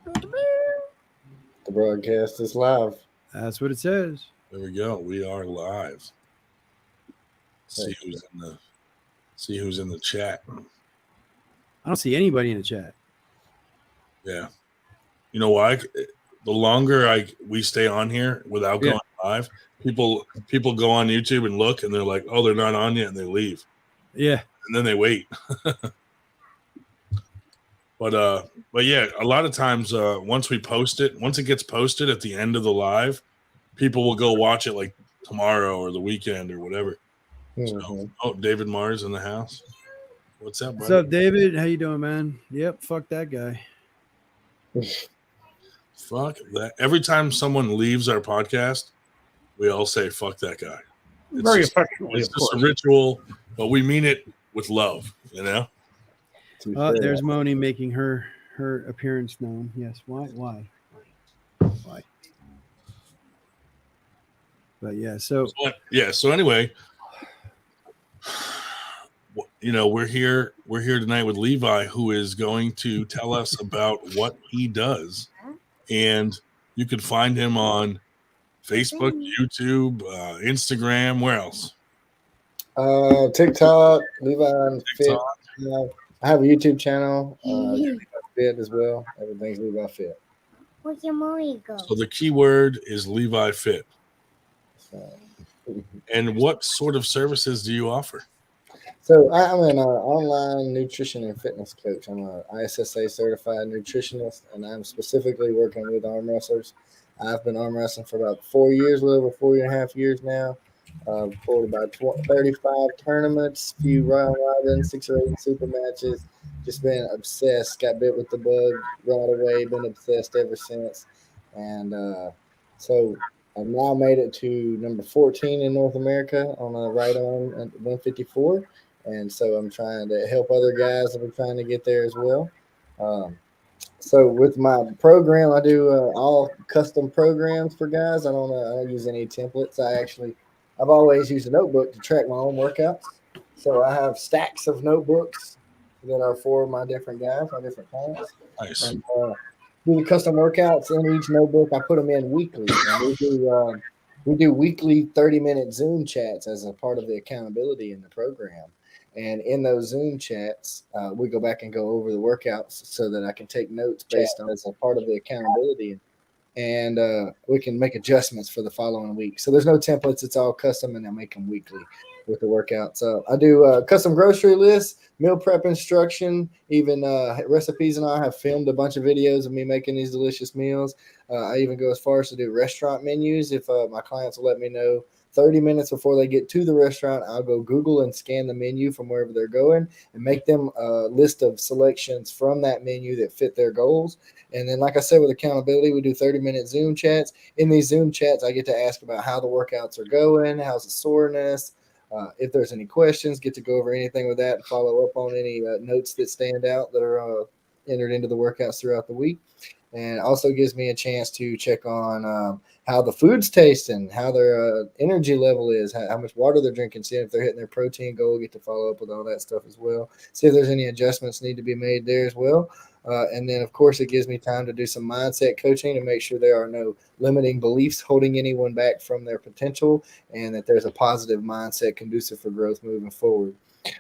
The broadcast is live. That's what it says. There we go. We are live. See who's in the chat. I don't see anybody in the chat. Yeah. You know why? The longer we stay on here without going live, people go on YouTube and look and they're like, oh, they're not on yet, and they leave. Yeah. And then they wait. But yeah, a lot of times once it gets posted at the end of the live, people will go watch it like tomorrow or the weekend or whatever. Mm-hmm. So, David Mars in the house. What's up, buddy? What's up, David? How you doing, man? Yep, fuck that guy. Fuck that. Every time someone leaves our podcast, we all say, fuck that guy. It's Very just, affectionately, it's of just course. a ritual, but we mean it with love, you know? There's Moni making her appearance known. Yes. Why? But yeah, so anyway, you know, we're here tonight with Levi, who is going to tell us about what he does. And you can find him on Facebook, YouTube, Instagram. Where else? TikTok, Levi Fit. I have a YouTube channel, Levi Fit as well. Everything's Levi Fit. Where's your mommy go? So the key word is Levi Fit. And what sort of services do you offer? So I'm an online nutrition and fitness coach. I'm an ISSA certified nutritionist, and I'm specifically working with arm wrestlers. I've been arm wrestling for about 4 years, a little over 4.5 years now. Pulled about 35 tournaments, few round robins, 6 or 8 super matches. Just been obsessed. Got bit with the bug right away. Been obsessed ever since. And so I've now made it to number 14 in North America on a right arm at 154. And so I'm trying to help other guys that are trying to get there as well. So with my program, I do all custom programs for guys. I don't use any templates. I've always used a notebook to track my own workouts. So I have stacks of notebooks that are for my different guys, my different clients. Nice. And, do the custom workouts in each notebook. I put them in weekly. And we do weekly 30-minute Zoom chats as a part of the accountability in the program. And in those Zoom chats, we go back and go over the workouts so that I can take notes based on as a part of the accountability. And we can make adjustments for the following week. So there's no templates. It's all custom, and I make them weekly with the workouts. So I do custom grocery lists, meal prep instruction, even recipes, and I have filmed a bunch of videos of me making these delicious meals. I even go as far as to do restaurant menus. If my clients will let me know 30 minutes before they get to the restaurant, I'll go Google and scan the menu from wherever they're going and make them a list of selections from that menu that fit their goals. And then, like I said, with accountability, we do 30-minute Zoom chats. In these Zoom chats, I get to ask about how the workouts are going, how's the soreness, if there's any questions, get to go over anything with that and follow up on any notes that stand out that are entered into the workouts throughout the week. And it also gives me a chance to check on how the food's tasting, how their energy level is, how much water they're drinking, see if they're hitting their protein goal, get to follow up with all that stuff as well. See if there's any adjustments need to be made there as well. And then, of course, it gives me time to do some mindset coaching to make sure there are no limiting beliefs holding anyone back from their potential and that there's a positive mindset conducive for growth moving forward.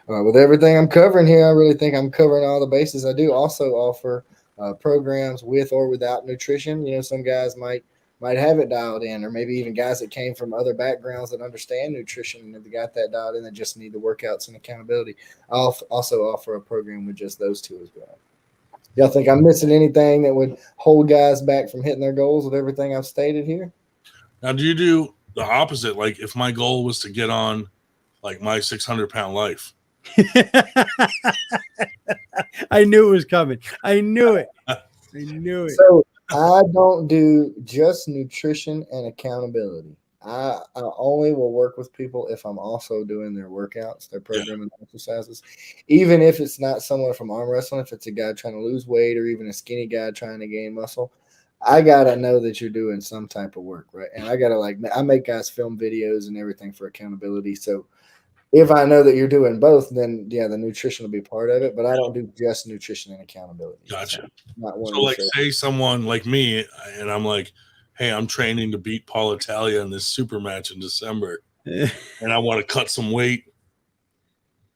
With everything I'm covering here, I really think I'm covering all the bases. I do also offer programs with or without nutrition. You know, some guys might have it dialed in, or maybe even guys that came from other backgrounds that understand nutrition and have got that dialed in that just need the workouts and accountability. I'll also offer a program with just those two as well. Y'all think I'm missing anything that would hold guys back from hitting their goals with everything I've stated here? Now, do you do the opposite? Like if my goal was to get on like my 600-pound life. I knew it was coming. I knew it. So I don't do just nutrition and accountability. I only will work with people if I'm also doing their workouts, their programming exercises. Even if it's not someone from arm wrestling, if it's a guy trying to lose weight or even a skinny guy trying to gain muscle, I gotta know that you're doing some type of work, right? And I gotta I make guys film videos and everything for accountability. So if I know that you're doing both, then yeah, the nutrition will be part of it. But I don't do just nutrition and accountability. Gotcha. So not one. So, like, say someone like me, and I'm like, hey, I'm training to beat Paul Italia in this super match in December, and I want to cut some weight.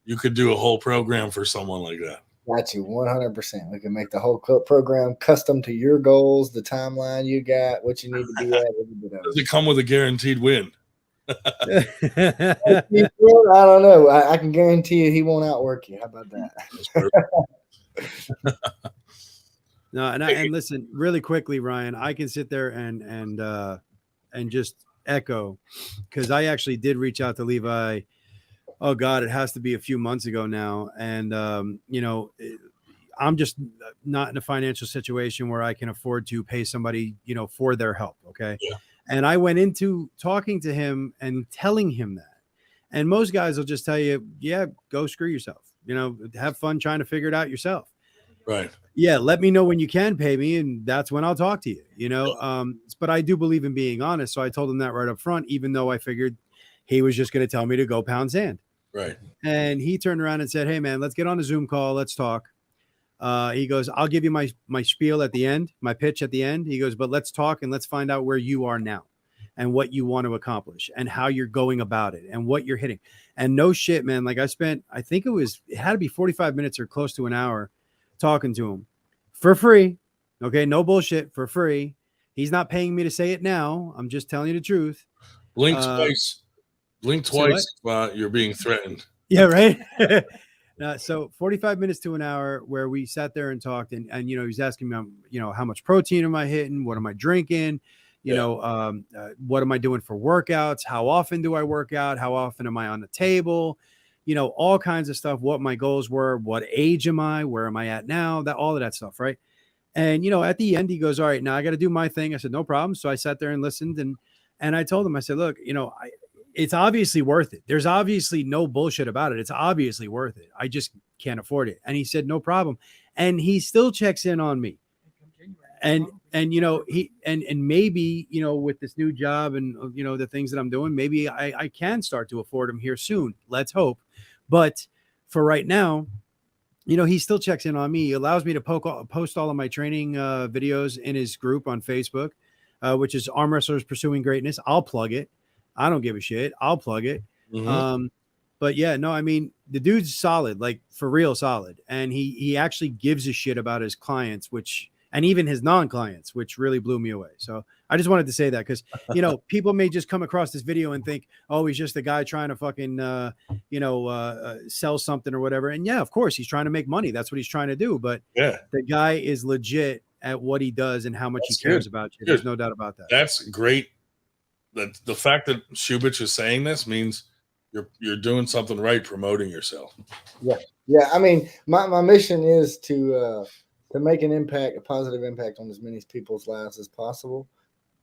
You could do a whole program for someone like that. Got you 100%. We can make the whole program custom to your goals, the timeline you got, what you need to be at. Does it come with a guaranteed win? I don't know. I can guarantee you he won't outwork you. How about that? No, and listen, really quickly, Ryan, I can sit there and just echo, because I actually did reach out to Levi. Oh God, it has to be a few months ago now, and I'm just not in a financial situation where I can afford to pay somebody, for their help. Okay. Yeah. And I went into talking to him and telling him that. And most guys will just tell you, yeah, go screw yourself. Have fun trying to figure it out yourself. Right. Yeah. Let me know when you can pay me, and that's when I'll talk to you, but I do believe in being honest. So I told him that right up front, even though I figured he was just going to tell me to go pound sand. Right. And he turned around and said, hey man, let's get on a Zoom call. Let's talk. He goes, I'll give you my spiel at the end, my pitch at the end. He goes, but let's talk and let's find out where you are now and what you want to accomplish and how you're going about it and what you're hitting. And no shit, man. Like I think it had to be 45 minutes or close to an hour talking to him for free. Okay. No bullshit, for free. He's not paying me to say it now. I'm just telling you the truth. Blink twice. You're being threatened. Yeah. Right. So 45 minutes to an hour where we sat there and talked, and he's asking me, how much protein am I hitting? What am I drinking? What am I doing for workouts? How often do I work out? How often am I on the table? All kinds of stuff, what my goals were, what age am I, where am I at now, all of that stuff. Right. And, at the end, he goes, all right, now I got to do my thing. I said, no problem. So I sat there and listened, and I told him, I said, look, it's obviously worth it. There's obviously no bullshit about it. It's obviously worth it. I just can't afford it. And he said, no problem. And he still checks in on me. And he maybe, with this new job and, the things that I'm doing, maybe I can start to afford him here soon. Let's hope. But for right now, he still checks in on me. He allows me to post all of my training videos in his group on Facebook, which is Arm Wrestlers Pursuing Greatness. I'll plug it. I don't give a shit. I'll plug it. Mm-hmm. But yeah, no, I mean, the dude's solid, like for real solid. And he actually gives a shit about his clients, and even his non-clients, which really blew me away. So I just wanted to say that because, people may just come across this video and think, oh, he's just a guy trying to fucking, sell something or whatever. And yeah, of course he's trying to make money. That's what he's trying to do. But yeah, the guy is legit at what he does and how much he cares about you. There's no doubt about that. That's great. The fact that Shubich is saying this means you're doing something right, promoting yourself. Yeah. I mean, my mission is to make a positive impact on as many people's lives as possible,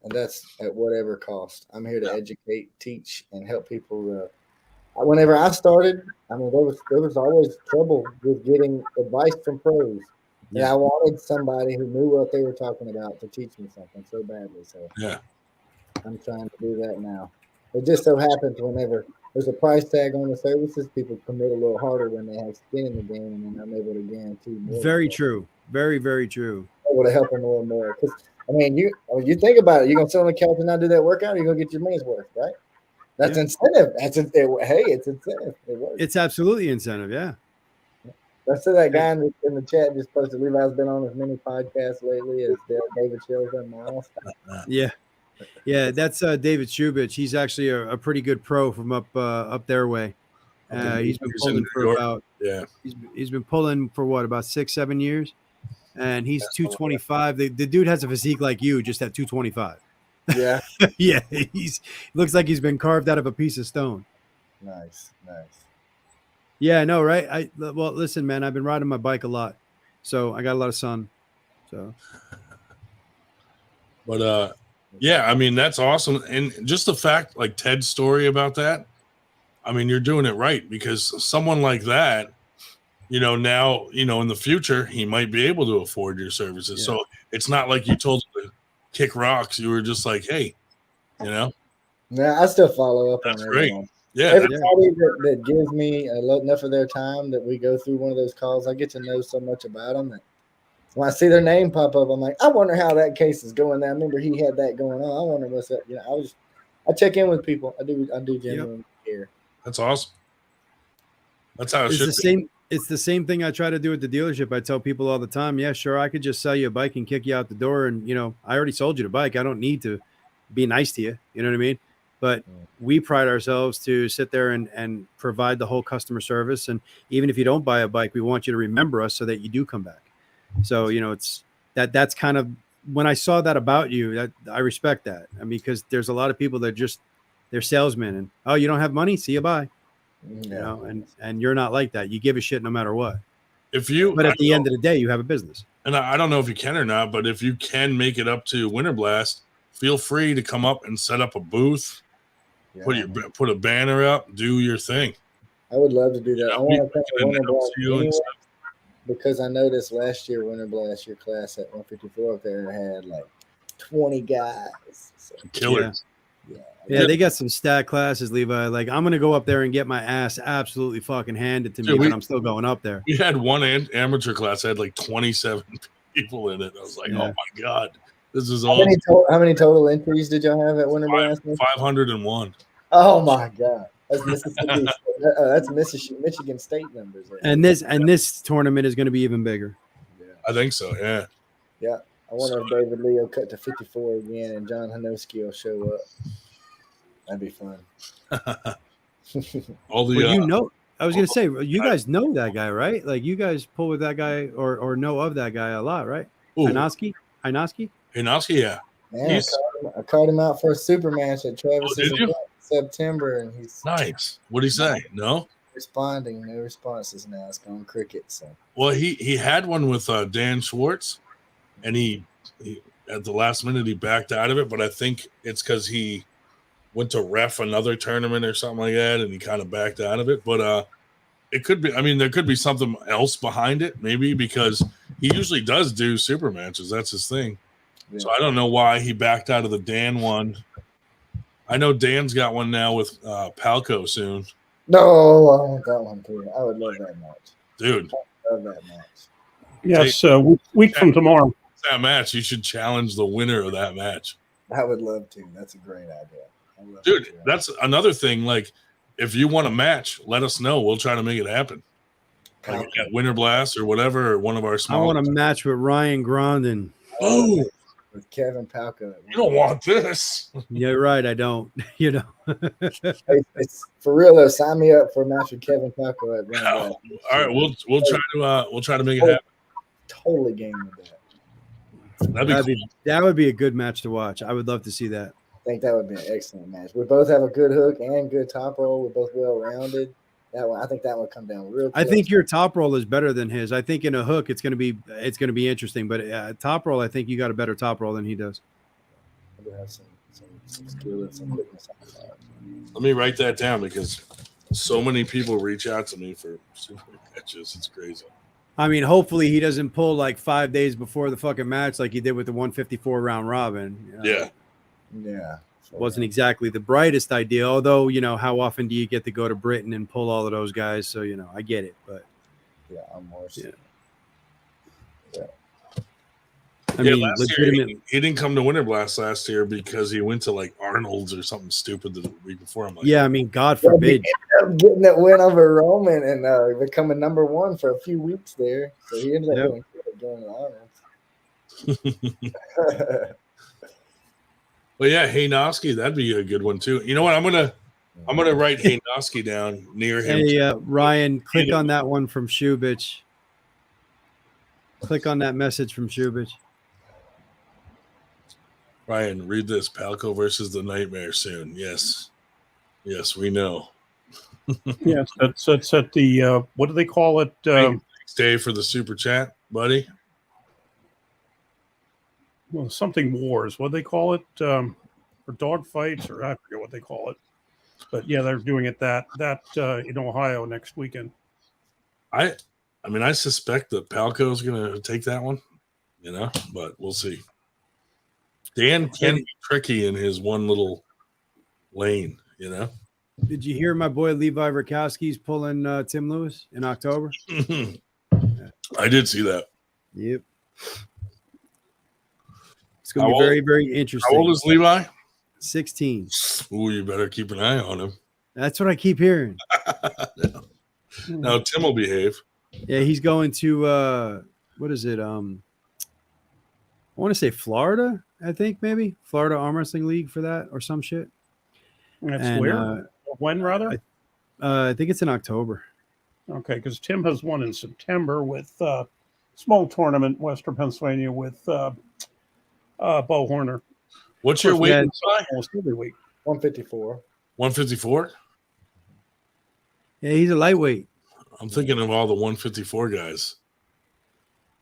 and that's at whatever cost. I'm here to educate, teach, and help people. Whenever I started, I mean, there was always trouble with getting advice from pros. Yeah. And I wanted somebody who knew what they were talking about to teach me something so badly. So yeah. I'm trying to do that now. It just so happens whenever there's a price tag on the services, people commit a little harder when they have skin in the game, and then I'm able to guarantee more. Very true. Very, very true. I'm able to help them a little more. Because, I mean, you think about it. You're going to sit on the couch and not do that workout, or you're going to get your money's worth, right? That's incentive. It's incentive. It works. It's absolutely incentive, yeah. Let's say that guy in the chat just posted Levi's been on as many podcasts lately as David Shields and Miles. Yeah. Yeah, that's David Shubich. He's actually a pretty good pro from up their way. He's been pulling for about he's been pulling for what, about 6-7 years, and he's 225. The dude has a physique like you, just at 225. Yeah, yeah. Looks like he's been carved out of a piece of stone. Nice. Yeah, I know, right? Well, listen, man, I've been riding my bike a lot, so I got a lot of sun. So, but yeah, I mean, that's awesome. And just the fact, like Ted's story about that, I mean, you're doing it right, because someone like that, now, in the future, he might be able to afford your services. Yeah. So it's not like you told him to kick rocks. You were just like, hey, Yeah, I still follow up. That's great. Yeah, Everybody that gives me enough of their time that we go through one of those calls, I get to know so much about them that when I see their name pop up, I'm like, I wonder how that case is going. I remember he had that going on. I wonder what's up. You know, I check in with people. I do genuinely care. that's awesome. That's how it It's should the be. same. It's the same thing I try to do at the dealership. I tell people all the time, yeah, sure, I could just sell you a bike and kick you out the door. And, I already sold you the bike. I don't need to be nice to you. You know what I mean? But we pride ourselves to sit there and provide the whole customer service. And even if you don't buy a bike, we want you to remember us so that you do come back. So, it's that's kind of when I saw that about you, that I respect that. I mean, because there's a lot of people that they're salesmen and, oh, you don't have money? See you, bye. And you're not like that. You give a shit no matter what. But at the end of the day, you have a business. And I don't know if you can or not, but if you can make it up to Winter Blast, feel free to come up and set up a booth, put a banner up, do your thing. I would love to do that. I want to come to Winter Blast anyway, because I noticed last year Winter Blast, your class at 154 up there had like 20 guys. So. Killers. Yeah, they got some stat classes, Levi. Like, I'm going to go up there and get my ass absolutely fucking handed to me, but I'm still going up there. We had one amateur class that had like 27 people in it. I was like, oh my God, this is awesome. How many total entries did y'all have at Winter Blast? 501. Oh my God. That's Mississippi. That's Michigan State numbers. There. And this tournament is going to be even bigger. Yeah. I think so, yeah. Yeah. I wonder if David Leo cut to 54 again and John Hanoski will show up. That'd be fun. I was going to say, you guys know that guy, right? Like, you guys pull with that guy or know of that guy a lot, right? Hanoski, yeah. Man, I called him out for a super match at Travis's in September, and he's nice. What'd he say? No responses now. It's going cricket. So, well, he had one with Dan Schwartz, and he at the last minute he backed out of it, but I think it's because he went to ref another tournament or something like that, and he kind of backed out of it. But it could be. I mean, there could be something else behind it, maybe because he usually does do super matches. That's his thing. Yeah. So I don't know why he backed out of the Dan one. I know Dan's got one now with Palco soon. No, I want that one too. I would love that match, dude. I love that match. Yes, week from tomorrow. That match, you should challenge the winner of that match. I would love to. That's a great idea. Dude, that's another thing. Like, if you want a match, let us know. We'll try to make it happen. Like at Winter Blast or whatever, or one of our small. I want a match with Ryan Grondin. Oh, with Kevin Palco. You don't want this. Yeah, right. I don't. It's for real though. Sign me up for a match with Kevin Palco at Winter Blast. All right, we'll try to make it happen. Totally game with that. That would be a good match to watch. I would love to see that. I think that would be an excellent match. We both have a good hook and good top roll. We're both well rounded. I think that would come down real close. I think your top roll is better than his. I think in a hook it's going to be interesting, but top roll, I think you got a better top roll than he does. I do have some skill and some quickness on that. Let me write that down because so many people reach out to me for super matches. It's crazy. I mean, hopefully he doesn't pull like 5 days before the fucking match like he did with the 154 round robin. Yeah. Wasn't exactly the brightest idea, although, how often do you get to go to Britain and pull all of those guys? So, I get it, but I'm more. I mean, legitimately, he didn't come to Winter Blast last year because he went to like Arnold's or something stupid the week before. I'm like, yeah, I mean, God forbid. He ended up getting that win over Roman and becoming number one for a few weeks there. So he ended up going to Arnold's. Well, yeah, Hanoski, that'd be a good one too. You know what? I'm gonna write Hanoski down near him. Hey, Ryan, click on that one from Shubich. Click on that message from Shubich. Ryan, read this. Palco versus the Nightmare soon. Yes, we know. Yes, that's at the what do they call it? Next day for the super chat, buddy. Well, something wars. What do they call it? For dog fights, or I forget what they call it. But yeah, they're doing it that in Ohio next weekend. I mean, I suspect that Palco is going to take that one, but we'll see. Dan can be tricky in his one little lane, Did you hear my boy Levi Rakowski's pulling Tim Lewis in October? I did see that. Yep. It's going to be very, very interesting. How old is Levi? 16. Ooh, you better keep an eye on him. That's what I keep hearing. Now Tim will behave. Yeah, he's going to what is it? I want to say Florida, I think maybe. Florida Arm Wrestling League for that or some shit. That's And, where? When, rather? I think it's in October. Okay, because Tim has one in September with small tournament, Western Pennsylvania, with Bo Horner. What's your weight? Almost every week. 154. 154? Yeah, he's a lightweight. I'm thinking of all the 154 guys.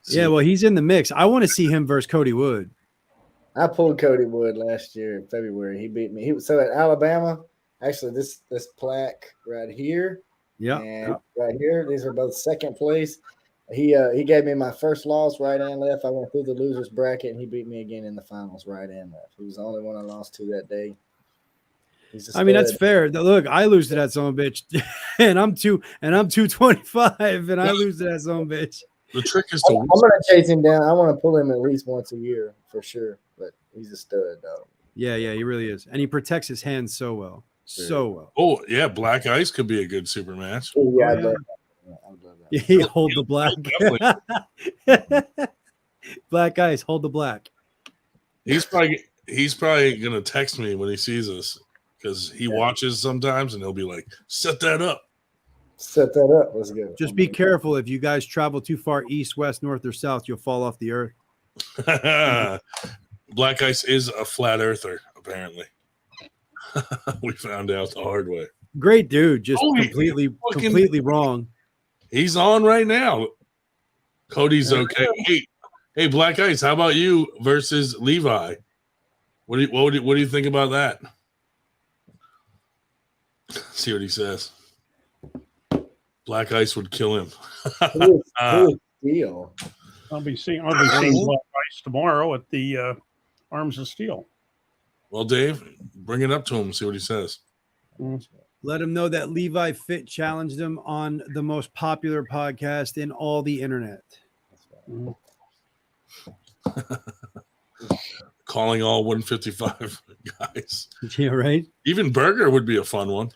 Yeah, well, he's in the mix. I want to see him versus Cody Wood. I pulled Cody Wood last year in February. He beat me. So at Alabama, actually, this plaque right here, and right here, these are both second place. He gave me my first loss right and left. I went through the losers bracket, and he beat me again in the finals right and left. He was the only one I lost to that day. I mean, that's fair. Look, I lose to that son of a bitch, and I'm 225, and I lose to that son of a bitch. The trick is to. I'm gonna chase him down. I want to pull him at least once a year for sure. But he's a stud, though. Yeah, he really is, and he protects his hands so well, so well. Oh yeah, Black Ice could be a good super match. Oh, yeah, I'd love that. He hold the black. Black Ice, hold the black. He's probably gonna text me when he sees us because he watches sometimes, and he'll be like, "Set that up." Set that up. Let's go. Just be careful. If you guys travel too far east, west, north, or south, you'll fall off the earth. Black Ice is a flat earther, apparently. We found out the hard way. Great dude, just completely wrong. He's on right now. Cody's okay. Hey, Black Ice, how about you versus Levi? What do you think about that? See what he says. Black Ice would kill him. Steel. I'll be seeing Black Ice tomorrow at the Arms of Steel. Well, Dave, bring it up to him. See what he says. Let him know that Levi Fit challenged him on the most popular podcast in all the internet. Calling all 155 guys. Yeah, right. Even Berger would be a fun one.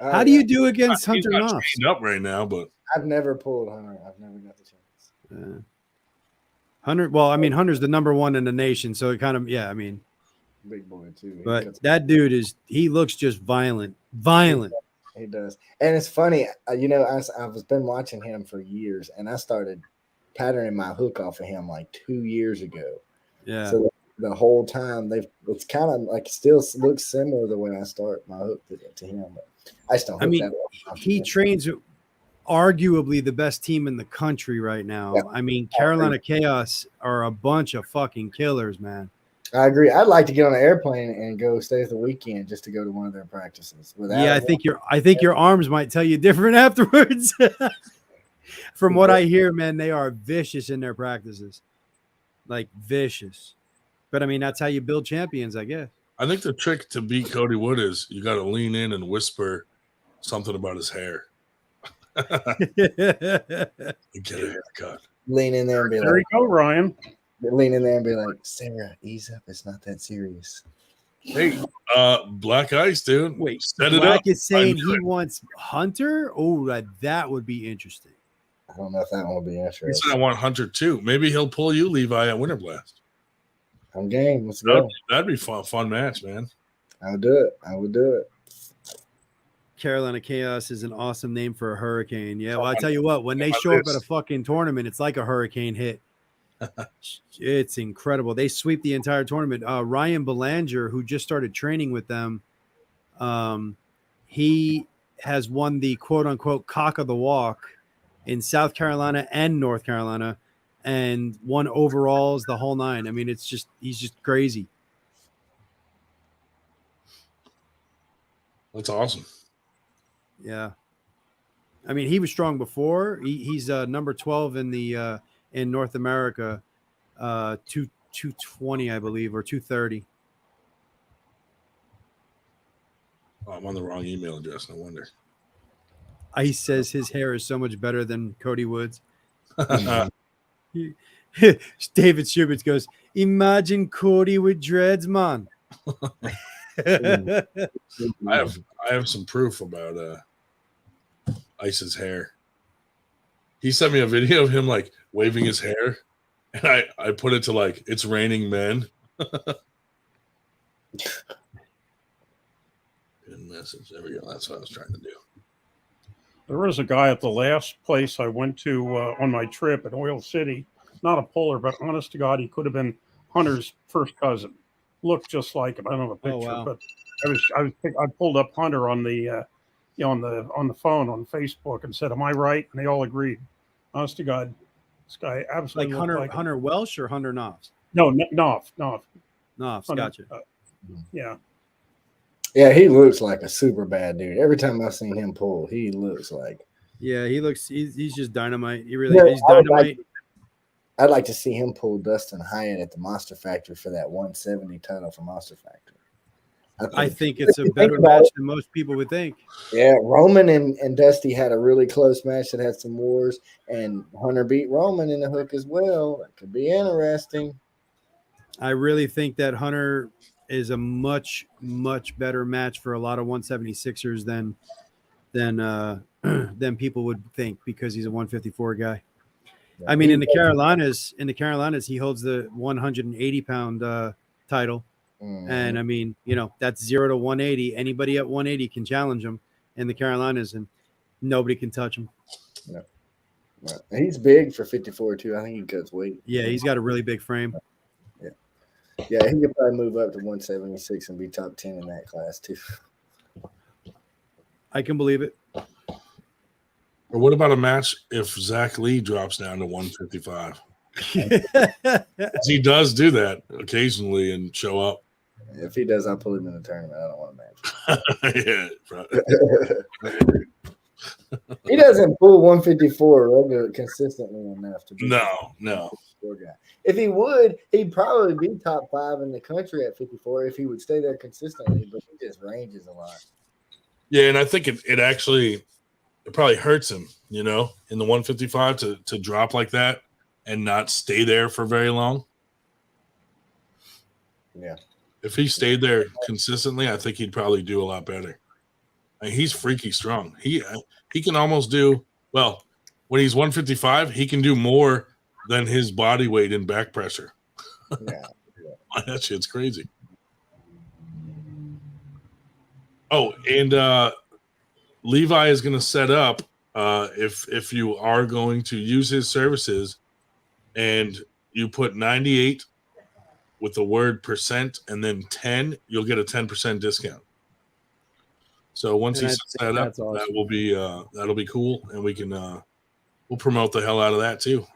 How do you do against Hunter Knopf? He's up right now, but I've never pulled Hunter. I've never got the chance. Hunter. Well, I mean, Hunter's the number one in the nation, so it kind of big boy too. But that dude he looks just violent. He does, and it's funny. I've been watching him for years, and I started patterning my hook off of him like 2 years ago. Yeah. So the whole time it's kind of like still looks similar the way I start my hook to him. But I just don't. I mean, he trains arguably the best team in the country right now. Yeah. I mean, Carolina Chaos are a bunch of fucking killers, man. I agree. I'd like to get on an airplane and go stay the weekend just to go to one of their practices. I think your arms might tell you different afterwards. From what I hear, man, they are vicious in their practices, like vicious. But I mean, that's how you build champions, I guess. I think the trick to beat Cody Wood is you got to lean in and whisper something about his hair. Get a haircut. Lean in there and be there you go, Ryan. Lean in there and be like, Sarah, ease up. It's not that serious. Hey, Black Ice, dude. Wait, set it Black up. is saying he wants Hunter? Oh, that would be interesting. I don't know if that one would be interesting. He said I want Hunter too. Maybe he'll pull you, Levi, at Winter Blast. I'm game. Let's go. That'd be fun match, man. I would do it. Carolina Chaos is an awesome name for a hurricane. Yeah, well, I tell you what, when they show up at a fucking tournament, it's like a hurricane hit. It's incredible. They sweep the entire tournament. Ryan Belanger, who just started training with them, he has won the quote-unquote cock of the walk in South Carolina and North Carolina, and won overalls, the whole nine. I mean, he's just crazy. That's awesome. Yeah. I mean, he was strong before. He's number 12 in the in North America, 220, I believe, or 230. Oh, I'm on the wrong email address. No wonder. Ice says his hair is so much better than Cody Woods. David Schubitz goes, imagine Cody with dreads, man. I have some proof about Ice's hair. He sent me a video of him like waving his hair, and I put it to like it's raining men. Good message. There we go. That's what I was trying to do. There was a guy at the last place I went to on my trip in Oil City, not a puller, but honest to God, he could have been Hunter's first cousin. Looked just like him. I don't have a picture, wow. but I pulled up Hunter on the on the phone on Facebook and said, "Am I right?" And they all agreed. Honest to God, this guy absolutely like Hunter Welsh or Hunter Knopf? No, Knopf. Knopf, Hunter, gotcha. Yeah. Yeah, he looks like a super bad dude. Every time I've seen him pull, he looks like. Yeah, he's just dynamite. He really he's I would dynamite. I'd like to see him pull Dustin Hyatt at the Monster Factory for that 170 title for Monster Factory. I think it's a better match than most people would think. Yeah, Roman and Dusty had a really close match that had some wars, and Hunter beat Roman in the hook as well. That could be interesting. I really think that Hunter is a much, much better match for a lot of 176ers than people would think because he's a 154 guy. Yeah, I mean, in the Carolinas, he holds the 180-pound title. Mhm. And I mean, that's 0 to 180. Anybody at 180 can challenge him in the Carolinas, and nobody can touch him. Yeah. He's big for 54 too. I think he cuts weight. Yeah, he's got a really big frame. Yeah, he could probably move up to 176 and be top 10 in that class too. I can believe it. Or what about a match if Zach Lee drops down to 155? He does do that occasionally and show up. If he does, I'll pull him in the tournament. I don't want to match. Yeah, He doesn't pull 154 regular consistently enough to be no. a 54 guy. If he would, he'd probably be top 5 in the country at 54 if he would stay there consistently, but he just ranges a lot. Yeah, and I think it probably hurts him, in the 155 to drop like that and not stay there for very long. Yeah. If he stayed there consistently, I think he'd probably do a lot better. I mean, he's freaky strong. He can almost do well when he's 155. He can do more than his body weight in back pressure. Yeah. That shit's crazy. Oh, and Levi is going to set up if you are going to use his services, and you put 98 with the word percent and then 10, you'll get a 10% discount. So once he sets that up, awesome. that'll be cool, and we can we'll promote the hell out of that too.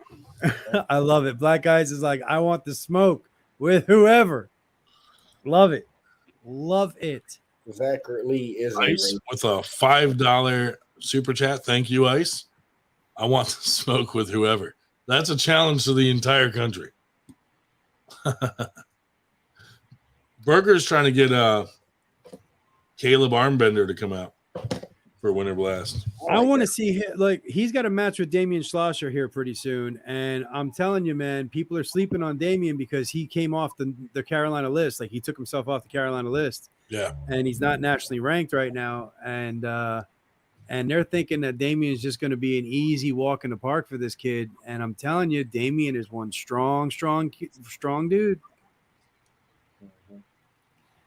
I love it. Black Eyes is like, I want the smoke with whoever. Love it. Love it. Zach Lee is Ice with a $5 super chat. Thank you, Ice. I want to smoke with whoever. That's a challenge to the entire country. Burger's trying to get Caleb Armbender to come out for Winter Blast. I want to see him. Like, he's got a match with Damian Schlosser here pretty soon, and I'm telling you, man, people are sleeping on Damian because he came off the Carolina list. Like, he took himself off the Carolina list. Yeah, and he's not nationally ranked right now, and they're thinking that Damian is just going to be an easy walk in the park for this kid. And I'm telling you, Damian is one strong dude.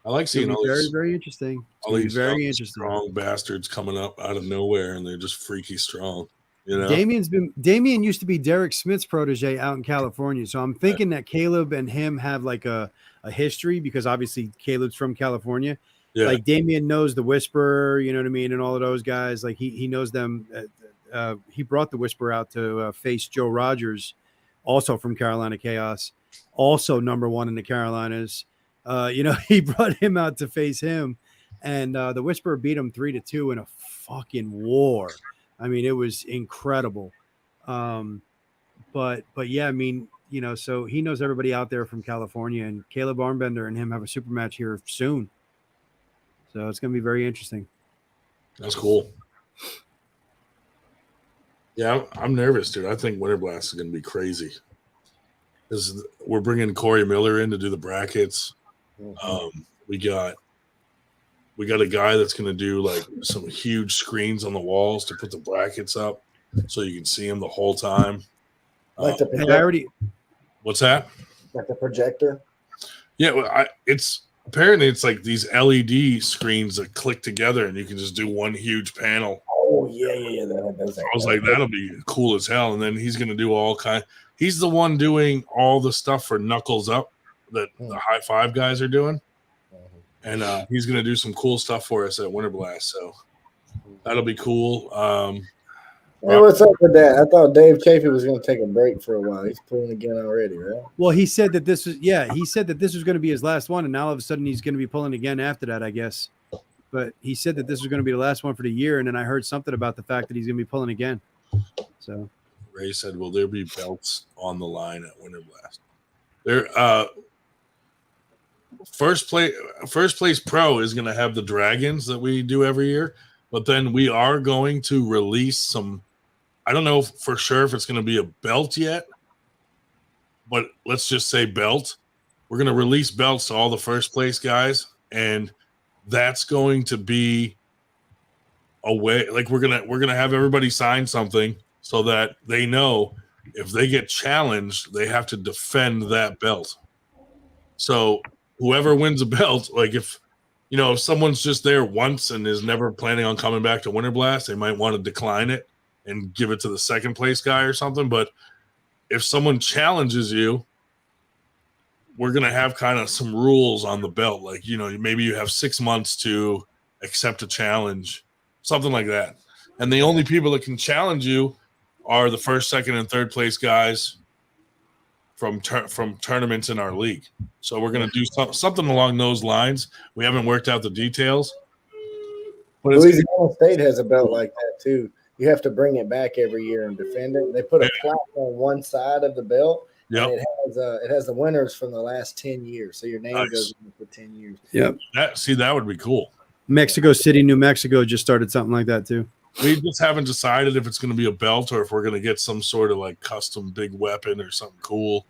I like seeing all very, these very interesting. all these Very interesting. strong bastards coming up out of nowhere, and they're just freaky strong. Damian used to be Derek Smith's protege out in California, so I'm thinking that Caleb and him have like a history because obviously Caleb's from California. Yeah. Like Damian knows the Whisperer, you know what I mean, and all of those guys. Like he knows them. He brought the Whisperer out to face Joe Rogers, also from Carolina Chaos, also #1 in the Carolinas. He brought him out to face him, and the Whisperer beat him 3-2 in a fucking war. I mean, it was incredible. But yeah, I mean, so he knows everybody out there from California, and Caleb Armbender and him have a super match here soon. So it's going to be very interesting. That's cool. Yeah, I'm nervous, dude. I think Winter Blast is going to be crazy. We're bringing Corey Miller in to do the brackets. We got a guy that's going to do like some huge screens on the walls to put the brackets up so you can see them the whole time. Like the Hey, projector. I already. What's that? Like the projector. Yeah, well, it's apparently it's like these LED screens that click together and you can just do one huge panel. Oh yeah. I was like, that'll be cool as hell. And then he's going to do all kind. He's the one doing all the stuff for Knuckles Up that the High Five guys are doing, and he's going to do some cool stuff for us at Winter Blast. So that'll be cool. Hey, what's up with that? I thought Dave Chafee was going to take a break for a while. He's pulling again already, right? Well, he said that this was he said that this was going to be his last one, and now all of a sudden he's going to be pulling again after that, I guess. But he said that this was going to be the last one for the year, and then I heard something about the fact that he's going to be pulling again. So Ray said, "Will there be belts on the line at Winter Blast?" There, first place pro is going to have the dragons that we do every year, but then we are going to release some. I don't know for sure if it's going to be a belt yet, but let's just say belt. We're going to release belts to all the first place guys, and that's going to be a way. Like we're gonna have everybody sign something so that they know if they get challenged, they have to defend that belt. So whoever wins a belt, like if someone's just there once and is never planning on coming back to Winter Blast, they might want to decline it and give it to the second place guy or something. But if someone challenges you, we're going to have kind of some rules on the belt. Like, maybe you have 6 months to accept a challenge, something like that. And the only people that can challenge you are the first, second, and third place guys from tournaments in our league. So we're going to do something along those lines. We haven't worked out the details. But Louisiana State has a belt like that too. You have to bring it back every year and defend it. They put a plaque on one side of the belt. Yep. And it has the winners from the last 10 years. So your name goes in for 10 years. Yep. That would be cool. Mexico City, New Mexico just started something like that too. We just haven't decided if it's going to be a belt or if we're going to get some sort of like custom big weapon or something cool.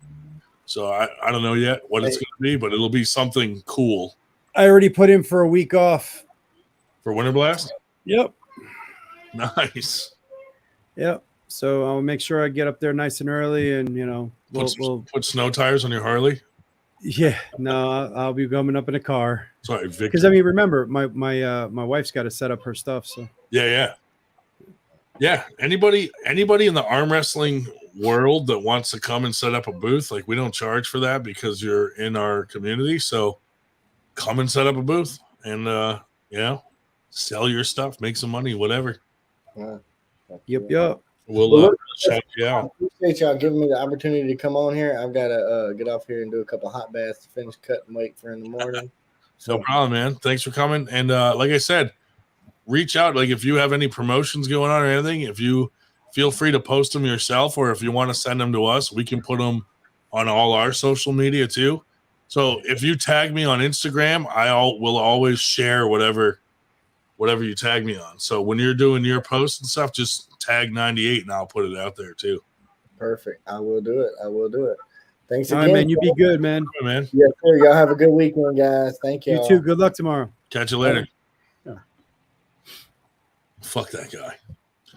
So I don't know yet what it's going to be, but it'll be something cool. I already put in for a week off. For Winter Blast? Yep. Nice. Yep. So I'll make sure I get up there nice and early, and we'll put snow tires on your Harley. Yeah, no, I'll be coming up in a car. Sorry, Victor. Because remember, my wife's got to set up her stuff. So yeah. Anybody in the arm wrestling world that wants to come and set up a booth, like we don't charge for that because you're in our community. So come and set up a booth and sell your stuff, make some money, whatever. Yeah. Yep. We'll shout you out. I appreciate y'all giving me the opportunity to come on here. I've got to get off here and do a couple hot baths to finish cut and wait for in the morning. No problem, man. Thanks for coming. And like I said, reach out. Like if you have any promotions going on or anything, if you feel free to post them yourself, or if you want to send them to us, we can put them on all our social media too. So if you tag me on Instagram, will always share whatever you tag me on. So when you're doing your posts and stuff, just tag 98 and I'll put it out there too. Perfect. I will do it. Thanks all again. right, man. You be good, man. Good, man. Yeah, sure. Y'all have a good weekend, guys. Thank you. You too. Good luck tomorrow. Catch you later. Yeah. Fuck that guy.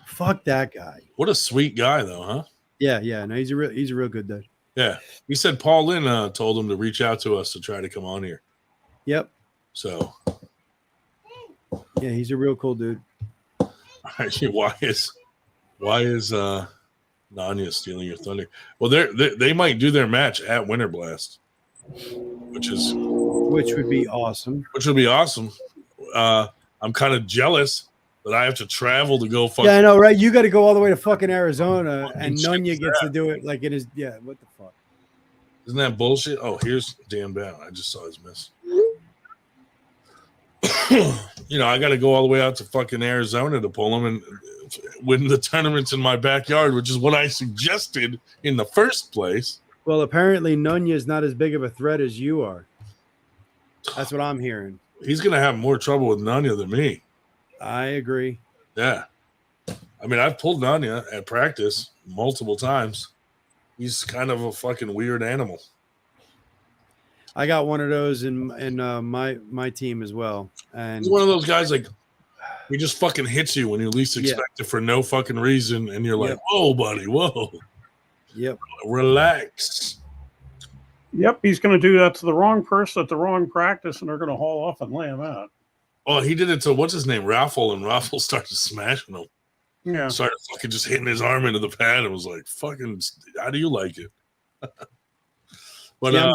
Fuck that guy. What a sweet guy, though, huh? Yeah. No, he's a real good dude. Yeah. He said Paul Lynn told him to reach out to us to try to come on here. Yep. So. Yeah, he's a real cool dude. Why is Nanya stealing your thunder? Well, they might do their match at Winter Blast, which would be awesome. Which would be awesome. I'm kind of jealous that I have to travel to go. Yeah, I know, right? You got to go all the way to fucking Arizona, and Nanya gets to do it like it is. Yeah, what the fuck? Isn't that bullshit? Oh, here's Dan Bound. I just saw his miss. I got to go all the way out to fucking Arizona to pull them and win the tournaments in my backyard, which is what I suggested in the first place. Well, apparently Nanya is not as big of a threat as you are. That's what I'm hearing. he's gonna have more trouble with Nanya than me. I agree. Yeah. I mean, I've pulled Nanya at practice multiple times. He's kind of a fucking weird animal. I got one of those in my team as well. And He's one of those guys like he just fucking hits you when you least expect it for no fucking reason, and you're like, "Whoa, buddy, whoa, relax." Yep, he's going to do that to the wrong person at the wrong practice, and they're going to haul off and lay him out. Oh, he did it to what's his name, Raffle, and Raffle started smashing him. Yeah, Started fucking just hitting his arm into the pad, and was like, "Fucking, how do you like it?" But yeah,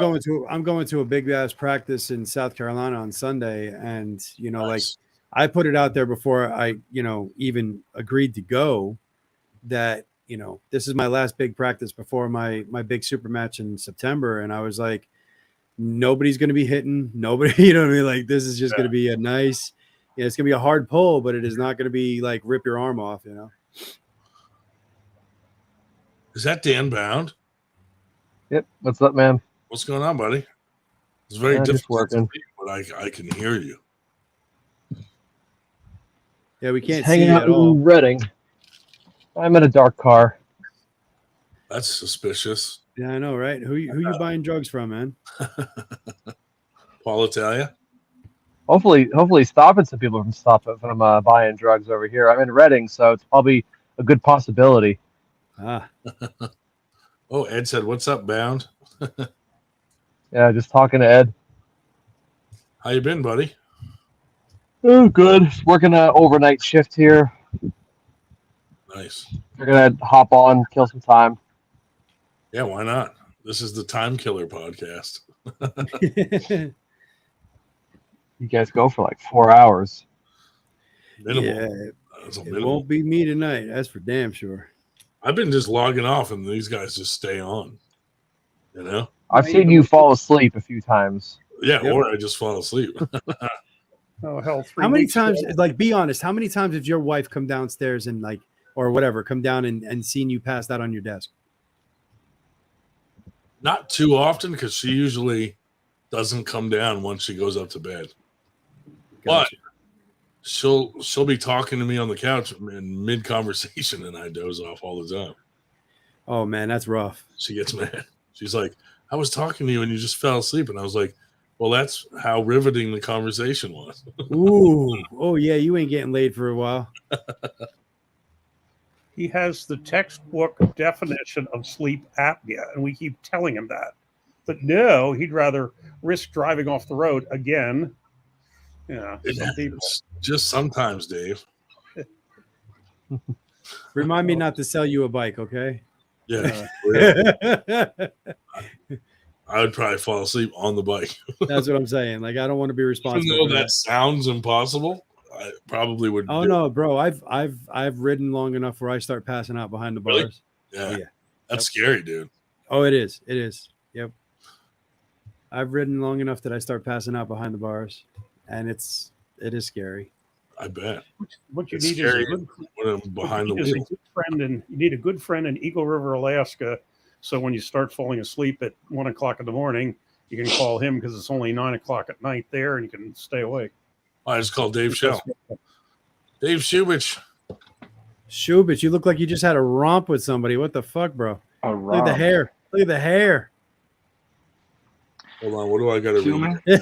I'm going to a big ass practice in South Carolina on Sunday, and like I put it out there before I even agreed to go that this is my last big practice before my big super match in September, and I was like, nobody's going to be hitting nobody. You know what I mean? Like this is just going to be a nice. Yeah, it's going to be a hard pull, but it is not going to be like rip your arm off. Is that Dan Bound? Yep. What's up, man? What's going on, buddy? It's very difficult to working. read, but I can hear you. Yeah, we can't Hanging see out at all. in Reading. I'm in a dark car. That's suspicious. Yeah, I know, right? Who you buying drugs from, man? Paul Italia? Hopefully stopping some people from buying drugs over here. I'm in Reading, so it's probably a good possibility. Ah. Oh, Ed said, "What's up, Bound?" Yeah, just talking to Ed. How you been, buddy? Oh, good. Working an overnight shift here. Nice. We're gonna hop on, kill some time. Yeah, why not? This is the Time Killer podcast. You guys go for like 4 hours. Minimal. Yeah, That's a it minimal. won't be me tonight. That's for damn sure. I've been just logging off, and these guys just stay on. I've seen you fall asleep a few times. Yeah, Yep. or I just fall asleep. oh hell! How many 3 weeks times? ago- Like, be honest. How many times has your wife come downstairs and like, or whatever, come down and seen you passed out on your desk? Not too often, because she usually doesn't come down once she goes up to bed. Gotcha. But she'll be talking to me on the couch in mid conversation, and I doze off all the time. Oh man, that's rough. She gets mad. She's like, "I was talking to you and you just fell asleep," and I was like, "Well, that's how riveting the conversation was." Ooh, oh yeah, you ain't getting laid for a while. He has the textbook definition of sleep apnea, and we keep telling him that. But no, he'd rather risk driving off the road again. Yeah, some people. It's just sometimes, Dave. Remind me not to sell you a bike, okay? Yeah, That's I would probably fall asleep on the bike. what I'm saying. Like, I don't want to be Even responsible though for that that. sounds impossible, I probably would. Oh no, bro. I've ridden long enough where I start passing out behind the Really? bars. Yeah, Yeah. that's scary, dude. Oh, it is. It is. Yep. I've ridden long enough that I start passing out behind the bars, and it is scary. I bet. What you It's need scary is a good when I'm behind the you need is a wheel. good friend, and you need a good friend in Eagle River, Alaska. So when you start falling asleep at 1 o'clock in the morning, you can call him because it's only 9 o'clock at night there, and you can stay awake. I just called Dave Shell. Dave Shubich. Shubich, you look like you just had a romp with somebody. What the fuck, bro? A Look at the hair. Look at the hair. Hold on, what do I got to read?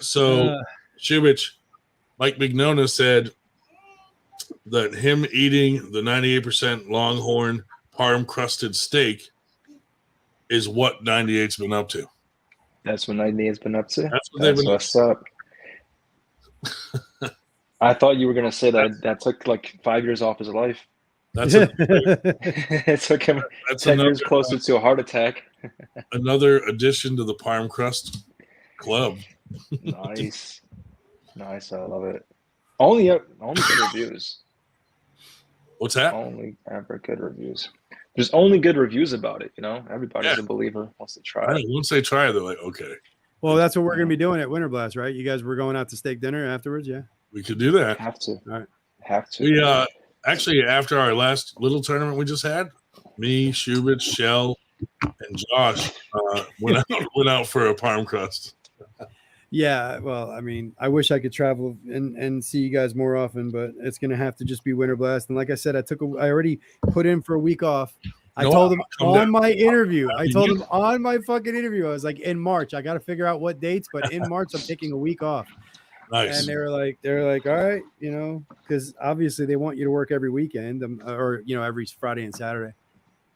So Shubich, Mike Mignona said that him eating the 98% Longhorn parm crusted steak is what 98's been up to. That's what 98's been up to. That's what they've That's been up what's up. I thought you were gonna say that took like 5 years off his life. That's a, It took him that's 10 another, years closer to a heart attack. another addition to the parm crust club. Nice, nice. I love it. Only good reviews. What's that? Only ever good reviews. There's only good reviews about it. Everybody's Yeah. a believer. Wants to I try it. think once they try it, they're like, okay, Well, that's what we're gonna be doing at Winter Blast, right? You guys were going out to steak dinner afterwards, yeah? we could do that. Have to. right. Have to. We actually, after our last little tournament we just had, me, Shubich, Shell, and Josh went out for a parm crust. Yeah, well, I mean, I wish I could travel and see you guys more often, but it's gonna have to just be Winter Blast. And like I said, I already put in for a week off. I No, told them I'll come on down. my interview. I mean, told you- them on my fucking interview. I was like, in March, I got to figure out what dates, but in March, I'm taking a week off. Nice. And they were like, all right, you know, because obviously they want you to work every weekend, or you know, every Friday and Saturday.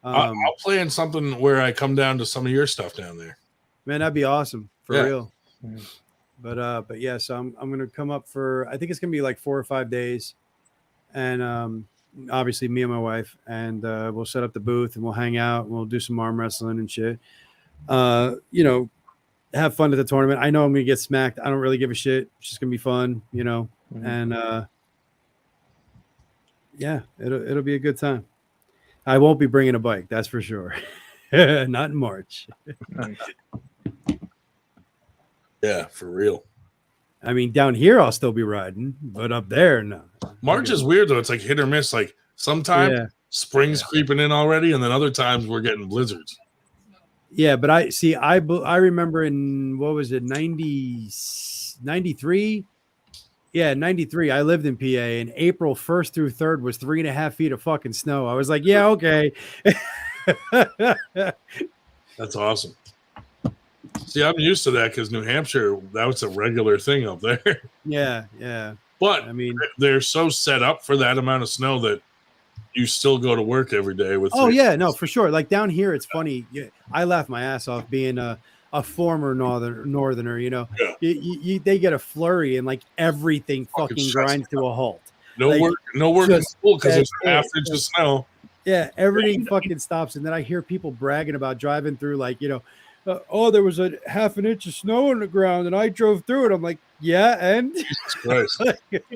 I'll plan something where I come down to some of your stuff down there. Man, that'd be awesome for Yeah. real. But yeah, so I'm gonna come up for, I think it's gonna be like 4 or 5 days, and obviously me and my wife, and we'll set up the booth and we'll hang out and we'll do some arm wrestling and shit. You know, have fun at the tournament. I know I'm gonna get smacked. I don't really give a shit. It's just gonna be fun, you know, and yeah, it'll be a good time. I won't be bringing a bike, that's for sure. Not in March. Yeah, for real. I mean, down here I'll still be riding, but up there, no. March is weird though. It's like hit or miss. Like sometimes Yeah. spring's creeping in already, and then other times we're getting blizzards. Yeah, but I remember in, what was it, 93? Yeah, 93. I lived in PA, and April 1st through 3rd was 3.5 feet of fucking snow. I was like, yeah, okay. That's awesome. See, I'm used to that because New Hampshire, that was a regular thing up there. Yeah. But I mean, they're so set up for that amount of snow that you still go to work every day with. oh yeah, no, for sure. Like down here, it's funny. I laugh my ass off being a former northerner. You know, Yeah. they get a flurry and like everything Fucking fucking shuts grinds to a halt. No Like, work in just- school because there's that's half inch of snow. Yeah, everything fucking stops, and then I hear people bragging about driving through, like, you know, oh, there was a half an inch of snow on the ground, and I drove through it. I'm like, yeah, and Jesus Christ.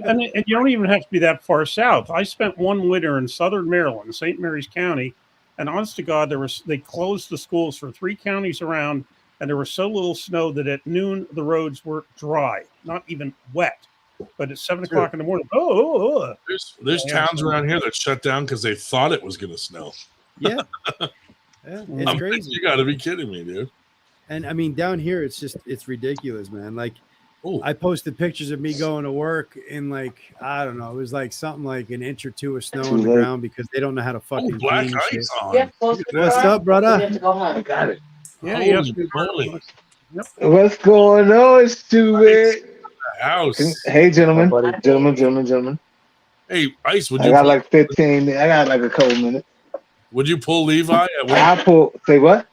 And you don't even have to be that far south. I spent one winter in southern Maryland, St. Mary's County, and honest to God, they closed the schools for 3 counties around, and there was so little snow that at noon the roads were dry, not even wet. But at 7 o'clock in the morning, There's towns around here that shut down because they thought it was going to snow. yeah, it's I'm like, crazy. you got to be kidding me, dude. And I mean, down here, it's ridiculous, man. Like, Ooh. I posted pictures of me going to work in, like, I don't know, it was like something like an inch or 2 of snow on the ground because they don't know how to fucking Black clean shit. ice on. What's up, brother? I got it. Yeah, Holy yes. moly. What's going on, stupid? House. Hey, gentlemen. Gentlemen. Hey, Ice, I got like 15. I got like a couple minutes. would you pull Levi at Say what?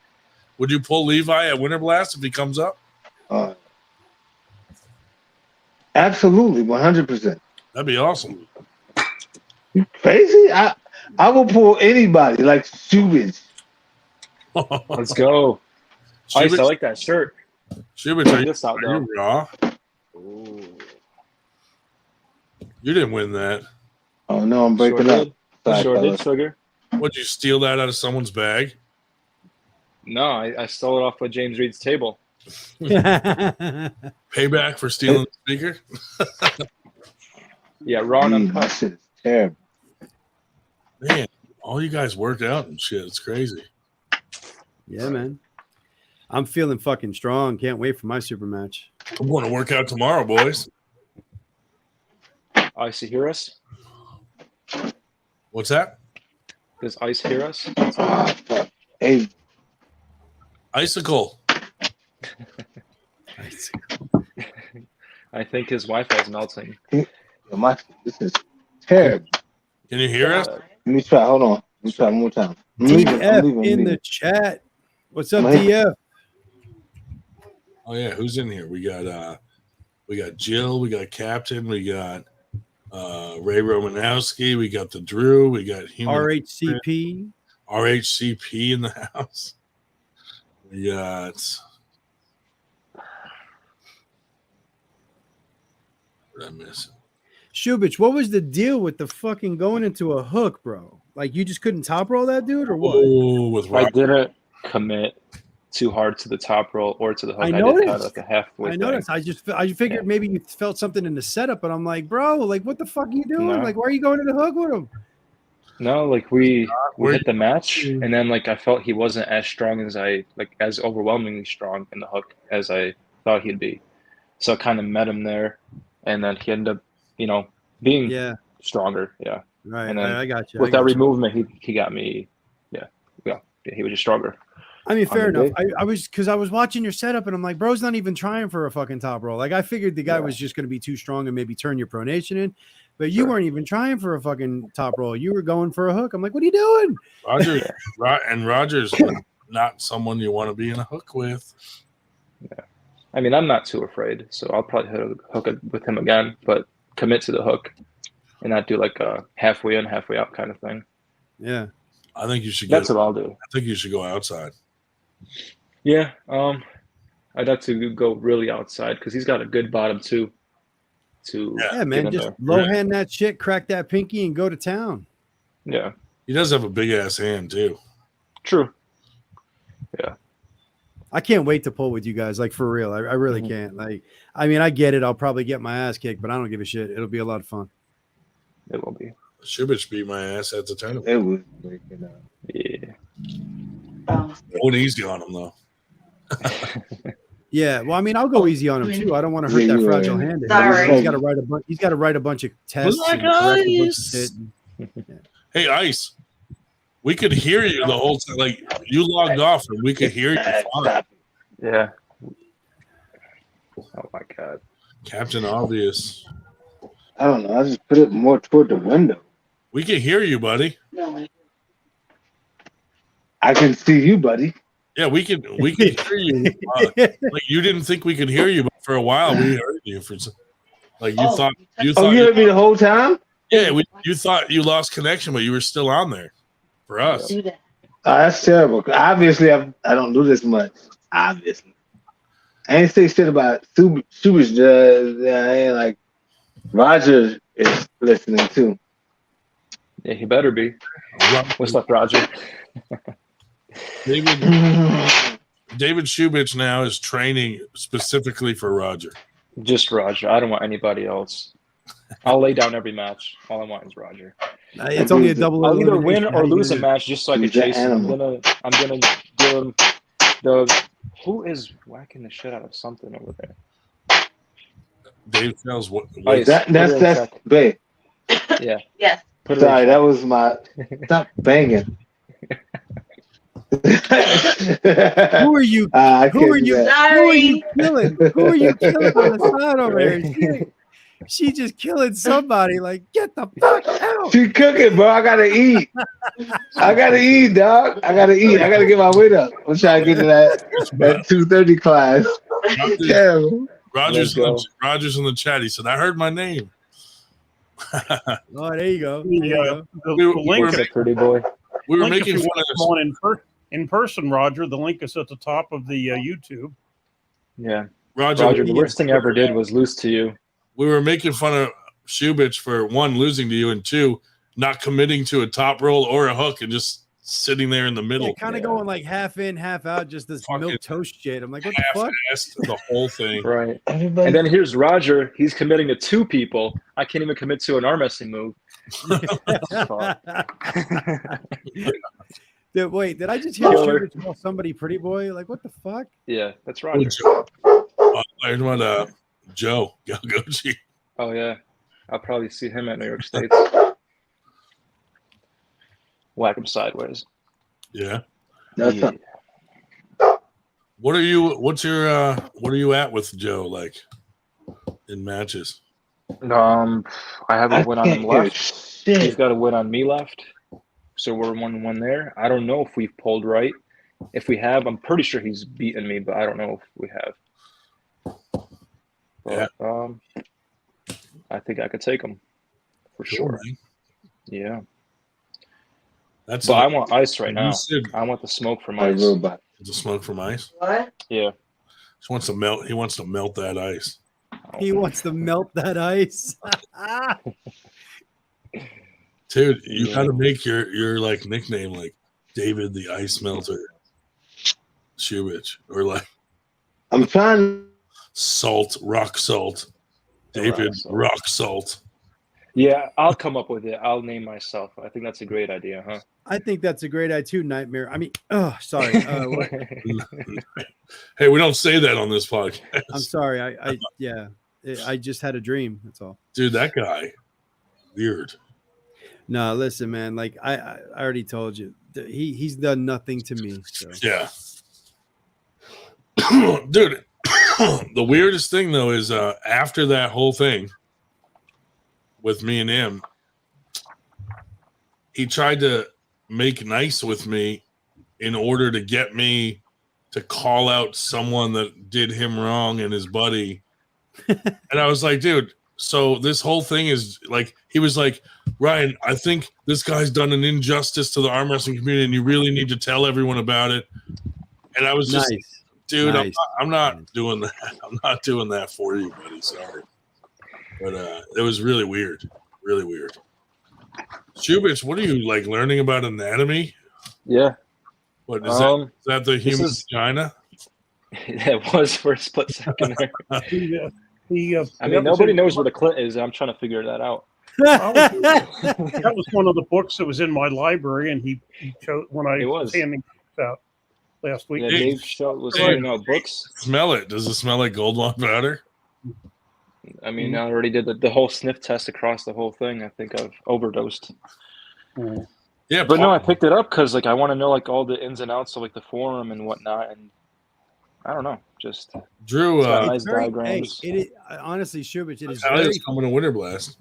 Would you pull Levi at Winter Blast if he comes up? Absolutely, 100%. That'd be awesome. You crazy? I will pull anybody like Subits. Let's go. Ice, I like that shirt. Shubich, are This out, you raw? Ooh. You didn't win that. Oh no, I'm breaking Sure up. did. Sorry, Sure did, fellas. sugar. Would you steal that out of someone's bag? No, I stole it off of James Reed's table. Payback for stealing the speaker? Yeah, raw and My uncut. shit is terrible. Man, all you guys work out and shit. It's crazy. Yeah, man. I'm feeling fucking strong. Can't wait for my super match. I'm going to work out tomorrow, boys. Ice hear us? What's that? Does Ice hear us? Fuck. Hey, Icicle. I think his Wi-Fi is melting. this is terrible. Can you hear us? Let me try. Hold on. Let me try one more time. I'm leaving, DF in the chat. What's up, I'm leaving. DF? Oh yeah, who's in here? We got Jill, we got Captain, we got Ray Romanowski, we got the Drew, we got RHCP. RHCP in the house. We got what did I miss? Shubich, what was the deal with the fucking going into a hook, bro? Like, you just couldn't top roll that dude, or what? Oh, with I Rock. didn't commit too hard to the top roll or to the hook. I I did noticed. kind of like a halfway I thing. noticed. I figured maybe you felt something in the setup, but I'm like, bro, like, what the fuck are you doing? No. Like, why are you going to the hook with him? No, like we Where hit the match, and then like I felt he wasn't as strong as as overwhelmingly strong in the hook as I thought he'd be. So I kind of met him there, and then he ended up, being Yeah. stronger. Yeah. Right. And then I got you. With every movement, he got me. Yeah. He was just stronger. I mean, fair on the enough. I was watching your setup and I'm like, bro's not even trying for a fucking top roll. Like I figured the guy was just going to be too strong and maybe turn your pronation in, but you weren't even trying for a fucking top roll. You were going for a hook. I'm like, what are you doing? Roger's not someone you want to be in a hook with. Yeah. I mean, I'm not too afraid, so I'll probably hit a hook with him again, but commit to the hook and not do like a halfway in, halfway out kind of thing. Yeah. I think you should That's what I'll do. I think you should go outside. Yeah. I'd have to go really outside because he's got a good bottom too. Yeah, man, just low hand that shit, crack that pinky, and go to town. Yeah. He does have a big ass hand too. True. Yeah. I can't wait to pull with you guys, like for real. I really can't. Like, I mean, I get it. I'll probably get my ass kicked, but I don't give a shit. It'll be a lot of fun. It will be. Shubich beat my ass at the tournament. It was Yeah. Going easy on him though. Yeah, well, I mean, I'll go easy on him too. I don't want to hurt that fragile hand. Sorry. He's got to write a bunch. He's got to write a bunch of tests. Black and correct a bunch of Ice. shit. Hey, Ice. We could hear you the whole time. Like you logged off and we could hear you fine. Yeah. Oh my God. Captain Obvious. I don't know. I just put it more toward the window. We can hear you, buddy. I can see you, buddy. Yeah, we can hear you. Like you didn't think we could hear you, but for a while we heard you. Like you thought You heard me the whole time? Yeah, you thought you lost connection, but you were still on there for us. Oh, that's terrible. Obviously, I don't do this much. Obviously, I ain't say shit about Subas. I ain't like Roger is listening too. Yeah, he better be. What's up, Roger? David Shubich now is training specifically for Roger. Just Roger. I don't want anybody else. I'll lay down every match. All I want is Roger. It's only a double. I'll either win or lose a match just so I can chase him. I'm gonna give him the. Who is whacking the shit out of something over there? Dave tells what? That's babe. Yeah. Yes. Sorry, that was my. Stop banging. Who are you? Who are you? Who are you killing? Who are you killing on the side over here? She just killing somebody. Like, get the fuck out. She cooking, bro. I gotta eat. I gotta eat, dog. I gotta eat. I gotta get my weight up. I'm trying to get to that 2:30 class. Roger's in the chat. He said, "I heard my name." Oh, there you go. The link is a pretty boy. We were making fun of in person, Roger. The link is at the top of the YouTube. Yeah, Roger. The worst thing I ever did was lose to you. We were making fun of Shubich for one, losing to you, and two, not committing to a top roll or a hook and just sitting there in the middle. Yeah, kind of going like half in, half out, just this milk toast shit. I'm like, what the fuck? The whole thing. Right. And then here's Roger. He's committing to two people. I can't even commit to an arm wrestling move. Wait, did I just hear Shubich call somebody pretty boy? Like, what the fuck? Yeah, that's Roger. I want Joe Galgochi. Oh yeah, I'll probably see him at New York State. Whack him sideways. Yeah. Yeah. What are you at with Joe, like in matches? I have a win on him left. He's got a win on me left. So we're 1-1 there. I don't know if we've pulled right. If we have, I'm pretty sure he's beaten me, but I don't know if we have. But, I think I could take him for sure. Man. Yeah. But I want ice right now. I want the smoke from ice. The smoke from ice? What? Yeah. He wants to melt that ice. He wants to melt that ice. Dude, you gotta make your like nickname like David the Ice Melter Shubich, or like I'm trying Rock Salt. David Rock Salt. Yeah, I'll come up with it. I'll name myself. I think that's a great idea, huh? I think that's a great idea too. Nightmare. I mean, oh, sorry. What? Hey, we don't say that on this podcast. I'm sorry. I just had a dream. That's all. Dude, that guy, weird. No, listen, man. Like I already told you, he's done nothing to me. So. Yeah. Dude, the weirdest thing though is after that whole thing with me and him, he tried to make nice with me in order to get me to call out someone that did him wrong and his buddy. And I was like, dude, so this whole thing is like, he was like, Ryan, I think this guy's done an injustice to the arm wrestling community and you really need to tell everyone about it. And I was just, Nice. dude, Nice. I'm not doing that. I'm not doing that for you, buddy. Sorry. But it was really weird. Really weird. Shubich, what are you like learning about anatomy? Yeah. What is that the human vagina? It was for a split second there. I mean, nobody knows where the clit is. I'm trying to figure that out. That was one of the books that was in my library, and he chose when I was handing it out last week. Yeah, Dave was handing out books. Smell it. Does it smell like Gold Wand powder? I mean, I already did the whole sniff test across the whole thing. I think I've overdosed. Yeah, but no, I picked it up because like I want to know like all the ins and outs of like the forum and whatnot, and I don't know, just Drew. Nice diagrams. It is honestly, Shubich. It is very coming to Winter Blast.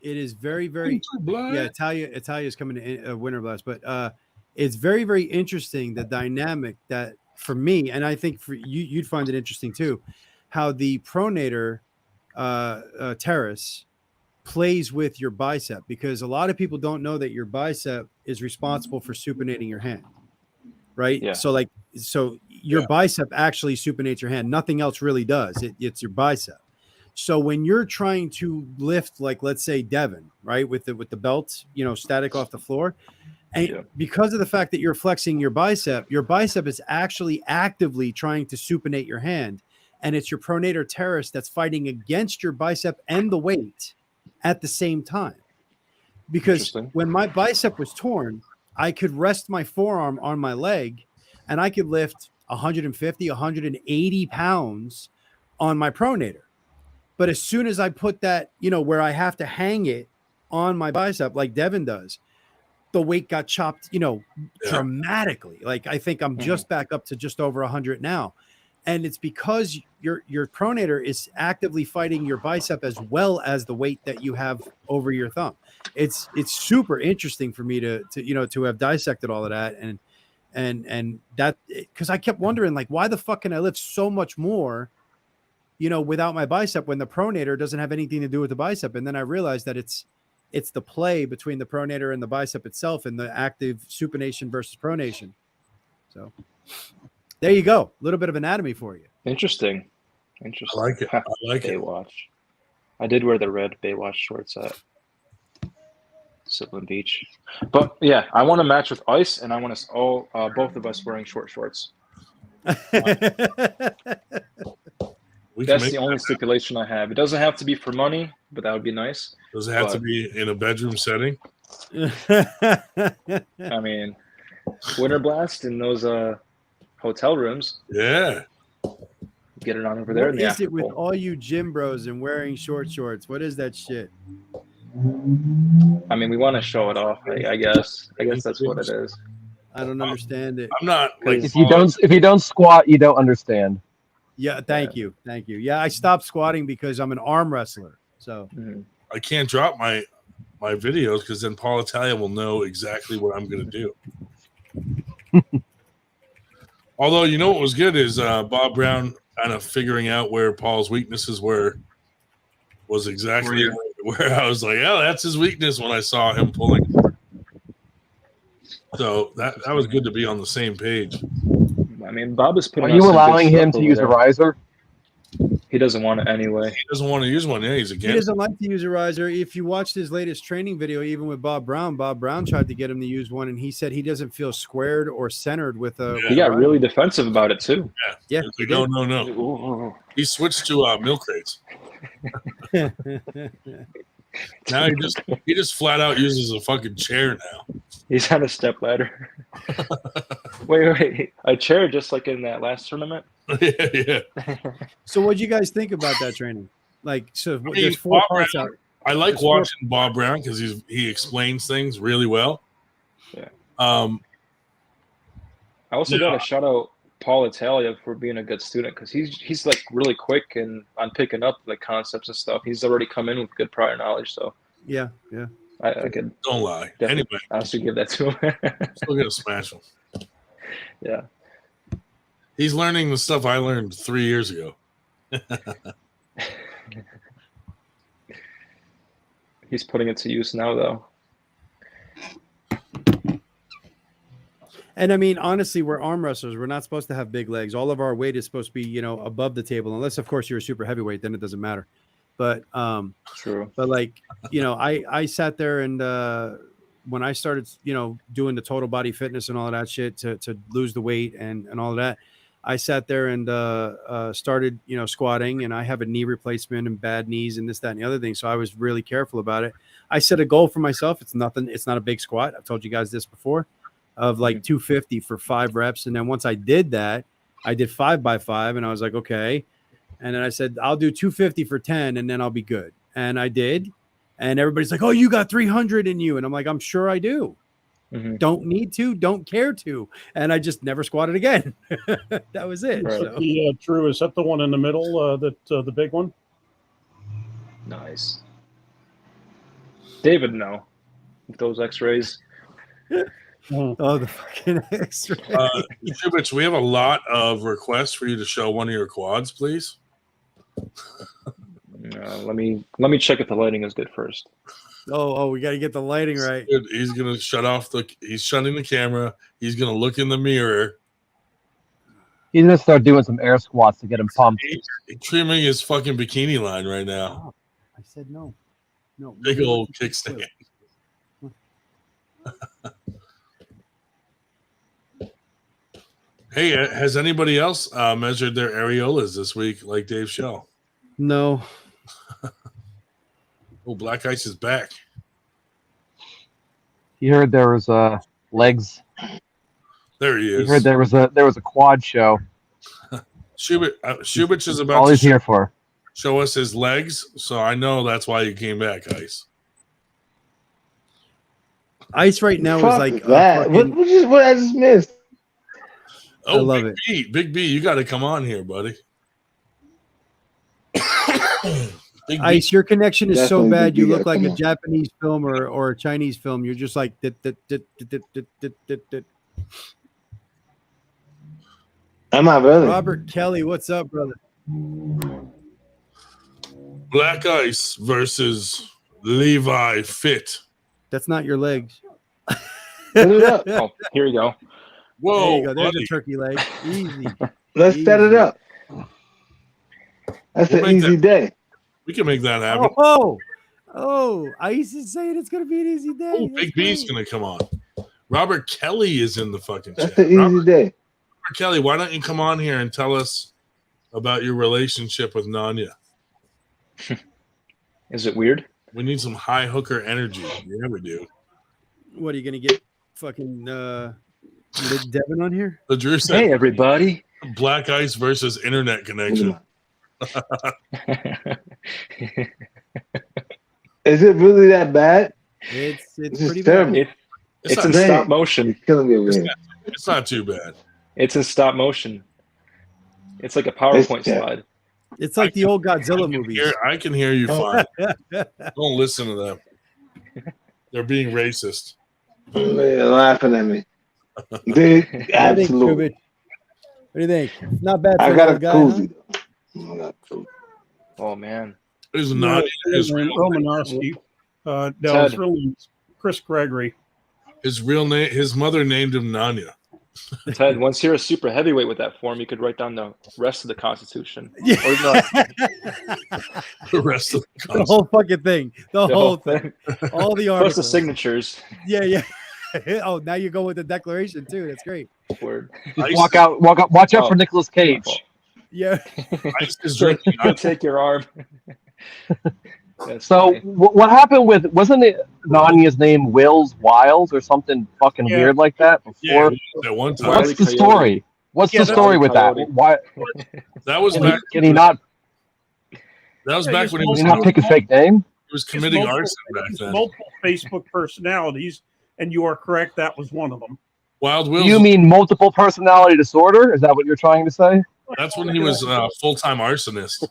It is very, very Italia's coming to Winter Blast, but it's very, very interesting the dynamic that for me, and I think for you, you'd find it interesting too, how the pronator teres plays with your bicep, because a lot of people don't know that your bicep is responsible for supinating your hand, right? Yeah. So your bicep actually supinates your hand. Nothing else really does. It's your bicep. So when you're trying to lift, like let's say Devin, right, with the belt, static off the floor, and because of the fact that you're flexing your bicep is actually actively trying to supinate your hand, and it's your pronator teres that's fighting against your bicep and the weight at the same time. Because when my bicep was torn, I could rest my forearm on my leg, and I could lift 150, 180 pounds on my pronator. But as soon as I put that, where I have to hang it on my bicep like Devin does, the weight got chopped, dramatically. Like I think I'm just back up to just over 100 now. And it's because your pronator is actively fighting your bicep as well as the weight that you have over your thumb. It's super interesting for me to have dissected all of that and that, because I kept wondering like, why the fuck can I lift so much more without my bicep when the pronator doesn't have anything to do with the bicep? And then I realized that it's the play between the pronator and the bicep itself and the active supination versus pronation. So there you go. A little bit of anatomy for you. Interesting. I like it. I like Baywatch. I did wear the red Baywatch shorts at Sylvan Beach. But yeah, I want to match with Ice, and I want us all, both of us wearing short shorts. That's the only stipulation I have. It doesn't have to be for money, but that would be nice. Does it have to be in a bedroom setting? I mean, Winter Blast in those hotel rooms. Yeah. Get it on over there. What is it with all you gym bros and wearing short shorts? What is that shit? I mean, we want to show it off. I guess that's what it is. I don't understand it. I'm not like if you don't squat, you don't understand. Yeah, thank you. Yeah, I stopped squatting because I'm an arm wrestler. So I can't drop my videos because then Paul Italia will know exactly what I'm going to do. Although, what was good is Bob Brown kind of figuring out where Paul's weaknesses were was exactly where I was like, oh, that's his weakness when I saw him pulling. So that was good to be on the same page. I mean, Bob is putting. Are you allowing him to use a riser? He doesn't want it anyway. He doesn't want to use one. Yeah, he's against. He doesn't like to use a riser. If you watched his latest training video, even with Bob Brown tried to get him to use one, and he said he doesn't feel squared or centered with a. He got really defensive about it too. Yeah. Like, no. He switched to milk crates. Now he just flat out uses a fucking chair now. He's on a step ladder. wait. A chair just like in that last tournament? Yeah. So what do you guys think about that training? Like, so mean, there's 4 Bob parts Brown- out. I like There's 4 watching Bob Brown because he explains things really well. Yeah. I also got to shout out Paul Italia for being a good student because he's like really quick and on picking up like concepts and stuff. He's already come in with good prior knowledge, so Yeah. I could don't lie. definitely Anyway, honestly give that to him. still gonna smash him. Yeah. He's learning the stuff I learned 3 years ago. He's putting it to use now, though. And I mean, honestly, we're arm wrestlers. We're not supposed to have big legs. All of our weight is supposed to be, above the table, unless of course you're a super heavyweight, then it doesn't matter. But True. But like, I sat there and when I started, doing the total body fitness and all of that shit to lose the weight and all of that, I sat there and started, squatting, and I have a knee replacement and bad knees and this, that, and the other thing. So I was really careful about it. I set a goal for myself. It's nothing. It's not a big squat. I've told you guys this before, of like 250 for 5 reps. And then once I did that, I did 5 by 5 and I was like, okay. And then I said, I'll do 250 for 10 and then I'll be good. And I did. And everybody's like, oh, you got 300 in you. And I'm like, I'm sure I do. Mm-hmm. Don't need to, don't care to. And I just never squatted again. That was it. Right. So. Drew, is that the one in the middle, the big one? Nice. David, no. With those x-rays. Oh, the fucking X-ray. Shubich, we have a lot of requests for you to show one of your quads, please. Let me check if the lighting is good first. Oh, we got to get the lighting right. He's gonna he's shutting the camera. He's gonna look in the mirror. He's gonna start doing some air squats to get him pumped. He's trimming his fucking bikini line right now. Oh, I said no. Big old kickstand. Hey, has anybody else measured their areolas this week, like Dave Shell? No. Oh, Black Ice is back. You heard there was There he is. You heard there was a quad show. Shubich is about all to he's here for. Show us his legs, so I know that's why you came back, Ice. Ice right now Fuck is like that. What I just missed? Oh, I love Big it. B, Big B, you got to come on here, buddy. Big B. Ice, your connection is so Definitely bad. Big You B, look yeah, like come a on. Japanese film or a Chinese film. You're just like. I'm not really. Robert Kelly, what's up, brother? Black Ice versus Levi Fit. That's not your legs. Put it up. Oh, here you go. Whoa, There you go. There's buddy. a turkey leg. Easy. Let's set it up. That's We'll an make easy day. We can make that happen. Oh! Ice is saying it's gonna be an easy day. Oh, Big B's going to come on. Robert Kelly is in the fucking That's chat. an easy Robert day. Kelly, why don't you come on here and tell us about your relationship with Nanya? Is it weird? We need some high hooker energy. Yeah, we do. What are you gonna get? Fucking Devin on here? The Drew said, Hey, everybody. Black Ice versus internet connection. Is it really that bad? It's This is pretty terrible. bad. It's not in bad. stop motion. It's killing me over here. It's not too bad. It's in stop motion. It's like a PowerPoint It's- slide. It's like the old Godzilla movies. I can hear you fine. Don't listen to them. They're being racist. They're laughing at me. They, absolutely. What do you think? Not bad. For I an got a old guy, koozie. Though. I got a koozie. Oh man. Is Nanya his Romanowski. No, Ted. his real name's Chris Gregory. name? His mother named him Nanya. Ted, once you're a super heavyweight with that form, you could write down the rest of the Constitution. Yeah. Or not, The rest of The whole fucking thing. The the whole thing. All the Plus the articles. signatures. Yeah. Oh, now you go with the declaration too. That's great. Word. Just watch out watch out Oh. for Nicolas Cage. Yeah. Ice is drinking. I'll take your arm. That's So funny. what happened with, wasn't it Nanya's name Wills Wiles or something fucking Yeah. weird like that Yeah, before? at one time. Wile What's E. the Coyote. story? What's Yeah, the that's- story with that? Coyote. Why That was can back. he not That was Yeah, back he's when he can was, he not pick a fake name? he was He's committing multiple- arson back he's then. multiple Facebook personalities, and you are correct. That was one of them. Wild Do Will's. you mean multiple personality disorder? Is that what you're trying to say? That's when he was a full-time arsonist,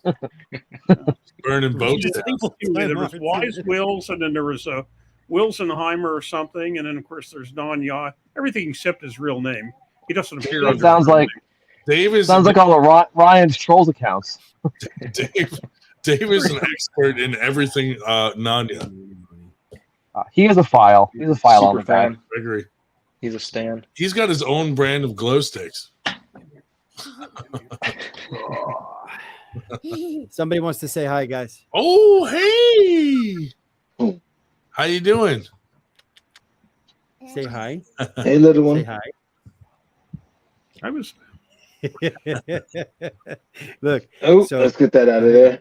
burning boats There's down. two. There was Wise Wills, and then there was a Wilsenheimer or something, and then of course there's Nanya. Everything except his real name. He doesn't appear It under. sounds like Dave all of Ryan's trolls accounts. Dave is an expert in everything. Nanya. He has a file. He's a file on Super the guy. fan. I agree. He's a stan. He's got his own brand of glow sticks. Somebody wants to say hi, guys. Oh, hey! How you doing? Say hi. Hey, little Say one. hi. I was. Look, Oh, So- let's get that out of there.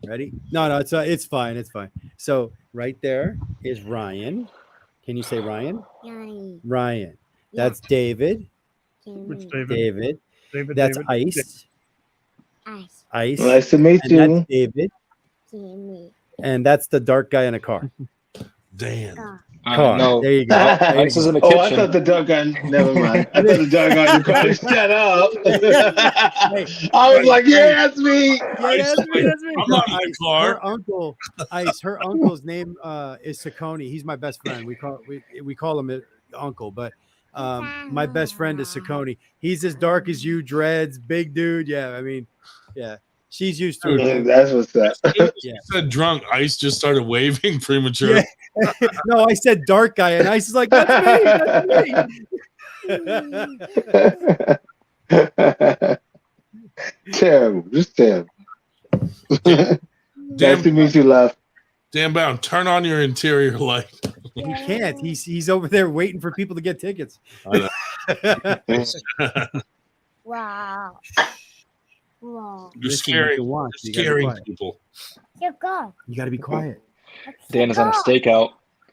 ready? No, it's fine. It's fine. So right there is Ryan. Can you say Ryan? Yanni. Ryan. That's David. Which Jamie. David? David. That's David? Ice. Ice. Ice. Nice to meet And that's you. David. Jamie. And that's the dark guy in a car. Damn. Car. No, There you go. Oh, There you Ice is go. in the Oh, I kitchen. thought the dog guy. Never mind. I thought the dog guy in the car. Shut up. I was like, yeah, that's me. Yeah, that's me. That's me. I'm not in the Ice, car. Her uncle, Ice. Her uncle's name is Saccone. He's my best friend. We call him uncle, but my best friend is Saccone. He's as dark as you, dreads, big dude. Yeah, I mean, yeah, she's used to it. That's what's up. You said drunk. Ice just started waving premature. Yeah. No, I said dark guy, and Ice is like, that's me. That's me. Terrible. Just terrible. Damn, Nice to meet you, love. Dan Bound, turn on your interior light. He can't. He's over there waiting for people to get tickets. Wow. Wow. You're Listen, scaring, you can watch. you're You gotta be scaring quiet. people. Chico. You got to be quiet. Dan is on a stakeout.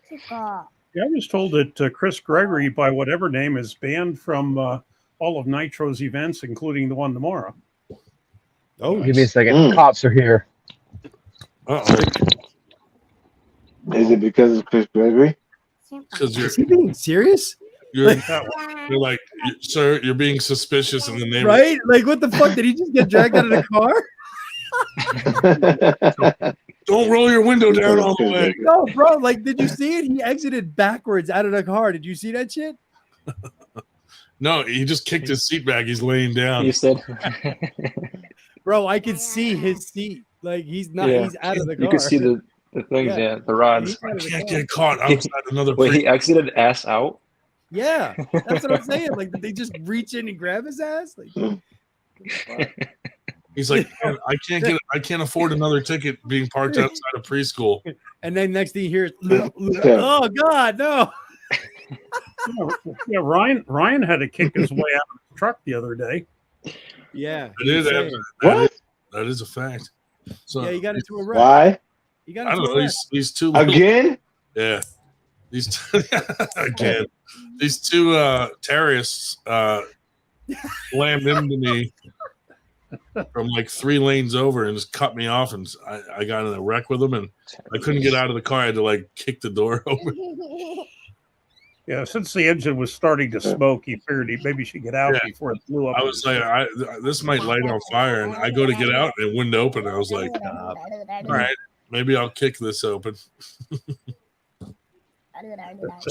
Chico. Yeah, I was told that Chris Gregory, by whatever name, is banned from all of Nitro's events, including the one tomorrow. Oh, Give me a second. Mm. Cops are here. Uh-oh. Is it because of Chris Gregory? Because is he being serious? you're That like, sir, you're being suspicious in the name. Right? Like, what the fuck? Did he just get dragged out of the car? Don't roll your window down all the way. No, bro. Like, did you see it? He exited backwards out of the car. Did you see that shit? No, he just kicked his seat back. He's laying down. You said. Bro, I could see his seat. Like, he's not. Yeah. He's out of the car. You can see the things, Yeah. yeah, the rods. He's out I of the can't car. get caught outside another. Wait, he exited ass out. Yeah, that's what I'm saying. Like, did they just reach in and grab his ass? Like, what the fuck? He's like, "Man, I can't afford another ticket being parked outside of preschool. And then next thing you hear is, oh God, no. yeah, Ryan had to kick his way out of the truck the other day. Yeah. It is insane. What? that is a fact. So Yeah, you got into a wreck. Why? You got I into don't a know wreck. these two little- Again? Yeah, these again. These two terrorists slammed into me from like 3 lanes over and just cut me off, and I got in a wreck with them, and I couldn't get out of the car. I had to like kick the door open. Yeah, since the engine was starting to smoke, he figured he maybe should get out Yeah. before it blew up. I was like, this might light on fire, and I go to get out, and it wouldn't open. I was like, all right, maybe I'll kick this open.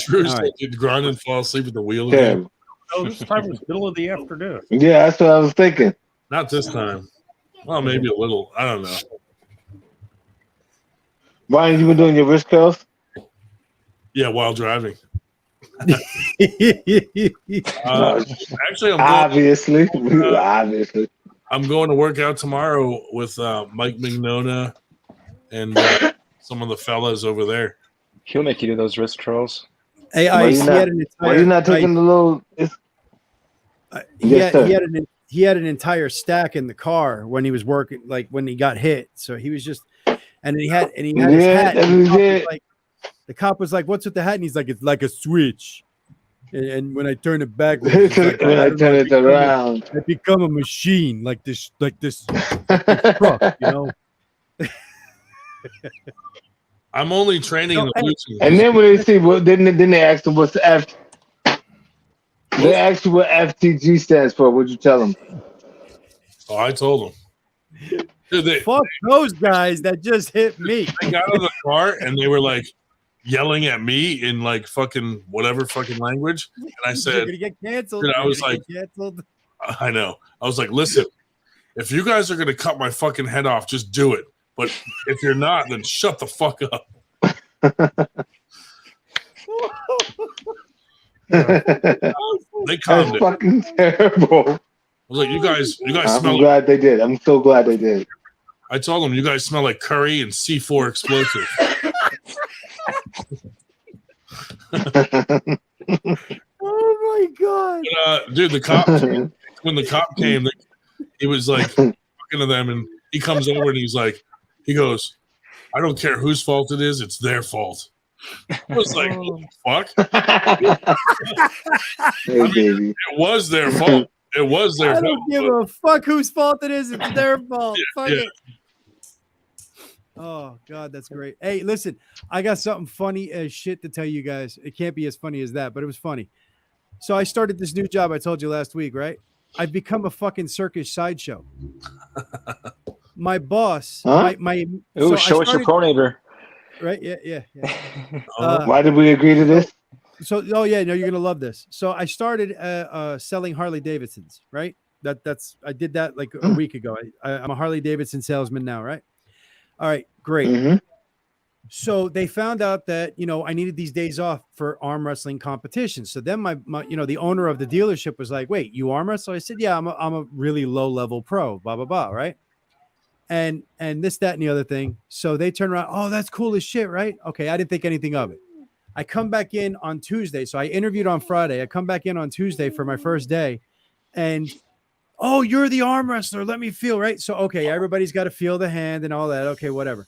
Drew's All right. like, grind and fall asleep at the wheel again. Terrible. Oh, this time was middle of the afternoon. Yeah, that's what I was thinking. Not this time. Well, maybe a little. I don't know. Ryan, you been doing your wrist curls? Yeah, while driving. Yeah. Actually, Obviously. Obviously. I'm going to work out tomorrow with Mike Mignona and some of the fellas over there. He'll make you do those wrist curls. Hey, Why Ice, you he not- had an Why entire. you not taking the little? Yes, sir. He had an entire stack in the car when he was working, like when he got hit. So he was just, And he had his hat. That's And what he did. the cop was like, "What's with the hat?" And he's like, "It's like a switch." And when I turn it backwards, it's like, When I turn it around. I become a machine like this truck, you know. I'm only training in the Bluetooth. And then when they see what, then they asked him what's the F. They asked you what FTG stands for. What'd you tell them? Oh, I told them. Dude, Fuck those guys that just hit me. They got out of the car and they were like yelling at me in like fucking whatever fucking language. And I You're said, gonna get canceled. and I You're was gonna like, get canceled. I know. I was like, listen, if you guys are going to cut my fucking head off, just do it. But if you're not, then shut the fuck up. They calmed That's it. fucking terrible. I was like, you guys I'm smell. glad they did. I'm so glad they did. I told them, you guys smell like curry and C4 explosive. Oh my god. Dude, the cop, when the cop came, he was like talking to them, and he comes over and he goes, I don't care whose fault it is, it's their fault. I was like, what the fuck? Hey, baby. It was their fault. It was their I fault. don't give a fuck whose fault it is. It's their fault. Fuck yeah. it. Oh god, that's great. Hey, listen, I got something funny as shit to tell you guys. It can't be as funny as that, but it was funny. So I started this new job I told you last week, right? I've become a fucking circus sideshow. My boss, Huh? Ooh, show us your pronator. Right? Yeah. Why did we agree to this? So, oh yeah, no, you're gonna love this. So I started selling Harley Davidsons, right? I did that like a week ago. I'm a Harley Davidson salesman now, right? All right, great. Mm-hmm. So they found out that I needed these days off for arm wrestling competitions. So then my the owner of the dealership was like, "Wait, you arm wrestle?" I said, "Yeah, I'm a really low level pro." Blah blah blah, right? And this, that, and the other thing. So they turn around. Oh, that's cool as shit, right? Okay, I didn't think anything of it. I come back in on Tuesday. So I interviewed on Friday. I come back in on Tuesday for my first day, and oh, you're the arm wrestler. Let me feel, right? So okay, everybody's got to feel the hand and all that. Okay, whatever.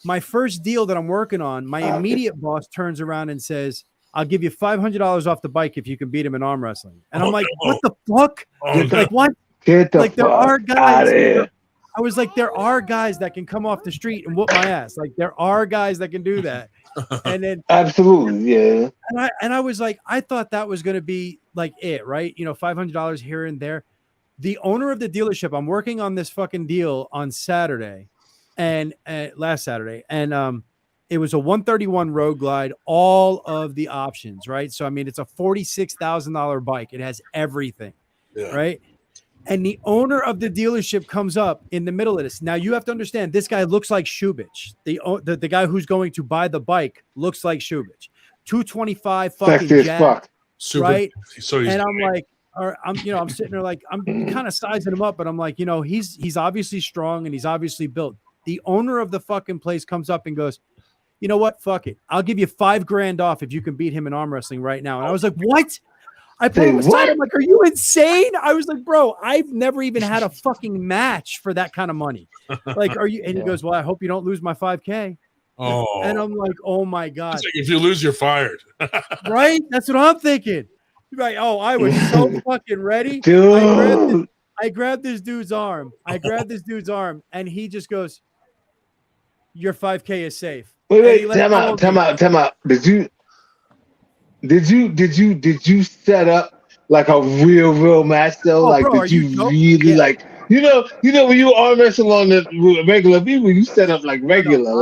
My first deal that I'm working on, my immediate boss turns around and says, I'll give you $500 off the bike if you can beat him in arm wrestling. And I'm like, what the fuck? Like, what? Get the like, there fuck are out guys. of here. I was like, there are guys that can come off the street and whoop my ass. Like, there are guys that can do that. And then Absolutely, yeah. And I was like, I thought that was going to be like it, right? $500 here and there. The owner of the dealership, I'm working on this fucking deal on Saturday. And last Saturday, and it was a 131 Road Glide, all of the options, right? So I mean, it's a $46,000 bike. It has everything, right? And the owner of the dealership comes up in the middle of this. Now you have to understand, this guy looks like Shubich. The guy who's going to buy the bike looks like Shubich. 225 fucking Sexy as jack, fuck. Super, right? So And I'm like, I'm sitting there like, I'm kind of sizing him up, but I'm like, he's obviously strong and he's obviously built. The owner of the fucking place comes up and goes, you know what? Fuck it. I'll give you $5,000 off if you can beat him in arm wrestling right now. And I was like, what? I put him aside. I'm like, are you insane? I was like, bro, I've never even had a fucking match for that kind of money. Like, are you? And he goes, well, I hope you don't lose my $5,000. Oh. And I'm like, oh my God. It's like, if you lose, you're fired. Right? That's what I'm thinking. Right. Oh, I was so fucking ready. Dude. I grabbed this dude's arm. And he just goes, your $5,000 is safe. Wait, time out. Did you set up like a real match though? Oh, like, bro, did you really like, when you arm wrestle on the regular people, you set up like regular,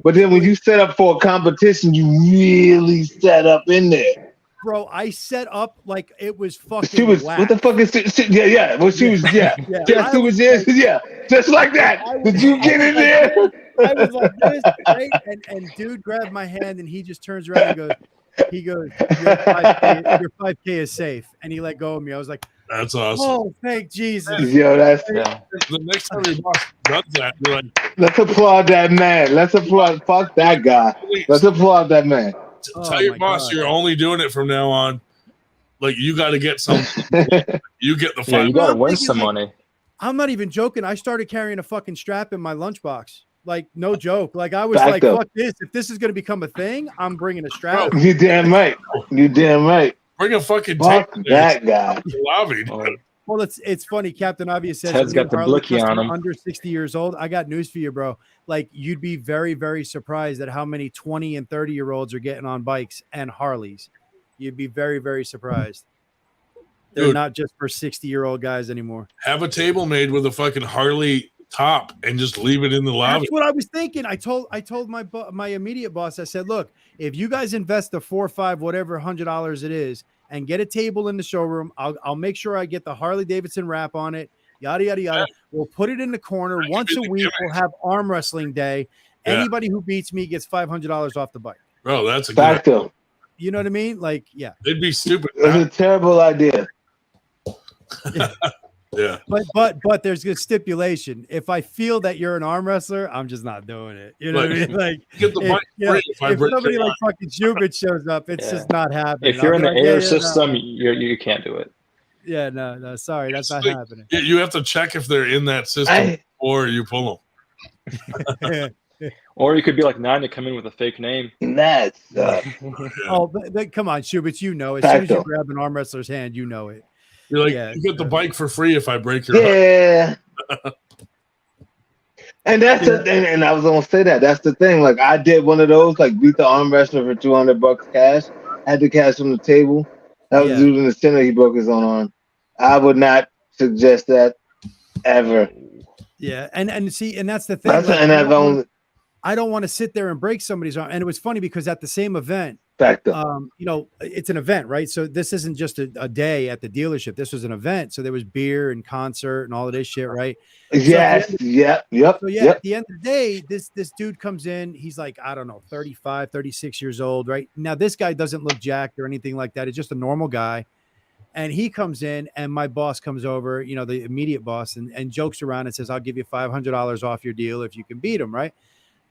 but then when you set up for a competition, you really set up in there. Bro, I set up like it was fucking whack. What the fuck is yeah. Well, she was just like that. Did you get in there? I was like this, right? And dude grabbed my hand and he just turns around and goes, your 5K is safe. And he let go of me. I was like, that's awesome. Oh, thank Jesus. Yo, that's the next time your boss does that, you're like, let's applaud that man. Let's applaud. Fuck that guy. Let's applaud that man. Tell your boss you're only doing it from now on. Like, you got to get something. You get the $5. You got to win some money. I'm not even joking. I started carrying a fucking strap in my lunchbox. Like, no joke. Like, I was Back like, up. fuck this. If this is going to become a thing, I'm bringing a strap. You damn right. You damn right. Bring a fucking Fuck tape there. that guy. Lobby. Oh, Well, it's funny. Captain Obvious says Ted's a new got the Harley blicky on customer him. under 60 years old. I got news for you, bro. Like, you'd be very, very surprised at how many 20 and 30-year-olds are getting on bikes and Harleys. You'd be very, very surprised. They're Dude. not just for 60-year-old guys anymore. Have a table made with a fucking Harley top and just leave it in the lobby. That's what I was thinking. I told my immediate boss, I said, look, if you guys invest the $4 or $5, whatever $100 it is, and get a table in the showroom, I'll make sure I get the Harley Davidson wrap on it. Yada yada yada. We'll put it in the corner That once could a be the week. gimmick. We'll have arm wrestling day. Yeah. Anybody who beats me gets $500 off the bike. Bro, that's a good. Facto. You know what I mean? Like, yeah. It'd be stupid. It's a terrible idea. Yeah. But there's a stipulation. If I feel that you're an arm wrestler, I'm just not doing it. You know what I mean? Like, Get the bike you know, free if I if break somebody your like fucking Schubert shows up, it's Yeah. just not happening. If you're I'll in be the like, air yeah, system, no. you can't do it. Yeah, no, sorry, that's not Like, happening. Yeah, you have to check if they're in that system before you pull them. Or you could be like 9 to come in with a fake name. That's Oh, but come on, Schubert, you know. As soon as you Facto. grab an arm wrestler's hand, you know it. You're like, Yeah. you get the bike for free if I break your arm. yeah. And that's the thing, and I was gonna say that's the thing. Like I did one of those, like beat the arm wrestler for $200 cash. Had the cash on the table. That was Yeah. dude in the center. He broke his own arm. I would not suggest that ever. Yeah, and see, and that's the thing. That's like, and I've only I don't want to sit there and break somebody's arm. And it was funny because at the same event, factor. you know, it's an event, right? So this isn't just a day at the dealership. This was an event. So there was beer and concert and all of this shit, right? Yes. Yep. So yeah, Yep. at the end of the day, this dude comes in. He's like, I don't know, 35, 36 years old, right? Now, this guy doesn't look jacked or anything like that. It's just a normal guy. And he comes in and my boss comes over, you know, the immediate boss and jokes around and says, I'll give you $500 off your deal if you can beat him, right?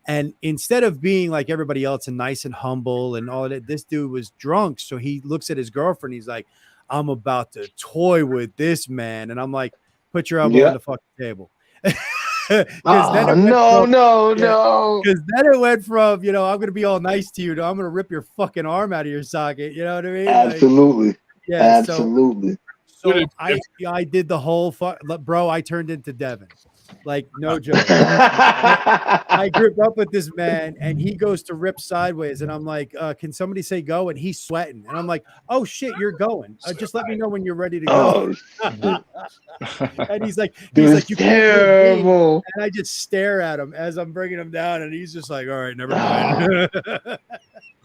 And instead of being like everybody else and nice and humble and all of that, this dude was drunk. So he looks at his girlfriend. He's like, I'm about to toy with this man. And I'm like, put your elbow on the fucking table. Oh, no. Because then it went from, you know, I'm going to be all nice to you to I'm going to rip your fucking arm out of your socket. You know what I mean? Absolutely. Like, yeah. Absolutely. So Dude, I did the whole bro. I turned into Devin. Like, no joke. I gripped up with this man and he goes to rip sideways. And I'm like, can somebody say go? And he's sweating. And I'm like, oh shit, you're going. Just let me know when you're ready to go. And he's like, you terrible. and I just stare at him as I'm bringing him down. And he's just like, all right, never mind. The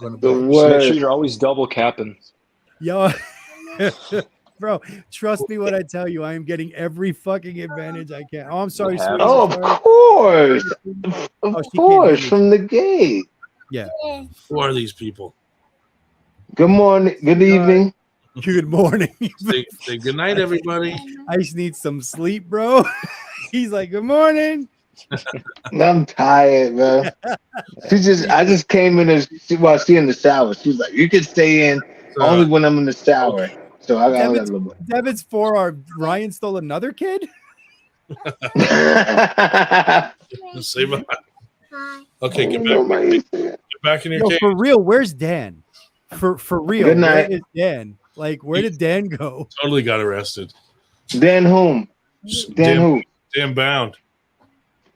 Just make worst. sure you're always double capping. Yo, bro, trust me when I tell you, I am getting every fucking advantage I can. Oh, I'm sorry, sweetie. Oh, I'm of sorry. course. Of she can't course, hear me. from the gate. Yeah. Who are these people? Good morning. Good evening. Good morning. Say good night, everybody. I just need some sleep, bro. He's like, good morning. I'm tired, bro. I just came in while she in the shower. She's like, you can stay in only when I'm in the shower. So I got a little bit. Devin's forearm. Ryan stole another kid? Say bye. Okay, get back in your Yo, cage. for real, where's Dan? For real, Good night. where is Dan? Like, where did Dan go? Totally got arrested. Dan whom? Dan who? Dan Bound.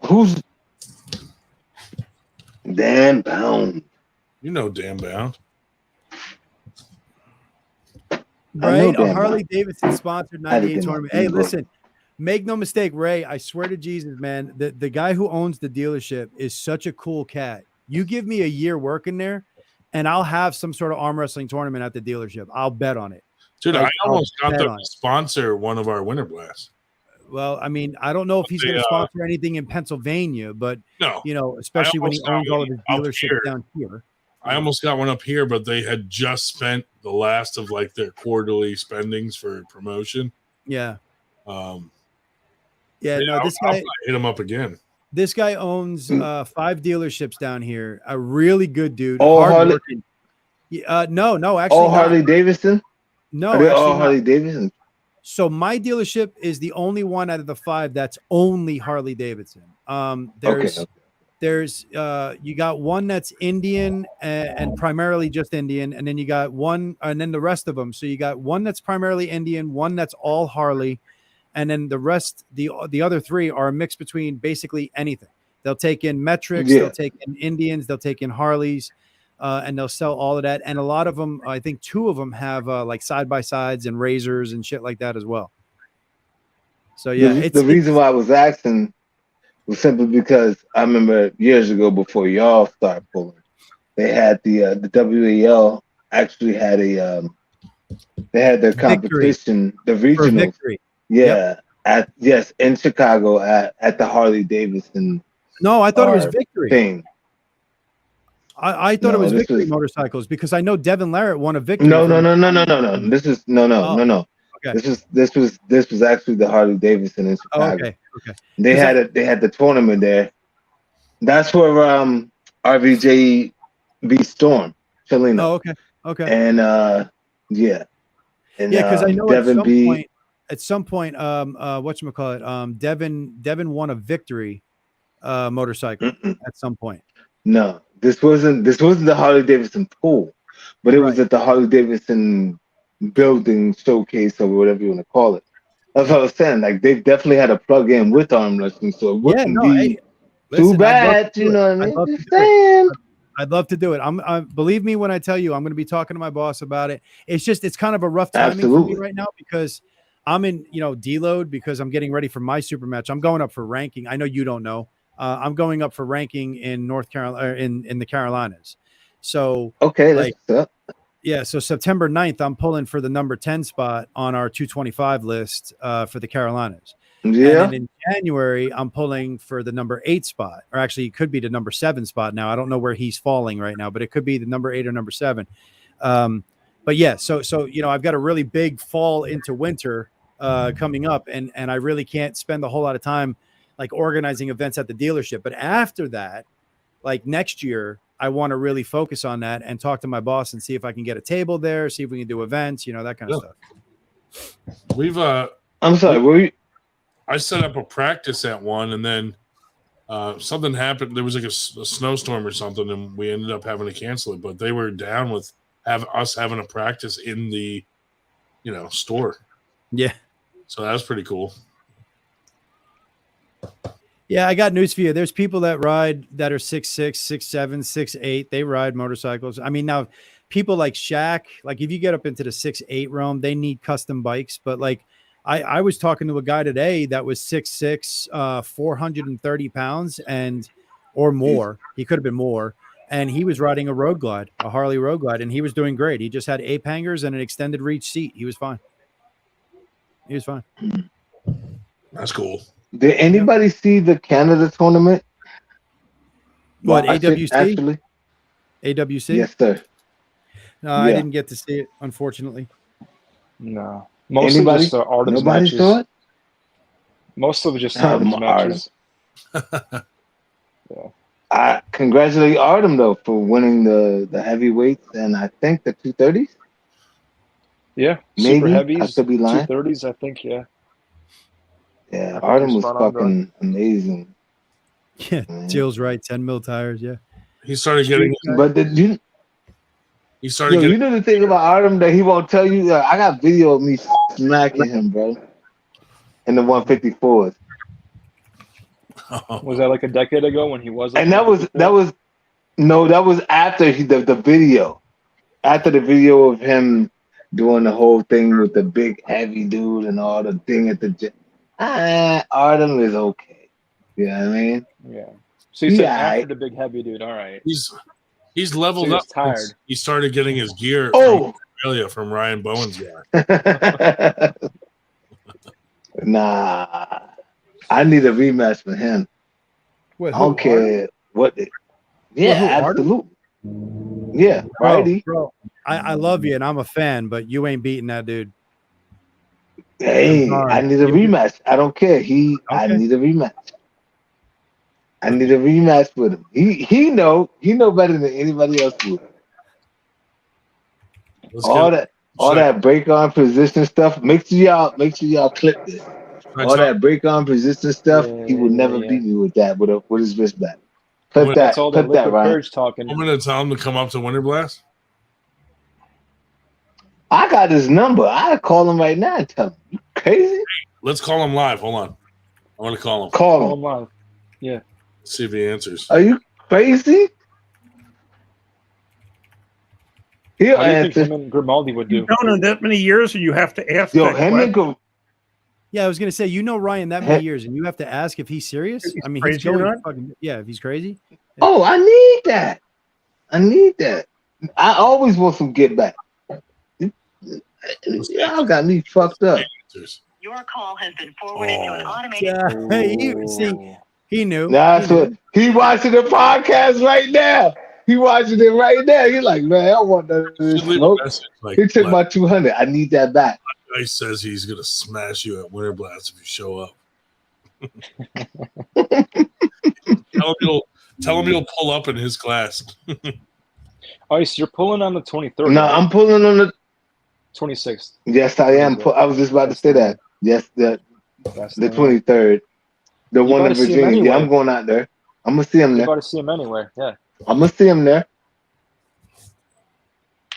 Who's Dan Bound? You know Dan Bound. Right? Dan A Harley Bound. Davidson sponsored I 98 didn't tournament. know. Hey, listen, make no mistake, Ray. I swear to Jesus, man, the guy who owns the dealership is such a cool cat. You give me a year working there, and I'll have some sort of arm wrestling tournament at the dealership. I'll bet on it. Dude, Like, I almost I'll got bet them on to it. sponsor one of our Winter Blasts. Well, I mean, I don't know if he's going to They, sponsor anything in Pennsylvania, but No, you know, especially when he almost got owns all of his one up dealerships here. down here. I almost got one up here, but they had just spent the last of like their quarterly spendings for promotion. Yeah. Yeah, No, this I'll guy, hit him up again. this guy owns 5 dealerships down here. A really good dude. All Harley- Hardworking. No, actually, All not. Harley Davidson? No, Are they actually all not. Harley Davidson? So my dealership is the only one out of the 5 that's only Harley Davidson. There's Okay. there's you got one that's Indian and primarily just Indian, and then you got one, and then the rest of them. So you got one that's primarily Indian, one that's all Harley, and then the rest, the other three are a mix between basically anything. They'll take in metrics, they'll take in Indians, they'll take in Harleys, and they'll sell all of that. And a lot of them, I think 2 of them have like side by sides and razors and shit like that as well. So yeah, the reason why I was asking was simply because I remember years ago before y'all started pulling, they had the WAL actually had a they had their competition, the regional, in Chicago at the Harley Davidson. No, I thought it was Victory thing. I thought it was Victory Motorcycles because I know Devin Larrett won a Victory. No. This is no. Okay. This was actually the Harley Davidson in Chicago. Okay. They had the tournament there. That's where RVJ beat Storm Chelino. Oh, okay. And yeah. And because I know Devin at some point whatchamacallit, Devin won a Victory motorcycle at some point. No, this wasn't the Harley Davidson pool, but it was at the Harley Davidson building showcase or whatever you want to call it. That's what I was saying. Like they definitely had a plug in with arm wrestling, so it wouldn't be too bad. You know what I mean? Just saying. I'd love to do it. Believe me when I tell you, I'm going to be talking to my boss about it. It's kind of a rough timing for me right now because I'm in, deload because I'm getting ready for my super match. I'm going up for ranking. I know you don't know. I'm going up for ranking in North Carolina, in the Carolinas. So so September 9th, I'm pulling for the number 10 spot on our 225 list for the Carolinas. Yeah. And then in January, I'm pulling for the number 8 spot, or actually it could be the number 7 spot now. I don't know where he's falling right now, but it could be the number 8 or number 7. But yeah, so I've got a really big fall into winter coming up, and I really can't spend a whole lot of time like organizing events at the dealership. But after that, like next year, I want to really focus on that and talk to my boss and see if I can get a table there, see if we can do events, that kind of stuff. We've I'm sorry, I set up a practice at one, and then something happened. There was like a snowstorm or something, and we ended up having to cancel it. But they were down with us having a practice in the, store. Yeah. So that was pretty cool. Yeah, I got news for you. There's people that ride that are 6'6", 6'7", 6'8". They ride motorcycles. I mean, now people like Shaq, like if you get up into the 6'8" realm, they need custom bikes. But like I was talking to a guy today that was 6'6", 430 pounds or more. He could have been more. And he was riding a Road Glide, a Harley Road Glide, and he was doing great. He just had ape hangers and an extended reach seat. He was fine. That's cool. Did anybody see the Canada tournament? What, AWC? Actually? AWC? Yes, sir. No, I didn't get to see it, unfortunately. No. Mostly just the Artem's matches. Saw it? Most of it just Artem's matches. Yeah. I congratulate Artem though for winning the heavyweights and I think the 230s. Yeah, maybe. Super heavies. I could be lying. 230s, I think. Yeah. Yeah, Artem was fucking amazing. Yeah, Jill's right. 10 mil tires. Yeah. He started getting. But he started getting. You know the thing about Artem that he won't tell you. I got video of me smacking him, bro, in the 154s. Was that like a decade ago when he was? Like and that was after the video, after the video of him doing the whole thing with the big heavy dude and all the thing at the gym. Artem is okay. You know what I mean? Yeah. So you said after the big heavy dude. All right. He's leveled up. Tired. He started getting his gear from Australia from Ryan Bowen's guy. Nah. I need a rematch with him. What, I don't care what. Absolutely. Yeah, righty. Bro, I love you and I'm a fan, but you ain't beating that dude. Hey, I need a rematch. I don't care. I need a rematch. I need a rematch with him. He know better than anybody else would. All that break on position stuff. Make sure y'all clip this. All that break on position stuff. He would never beat me with that with his wrist back. Clip That's all that Clip that, liquid Ryan. courage talking. I'm going to tell him to come up to Winter Blast. I got his number. I call him right now and tell him. You crazy? Let's call him live. Hold on. I want to call him. Call Call him. him live. Yeah. See if he answers. Are you crazy? He'll How do you think answer. him and Grimaldi would do? You've known him that many years, or you have to ask Yo, that him question? and Grim- Yeah, I was gonna say, you know Ryan that many years, and you have to ask if he's serious. If he's I mean, crazy he's or going not? fucking if he's crazy. Oh, I need that. I need that. I always want some get back. Y'all got me fucked up. Answers. Your call has been forwarded to an automated. Yeah, see, he knew. Nah, He so knew. he watching the podcast right now. He watching it right now. He like, man, I want that Should leave a smoke. message. Like, He took Black my 200. I need that back. Guy says he's going to smash you at Winter Blast if you show up. Tell him you'll pull up in his class. Ice, you're pulling on the 23rd. No, right? I'm pulling on the. 26th. Yes, I am. I was just about to say that. Yes, the 23rd, the one in gotta see him Virginia. Yeah, anyway. I'm going out there. I'm gonna see him You there. got to see him anyway. Yeah. I'm gonna see him there.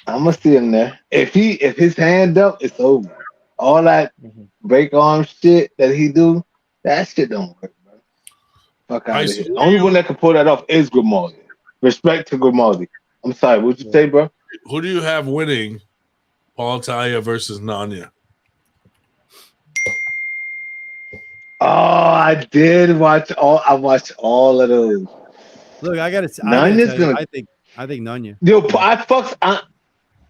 I'm gonna see him there. If his hand up, it's over. All that break arm shit that he do, that shit don't work, bro. Fuck out of here. The only one that can pull that off is Grimaldi. Respect to Grimaldi. I'm sorry. What'd you say, bro? Who do you have winning? Paul Talia versus Nanya. Oh, I did watch all. I watched all of those. Look, I gotta Nanya's tell you, gonna- I think Nanya. Yo,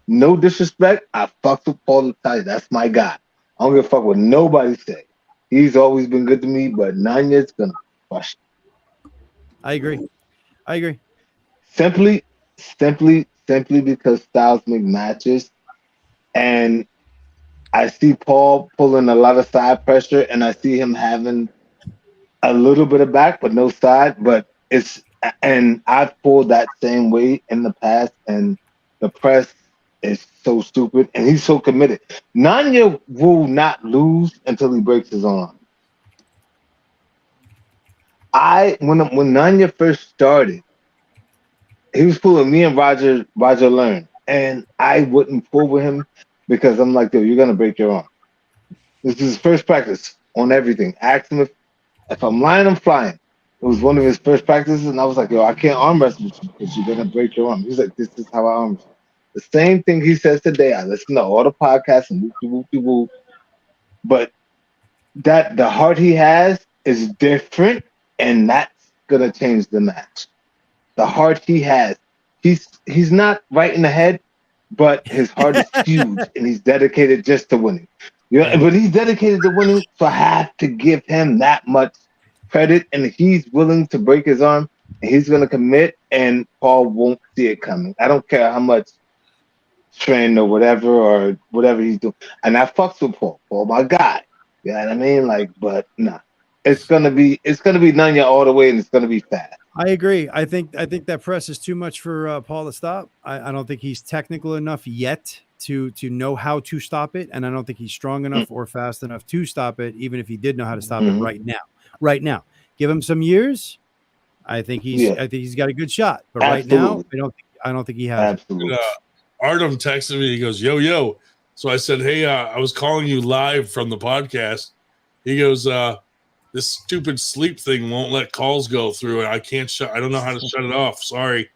no disrespect. I fucked with Paul Italia. That's my guy. I don't give a fuck what nobody say. He's always been good to me, but Nanya's gonna crush it. I agree. Simply because styles make matches, and I see Paul pulling a lot of side pressure, and I see him having a little bit of back, but no side. But and I've pulled that same way in the past, and the press is so stupid, and he's so committed. Nanya will not lose until he breaks his arm. When Nanya first started, he was pulling me and Roger Learn, and I wouldn't pull with him because I'm like, yo, you're gonna break your arm. This is his first practice on everything. Asked him if I'm lying, I'm flying. It was one of his first practices, and I was like, yo, I can't arm wrestle with you because you're gonna break your arm. He's like, this is how I arm wrestle. The same thing he says today. I listen to all the podcasts and whoop. But that the heart he has is different, and that's gonna change the match. The heart he has. He's not right in the head, but his heart is huge, and he's dedicated just to winning. Yeah, but he's dedicated to winning, so I have to give him that much credit. And he's willing to break his arm, and he's gonna commit, and Paul won't see it coming. I don't care how much train or whatever he's doing. And I fucks with Paul. Paul, my guy. You know what I mean? Like, but nah. It's gonna be Nanya all the way, and it's gonna be fast. I agree. I think that press is too much for Paul to stop. I don't think he's technical enough yet to know how to stop it, and I don't think he's strong enough or fast enough to stop it, even if he did know how to stop it right now. Right now, give him some years. I think he's got a good shot, but Absolutely. right now, I don't think he has. Absolutely. Artem texted me. He goes, yo. So I said, hey, I was calling you live from the podcast. He goes, this stupid sleep thing won't let calls go through. I don't know how to shut it off. Sorry.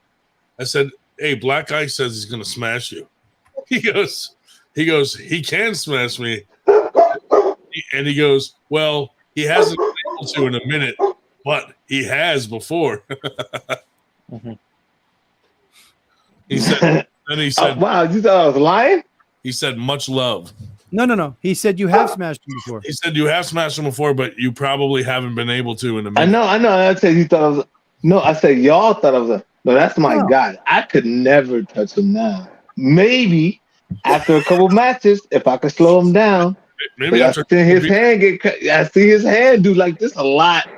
I said, hey, Black Ice says he's going to smash you. He goes, he can smash me. And he goes, well, he hasn't been able to in a minute, but he has before. He said, wow, you thought I was lying? He said, much love. No. He said you have smashed him before. He said you have smashed him before, but you probably haven't been able to in a minute. I know. I said you thought I was. No, I said y'all thought I was. No, that's my guy. I could never touch him now. Maybe after a couple matches, if I could slow him down. Maybe I see his hand I see his hand do like this a lot.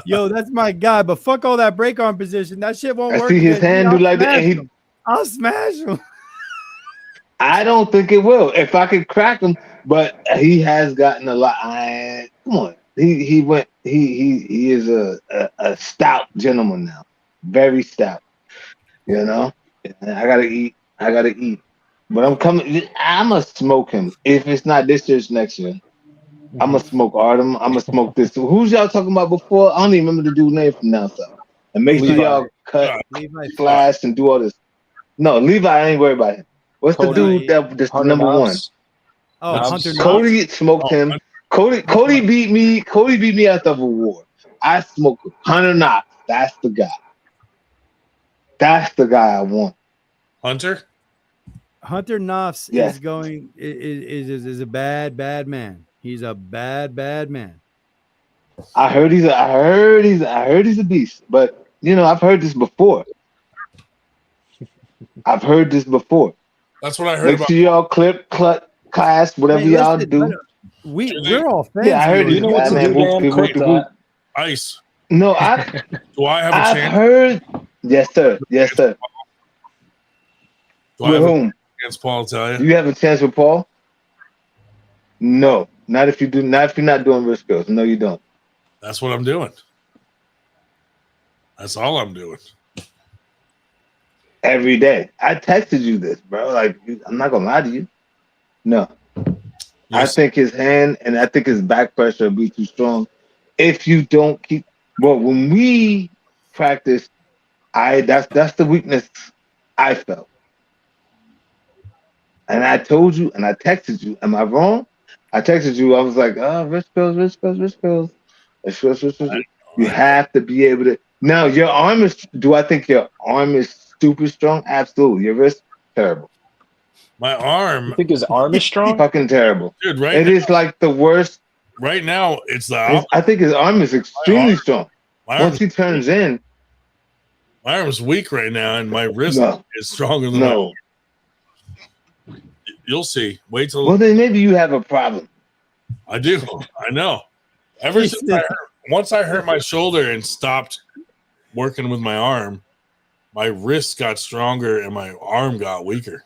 Yo, that's my guy. But fuck all that break arm position. That shit won't I work. see his hand do like that. And I'll smash him. I don't think it will. If I could crack him, but he has gotten a lot. Come on, he is a stout gentleman now, very stout. You know, I gotta eat. But I'm coming. I'm gonna smoke him. If it's not this year, it's next year. I'm gonna smoke Artem. I'm gonna smoke this. Who's y'all talking about before? I don't even remember the dude's name from now. So, and make sure y'all cut, flash, and do all this. No, Levi, I ain't worried about him. What's the dude that's the number one? Oh, Hunter Cody smoked him. Cody beat me. Cody beat me at the award. I smoked Hunter Knox. That's the guy. That's the guy I want. Hunter Knopf Yes. is going is a bad man. He's a bad man. I heard he's a beast. But you know, I've heard this before. That's what I heard Make about. sure y'all clip, class, whatever y'all do. We're all fans. Yeah, I heard You know what to do, man? Clip that. Ice. No, Do I have a I've chance? heard. Yes, sir. Yes, sir. Do I With have a whom? against Paul Italia? Do you have a chance with Paul? No, not if you do. Not if you're not doing wrist curls. No, you don't. That's what I'm doing. That's all I'm doing. Every day. I texted you this, bro. Like, I'm not gonna lie to you. No, I think his hand and I think his back pressure will be too strong if you don't keep. Well, when we practice, that's the weakness I felt. And I told you, and I texted you. Am I wrong? I texted you. I was like, wrist curls. You have to be able to. Now, your arm is. Do I think your arm is super strong? Absolutely. Your wrist, terrible. My arm. You think his arm is strong? Fucking terrible. Dude, right It now, is like the worst. right now, it's the opposite. I think his arm is extremely strong. Once he turns in. My arm's weak right now, and my wrist is stronger than No. You'll see. Wait till. Well, then maybe you have a problem. I do. I know. Ever since once I hurt my shoulder and stopped working with my arm, my wrist got stronger and my arm got weaker.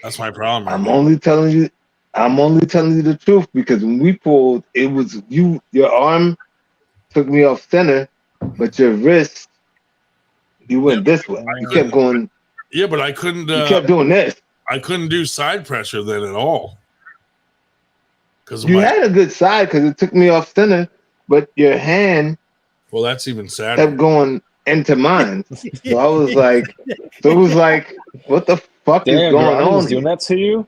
That's my problem. I'm only telling you the truth because when we pulled, it was you. Your arm took me off center, but your wrist, you went this way. You kept going. Yeah, but I couldn't. You kept doing this. I couldn't do side pressure then at all. Because You had a good side because it took me off center, but your hand. Well, that's even sadder. Kept going into mine. So I was like, what the fuck is going on? Doing that to you?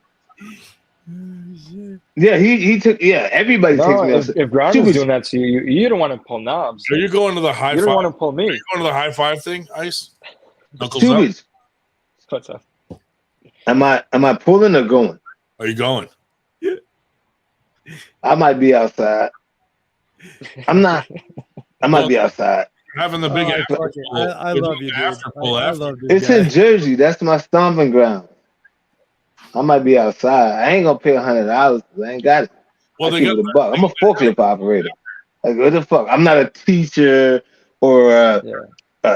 Yeah, he took. Yeah, everybody takes me off. If Grimes was doing that to you, you don't want to pull knobs. Are you going to the high five? You don't want to pull me. Are you going to the high five thing, Ice? Knuckles Stupid. What's up? Am I pulling or going? Are you going? I might be outside. I'm not. I might be outside. Having the big I love you, dude. I love this It's guy. in Jersey. That's my stomping ground. I might be outside. I ain't gonna pay $100. I ain't got it. Well, I keep it a buck. I'm a forklift operator. Like, what the fuck? I'm not a teacher or a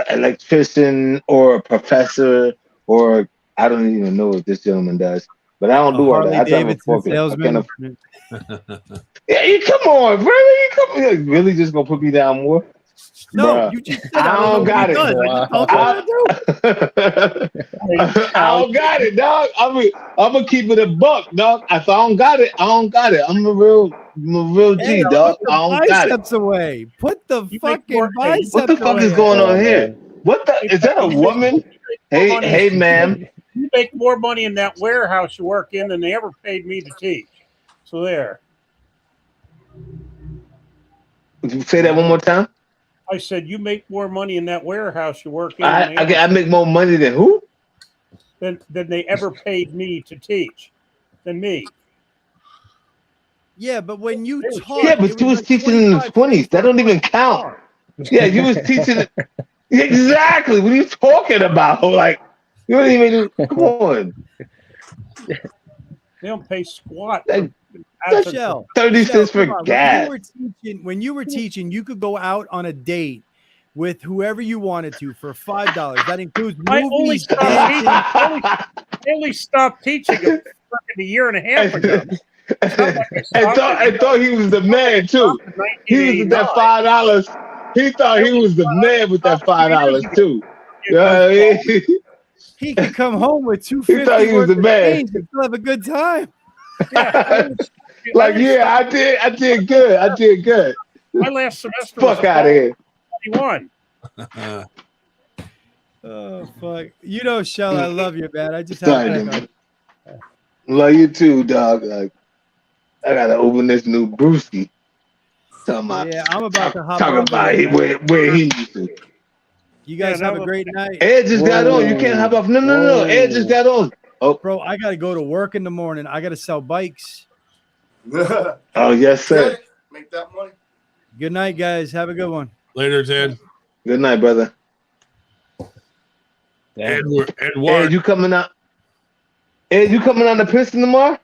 electrician or a professor or I don't even know what this gentleman does. But I don't do all that. I drive a forklift. Yeah, you come on, bro. You come on. You really just gonna put me down more? No, Bruh. you just said I don't got it. I don't got it, dog. I'm gonna keep it a buck, dog. If I don't got it, I don't got it. I'm a real G, dog. I don't got it. Biceps away. Put the fucking biceps. What the fuck is going on here? What the? Is that a woman? Hey, ma'am. You make more money in that warehouse you work in than they ever paid me to teach. So there. Would you say that one more time? I said you make more money in that warehouse you work in I make more money than who? Than they ever paid me to teach. Than me. Yeah, but when you talk, Yeah, but you was teaching in the 20s. That don't even count. Yeah, you was teaching. Exactly. What are you talking about? Like, you don't even. Come on. They don't pay squat. Michelle, 30 cents for gas. When you were teaching, you could go out on a date with whoever you wanted to for $5. That includes movies. I only stopped teaching a year and a half ago. and thought he was the man too. He was with that $5. He thought he was the man with that $5 too. He could come home with He thought $250 he was worth the of man. change and still have a good time. Like, yeah, I did good. I did good. My last semester Fuck out of here. 21. Oh fuck! You know, Shell, I love you, man. I just Sorry, had to man. Love you too, dog. Like, I gotta open this new brewski. Yeah, I'm about to hop talking off about here, man. where he used to. You guys have a great night. Ed just got on. You can't hop off. No. Ed just got on. Oh, Bro, I gotta go to work in the morning. I gotta sell bikes. Oh, yes, sir. Make that money. Good night, guys. Have a good one. Later, Ted. Good night, brother. Edward. Ed, you coming out? Ed, you coming on the piston tomorrow?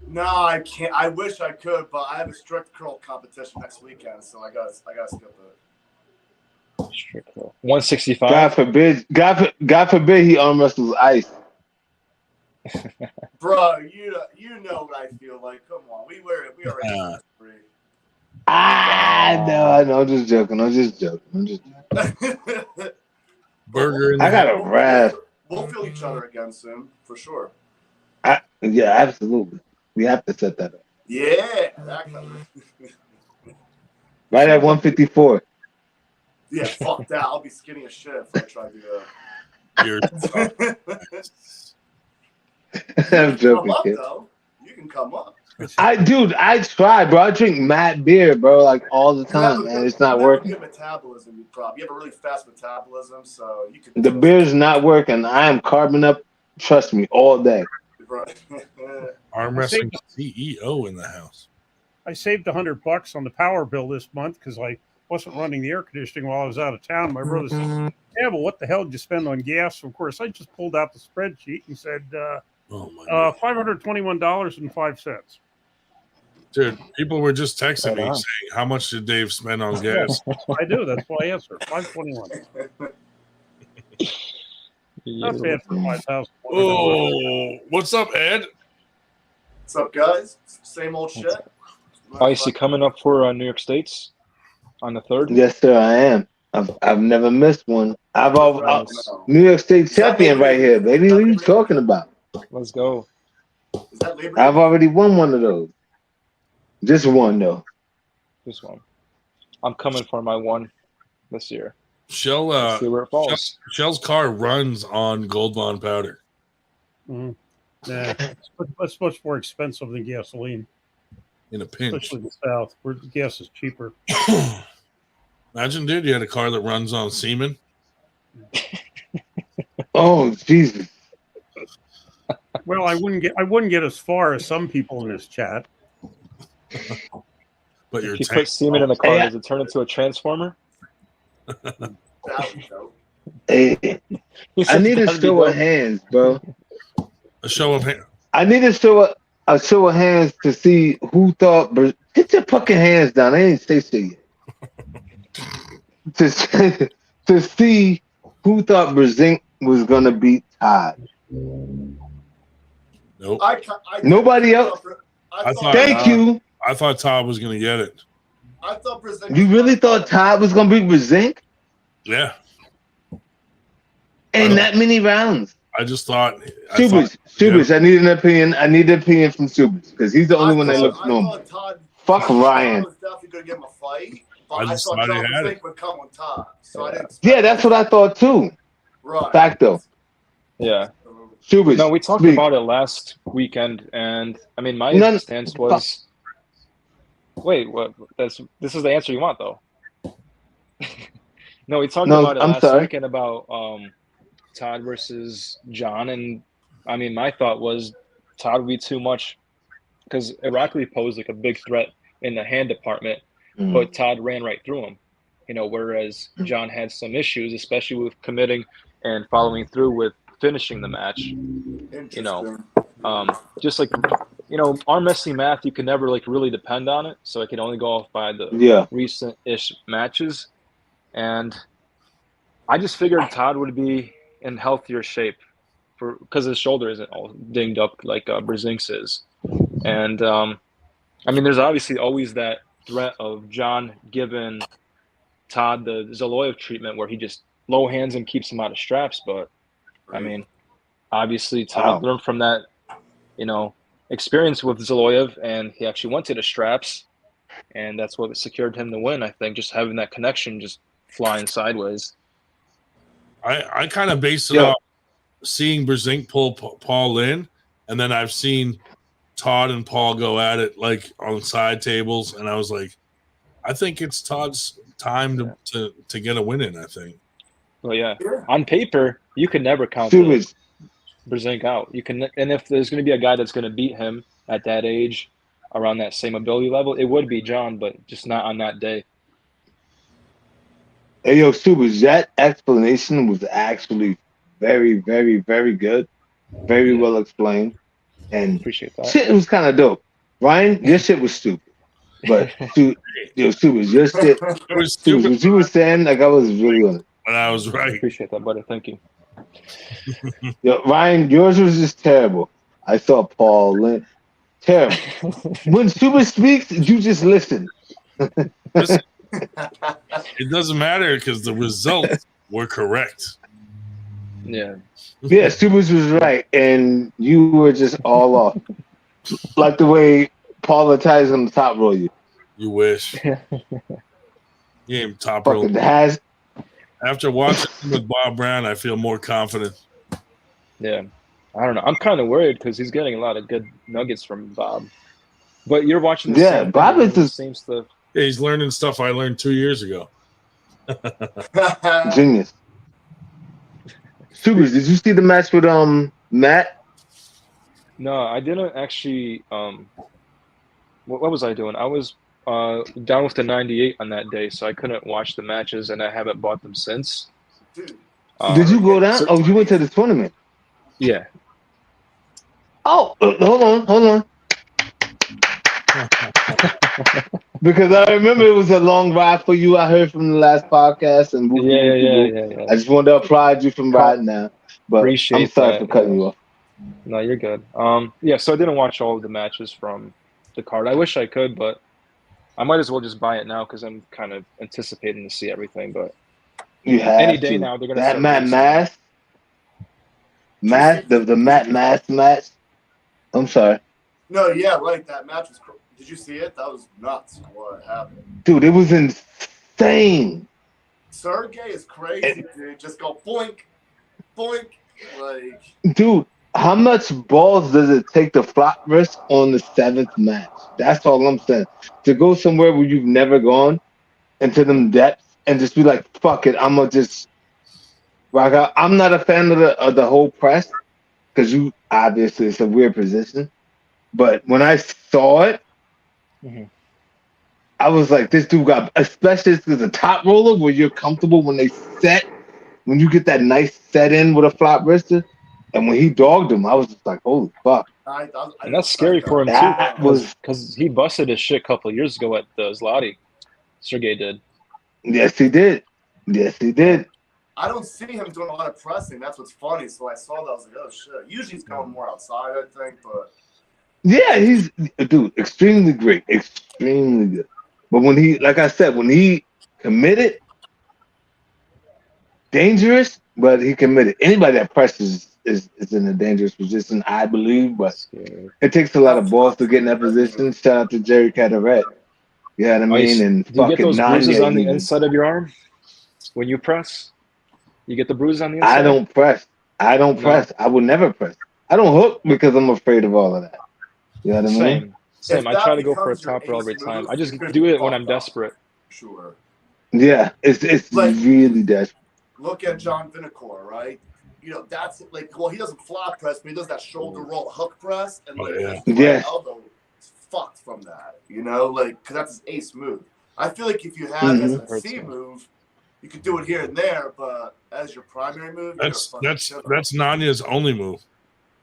No, I can't. I wish I could, but I have a strict curl competition next weekend, so I gotta skip it. Strict curl. 165. God forbid he arm wrestles Ice. Bro, you know what I feel like. Come on, we already free. I know. I'm just joking. Burger. I got a wrap. We'll feel each other again soon, for sure. Yeah, absolutely. We have to set that up. Yeah, that kind of. Right at 154. Yeah, fuck that. I'll be skinny as shit if I try to do that. I'm joking, come up, kid. though. You can come up. I try, bro. I drink mad beer, bro, like all the time, man. It's not working. Good metabolism, you have a really fast metabolism, so you can. The beer's not working. I am carbon up. Trust me, all day. Arm wrestling CEO in the house. I saved $100 on the power bill this month because I wasn't running the air conditioning while I was out of town. My brother said, "Yeah, well, what the hell did you spend on gas?" So of course, I just pulled out the spreadsheet and said, $521.05. Dude, people were just texting me saying, "How much did Dave spend on gas?" I do. That's why I answer. $521. Not bad for 5,000. Oh, what's up, Ed? What's up, guys? Same old shit. Icy coming up for New York States on the 3rd. Yes, sir. I am. I've never missed one. I'm New York State champion right here, baby. What are you talking about? Let's go. I've already won one of those. Just one though. This one. I'm coming for my one this year. Shell, see where it falls. Shell's car runs on Gold Bond powder. Mm-hmm. Yeah, that's much more expensive than gasoline. In a pinch. Especially in the South, where the gas is cheaper. Imagine, dude, you had a car that runs on semen. Oh, Jesus. Well, I wouldn't get as far as some people in this chat. But if you put semen in the car, does it turn into a transformer? Hey, I need a show of hands, bro. A show of hands. I need a show of hands to see who thought. Get your fucking hands down. I ain't say shit yet. To see who thought Brzezinski was gonna beat Todd. Nope. Nobody else. Thank you. I thought Todd was gonna get it. I thought Brzezinski. You really thought Todd was gonna beat Brzezinski? Yeah. In that many rounds. I just thought. Subas. I need an opinion. I need an opinion from Subas because he's the only one that looks normal. Fuck Ryan. I was definitely gonna give him a fight, but I thought Brzezinski would come on top, so I didn't. Yeah, that's what I thought too. Right. Facto. Yeah. Subas. No, we talked about it last weekend, and I mean, my stance was. Wait, what? This is the answer you want, though. No, we talked about it last weekend about Todd versus John, and I mean, my thought was Todd would be too much because Irakli posed like a big threat in the hand department, but Todd ran right through him. You know, whereas John had some issues, especially with committing and following through with finishing the match. You know, just like. You know, arm wrestling math, you can never like really depend on it. So I can only go off by the recent-ish matches. And I just figured Todd would be in healthier shape because his shoulder isn't all dinged up like Brzezinski is. And I mean, there's obviously always that threat of John giving Todd the Zaloyev treatment where he just low hands him, keeps him out of straps. But I mean, obviously Todd learned from that, experience with Zaloyev, and he actually went to the straps, and that's what secured him the win. I think just having that connection, just flying sideways. I kind of based it off seeing Brzezinski pull Paul in, and then I've seen Todd and Paul go at it like on side tables, and I was like, I think it's Todd's time to get a win in. I think. Well, yeah. On paper, you can never count Brzezinski out. You can, and if there's going to be a guy that's going to beat him at that age, around that same ability level, it would be John, but just not on that day. Hey, yo, Subas, that explanation was actually very, very, very good. Very well explained. And appreciate that. Shit was kind of dope. Ryan, your shit was stupid. But, Subas, your shit was stupid. What you were saying, like, I was really on it. And I was right. I appreciate that, buddy. Thank you. Yo, Ryan, yours was just terrible. I saw Paul Lynn. Terrible. When Subas speaks, you just listen. It doesn't matter because the results were correct. Yeah. Yeah, Subas was right, and you were just all off. Like the way Paul ties on the top roll you. You wish. You ain't top roll. After watching him with Bob Brown, I feel more confident. Yeah. I don't know. I'm kind of worried because he's getting a lot of good nuggets from Bob. But you're watching the same Bob thing, is the same stuff. Yeah, he's learning stuff I learned 2 years ago. Genius. Subas, did you see the match with Matt? No, I didn't actually. What was I doing? I was down with the 98 on that day, so I couldn't watch the matches, and I haven't bought them since. Did you go down? You went to the tournament. Yeah. Oh, hold on. Because I remember it was a long ride for you. I heard from the last podcast, and yeah. I just wanted to applaud you from riding now. But Appreciate I'm sorry that, for cutting you off. No, you're good. Yeah, so I didn't watch all of the matches from the card. I wish I could, but I might as well just buy it now because I'm kind of anticipating to see everything. But you have any day now, they're gonna that start Matt the Matt match. I'm sorry. No, yeah, right. That match was. Did you see it? That was nuts. What happened? Dude, it was insane. Sergey is crazy, dude. Just go boink, boink, like. Dude, how much balls does it take to flop risk on the 7th match? That's all I'm saying. To go somewhere where you've never gone into them depths and just be like, fuck it, I'm gonna just rock out. I'm not a fan of the whole press because you obviously it's a weird position. But when I saw it, I was like, this dude got, especially because the top roller where you're comfortable when you get that nice set in with a flop wrister. And when he dogged him, I was just like, holy fuck. And that's scary for him too, because he busted his shit a couple of years ago at the Zloty. Sergey did. Yes, he did. I don't see him doing a lot of pressing. That's what's funny. So I saw that. I was like, oh shit. Usually he's going more outside, I think, but. Yeah, he's extremely great, extremely good. But when he, like I said, when he committed, dangerous, but he committed. Anybody that presses is in a dangerous position, I believe. But it takes a lot of balls to get in that position. Shout out to Jerry Cadaret. You know what I mean? And do you get those bruises on the inside of your arm when you press? You get the bruises on the inside? I don't press. I would never press. I don't hook because I'm afraid of all of that. You know what I mean? Same. I try to go for a top roll every time. I just do it when I'm desperate. Sure. Yeah, it's like, really desperate. Look at John Vinokur, right? You know, that's like, well, he doesn't flop press, but he does that shoulder roll hook press, and like, his elbow is fucked from that. You know, like, because that's his ace move. I feel like if you have it as a C move, you could do it here and there, but as your primary move, that's Nanya's only move.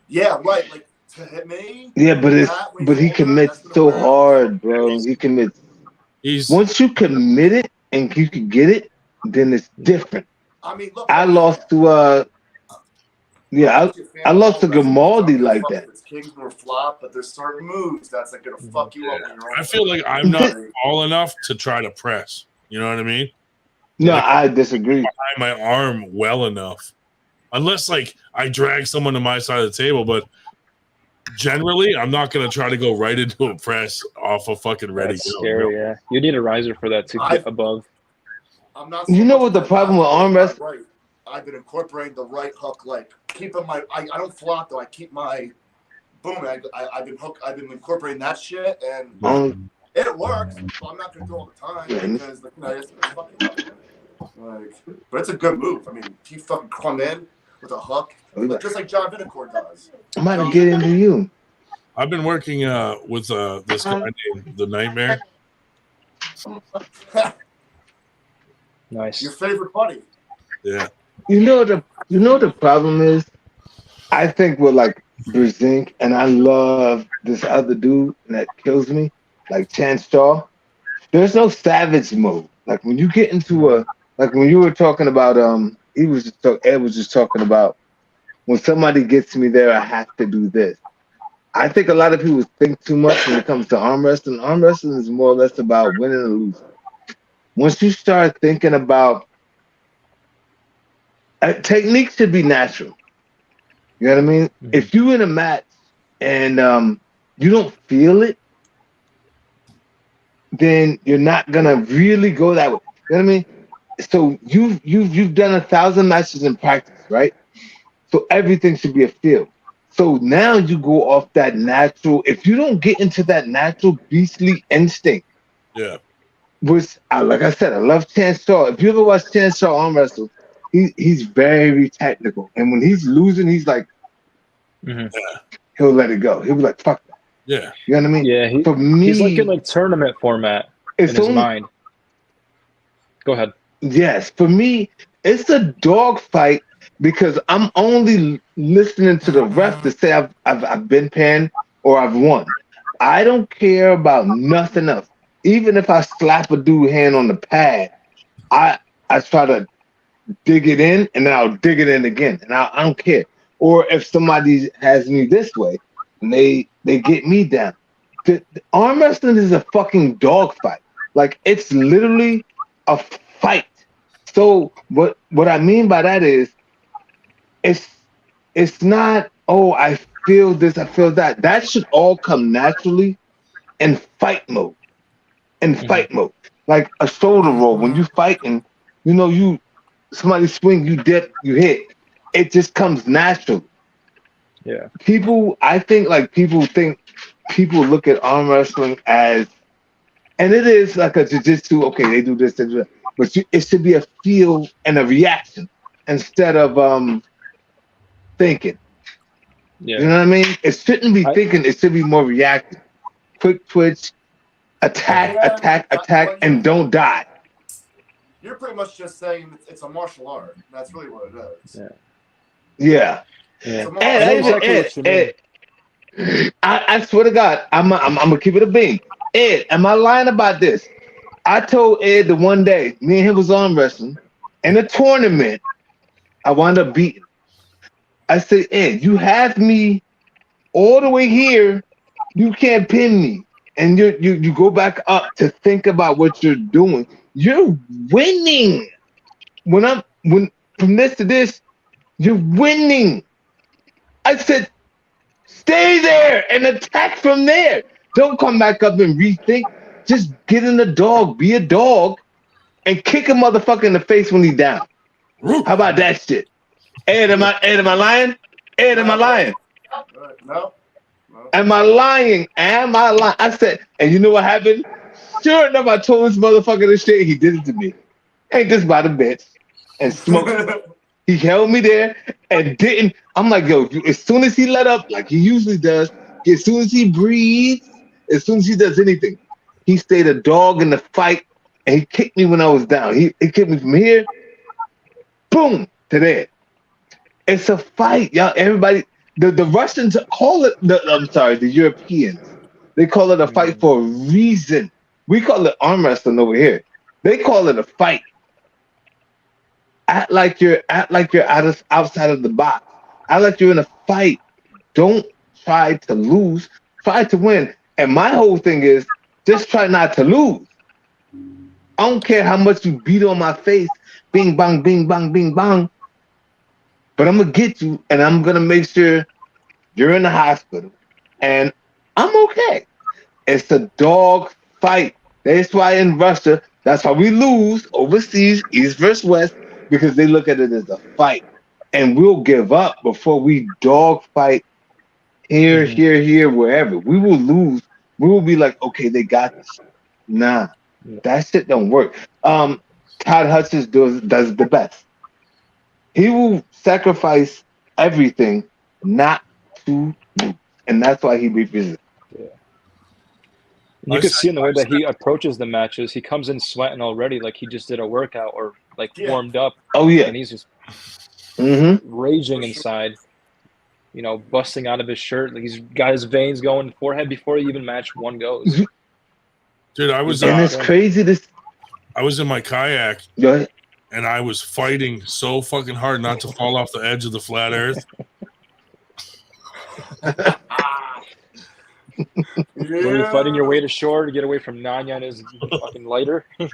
Yeah, right. Like to hit me. Yeah, but he commits so hard, bro. He commits. Once you commit it and you can get it, then it's different. I mean, look. I lost to Yeah, I lost to Grimaldi like that. It's kings or flop, but there's certain moves that's like gonna fuck you up in your own. I feel like I'm not tall enough to try to press. You know what I mean? No, like, I disagree. Behind my arm well enough, unless like I drag someone to my side of the table, but generally I'm not gonna try to go right into a press off a fucking ready. That's scary. Yeah, you need a riser for that to get above. I'm not. You know what the problem with arm wrestling? Right. I've been incorporating the right hook, like keeping my. I don't flop though. I keep my boom. I've been incorporating that shit, and it works. But I'm not gonna do it all the time because it's fucking up. Like, but it's a good move. I mean, he fucking come in with a hook, just like John Vinacourt does. I might get into you. I've been working with this guy named the Nightmare. Nice. Your favorite buddy. Yeah. You know the problem is, I think with like Brzezinski, and I love this other dude that kills me, like Chance Shaw. There's no savage mode. Like when you get into like when you were talking about Ed was just talking about when somebody gets me there, I have to do this. I think a lot of people think too much when it comes to arm wrestling. Arm wrestling is more or less about winning or losing. Once you start thinking about technique should be natural. You know what I mean? Mm-hmm. If you in a match and you don't feel it, then you're not gonna really go that way. You know what I mean? So you've done 1,000 matches in practice, right? So everything should be a feel. So now you go off that natural. If you don't get into that natural beastly instinct, yeah. Which, like I said, I love Chance Shaw. If you ever watch Chance Shaw arm wrestle, he's very technical, and when he's losing, he's like, he'll let it go. He'll be like, "Fuck that." Yeah, you know what I mean. Yeah, he's like in like tournament format in his mind. Go ahead. Yes, for me, it's a dog fight because I'm only listening to the ref to say I've been pinned or I've won. I don't care about nothing else. Even if I slap a dude hand on the pad, I try to dig it in and then I'll dig it in again, and I don't care. Or if somebody has me this way and they get me down. The arm wrestling is a fucking dog fight. Like it's literally a fight. So what I mean by that is it's not, oh, I feel this, I feel that. That should all come naturally in fight mode. Fight mode. Like a shoulder roll. When you fighting, somebody swing, you dip, you hit. It just comes natural. Yeah. People look at arm wrestling as, and it is like a jiu-jitsu, okay, they do this, they do that. But it should be a feel and a reaction instead of thinking. Yeah. You know what I mean? It shouldn't be thinking, it should be more reactive. Quick twitch, attack, and don't die. You're pretty much just saying it's a martial art. That's really what it is. Yeah. Ed, I swear to God, I'm gonna keep it a bean. Ed, am I lying about this? I told Ed the one day, me and him was arm wrestling in a tournament. I wound up beating. I said, Ed, you have me all the way here. You can't pin me. And you go back up to think about what you're doing. You're winning. When from this to this, you're winning. I said, stay there and attack from there. Don't come back up and rethink. Just get in the dog, be a dog, and kick a motherfucker in the face when he's down. How about that shit? Ed, am I lying? Ed, am I lying? No. Am I lying? I said, and you know what happened? Sure enough, I told this motherfucker this shit. He did it to me. Ain't this about a bitch? And smoked. He held me there and didn't. I'm like, yo, as soon as he let up, like he usually does, as soon as he breathes, as soon as he does anything, he stayed a dog in the fight, and he kicked me when I was down. He kicked me from here, boom, to there. It's a fight, y'all. Everybody, the Russians call it, the Europeans, they call it a fight for a reason. We call it arm wrestling over here. They call it a fight. Act like you're outside of the box. I like you're in a fight. Don't try to lose. Try to win. And my whole thing is just try not to lose. I don't care how much you beat on my face. Bing, bang, bing, bang, bing, bang. But I'm going to get you, and I'm going to make sure you're in the hospital. And I'm okay. It's a dog fight. That's why in Russia, that's why we lose overseas, East versus West, because they look at it as a fight. And we'll give up before we dog fight here, wherever. We will lose. We will be like, okay, they got this. Nah, that shit don't work. Todd Hudson does the best. He will sacrifice everything not to lose. And that's why he represents. Yeah. You can see in the way that he approaches the matches, he comes in sweating already, like he just did a workout or like warmed up. Oh, yeah. And he's just raging inside, you know, busting out of his shirt. Like he's got his veins going forehead before even match one goes. Dude, I was and it's crazy to I was in my kayak Go ahead. and I was fighting so fucking hard not to fall off the edge of the flat earth. Were you fighting your way to shore to get away from Nanya and his fucking lighter? I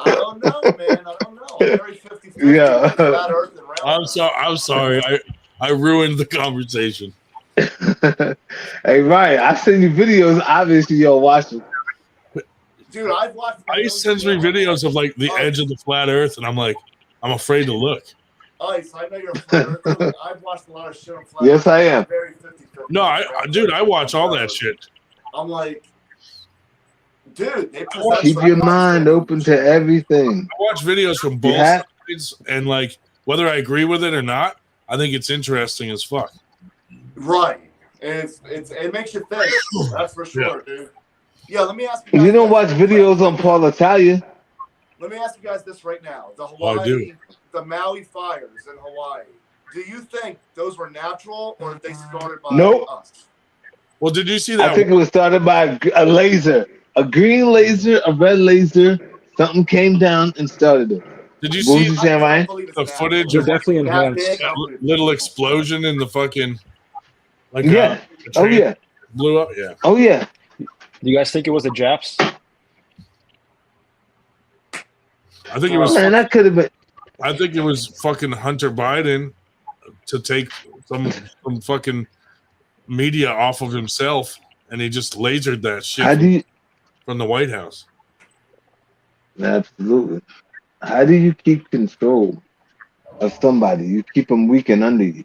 don't know, man. I don't know. I'm very 50-50. Yeah. Flat Earth and round I'm sorry. I ruined the conversation. Hey, Ryan, I send you videos. Obviously, you'll watch them. Dude, I've watched. Ice sends me videos of like the edge of the flat earth, and I'm like, I'm afraid to look. Ice, I know you're a flat earther. I've watched a lot of shit on flat Yes, Earth. I am. Very 50-50. No, dude, I watch all that shit. I'm like, dude, they Keep your mind open to everything. I watch videos from both sides, and like whether I agree with it or not, I think it's interesting as fuck. Right. It makes you think. That's for sure, dude. Yeah, let me ask you guys. You don't watch videos on Paul Italia. Let me ask you guys this right now. The I do. The Maui fires in Hawaii. Do you think those were natural or they started by us? Well, did you see that? I think it was started by a laser. A green laser, a red laser. Something came down and started it. Did you What see was you saying, Ryan? the footage They're of definitely enhanced. that little explosion in the fucking like Yeah. a Oh, train yeah. blew up? Yeah. Oh, yeah. Do you guys think it was the Japs? I think it was. Man, that could have been. I think it was fucking Hunter Biden to take some fucking media off of himself, and he just lasered that shit from the White House. Absolutely. How do you keep control of somebody? You keep them weak and under you.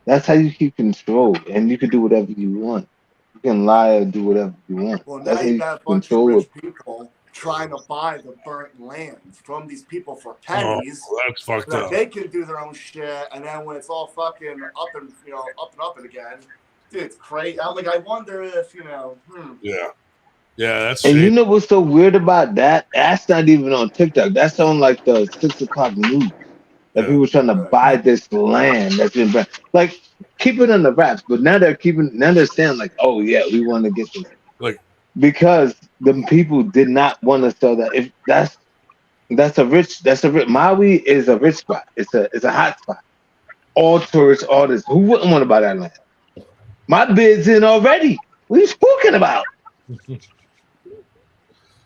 That's how you keep control, and you can do whatever you want. You can lie or do whatever you want. Well, now That's how you you got a keep bunch of control rich of. people trying to buy the burnt land from these people for pennies. Oh, that's fucked so that up. they can do their own shit, and then when it's all fucking up and up and again, dude, it's crazy. I'm like, I wonder if Yeah, that's. And you know what's so weird about that? That's not even on TikTok. That's on like the 6 o'clock news. That people trying to buy this land that's been like keep it on the wraps. But now they're saying like, oh yeah, we want to get this. Like because the people did not want to sell that. If that's a rich Maui is a rich spot. It's a hot spot. All tourists, all this. Who wouldn't want to buy that land? My bid's in already. What are you speaking about?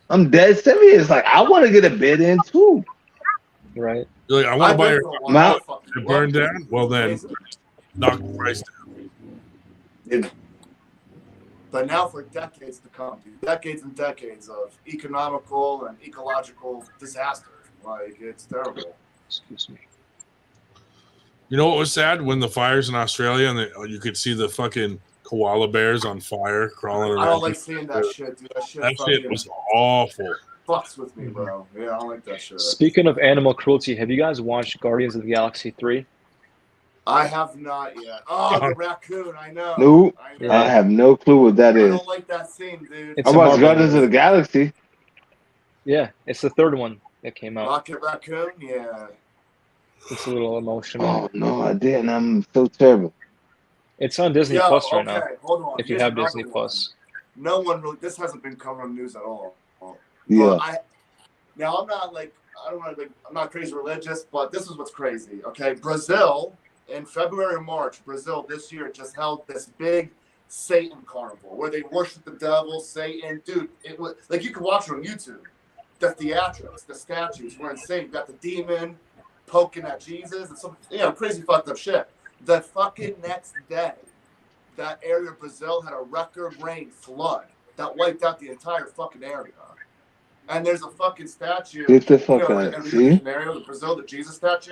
I'm dead serious. Like I want to get a bid in too. Right. You're like, I want to buy your burn down. Well then, knock the price down. But now for decades to come, dude, decades and decades of economical and ecological disaster. Like it's terrible. Excuse me. You know what was sad when the fires in Australia and you could see the fucking koala bears on fire crawling around. I don't like seeing that shit, dude. That shit was awful. Fucks with me, bro. Yeah, I don't like that shit. Speaking of animal cruelty, have you guys watched Guardians of the Galaxy 3? I have not yet. Oh, the raccoon, I know. No, I have no clue what that is. I don't like that scene, dude. I watched Guardians of the Galaxy. Yeah, it's the third one that came out. Rocket Raccoon, yeah. It's a little emotional. Oh no, I didn't. I'm so terrible. It's on Disney Plus right now. Hold on. If you have Disney Plus. No one really. This hasn't been covered on the news at all. Yeah. Now I'm not like I'm not crazy religious, but this is what's crazy. Okay, Brazil in February or March, Brazil this year just held this big Satan carnival where they worship the devil, Satan. Dude, it was like you can watch it on YouTube. The theatrics, the statues were insane. You got the demon poking at Jesus and some crazy fucked up shit. The fucking next day, that area of Brazil had a record rain flood that wiped out the entire fucking area. And there's a fucking statue. Get the fuck out. In See? Rio de Janeiro, the Brazil, the Jesus statue,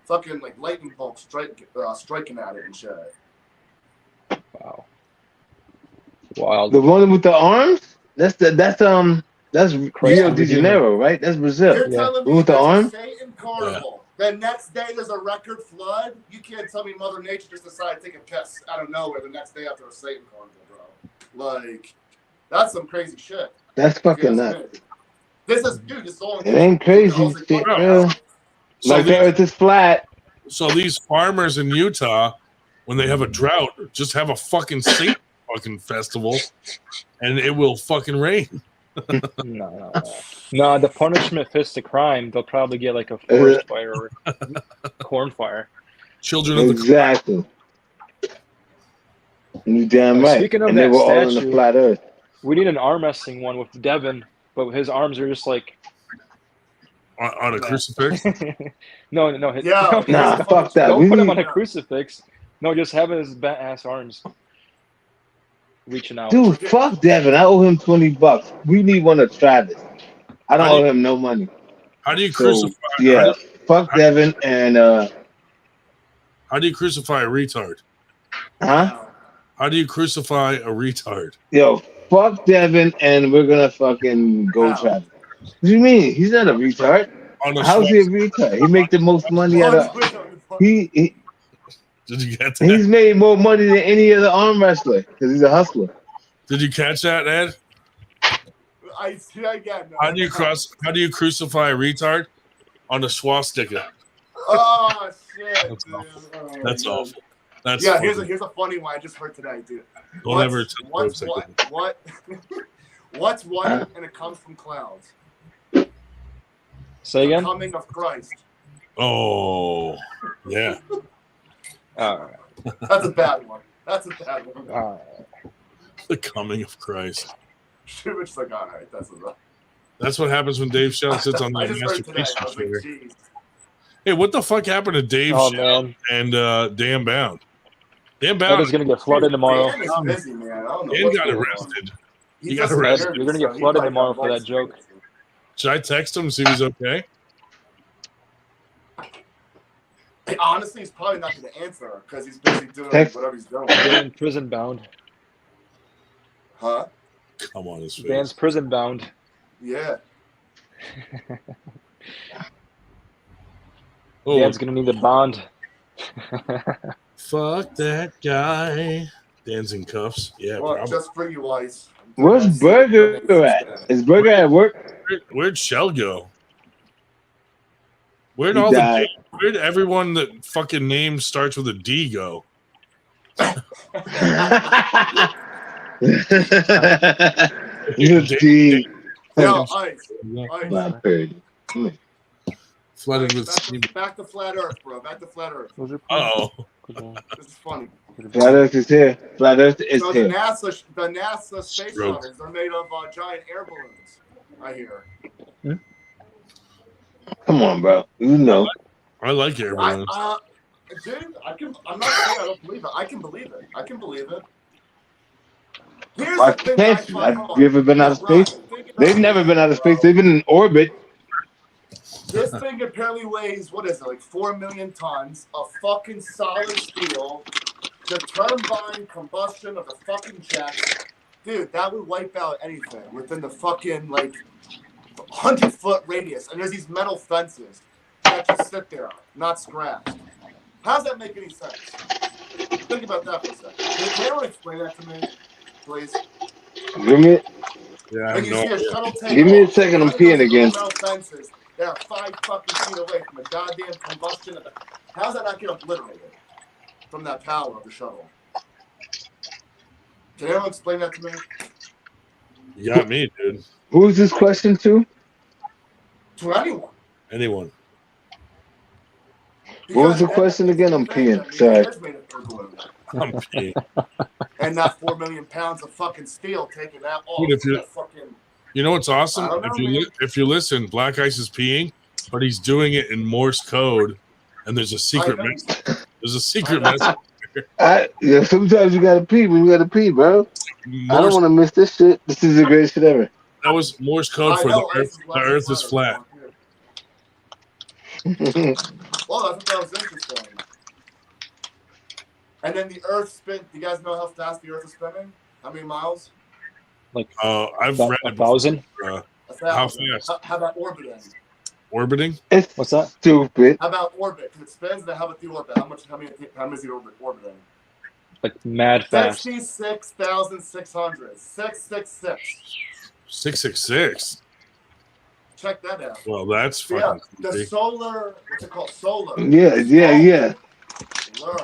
fucking like lightning bolts striking at it and shit. Wow. Wild. The one with the arms? That's Rio de Janeiro, right? That's Brazil. You're telling me with the there's a arm? Satan carnival. The next day there's a record flood. You can't tell me Mother Nature just decided to take a piss out of nowhere the next day after a Satan carnival, bro. Like, that's some crazy shit. That's fucking nuts. This is, dude, it's all. It ain't crazy. Shit, real. So Like the earth is flat. So these farmers in Utah, when they have a drought, just have a fucking Satan fucking festival, and it will fucking rain. No, the punishment fits the crime. They'll probably get like a forest fire or corn fire. Children of the Exactly. You damn right. Speaking of and they that were all in statue, the flat earth. We need an arm wrestling one with Devin, but his arms are just like on a crucifix. No. Yeah. Nah, fuck that. Don't put him on a crucifix. No, just having his bent ass arms reaching out. Dude, fuck Devin. I owe him $20. We need one of Travis. I don't owe him no money. How do you crucify? Yeah, fuck Devin and how do you crucify a retard? huh? How do you crucify a retard? Yo, fuck Devin and we're gonna fucking go Travis. What do you mean? He's not a retard. How's he a retard? He make the most money out of he Did you get that? he's made more money than any other arm wrestler because he's a hustler. Did you catch that, Ed? I see again. How do you crucify a retard? On a swastika. Oh shit, That's dude. awful. Oh, That's man. awful. That's Yeah, funny. here's a funny one I just heard today, dude. Don't ever What's white and it comes from clouds? Say again? The coming of Christ. Oh, yeah. All right. That's a bad one. That's a bad one. The coming of Christ. She was like, all right, that's enough. That's what happens when Dave Shell sits on the I just heard today. masturbation I was like, chair. jeez. Hey, what the fuck happened to Dave Shell and Dan Bound? Dan That Bound is going to get flooded tomorrow. Dan is busy, man. I don't know Dan what's got going on. arrested. He He got just arrested. You're going to so get he flooded probably tomorrow got for that lights. joke. Should I text him and see if he's okay? Hey, honestly, he's probably not going to answer because he's busy doing Text- whatever he's doing. Dan prison bound. Huh? Come on, his face. Dan's prison bound. Yeah. Oh, Dan's going to need a bond. fuck that guy. Dan's in cuffs. Yeah, Well, probably. just for you, Ice. Where's Burger at? Is Burger at work? Where'd Shell go? Where'd He all died. where'd everyone that fucking name starts with a D go? You see, Yo, Ice. Black Bird. Flooded with steam. Back to flat Earth, bro. Back to flat Earth. Oh, This is funny. Flat Earth is here. Flat Earth is So the here. NASA space Stroke. shuttles are made of giant air balloons. I hear. Come on, bro. You know. I like air balloons. Dude, I'm not saying I don't believe it. I can believe it. I can believe it. Here's Why the thing can't I you? find Have hard. you ever been out of space? They've never been out of space. They've been in orbit. This thing apparently weighs, what is it, like 4 million tons of fucking solid steel. The turbine combustion of the fucking jet. Dude, that would wipe out anything within the fucking, like, 100-foot radius. And there's these metal fences that just sit there, not scratched. How does that make any sense? Think about that for a second. Can anyone explain that to me, please? Give me, Yeah, I When have you no see a idea. shuttle take give me a off, second. I'm one of those peeing again. metal fences that are 5 fucking feet away from the goddamn combustion of the. How's that not get obliterated from that power of the shuttle? Can anyone explain that to me? You got me, dude. Who's this question to? To anyone. Anyone. What was the question again? I'm peeing. Sorry. I'm peeing. And not 4 million pounds of fucking steel taking that off. Dude, if you- That fucking, You know what's awesome? I don't know, man. If you listen, Black Ice is peeing, but he's doing it in Morse code, and there's a secret I know. message. There's a secret I know. message. Yeah, sometimes you gotta pee when you gotta pee, bro. I don't Morse, want to miss this shit. This is the greatest shit ever. that was Morse code I for know, the Earth is flat. Well, I thought that was interesting. And then the Earth spin. Do you guys know how fast the Earth is spinning? How many miles? Like I've about read it 1,000. before. 1,000. How fast? How about orbiting? Orbiting? It's What's that? stupid. How about orbit? Because it spins. Then how about the orbit? How many is the orbit orbiting? Like mad fast. 66,600. 666. 666. Check that out. Well, that's So, yeah, fucking the crazy. solar. What's it called? Solar. Yeah. Learn.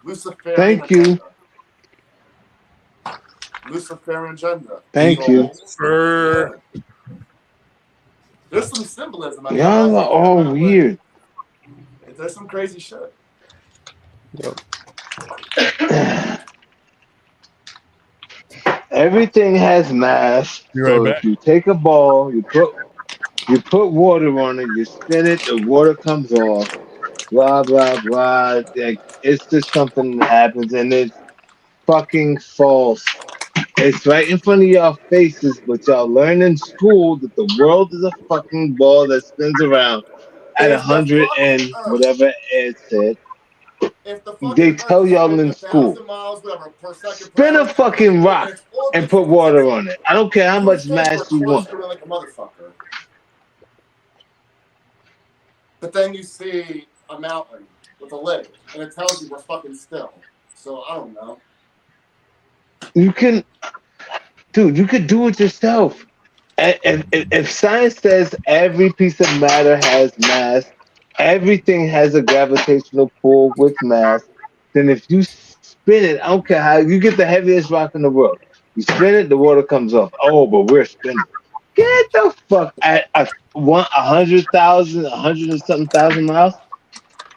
Luciferian Thank you. agenda. Luciferian agenda. Thank you. For There's some symbolism. I mean, Y'all are all weird. There's some crazy shit. Everything has mass. Be right So back. if you take a ball, you put water on it, you spin it, the water comes off. Blah blah blah. Like, it's just something that happens, and it's fucking false. It's right in front of y'all faces, but y'all learn in school that the world is a fucking ball that spins around at If the 100 fucking and Earth- whatever it said. If the fucking They Earth tell is y'all spinning in school, 1,000 miles, whatever, per second, per spin hour, a fucking rock and its orbit and put water on it. I don't care how you much think mass we're you want. clustering like a motherfucker. But then you see a mountain with a lake, and it tells you we're fucking still. So I don't know. You can, dude, you could do it yourself. And if science says every piece of matter has mass, everything has a gravitational pull with mass, then if you spin it, I don't care how, you get the heaviest rock in the world. You spin it, the water comes off. Oh, but we're spinning. Get the fuck at 100,000, 100 and something thousand miles.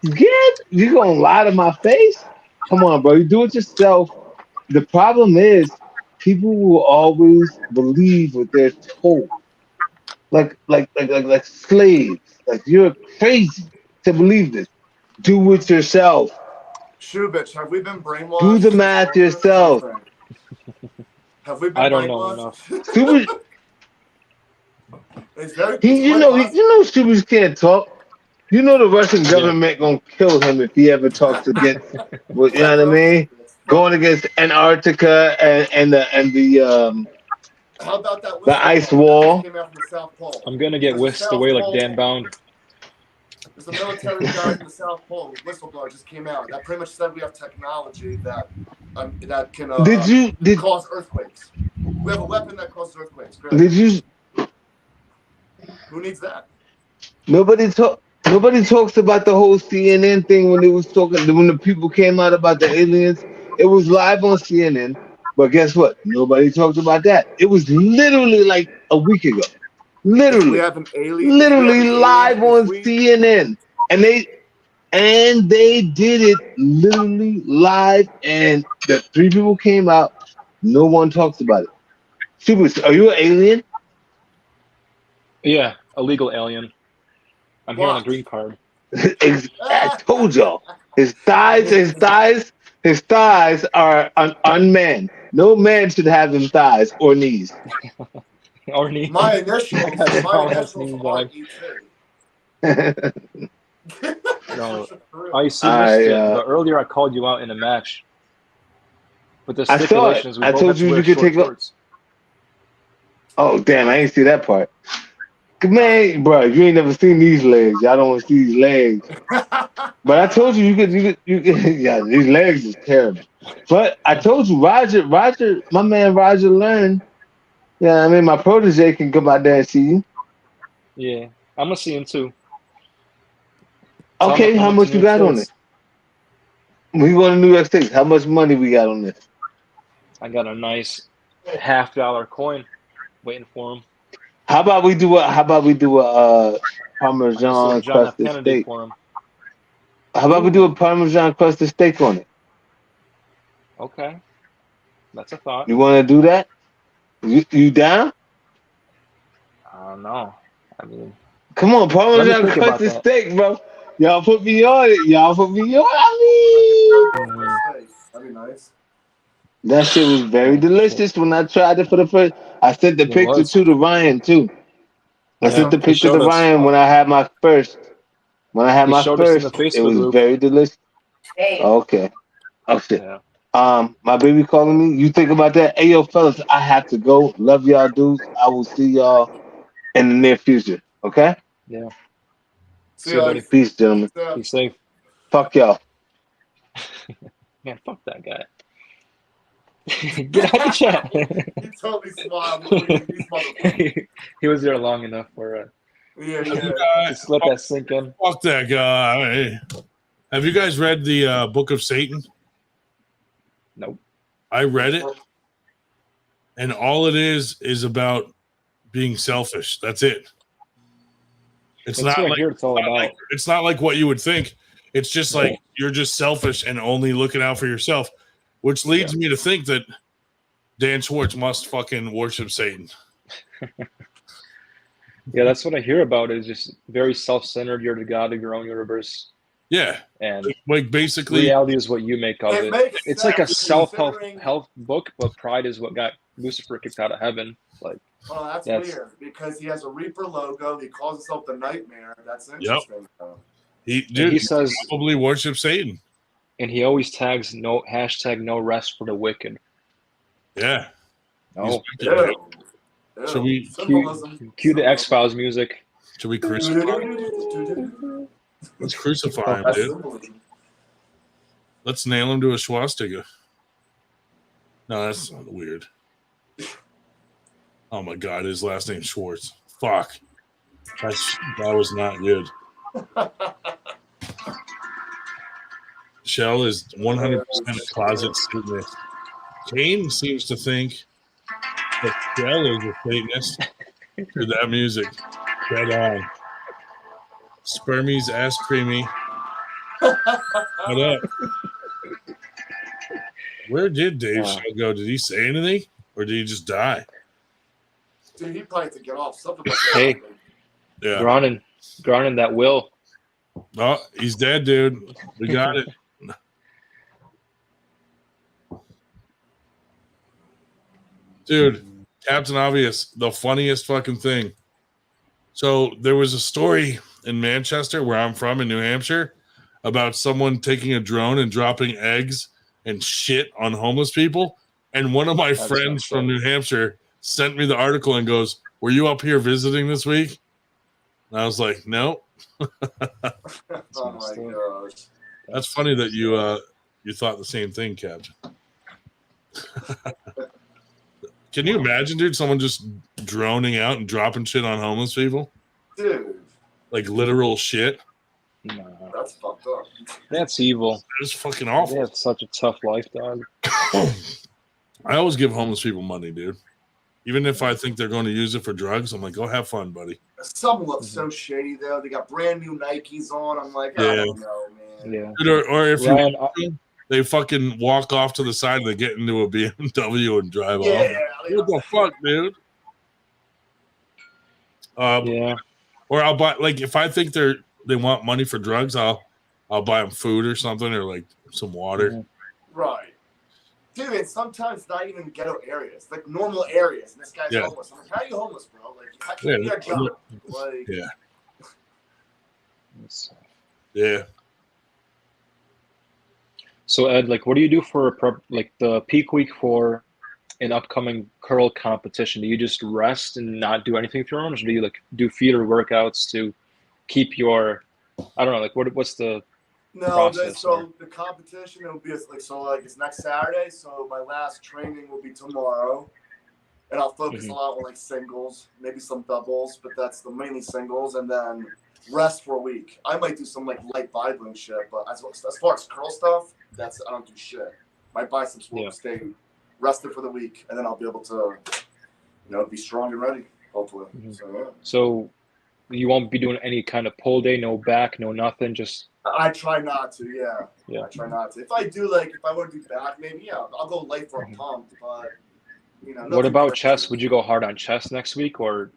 You gonna lie to my face? Come on, bro. You do it yourself. The problem is people will always believe what they're told. Like slaves. Like, you're crazy to believe this. Do it yourself. Shoe bitch, have we been brainwashed? Do the math yourself. Have we been I don't know brainwashed? enough. Stupid. It's very. You know, Stupid can't talk. You know the Russian government gonna kill him if he ever talks against. You know what I mean? Going against Antarctica and the How about that the ice whistleblower wall. that came out from the South Pole? I'm gonna get There's a whisked South away like Pole- Dan Bound. There's a military guy from the South Pole. Whistleblower just came out. That pretty much said we have technology that can cause earthquakes. We have a weapon that causes earthquakes. Great. Did you? Who needs that? Nobody talks about the whole CNN thing when the people came out about the aliens. It was live on CNN, but guess what? Nobody talked about that. It was literally like a week ago. Literally live on CNN, and they did it literally live, and the 3 people came out. No one talks about it. Super, are you an alien? Yeah, illegal alien. I'm here on a green card. I told y'all. His thighs are unmanned. No man should have them thighs or knees. Or knees. My initials are ET. No, I see missed it. But earlier I called you out in a match. But the stipulation is we both have to wear short shorts. Oh damn! I ain't see that part. Man, bro, you ain't never seen these legs. Y'all don't want to see these legs. But I told you could. Yeah, these legs is terrible. But I told you, Roger, my man Roger learned. Yeah, I mean, my protege can come out there and see you. Yeah, I'm gonna see him too. Okay, how much you got on it? We going to New York State. How much money we got on this? I got a nice $50 coin waiting for him. How about we do a Parmesan John F. crusted Kennedy steak? for him. How about we do a Parmesan crusted steak on it? Okay, that's a thought. You want to do that? You down? I don't know. I mean, Come on, let me Parmesan think about crusted that. steak, bro. Y'all put me on it. Y'all put me on. I mean, That'd be nice. that shit was very delicious when I tried it for the first. I sent the It picture was. to Ryan too. I Yeah, sent the he picture showed to us. Ryan when I had my first. When I had He my showed us in the first, it Facebook was group. very delicious. Okay. Oh shit. Yeah. My baby calling me. You think about that? Hey yo, fellas, I have to go. Love y'all, dudes. I will see y'all in the near future. Okay? Yeah. See See you, you buddy. guys. Peace, gentlemen. Yeah. Be safe. Fuck y'all. Man, fuck that guy. Get out the chat. He totally smiled. These motherfuckers. He was there long enough for Yeah. just let that sink in. Fuck that guy. Have you guys read the Book of Satan? Nope. I read it, and all it is about being selfish. That's it. It's That's not what I like hear it's all about. it's not like what you would think. It's just like you're just selfish and only looking out for yourself, which leads me to think that Dan Schwartz must fucking worship Satan. Yeah, that's what I hear about is just very self-centered. You're the god of your own universe. Yeah. And like basically reality is what you make of it. makes It's like a sense self-help considering- book, but pride is what got Lucifer kicked out of heaven. Like, Oh, that's weird because he has a Reaper logo. He calls himself the Nightmare. That's interesting. He says probably worships Satan. And he always tags no rest for the wicked. Yeah. Oh, Should we cue the X-Files music? Should we crucify him? Let's crucify him, dude. Let's nail him to a swastika. No, that's weird. Oh my god, his last name's Schwartz. Fuck. That was not good. Shell is 100% a closet Satanist. Kane seems to think that Shell is a Satanist through that music. Dead on. Spermie's ass creamy. What up? Where did Dave Shell go? Did he say anything? Or did he just die? Dude, he probably had to get off. Something like Hey, yeah. Gronin, that will. Oh, he's dead, dude. We got it. Dude, Captain Obvious, the funniest fucking thing. So there was a story in Manchester, where I'm from in New Hampshire, about someone taking a drone and dropping eggs and shit on homeless people. And one of my friends from New Hampshire sent me the article and goes, "Were you up here visiting this week?" And I was like, "No." Oh my gosh. That's funny that you thought the same thing, Captain. Can you imagine, dude, someone just droning out and dropping shit on homeless people? Dude. Like literal shit? No. That's fucked up. That's evil. It's fucking awful. They have such a tough life, dog. I always give homeless people money, dude. Even if I think they're going to use it for drugs, I'm like, go have fun, buddy. Some look so shady though. They got brand new Nikes on. I'm like, Yeah. I don't know, man. Yeah. Dude, or if Ryan, they fucking walk off to the side and they get into a BMW and drive off. Yeah. What the fuck, dude? Yeah. Or I'll buy, like, if I think they want money for drugs, I'll buy them food or something, or like some water. Right. Dude, and sometimes not even ghetto areas, like normal areas. And this guy's homeless. I'm like, how are you homeless, bro? Like, how can you get a job? Like, Yeah. So Ed, like, what do you do for like the peak week for an upcoming curl competition? Do you just rest and not do anything with your arms, or do you like do feeder workouts to keep your, I don't know, like what's the process? So the competition will be like it's next Saturday. So my last training will be tomorrow, and I'll focus a lot on like singles, maybe some doubles, but that's the mainly singles, and then rest for a week. I might do some like light Bibling shit, but as far as curl stuff, I don't do shit. My biceps will stay rested for the week, and then I'll be able to, be strong and ready. hopefully. Mhm. So yeah. So you won't be doing any kind of pull day, no back, no nothing, just I try not to, yeah. Yeah. I try not to. If I do, like, if I want to do back, maybe, yeah, I'll go light for a Mhm. pump, but, you know. What nothing about crazy. chest? Would you go hard on chest next week or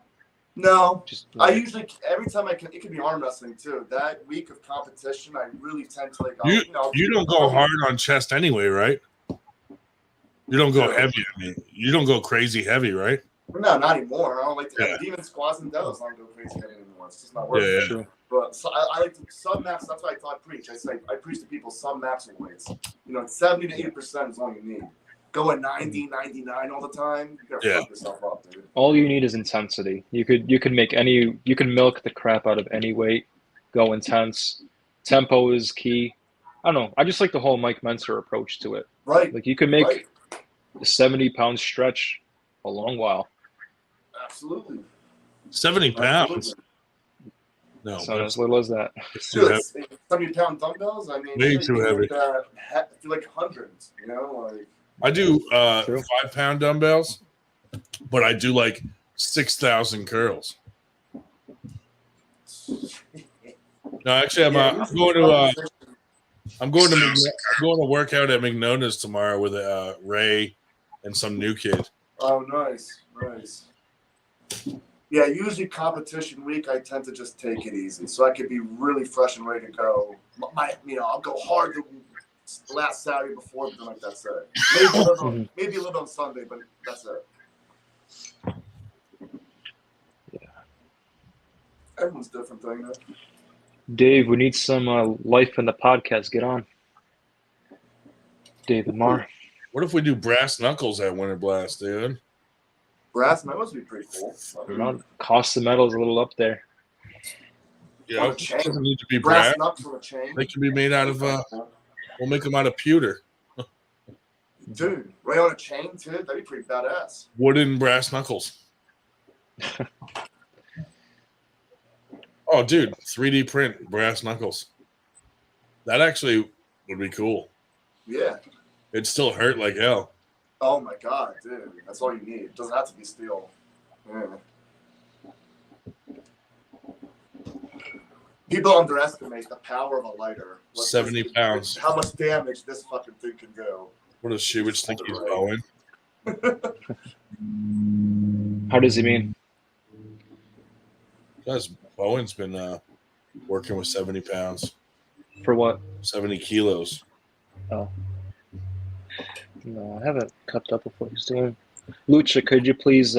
No. just I like, usually, every time I can, it can be arm wrestling too. That week of competition, I really tend to, like, You I'll you do- don't go hard on chest anyway, right? You don't go Yeah. heavy. I mean, you don't go crazy heavy, right? No, not anymore. I don't like to. Yeah. Demon squats and deadlifts. I don't go crazy heavy anymore. It's just not Yeah, worth it. yeah. true? But so I like to sub max. That's what I thought preach. I say I preach to people sub maximal weights. You know, 70 to 80% is all you need. Going 90, 99 all the time, you gotta Yeah. fuck yourself up, dude. All you need is intensity. You can make any, you can milk the crap out of any weight, go intense. Tempo is key. I don't know. I just like the whole Mike Mentor approach to it. Right. Like you can make Right. a 70-pound stretch a long while. Absolutely. 70 pounds. Absolutely. No, So as little as that. it's too Dude, heavy. 70-pound dumbbells. I mean, Way shit, too you heavy. do like hundreds. You know, like. I do True. 5-pound dumbbells, but I do like 6,000 curls. No, actually, I'm going to work out at McNona's tomorrow with Ray and some new kid. Oh, nice, nice. Yeah, usually competition week, I tend to just take it easy, so I could be really fresh and ready to go. I'll go hard the last Saturday before, but then like that's it. Maybe a little on Sunday, but that's it. Yeah. Everyone's different thing, though. Dave, we need some life in the podcast. Get on. David Marr. What if we do brass knuckles at Winter Blast, dude? Brass medals would be pretty cool. Cost of metal is a little up there. Yeah, On a it chain. doesn't need to be Brass brass. knucks on a chain. They can be made out of. We'll make them out of pewter. Dude, right on a chain too. That'd be pretty badass. Wooden brass knuckles. Oh, dude, 3D print brass knuckles. That actually would be cool. Yeah. It'd still hurt like hell. Oh my god, dude. That's all you need. It doesn't have to be steel. Yeah. People underestimate the power of a lighter. 70 pounds. How much damage this fucking thing can do. What does Shubich think he's going? How does he mean? Because Bowen's been working with 70 pounds. For what? 70 kilos. Oh. No, I haven't kept up with what he's doing. Lucha, could you please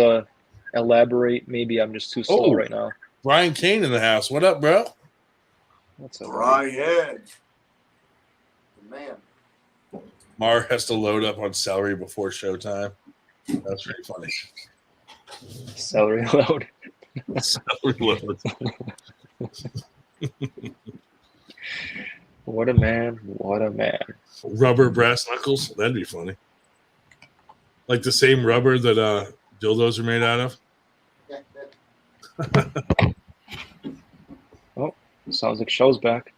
elaborate? Maybe I'm just too slow right now. Brian Kane in the house. What up, bro? What's up, Brian. The man. Mar has to load up on celery before showtime. That's pretty funny. Celery load. Celery load. What a man. What a man. Rubber brass knuckles. That'd be funny. Like the same rubber that dildos are made out of. Oh, sounds like show's back.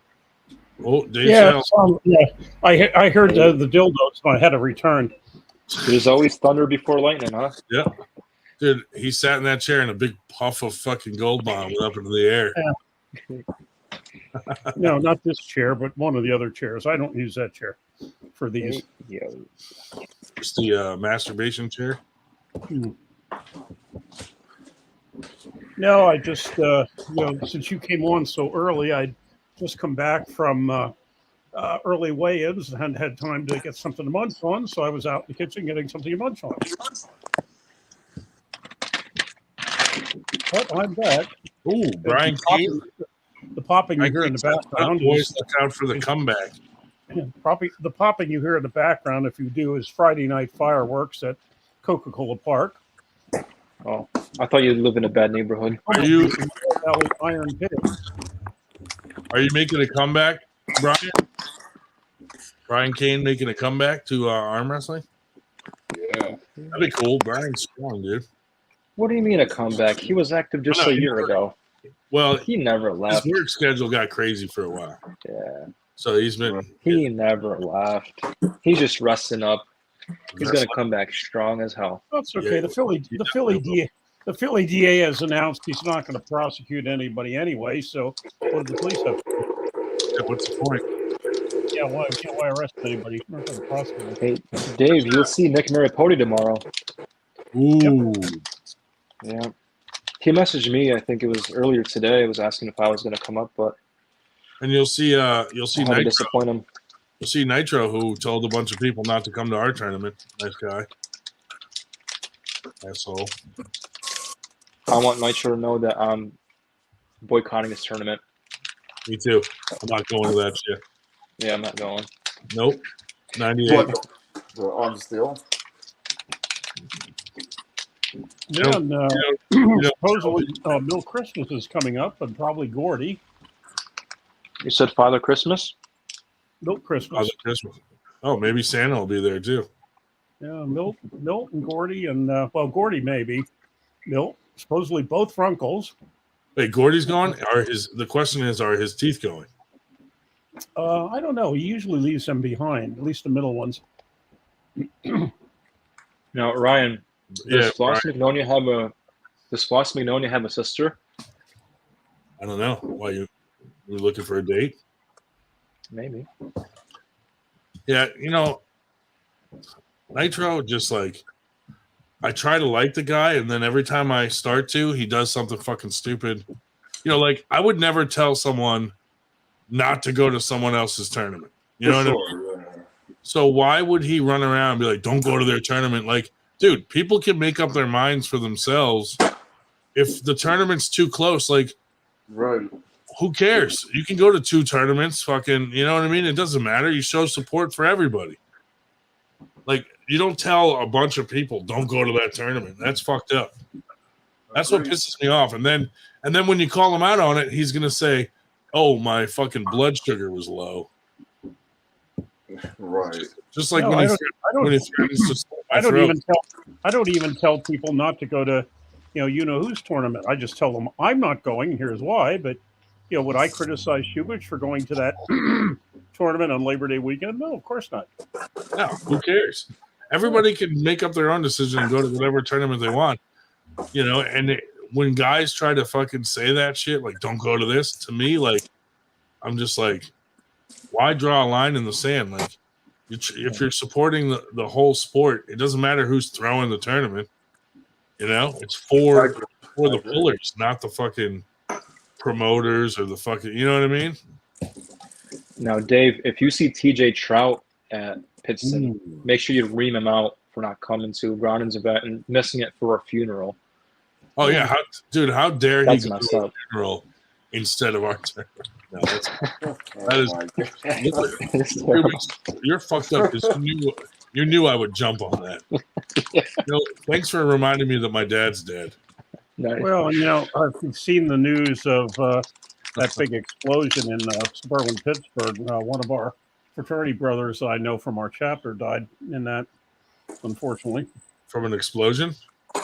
Oh, Dave Yeah, Sell. yeah. I heard the dildos. So I had to return. There's always thunder before lightning, huh? Yeah. Dude, he sat in that chair and a big puff of fucking gold bomb went up into the air. Yeah. No, not this chair, but one of the other chairs. I don't use that chair for these. Yeah. Just the masturbation chair. No, I just since you came on so early, I'd just come back from early weigh-ins and had time to get something to munch on, so I was out in the kitchen getting something to munch on. But I'm back. Oh, Brian Kane. The popping you hear in the background. Boys, look out for the comeback. The popping you hear in the background, if you do, is Friday night fireworks at Coca-Cola Park. Oh, I thought you live in a bad neighborhood. Are you Iron Pit. Are you making a comeback, Brian? Brian Kane making a comeback to arm wrestling? Yeah. That'd be cool. Brian's strong, dude. What do you mean a comeback? He was active just a year ago. Well, he never left. His work schedule got crazy for a while. Yeah. So he's been. He never left. He's just resting up. He's gonna come back strong as hell. That's okay. The The Philly DA has announced he's not going to prosecute anybody anyway. So what do the police have to do? Yeah, what's the point? Yeah, why arrest anybody? They're not going to prosecute. Hey, Dave, you'll see Nick Maripodi tomorrow. Ooh. Yeah. He messaged me, I think it was earlier today, was asking if I was going to come up, but And you'll see I had to Nitro. disappoint him. You'll see Nitro, who told a bunch of people not to come to our tournament. Nice guy. Asshole. I want Nitro to know that I'm boycotting this tournament. Me too. I'm not going to that shit. Yeah, I'm not going. Nope. 98. What, the arms steel? Yeah, and, supposedly Bill Christmas is coming up, and probably Gordy. You said Father Christmas? Milt Christmas. Father Christmas. Oh, maybe Santa will be there too. Yeah, Milt and Gordy, and Gordy maybe. Milt, supposedly both Frunkles. Wait, Gordy's going? The question is, are his teeth going? I don't know. He usually leaves them behind, at least the middle ones. Now, Ryan, does Floss Ryan. Magnolia have a sister? I don't know. Why you looking for a date? Maybe. Yeah, Nitro just like I try to like the guy, and then every time I start to, he does something fucking stupid. Like I would never tell someone not to go to someone else's tournament. You know what I mean? So why would he run around and be like, don't go to their tournament? Like, dude, people can make up their minds for themselves. If the tournament's too close, like, right, who cares? You can go to 2 tournaments, fucking, you know what I mean? It doesn't matter. You show support for everybody. Like, you don't tell a bunch of people, don't go to that tournament. That's fucked up. That's what pisses me off. And then when you call him out on it, he's going to say, oh, my fucking blood sugar was low. right. Just like No, when he threatens to slit my throat. I don't even tell people not to go to, whose tournament. I just tell them I'm not going. Here's why. But would I criticize Shubich for going to that tournament on Labor Day weekend? No, of course not. No, who cares? Everybody can make up their own decision and go to whatever tournament they want. And when guys try to fucking say that shit, like, don't go to this, to me, like, I'm just like, why draw a line in the sand? Like, if you're supporting the whole sport, it doesn't matter who's throwing the tournament. It's for the pullers, not the fucking promoters or the fucking, you know what I mean? Now, Dave, if you see TJ Trout at Pittston, make sure you ream him out for not coming to Gronin's event and missing it for a funeral. Oh yeah, how dare That's he go messed to a up. funeral instead of our tournament? No, you're fucked up because you knew I would jump on that. Thanks for reminding me that my dad's dead. Well, I've seen the news of that big explosion in suburban Pittsburgh. One of our fraternity brothers I know from our chapter died in that, unfortunately. From an explosion?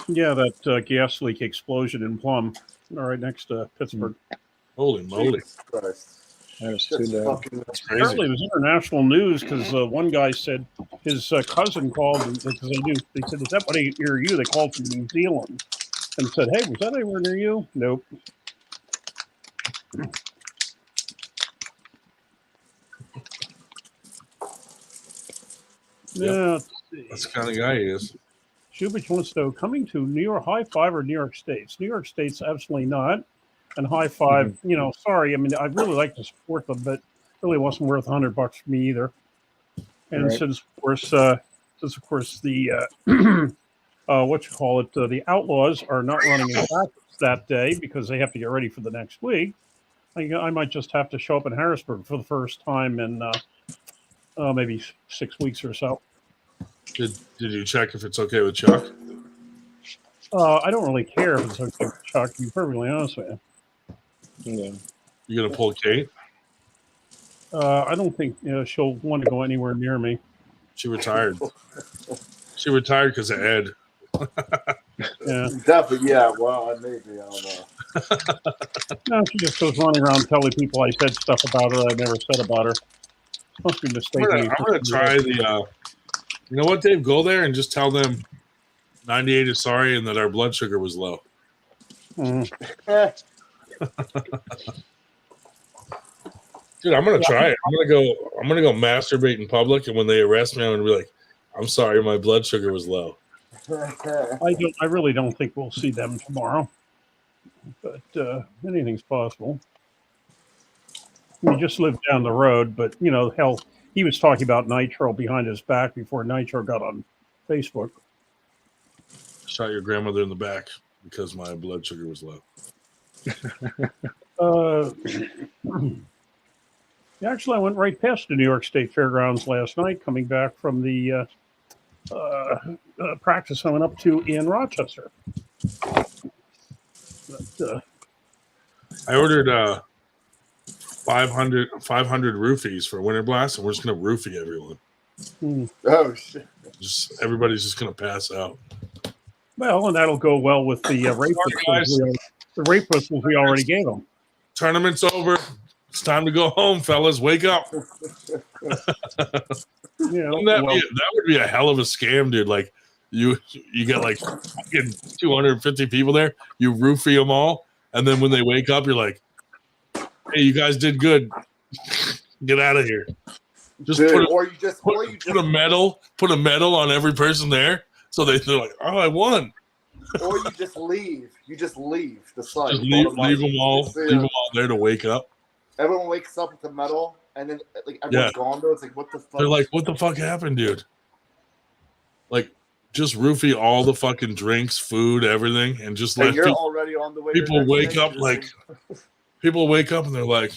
Yeah, that gas leak explosion in Plum, right next to Pittsburgh. Holy moly. That's too bad. That's crazy. Apparently it was international news because one guy said his cousin called because they said, is that what near you? They called from New Zealand and said, hey, was that anywhere near you? Nope. Yeah, that's the kind of guy he is. Shubich wants to know, coming to New York High Five or New York State's? New York State's absolutely not. And High Five, sorry. I mean, I'd really like to support them, but it really wasn't worth $100 for me either. And Right. since of course the the Outlaws are not running in practice that day because they have to get ready for the next week, I might just have to show up in Harrisburg for the first time in maybe 6 weeks or so. Did you check if it's okay with Chuck? I don't really care if it's okay with Chuck, to be perfectly honest with you. Yeah. You gonna pull Kate? I don't think she'll want to go anywhere near me. She retired. She retired because of Ed. Yeah. Definitely, yeah. Well, maybe, I don't know. No, she just goes running around telling people I said stuff about her I never said about her. Must be mistaken. I'm gonna try the. You know what, Dave? Go there and just tell them 98 is sorry and that our blood sugar was low. Dude, I'm gonna try it. I'm gonna go masturbate in public, and when they arrest me, I'm gonna be like, "I'm sorry, my blood sugar was low." I really don't think we'll see them tomorrow, but anything's possible. We just lived down the road, but hell, he was talking about Nitro behind his back before Nitro got on Facebook. Shot your grandmother in the back because my blood sugar was low. Actually, I went right past the New York State Fairgrounds last night, coming back from the practice I went up to in Rochester. But, I ordered 500 roofies for Winter Blast, and we're just gonna roofie everyone. Oh shit! Everybody's just gonna pass out. Well, and that'll go well with the rape whistles. The rape whistles we already gave them. Tournament's over. It's time to go home, fellas. Wake up. That would be a hell of a scam, dude. Like you get like 250 people there. You roofie them all, and then when they wake up, you're like, "Hey, you guys did good. Get out of here." Just Dude, put a medal on every person there, so they're like, "Oh, I won." Or you just leave. You just leave the site. Just leave them all there to wake up. Everyone wakes up with the medal, and then like everyone's gone though. It's like, what the fuck? They're like, "What the fuck happened, dude?" Like, just roofie all the fucking drinks, food, everything, and just let you're already on the way. People wake up like, people wake up and they're like,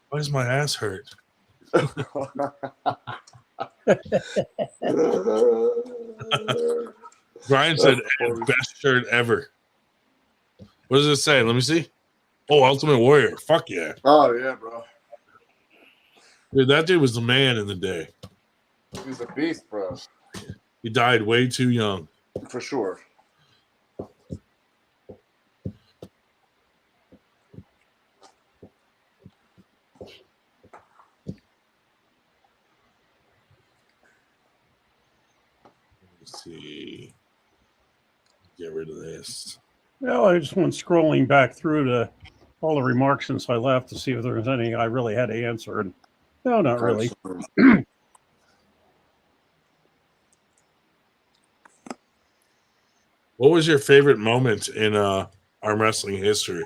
"Why does my ass hurt?" Brian said, "Best shirt ever." What does it say? Let me see. Oh, Ultimate Warrior. Fuck yeah. Oh yeah, bro. Dude, that dude was the man in the day. He was a beast, bro. He died way too young. For sure. Let's see. Get rid of this. Well, I just went scrolling back through to all the remarks since I left to see if there was any I really had to answer. And no, not really. What was your favorite moment in arm wrestling history?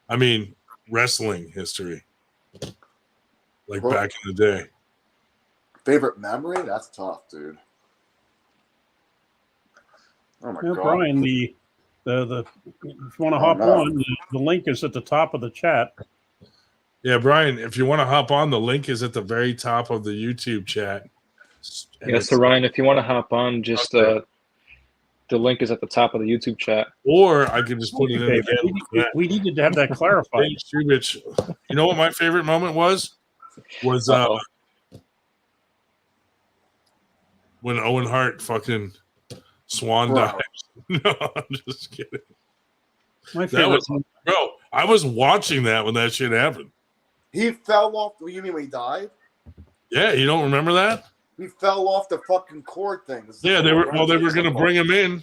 I mean, wrestling history. Like back in the day. Favorite memory? That's tough, dude. Oh my god. Brian, the if you want to hop on, the link is at the top of the chat. Yeah, Brian, if you want to hop on, the link is at the very top of the YouTube chat. Yeah, so Ryan, if you want to hop on, just the link is at the top of the YouTube chat. Or I could just put it in again. We needed to have that clarified. You know what my favorite moment was? Was when Owen Hart fucking swan dives. No, I'm just kidding. My favorite bro, I was watching that when that shit happened. He fell off. You mean when he died? Yeah, you don't remember that? He fell off the fucking cord thing. Yeah, they were gonna bring him in.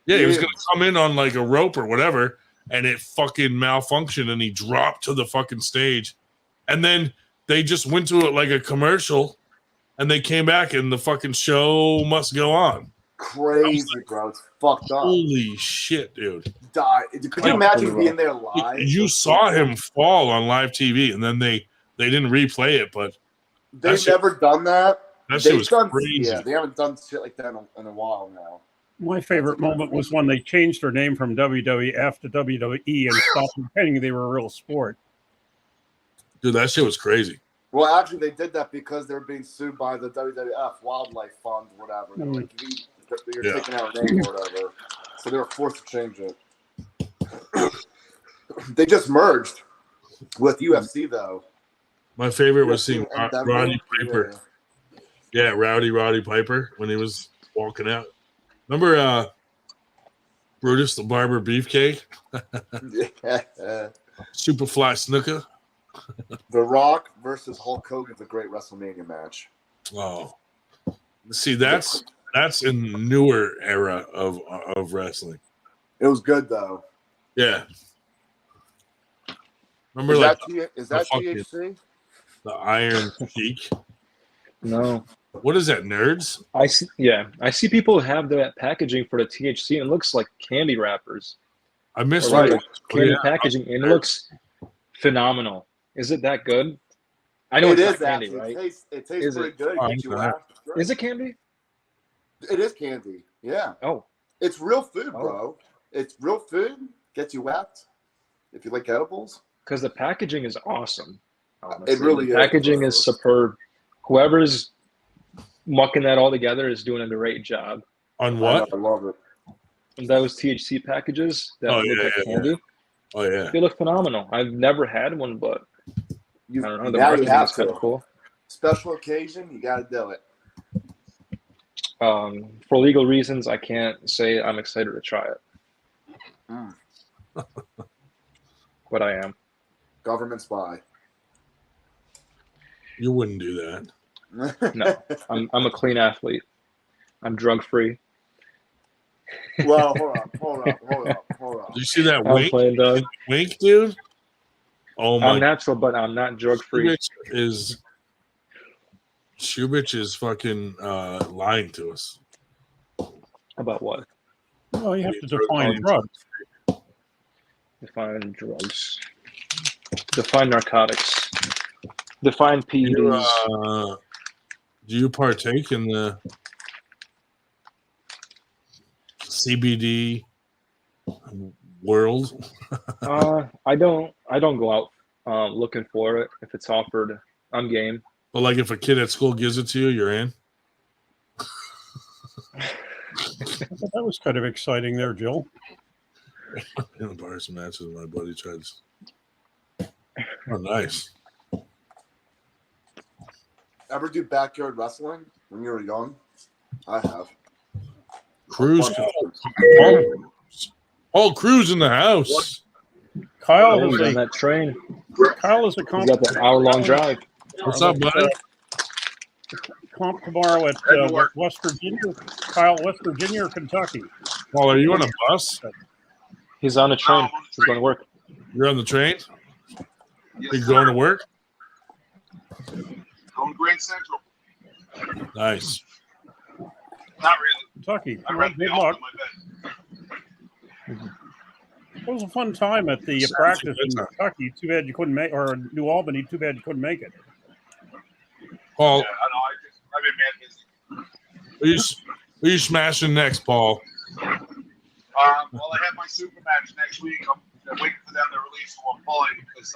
Yeah, he was gonna come in on like a rope or whatever, and it fucking malfunctioned and he dropped to the fucking stage. And then they just went to it like a commercial and they came back and the fucking show must go on. Crazy, bro. It's fucked up. Holy shit, dude. Died. Could you imagine being there live? You saw him fall on live TV, and then they didn't replay it, but they've never done that. That shit was crazy. Yeah, they haven't done shit like that in a while now. My favorite moment was when they changed their name from WWF to WWE and stopped pretending they were a real sport. Dude, that shit was crazy. Well, actually, they did that because they were being sued by the WWF Wildlife Fund, whatever. They're like, you're taking our name or whatever. So they were forced to change it. They just merged with UFC, though. My favorite was seeing Roddy Piper. Yeah, Roddy Piper when he was walking out. Remember Brutus the Barber Beefcake? Yeah. Superfly Snooker. The Rock versus Hulk Hogan's a great WrestleMania match. Oh, see, that's in newer era of wrestling. It was good though. Yeah. Remember, Is like that fucking- THC? the Iron Cheek. No. What is that, nerds? I see people have that packaging for the THC, and it looks like candy wrappers. I missed Or it. like candy Yeah. packaging, and it looks phenomenal. Is it that good? I know It it's is not candy, actually. right? It tastes Is pretty it? good. Oh, It gets you okay. whacked. Is it candy? It is candy. Yeah. Oh, It's real food, Oh. bro. It's real food. Gets you whacked. If you like edibles. because the packaging is awesome. Honestly. It really the is, packaging bro. is superb. Whoever's mucking that all together is doing a great job. On what? I love it. And those THC packages that Oh, look yeah, like yeah, candy, Oh yeah. they look phenomenal. I've never had one, but I don't know. The now you marketing have is kind to. of cool. Special occasion, you got to do it. For legal reasons, I can't say I'm excited to try it, but I am. Government spy. You wouldn't do that. No, I'm a clean athlete. I'm drug free. Well, hold on. Did you see that I'm wink? playing Doug. Wink, dude. Oh my! I'm natural, but I'm not drug free. Shubich is fucking lying to us. About what? Well, you have to define drugs. Define drugs. Define narcotics. Define PEDs. Do you partake in the CBD world? I don't go out looking for it. If it's offered, I'm game. But like, if a kid at school gives it to you, you're in. That was kind of exciting there, Jill. In the bars and matches, my buddy tried. Oh, nice. Ever do backyard wrestling when you were young? I have. Cruz. Oh, Cruz in the house. Kyle He's is on that train. Kyle is a He's comp. got the hour-long drive. What's up, buddy? Comp tomorrow at West Virginia. Kyle, West Virginia or Kentucky? Paul, are you on a bus? He's on a train. He's going to work. You're on the train? You're going to work? Going Grand Central. Nice. Not really. Kentucky. I read Good the luck. in my bed. It was a fun time at the practice in Kentucky. Too bad you couldn't make, or New Albany. Too bad you couldn't make it. Paul, Yeah, I know. I've been mad busy. who you smashing next, Paul? Well, I have my super match next week. I'm waiting for them to release who I'm pulling because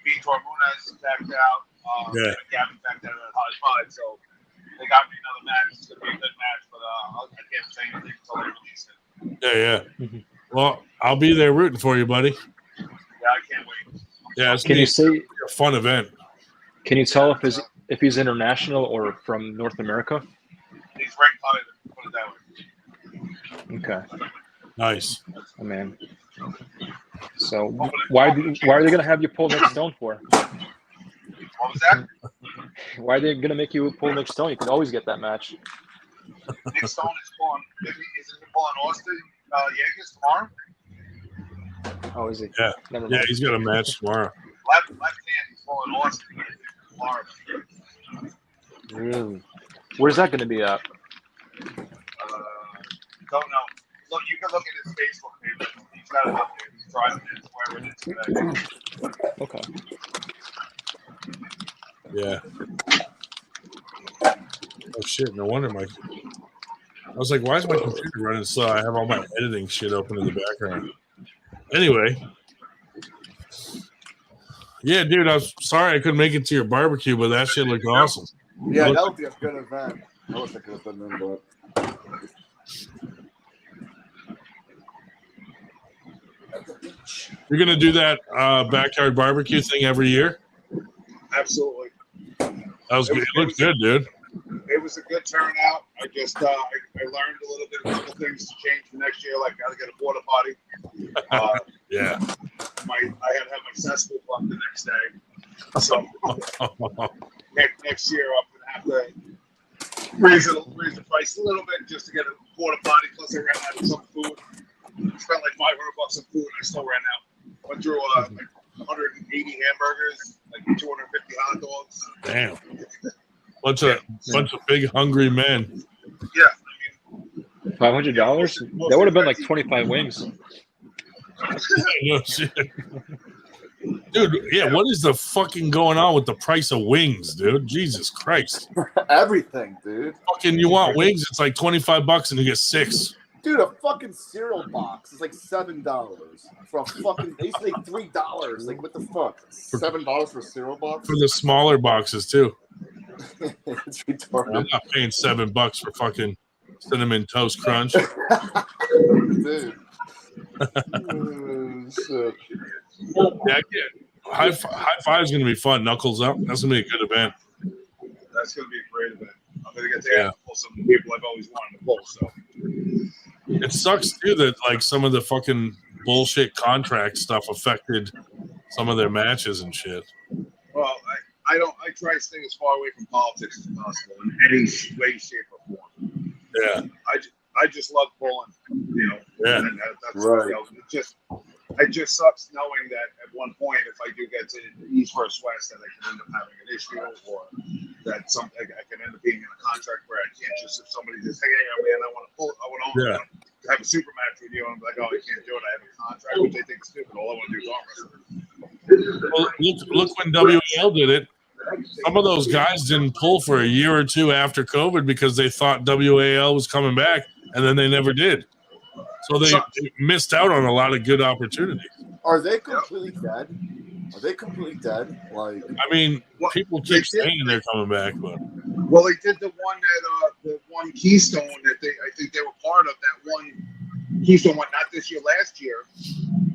Vitor Munez is backed out. Yeah. Gavin backed out at High Five, so they got me another match. It's going to be a good match, but I can't say anything until they release it. Yeah. Well, I'll be there rooting for you, buddy. Yeah, I can't wait. Yeah, it's Can you say? a fun event. Can you tell if he's international or from North America? He's ranked higher, put it that way. Okay. Nice. Oh, man. So why are they going to have you pull Nick Stone for? What was that? Why are they going to make you pull Nick Stone? You can always get that match. Nick Stone is pulling. Is he pulling Austin Yeagas tomorrow? Oh, is he? Yeah. Never Yeah, mind. he's got a match tomorrow. Left hand, he's pulling Austin tomorrow. Really? Where's that going to be at? Don't know. Look, you can look at his Facebook page. He's got it up there. He's driving it wherever it is today. Okay. Yeah. Oh shit! No wonder I was like, why is my computer running slow? I have all my editing shit open in the background. Anyway. Yeah, dude, I was sorry I couldn't make it to your barbecue, but that shit looked awesome. Yeah, that would be a good event. I wish I could have been in, but You're gonna do that backyard barbecue thing every year? Absolutely. That was good. It looked good, dude. It was a good turnout. I just I learned a little bit, a couple things to change for next year, like how to get a porta potty. Yeah. I had to have my cesspool pumped the next day. So next year I'm gonna have to raise the price a little bit just to get a porta potty. Plus I ran out of some food, spent like $500 on food and I still ran out. Went through like 180 hamburgers, like 250 hot dogs. Damn. Bunch of big hungry men. Yeah. $500? That would have been like 25 wings. No shit. Dude, yeah, what is the fucking going on with the price of wings, dude? Jesus Christ. Everything, dude. Fucking, you want wings, it's like $25 and you get 6. Dude, a fucking cereal box is like $7 for a fucking. They used to make $3. Like, what the fuck? $7 for a cereal box? For the smaller boxes, too. It's retarded. I'm not paying $7 for fucking Cinnamon Toast Crunch. Dude. Shit. Yeah, High Five is going to be fun. Knuckles Up. That's going to be a good event. That's going to be a great event. I'm going to get to pull some people I've always wanted to pull. So it sucks too that like some of the fucking bullshit contract stuff affected some of their matches and shit. Well, I try to stay as far away from politics as possible in any way, shape, or form. Yeah. I just love pulling, you know. Yeah. And that's right. You know, it just sucks knowing that at one point, if I do get to East versus West, that I can end up having an issue, or that I can end up being in a contract where I can't just, if somebody just, hey, man, I want to have a super match with you, and I'm like, oh, I can't do it. I have a contract, which they think is stupid. All I want to do is arm wrestle. Well, look when WAL did it. Some of those guys didn't pull for a year or two after COVID because they thought WAL was coming back, and then they never did. So they missed out on a lot of good opportunities. Are they completely dead? Are they completely dead? Like, I mean, people keep saying they're coming back, but well, they did the one that the one Keystone that I think they were part of. That one Keystone one, not this year, last year,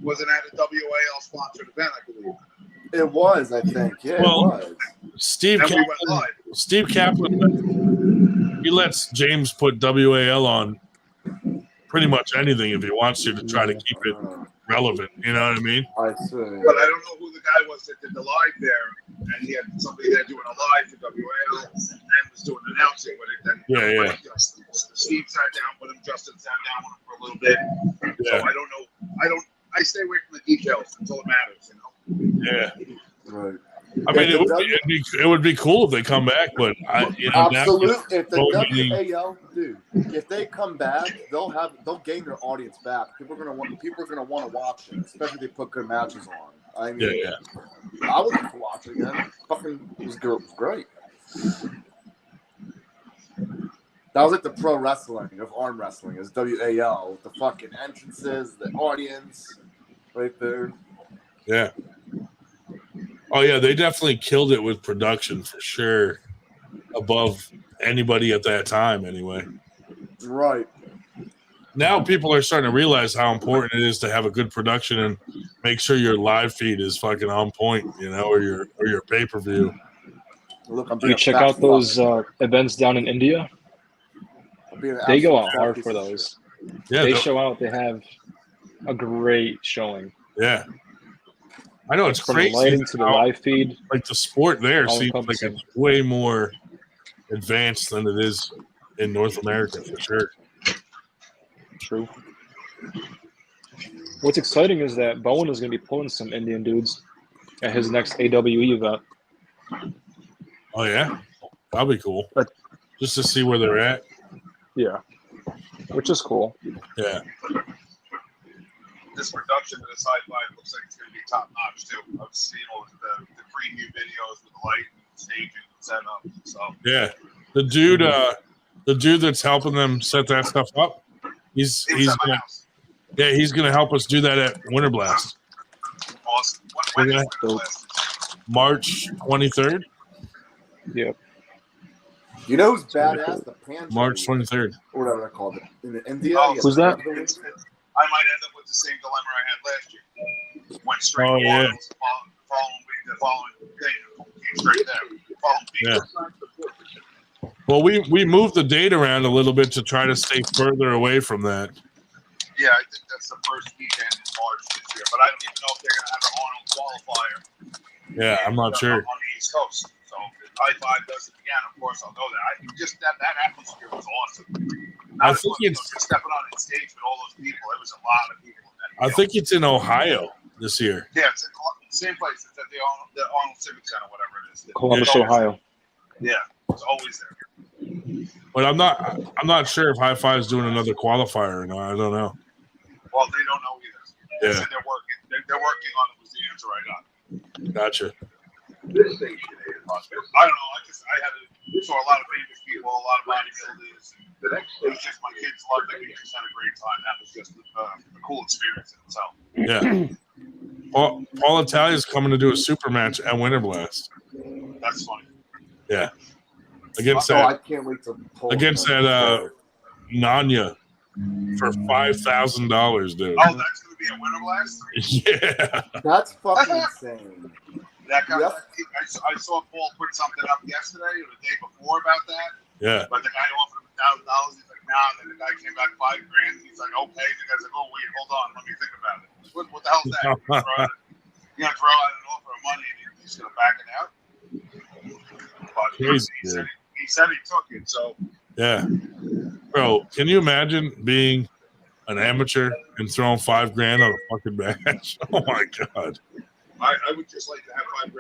wasn't at a WAL sponsored event, I believe. It was, I think. Yeah, well, it was. Steve Kaplan, he lets James put WAL on pretty much anything if he wants to try to keep it relevant. You know what I mean? I see. But I don't know who the guy was that did the live there, and he had somebody there doing a live for WAL and was doing announcing with it. Then you know, Steve sat down with him, Justin sat down with him for a little bit. So I don't know. I stay away from the details until it matters. You know? Yeah. Right. I mean, it would be cool if they come back, but absolutely. If the WAL, dude, if they come back, they'll gain their audience back. People are gonna want to watch it, especially if they put good matches on. I mean, I would like to watch it again. Fucking, it was great. That was like the pro wrestling of arm wrestling, is WAL with the fucking entrances, the audience, right there. Yeah. Oh yeah, they definitely killed it with production for sure, above anybody at that time. Anyway, right. Now people are starting to realize how important it is to have a good production and make sure your live feed is fucking on point, you know, or your pay-per-view. Look, you check out those events down in India. They go out hard for those. Yeah, they show out. They have a great showing. Yeah. I know it's from crazy. The lighting to the live feed. Like the sport there seems like it's way more advanced than it is in North America for sure. True. What's exciting is that Bowen is going to be pulling some Indian dudes at his next AWE event. Oh yeah, that'll be cool. Just to see where they're at. Yeah, which is cool. Yeah. This production of this Hi-Fi looks like it's going to be top notch too. I've seen all the preview videos with the light and staging and setup. So yeah, the dude that's helping them set that stuff up, he's gonna help us do that at Winter Blast. Awesome. When is Winter Blast? March 23rd. Yep. You know who's badass? The Pantry. March 23rd. Or whatever they're called. In India. Who's that? I might end up with the same dilemma I had last year. Went straight the following day, came straight there. Yeah. Well, we moved the date around a little bit to try to stay further away from that. Yeah, I think that's the first weekend in March this year, but I don't even know if they're going to have an Arnold qualifier. Yeah, I'm not sure. On the East Coast, so I-5 does it again, of course I'll go there. Just that atmosphere was awesome. I think it's just stepping on the stage with all those people. It was a lot of people. I think it's in Ohio this year. Yeah, it's in the same place. It's at the Arnold Civic Center, whatever it is. Columbus, Ohio. Yeah, it's always there. But I'm not sure if Hi-Fi is doing another qualifier or not. I don't know. Well, they don't know either. They Yeah. said they're working. They're working on it. Was the answer I got. Gotcha. This station is. I don't know. I saw a lot of famous people, a lot of bodybuilders. It was just my kids loved it. We just had a great time. That was just a cool experience in itself. Yeah. Paul Italia's coming to do a super match at Winter Blast. That's funny. Yeah. Against I that can't wait to Nanya for $5,000, dude. Oh, that's going to be a Winter Blast? Yeah. That's fucking insane. That guy, I saw Paul put something up yesterday or the day before about that. Yeah. But the guy offered him $1,000. He's like, nah. And then the guy came back $5,000. He's like, okay. And the guy's like, oh, wait, hold on. Let me think about it. What the hell's that? You're going to throw out an offer of money and he's going to back it out? But Crazy, he said he took it. So, yeah. Bro, can you imagine being an amateur and throwing $5,000 on a fucking match? Oh, my God. I would just like to have $5,000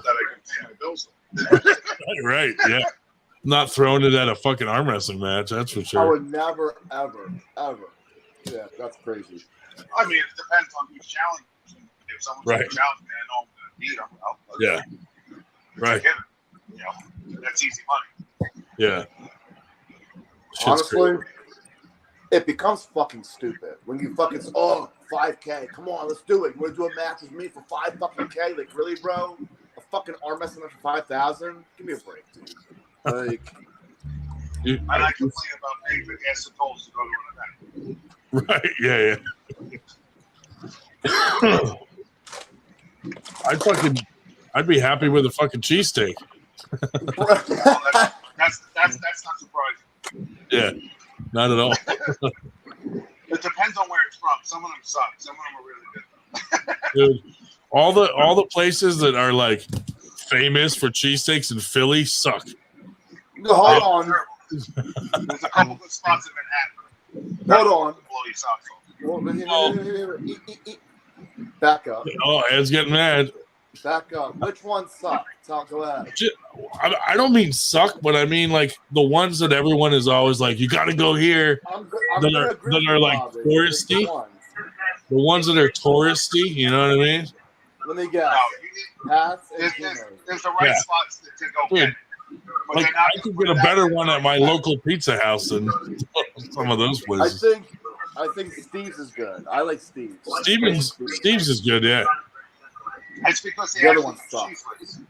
that I can pay my bills with. Right, yeah. Not throwing it at a fucking arm wrestling match, that's for sure. I would never, ever. Yeah, that's crazy. I mean, it depends on who's challenging. If someone's Right. going to challenge me, I know I'm going to beat them. Yeah. Right. You know, that's easy money. Yeah. Shit's Honestly, crazy. it becomes fucking stupid when you fucking $5K. Come on, let's do it. You want to do a match with me for $5K? Like, really, bro? A fucking arm wrestling match for 5,000? Give me a break, dude. Like, And I complain about paying for gas and tolls to go to an event. Right, yeah. I'd be happy with a fucking cheesesteak. That's not surprising. Yeah, not at all. It depends on where it's from. Some of them suck. Some of them are really good. Dude, all the places that are like famous for cheesesteaks in Philly suck. no, hold on. There's a couple good spots in Manhattan. Hold on. Blow your socks off. Back up. Oh, Ed's getting mad. Back up. Which one sucked? Go ahead. I don't mean suck, but I mean like the ones that everyone is always like, you got to go here. That are like touristy. The ones that are touristy, you know what I mean? Let me guess. Hats and there's the right spots to go get. Like I could get a better one at my local pizza house than some of those places. I think Steve's is good. I like Steve's. Steve's is good, yeah. It's because the other one sucks. cheese whiz.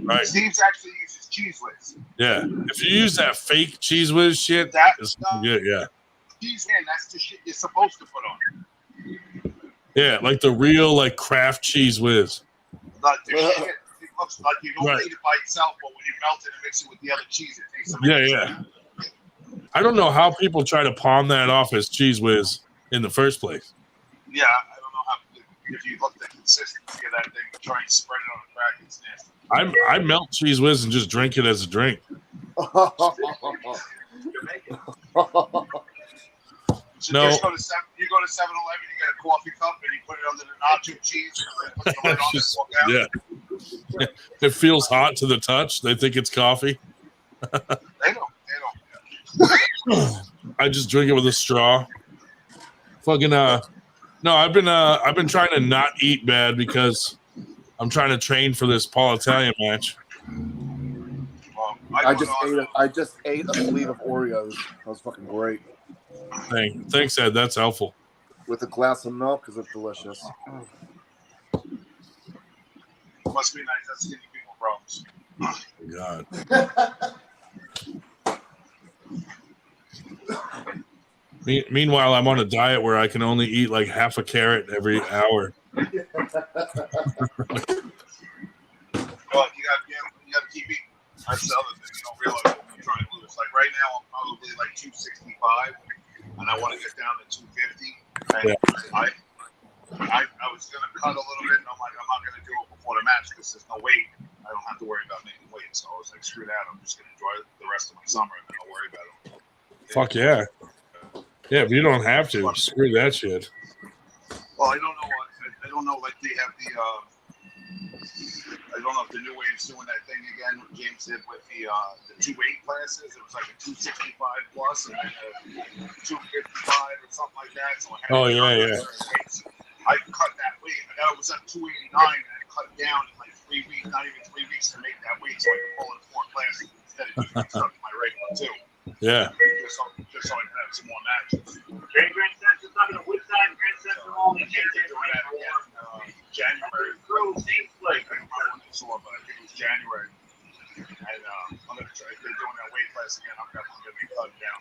Right. Steve's actually uses cheese whiz. Yeah. If you use that fake cheese whiz shit, it's good, yeah. Cheese man, that's the shit you're supposed to put on. Yeah, like the real like craft cheese whiz. Like the shit, it looks like you don't eat it by itself, but when you melt it and mix it with the other cheese, it tastes amazing. Yeah. I don't know how people try to pawn that off as cheese whiz in the first place. Yeah, I don't know how. If you look at the consistency of that thing, try and spread it on the crack, it's nasty. I melt cheese whiz and just drink it as a drink. So No. you go to 7-Eleven, you get a coffee cup, and you put it under the nacho cheese, and put the lid on and walk out. Yeah. It feels hot to the touch. They think it's coffee. They don't. I just drink it with a straw. Fucking no, I've been trying to not eat bad because I'm trying to train for this Paul Italian match. I just ate a sleeve of Oreos. That was fucking great. Thanks, Ed. That's helpful. With a glass of milk because it's delicious. Must be nice. That's giving people problems. God. Meanwhile, I'm on a diet where I can only eat like half a carrot every hour. Well, you got to keep eating. That's the other thing. You don't realize what you're trying to lose. Like right now, I'm probably like 265, and I want to get down to 250. And I was going to cut a little bit, and I'm like, I'm not going to do it before the match because there's no weight. I don't have to worry about making weight. So I was like, screw that. I'm just gonna enjoy the rest of my summer, and then I'll worry about it. Fuck yeah. Yeah, if you don't have to, screw that shit. Well, I don't know what I don't know. Like they have the I don't know if the new wave's doing that thing again. What James did with the 2 weight classes. It was like a 265 plus and then a 255 or something like that. So I had I cut that weight. I was at 289 and I cut down in like 3 weeks, not even 3 weeks to make that weight, so I could pull in 4 classes instead of just stuck to my regular 2. Yeah. Just so I can have some more matches. Grand Central, talking to Woodside, Grand Central, all the doing that again January. Like, I don't know when they saw, but I think it was January. And I'm gonna try. If they're doing that weight class again, I'm definitely gonna be cutting down.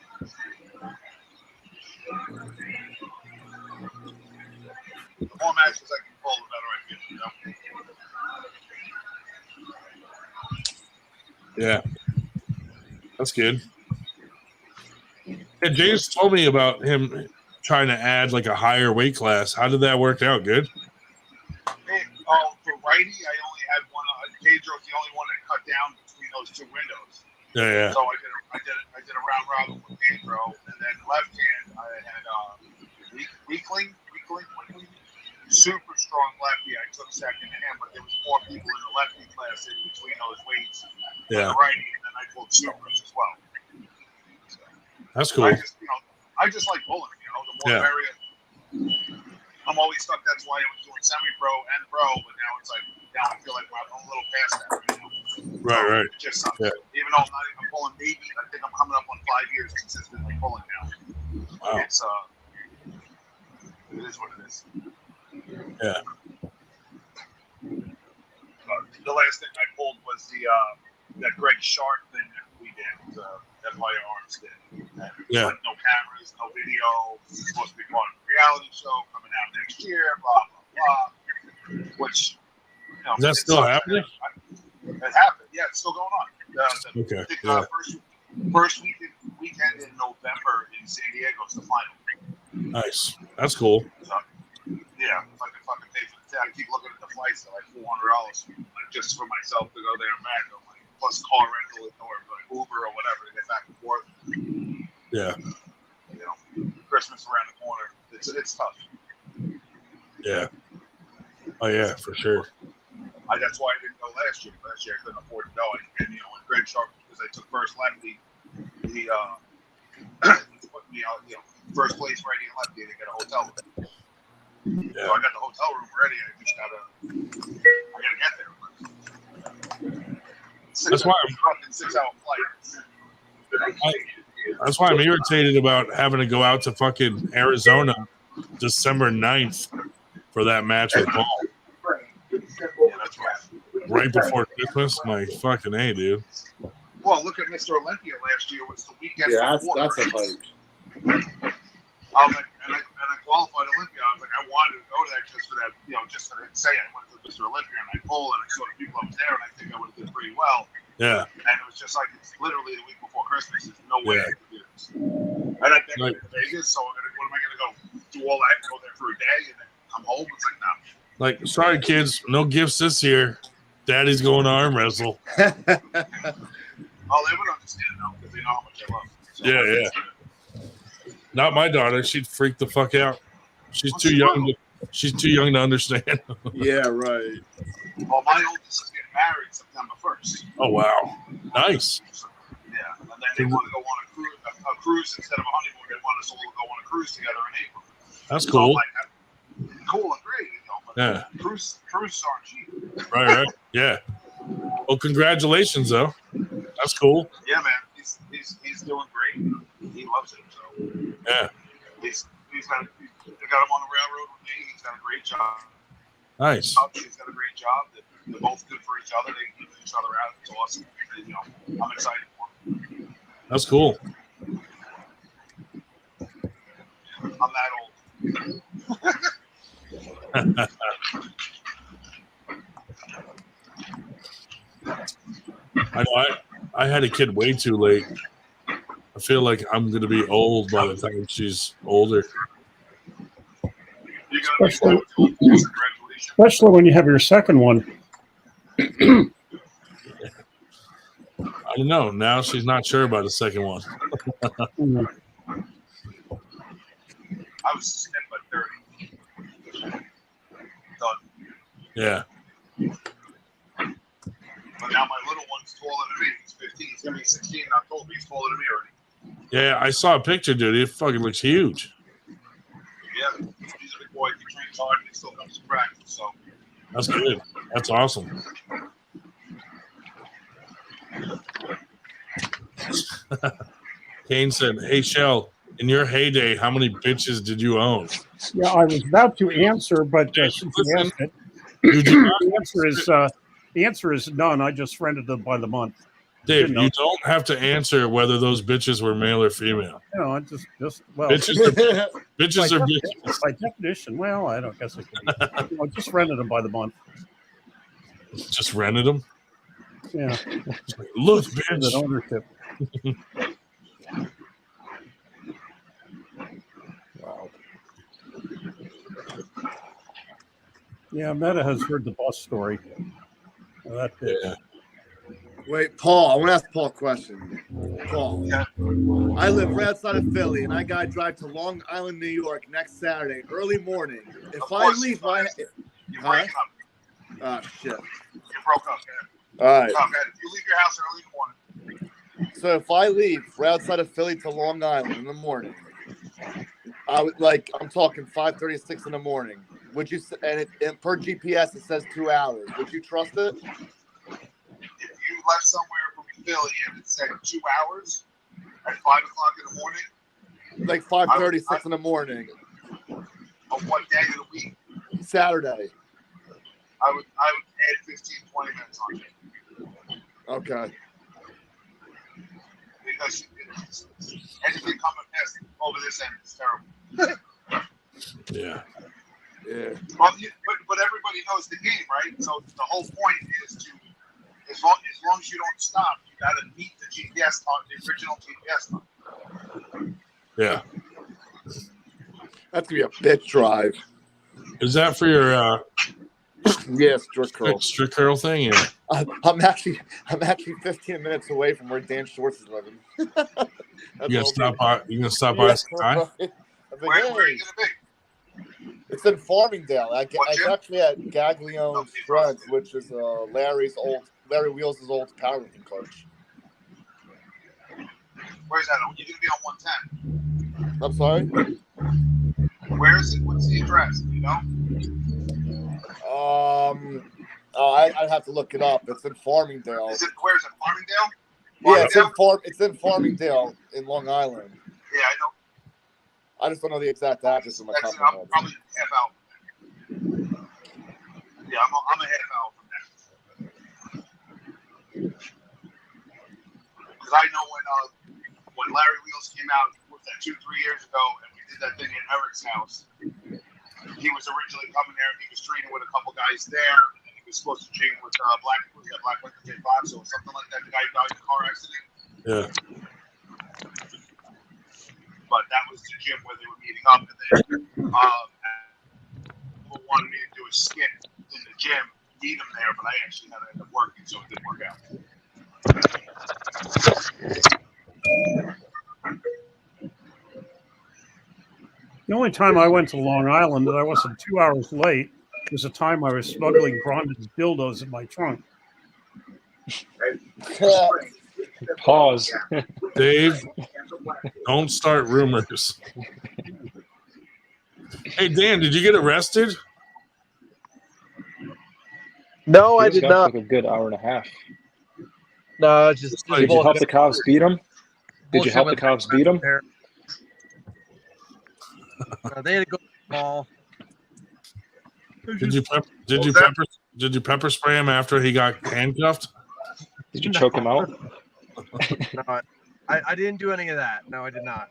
The more matches I can pull, the better I feel. You know? Yeah. That's good. And James told me about him trying to add like a higher weight class. How did that work out? Good? For righty, I only had one. Pedro's the only one that cut down between those 2 windows. Yeah. So I did a round robin with Pedro, and then left hand I had Weakling, super strong lefty. I took second to him, but there was more people in the lefty class in between those weights. Yeah. The righty, and then I pulled supers as well. That's cool. I just like pulling. The more area. I'm always stuck. That's why I was doing semi-pro and pro, but now I feel like I'm a little past that right now. Right. Just even though I'm pulling maybe, I think I'm coming up on 5 years consistently pulling now. Wow. It is what it is. Yeah. The last thing I pulled was that Greg Sharp thing that we did, that Firearms did. Yeah. Like no cameras, no video. It's supposed to be part of the reality show coming out next year. Blah blah blah. Which is that still happening? It happened. Yeah, it's still going on. Okay. First weekend in November in San Diego is the final. Nice. That's cool. So, yeah, if I can fucking pay for the I keep looking at the flights. They're like $400, like just for myself to go there and back. I'm like, plus car rental or like Uber or whatever to get back and forth. Yeah. Christmas around the corner. It's tough. Yeah. Oh yeah, for sure. That's why I didn't go last year. Last year I couldn't afford to go. And when Greg Sharp, because I took first lefty, he put me out, first place righty and lefty to get a hotel room. Yeah. So I got the hotel room ready. I just gotta get there. That's why I'm 6-hour flight. That's why I'm irritated about having to go out to fucking Arizona December 9th for that match with Paul. Yeah, that's right. Right before Christmas? My fucking A, dude. Well, look at Mr. Olympia last year. Was the weekend before. That's a fight. And I qualified Olympia. I was like, I wanted to go to that just for that, just to say I went to Mr. Olympia and I pulled and I saw the people that was there and I think I would have did pretty well. Yeah. And it was just like, it's literally the week before Christmas. There's no way I could do this. And I think I'm in Vegas, so what am I going to go do all that, go there for a day and then come home? It's like, no. Like, sorry, kids, no gifts this year. Daddy's going to arm wrestle. Oh, they would understand though, because they know how much I love them. So yeah. Not my daughter. She'd freak the fuck out. She's too young. She's too young to understand. Yeah, right. Well, my oldest is getting married September 1st. Oh wow, nice. Yeah, and then they want to go on a cruise instead of a honeymoon. They want us all to go on a cruise together in April. That's cool. So I'm like, cool and great, but cruises aren't cheap. Right. Yeah. Well, congratulations, though. That's cool. Yeah, man. He's doing great. He loves it. So yeah. They got him on the railroad with me. He's got a great job. Nice. He's got a great job. They're both good for each other. They keep each other out. It's awesome. I'm excited for him. That's cool. I'm that old. I know. I had a kid way too late. I feel like I'm going to be old by the time she's older. Especially when you have your second one. I don't know. Now she's not sure about the second one. I was suspended by 30. Done. Yeah. But now my little one's taller than me. He's 15. He's gonna be 16 in October. He's taller than me already. Yeah, I saw a picture, dude. It fucking looks huge. Yeah, he's a big boy. He trains hard and he still comes to practice. So That's good. That's awesome. Kane said, "Hey, Shell, in your heyday, how many bitches did you own?" Yeah, I was about to answer, but since you asked it, the answer is none. I just rented them by the month. Dave, you don't have to answer whether those bitches were male or female. No, I just well, Bitches are bitches. By definition, well, I don't guess it could be. Just rented them by the month. Just rented them. Yeah. Look, That bitch. ownership. Wow. Yeah, Meta has heard the bus story. That bitch. Yeah. Wait, Paul, I want to ask Paul a question. Paul, I live right outside of Philly, and I got to drive to Long Island, New York next Saturday, early morning. If I leave my... Huh? Oh, shit. you broke up. All right. Oh, man, you leave your house early in the morning. So if I leave right outside of Philly to Long Island in the morning, I would I'm talking 5:36 in the morning. Would you? And per GPS it says 2 hours. Would you trust it? If you left somewhere from Philly and it said 2 hours at 5 o'clock in the morning, Like 5:36 in the morning. On what day of the week? Saturday. I would add 15, 20 minutes on it. Okay. Because anything coming past over this end is terrible. Yeah. Yeah. But everybody knows the game, right? So the whole point is to, as long as you don't stop, you got to meet the GPS time, the original GPS time. Yeah. That's gonna be a bitch drive. Is that for your strict curl. Strict curl thing? Yeah. I'm actually 15 minutes away from where Dan Schwartz is living. You gonna stop by? You gonna stop by? Right. Where are you gonna be? It's in Farmingdale. It's actually at Gaglione's Strength, which is Larry Wheels' old powerlifting coach. Where's that? You're gonna be on 110. I'm sorry. Where is it? What's the address? You know? I'd have to look it up. It's in Farmingdale. Where is it? Farmingdale? Yeah, it's in Farmingdale in Long Island. Yeah, I know. I just don't know the exact address of my company. I'm probably half out. Yeah, I'm a half out from that. Because I know when Larry Wheels came out, what was that, 2-3 years ago, and we did that thing at Eric's house. He was originally coming there, and he was training with a couple guys there, and he was supposed to train with Black Wednesday Fox or something like that. The guy died in a car accident. Yeah. But that was the gym where they were meeting up, and then people wanted me to do a skit in the gym, meet him there, but I actually had to end up working, so it didn't work out. The only time I went to Long Island that I wasn't 2 hours late was the time I was smuggling Grondin's dildos in my trunk. Pause. Dave, don't start rumors. Hey, Dan, did you get arrested? No, I did not. Like a good hour and a half. No, just Did you help the cops beat him? Did you help the cops beat him? They had to go to the mall. Did you pepper spray him after he got handcuffed? Did you choke him out? No, I didn't do any of that. No, I did not.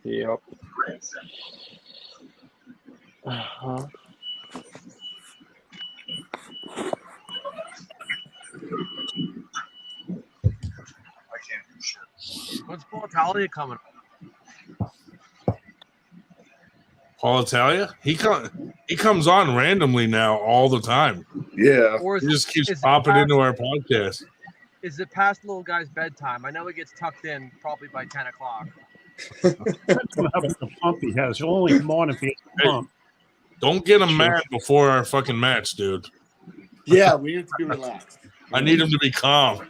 Yep. Uh-huh. I can't do shit. When's Talia coming? Paul Italia, he comes on randomly now all the time. Yeah. Or He just keeps is it popping past- into our podcast. Is it past little guy's bedtime? I know he gets tucked in probably by 10 o'clock. Depends on how big a pump he has. He'll only come on if he has a Hey, pump. don't get him Sure. mad before our fucking match, dude. Yeah, we need to be relaxed. I need him to be calm.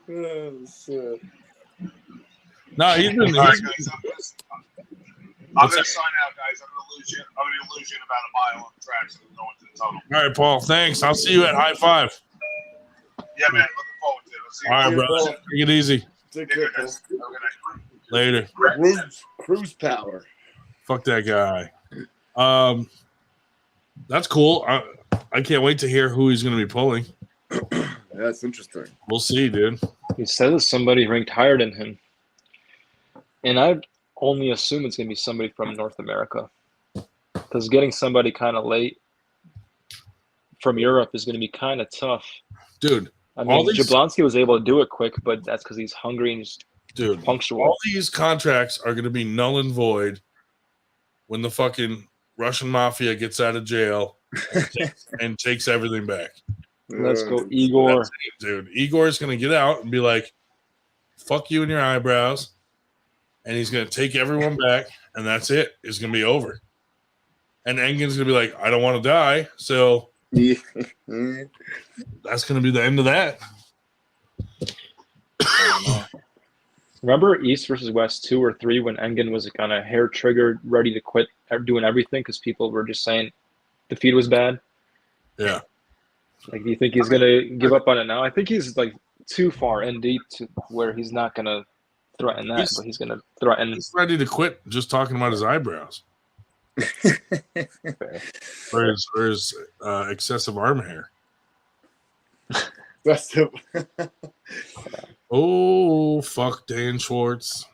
Oh, shit. No, he's been. All right, He's, guys, I'm What's gonna that? sign out, guys. I'm gonna lose you. I'm gonna lose you in about a mile on the tracks and going to the tunnel. all right, Paul. Thanks. I'll see you at High Five. Yeah, man. Looking forward to it. I'll see you All right, Yeah, brother. Paul. Take it easy. Take Take care, care, guys. Have a good night. Later. Paul. Cruise power. Fuck that guy. That's cool. I can't wait to hear who he's going to be pulling. That's interesting. We'll see, dude. He says somebody ranked higher than him. And I only assume it's going to be somebody from North America. Because getting somebody kind of late from Europe is going to be kind of tough. Dude, I mean, Jablonski was able to do it quick, but that's because he's hungry and he's punctual. All these contracts are going to be null and void when the fucking Russian mafia gets out of jail and takes everything back. Let's go, Igor. That's it, dude. Igor's going to get out and be like, fuck you and your eyebrows. And he's going to take everyone back, and that's it. It's going to be over. And Engen's going to be like, I don't want to die. So that's going to be the end of that. Remember East versus West 2 or 3 when Engen was kind of hair triggered, ready to quit doing everything because people were just saying the feed was bad? Yeah. Like, do you think he's going to give up on it now? I think he's like too far in deep to where he's not going to threaten that, but he's going to threaten. He's ready to quit just talking about his eyebrows. or his excessive arm hair. That's it. Oh, fuck Dan Schwartz.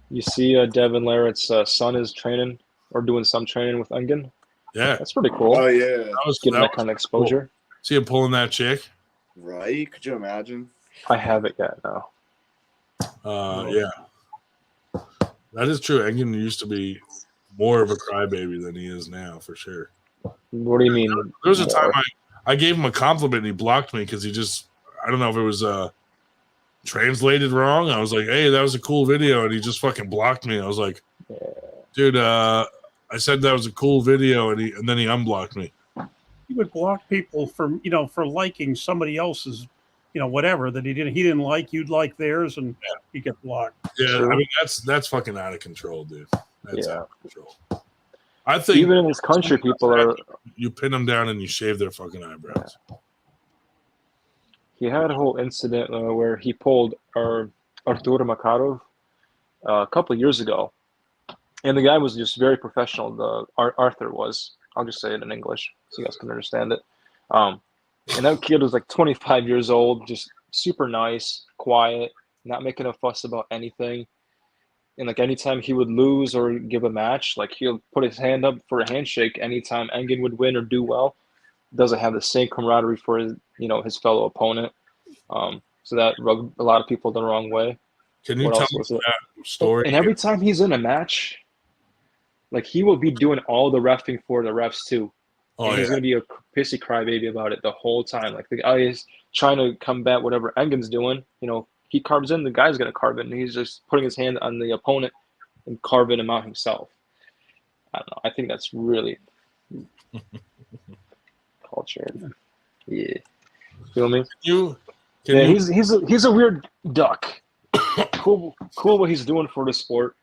You see Devin Larrett's son is training or doing some training with Engen. Yeah. That's pretty cool. Oh, yeah. That was Getting that kind of exposure. Cool. See him pulling that chick? Right? Could you imagine? I haven't yet, no. Yeah. That is true. Engen used to be more of a crybaby than he is now, for sure. What do you mean? There was a time I gave him a compliment and he blocked me because he just, I don't know if it was translated wrong. I was like, hey, that was a cool video. And he just fucking blocked me. I was like, dude, I said that was a cool video. And then he unblocked me. He would block people for liking somebody else's, whatever that he didn't like. You'd like theirs, and you get blocked. Yeah, Sure. I mean that's fucking out of control, dude. That's out of control. I think Even in this country, people are. You pin them down and you shave their fucking eyebrows. He had a whole incident where he pulled Artur Makarov a couple of years ago, and the guy was just very professional. Arthur was. I'll just say it in English so you guys can understand it. And that kid was like 25 years old, just super nice, quiet, not making a fuss about anything. And like anytime he would lose or give a match, like he'll put his hand up for a handshake anytime Engen would win or do well. Doesn't have the same camaraderie for his, his fellow opponent. So that rubbed a lot of people the wrong way. Can you tell me that story? And every time he's in a match, like he will be doing all the reffing for the refs too. Oh, and he's gonna be a pissy crybaby about it the whole time. Like the guy is trying to combat whatever Engen's doing. He carves in, the guy's gonna carve in. And he's just putting his hand on the opponent and carving him out himself. I don't know. I think that's really culture. Yeah, feel me? He's a weird duck. Cool what he's doing for the sport.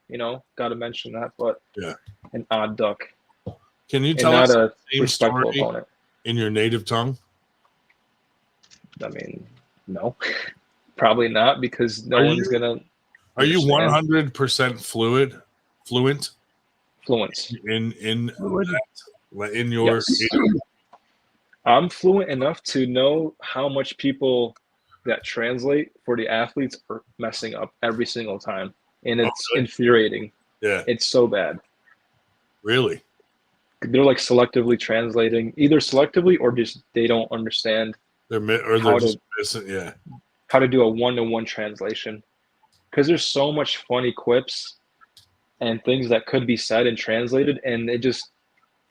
Got to mention that. But yeah, an odd duck. Can you tell us the same respectful story opponent in your native tongue? I mean, no, probably not, because no one's gonna. Are you 100% fluent in your? Yes. I'm fluent enough to know how much people that translate for the athletes are messing up every single time, and it's infuriating. Yeah, it's so bad. Really? They're like selectively translating, either selectively or just they don't understand. They're just missing. Yeah. How to do a one-to-one translation, because there's so much funny quips and things that could be said and translated, and it just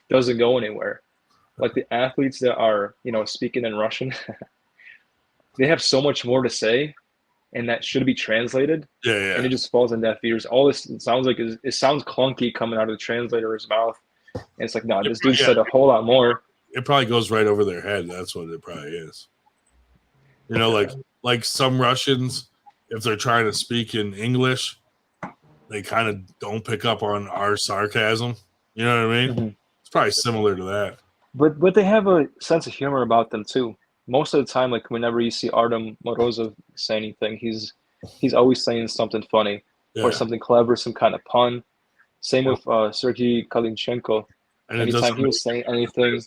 doesn't go anywhere. Like the athletes that are, speaking in Russian, they have so much more to say, and that should be translated, Yeah. and it just falls on deaf ears. All this sounds like it sounds clunky coming out of the translator's mouth, and it's like, no, this dude said a whole lot more. It probably goes right over their head. That's what it probably is. Like some Russians, if they're trying to speak in English, they kind of don't pick up on our sarcasm. You know what I mean? Mm-hmm. It's probably similar to that. But they have a sense of humor about them too. Most of the time, like whenever you see Artem Morozov say anything, he's always saying something funny or something clever, some kind of pun. Same with Sergei Kalinchenko. And anytime he was saying anything,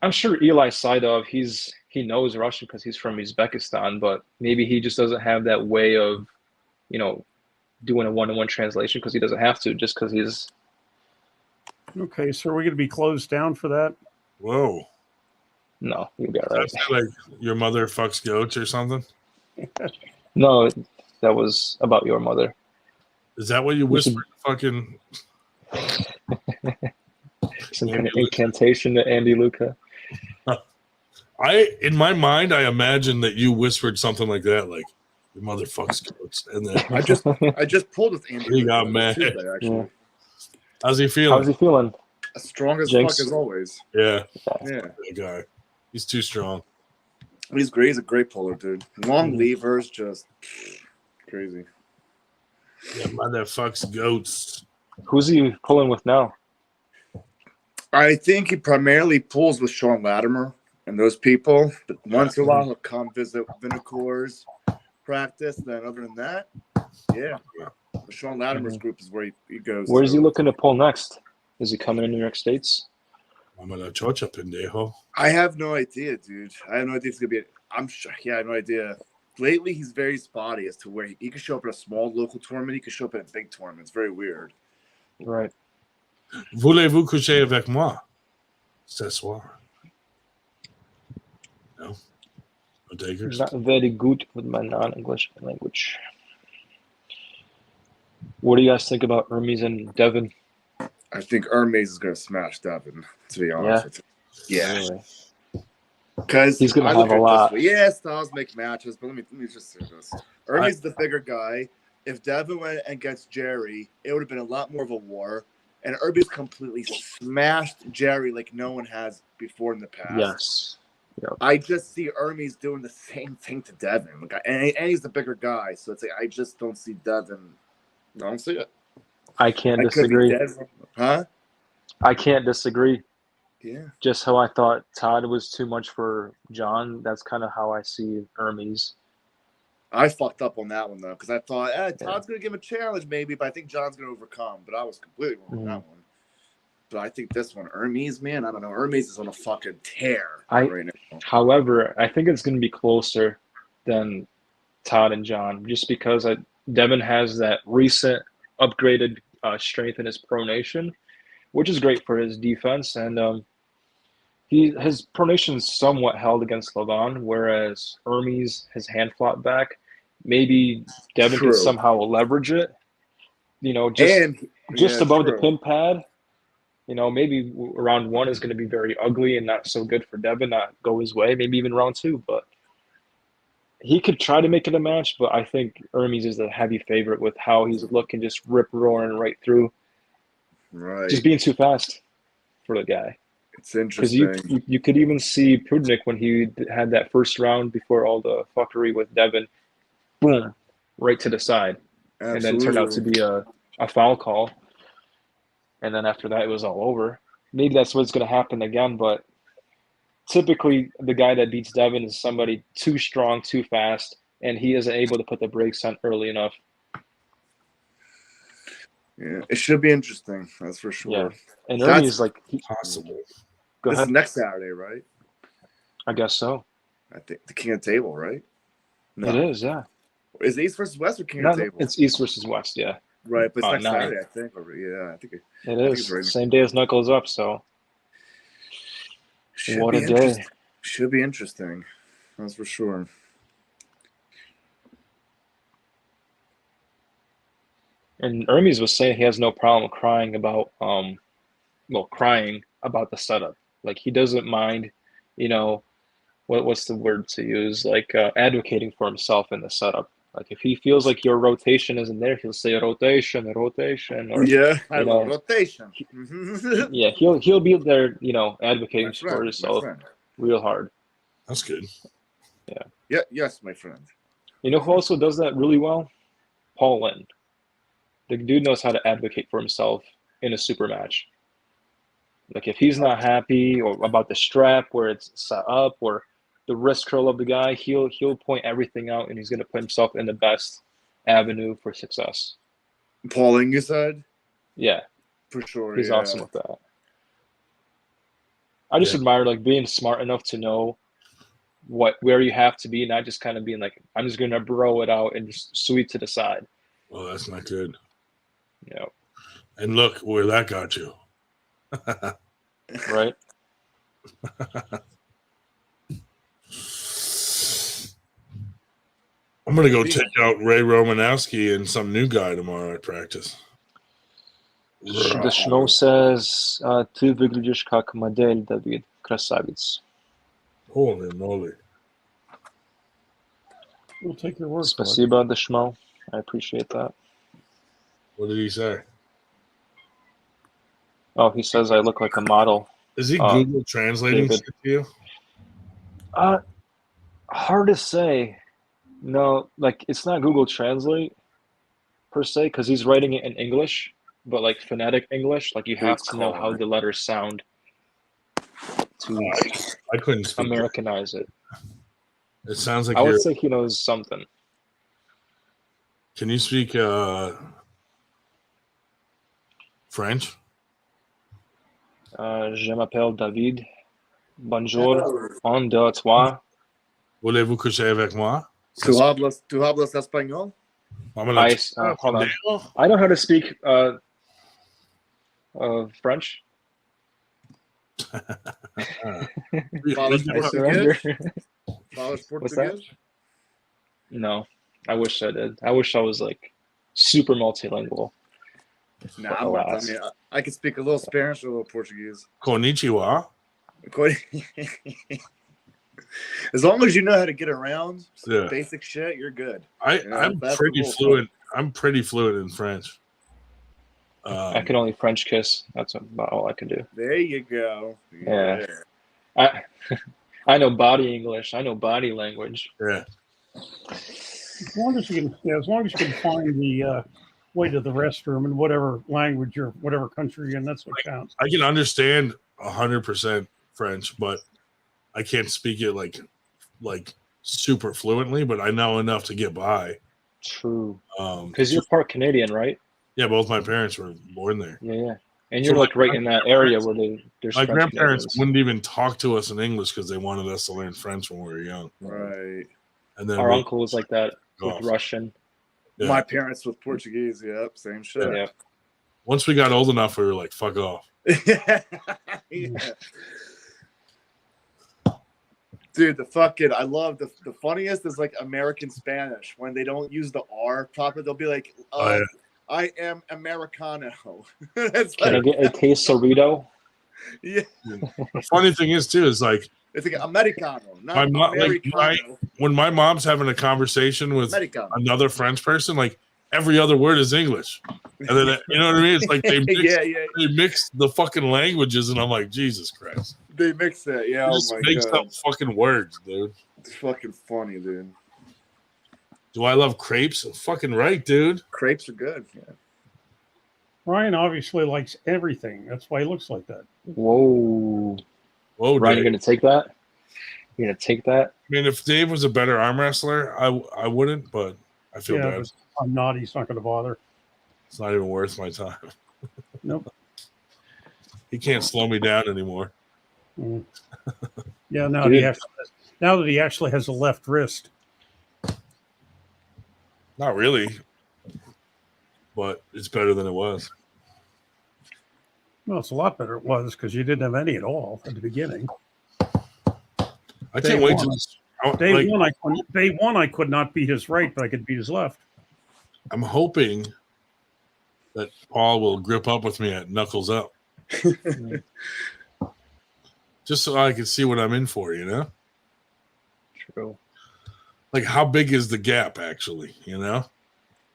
I'm sure Eli Saidov, he knows Russian because he's from Uzbekistan, but maybe he just doesn't have that way of, doing a one-to-one translation because he doesn't have to, just because he's. Okay, so are we going to be closed down for that? Whoa. No, you got right. That's like your mother fucks goats or something? No, that was about your mother. Is that what you whispered? Fucking. Some incantation to Andy Luca. In my mind, I imagine that you whispered something like that, like your mother fucks goats, and then I just pulled with Andy. He got mad. Tuesday, actually. Yeah. How's he feeling? As strong as Jinx. fuck as always. Yeah. Yeah. That guy. He's too strong. He's great. He's a great puller, dude. Long levers, just crazy. Yeah, mother fucks goats. Who's he pulling with now? I think he primarily pulls with Sean Latimer and those people, but once in a while he'll come visit Vinocour's practice. Then other than that, yeah. The Sean Latimer's group is where he goes. Where's he looking to pull next? Is he coming in New York States? I have no idea, dude. I have no idea if it's gonna be. I'm sure. Yeah, I have no idea. Lately, he's very spotty as to where he could show up at a small local tournament. He could show up at a big tournament. It's very weird. Right. Voulez-vous coucher avec moi ce soir? No. No takers? Not very good with my non-English language. What do you guys think about Hermes and Devin? I think Hermes is going to smash Devin, to be honest with you. Yeah. Really? Because he's going to have a lot. Yeah, styles make matches, but let me just say this. Hermes is the bigger guy. If Devin went against Jerry, it would have been a lot more of a war. And Hermes completely smashed Jerry like no one has before in the past. Yes. Yep. I just see Hermes doing the same thing to Devin. Like, and he's the bigger guy, so it's like I just don't see Devin. I don't see it. I can't disagree. Huh? I can't disagree. Yeah. Just how I thought Todd was too much for John, that's kind of how I see Hermes. I fucked up on that one, though, because I thought, Todd's going to give him a challenge, maybe, but I think John's going to overcome. But I was completely wrong on that one. But I think this one, Hermes, man, I don't know. Hermes is on a fucking tear right now. However, I think it's going to be closer than Todd and John, just because Devin has that recent upgraded strength in his pronation, which is great for his defense. And his pronation is somewhat held against Levon, whereas Hermes, his hand flop back, maybe Devin can somehow leverage it. Just above the pin pad. Maybe round one is going to be very ugly and not so good for Devin, not go his way. Maybe even round two, but he could try to make it a match. But I think Hermes is the heavy favorite with how he's looking, just rip roaring right through. Right. Just being too fast for the guy. It's interesting. Because you could even see Prudnik when he had that first round before all the fuckery with Devin. Boom. Right to the side. Absolutely. And then it turned out to be a foul call. And then after that, it was all over. Maybe that's what's going to happen again, but typically the guy that beats Devin is somebody too strong, too fast, and he isn't able to put the brakes on early enough. Yeah, it should be interesting. That's for sure. Yeah. And Ernie's like possible. Go ahead. This is next Saturday, right? I guess so. I think the King of the Table, right? No. It is, yeah. Is it East versus West or King of the Table? It's East versus West, yeah. Right, but it's next Saturday, I think. Yeah, I think it is. Right. Same day as Knuckles Up, so what a day. Should be interesting. That's for sure. And Hermes was saying he has no problem crying about the setup. Like he doesn't mind, what's the word to use? Like advocating for himself in the setup. Like if he feels like your rotation isn't there, he'll say rotation, or I love rotation. yeah, he'll be there, advocating My for friend, himself real hard. That's good. Yeah, yes, my friend. You know who also does that really well? Paul Lynn. The dude knows how to advocate for himself in a super match. Like if he's not happy or about the strap where it's set up or the wrist curl of the guy, he'll point everything out and he's going to put himself in the best avenue for success. Pauling, you said? Yeah, for sure. he's Yeah. awesome with that. I just admire like being smart enough to know where you have to be, not just kind of being like, I'm just going to bro it out and just sweep to the side. Well, that's not good. Yeah. And look where that got you. Right. I'm gonna go check out Ray Romanowski and some new guy tomorrow at practice. The Schmo says, "Ты выглядишь как модель, David. Красавец." Holy moly! We'll take your word for it. Спасибо, the Schmo. I appreciate that. What did he say? Oh, he says I look like a model. Is he Google translating shit to you? Hard to say. No, like it's not Google Translate per se because he's writing it in English, but like phonetic English. Like you have to know how the letters sound to I couldn't speak Americanize it. It sounds like I would say he knows something. Can you speak French? Je m'appelle David. Bonjour. Un, deux, trois. Voulez-vous coucher avec moi? Tu hablas español? Hold on. I know how to speak French. Falas Português? What's that? No, I wish I did. I wish I was like super multilingual. Nah, I mean, I can speak a little Spanish or a little Portuguese. Konnichiwa. As long as you know how to get around basic shit, you're good. I'm pretty fluent. I'm pretty fluent in French. I can only French kiss. That's about all I can do. There you go. Yeah. I know body English. I know body language. Yeah. As long as you can find the way to the restroom in whatever language or whatever country you're in, that's what counts. I can understand 100% French, but I can't speak it like super fluently. But I know enough to get by. True. Because you're part Canadian, right? Yeah, both my parents were born there. Yeah. And you're like right in that area where there's my French grandparents Canadians. wouldn't even talk to us in English because they wanted us to learn French when we were young. Right. And then our uncle was like that with Russian. Yeah. My parents with Portuguese. Yep, same shit. Yeah. Once we got old enough, we were like, "Fuck off." Yeah. Dude, I love the funniest is like American Spanish when they don't use the R proper. They'll be like, I am Americano. Can I get a quesarito? Yeah. The funny thing is too is like it's like Americano, not Americano. When my mom's having a conversation with another French person, like every other word is English, and then you know what I mean? It's like they mix the fucking languages, and I'm like, Jesus Christ, they mix it. Yeah, just make up fucking words, dude. It's fucking funny, dude. Do I love crepes? Fucking right, dude. Crepes are good. Yeah. Ryan obviously likes everything. That's why he looks like that. Whoa, Ryan, you're gonna take that? You're gonna take that? I mean, if Dave was a better arm wrestler, I wouldn't, but I feel bad. But I'm not. He's not going to bother. It's not even worth my time. Nope. He can't slow me down anymore. Mm. Yeah, now that he actually has a left wrist. Not really, but it's better than it was. Well, it's a lot better it was because you didn't have any at all at the beginning. I can't wait to day one. I could not beat his right, but I could beat his left. I'm hoping that Paul will grip up with me at knuckles up. Just so I can see what I'm in for, you know? True. Like, how big is the gap, actually, you know?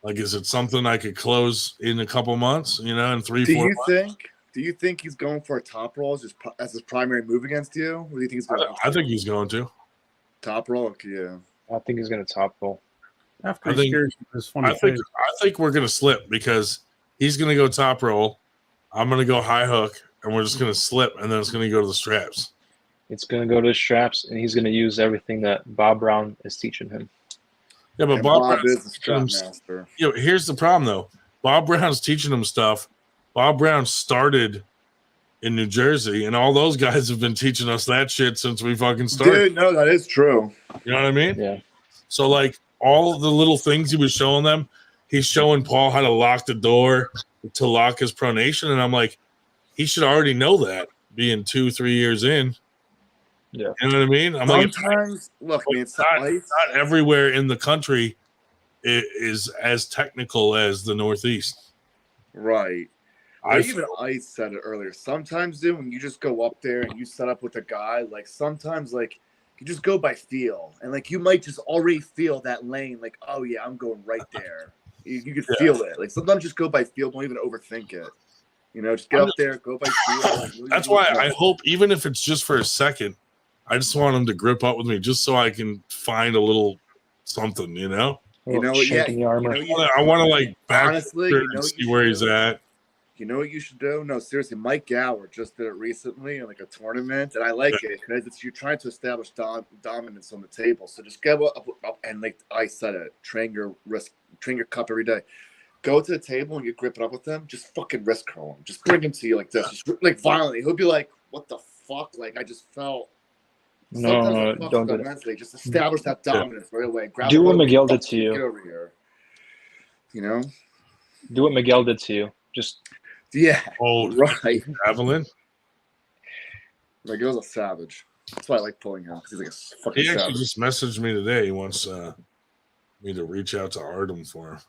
Like, is it something I could close in a couple months, you know, in 3-4 months? Do you think he's going for a top roll as his primary move against you? What do you think he's going to I think he's going to. Top roll? Okay, yeah. I think he's going to top roll. After I he think, scares you this funny I think, face. I think we're going to slip because he's going to go top roll. I'm going to go high hook, and we're just going to slip, and then it's going to go to the straps. It's going to go to the straps, and he's going to use everything that Bob Brown is teaching him. Yeah, but And Bob Bob Brown's is the strap master. You know, here's the problem, though. Bob Brown's teaching him stuff. Bob Brown started in New Jersey, and all those guys have been teaching us that shit since we fucking started. Dude, no, that is true. You know what I mean? Yeah. So, like, all the little things he was showing them, he's showing Paul how to lock the door, to lock his pronation, and I'm like, he should already know that, being 2-3 years in. Yeah. You know what I mean? I'm Sometimes, look, man, it's not everywhere in the country is as technical as the Northeast. Right. Even Ice said it earlier. Sometimes, dude, when you just go up there and you set up with a guy, like sometimes, like you just go by feel, and like you might just already feel that lane. Like, oh yeah, I'm going right there. You can feel it. Like sometimes just go by feel. Don't even overthink it. You know, just get up there, go by feel. That's why I hope, even if it's just for a second, I just want him to grip up with me, just so I can find a little something. You know. You know what? Yeah. I want to like back honestly, and see where he's at. You know what you should do? No, seriously, Mike Gower just did it recently in like a tournament, and I like it because you're trying to establish dominance on the table. So just get up and, like I said it, train your cup every day. Go to the table and you grip it up with them. Just fucking wrist curl him. Just bring him to you like this, just like violently. He'll be like, "What the fuck?" Like I just felt. No, don't do that. Just establish that dominance right away. Do what Miguel did to you. Get over here. You know. Do what Miguel did to you. Just. Yeah. Oh, right. Evelyn. Miguel's a savage. That's why I like pulling him because he's like a fucking He actually savage. just messaged me today. He wants me to reach out to Artem for him.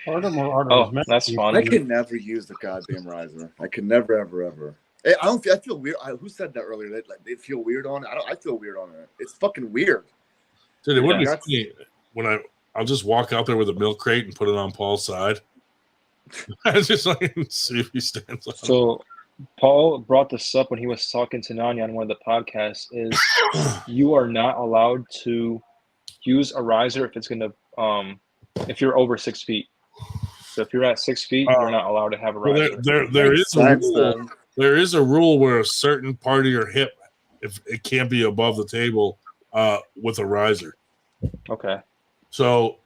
Artem or Artem? Oh, that's fun. I can never use the goddamn riser. I can never, ever. I feel weird. Who said that earlier? Like they feel weird on it. I feel weird on it. It's fucking weird. Dude, it would be funny when I'll just walk out there with a milk crate and put it on Paul's side. I just like see if he stands up. So Paul brought this up when he was talking to Nanya on one of the podcasts. Is you are not allowed to use a riser if it's gonna if you're over 6 feet. So if you're at 6 feet, you're not allowed to have a riser. There is a rule. There is a rule where a certain part of your hip, if it can't be above the table, with a riser. Okay. So,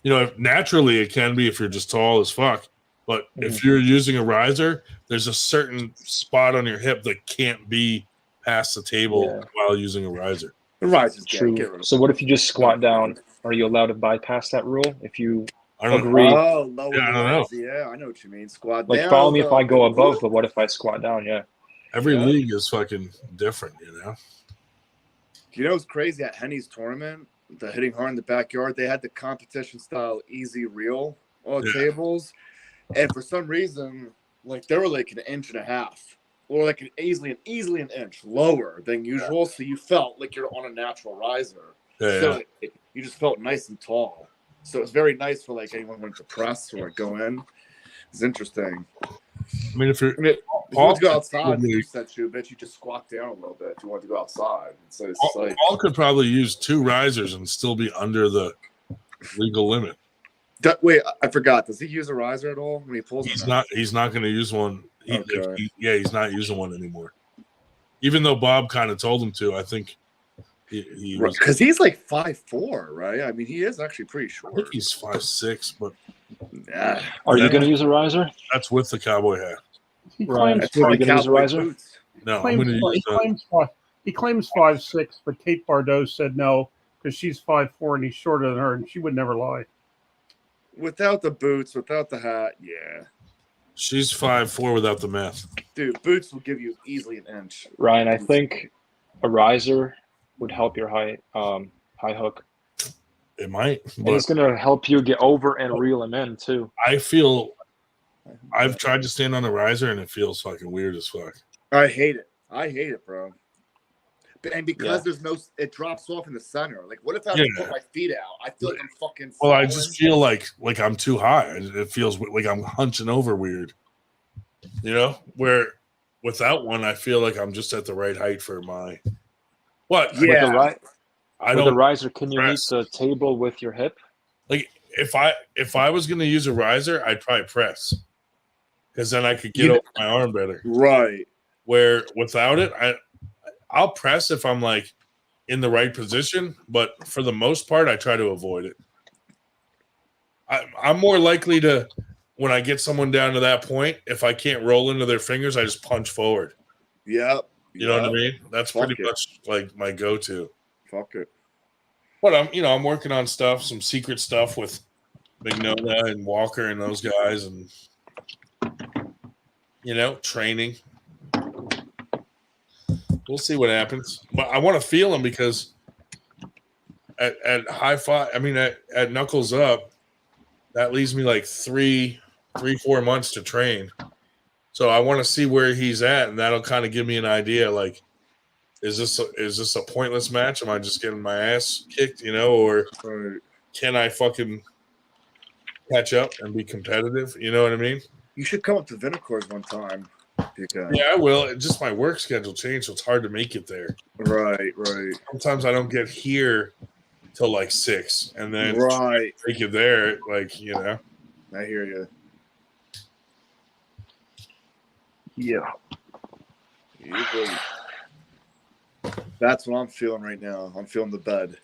you know, naturally it can be if you're just tall as fuck. But if you're using a riser, there's a certain spot on your hip that can't be past the table while using a riser. The riser's true. So what if you just squat down? Are you allowed to bypass that rule if you agree? Oh, lower I don't know. Yeah, I know what you mean. Squat like down. Follow me if I go above, but what if I squat down? Yeah. Every league is fucking different, you know. You know what's crazy at Henny's tournament, the hitting hard in the backyard, they had the competition style easy reel on tables. And for some reason, like they were like an inch and a half. Or like easily an inch lower than usual. So you felt like you're on a natural riser. You just felt nice and tall. So it's very nice for like anyone who wants to press or like go in. It's interesting. I mean, if you want to go outside, you set you, but you just squat down a little bit. If you want to go outside, so it's like Paul could probably use 2 risers and still be under the legal limit. Wait, I forgot. Does he use a riser at all when he pulls? He's not going to use one. He's not using one anymore. Even though Bob kind of told him to, I think he was because he's like 5'4", right? I mean, he is actually pretty short. I think he's 5'6", but are you going to use a riser? That's with the cowboy hat. He claims Are you going to use a riser? No, I'm going to use he claims 5'6", but Kate Bardot said no because she's 5'4" and he's shorter than her, and she would never lie. Without the boots, without the hat, yeah. She's 5'4" without the math. Dude, boots will give you easily an inch. Ryan, I think a riser would help your height high hook. It might, And but it's gonna help you get over and reel them in too. I feel I've tried to stand on a riser and it feels fucking weird as fuck. I hate it, bro. And because there's no, it drops off in the center. Like, what if I have to put my feet out? I feel like I'm fucking. Well, falling. I just feel like I'm too high. It feels like I'm hunching over weird. You know, where without one, I feel like I'm just at the right height for my. What? Yeah. With the riser, can you meet the table with your hip? Like if I was going to use a riser, I'd probably press, because then I could get over my arm better. Right. Where without it, I'll press if I'm like in the right position, but for the most part, I try to avoid it. I'm more likely to, when I get someone down to that point, if I can't roll into their fingers, I just punch forward. Yep. You know what I mean? That's pretty much like my go-to. Fuck it. But I'm working on stuff, some secret stuff with Mignona and Walker and those guys, and training. We'll see what happens. But I want to feel them, because at high five, at Knuckles Up, that leaves me like 4 months to train. So I want to see where he's at, and that'll kind of give me an idea. Like, is this a pointless match? Am I just getting my ass kicked, or can I fucking catch up and be competitive? You know what I mean? You should come up to Vinocour's one time. Yeah, I will. Just my work schedule changed, so it's hard to make it there. Right. Sometimes I don't get here till like 6, and then make it there. Like, I hear you. Yeah. That's what I'm feeling right now. I'm feeling the bed.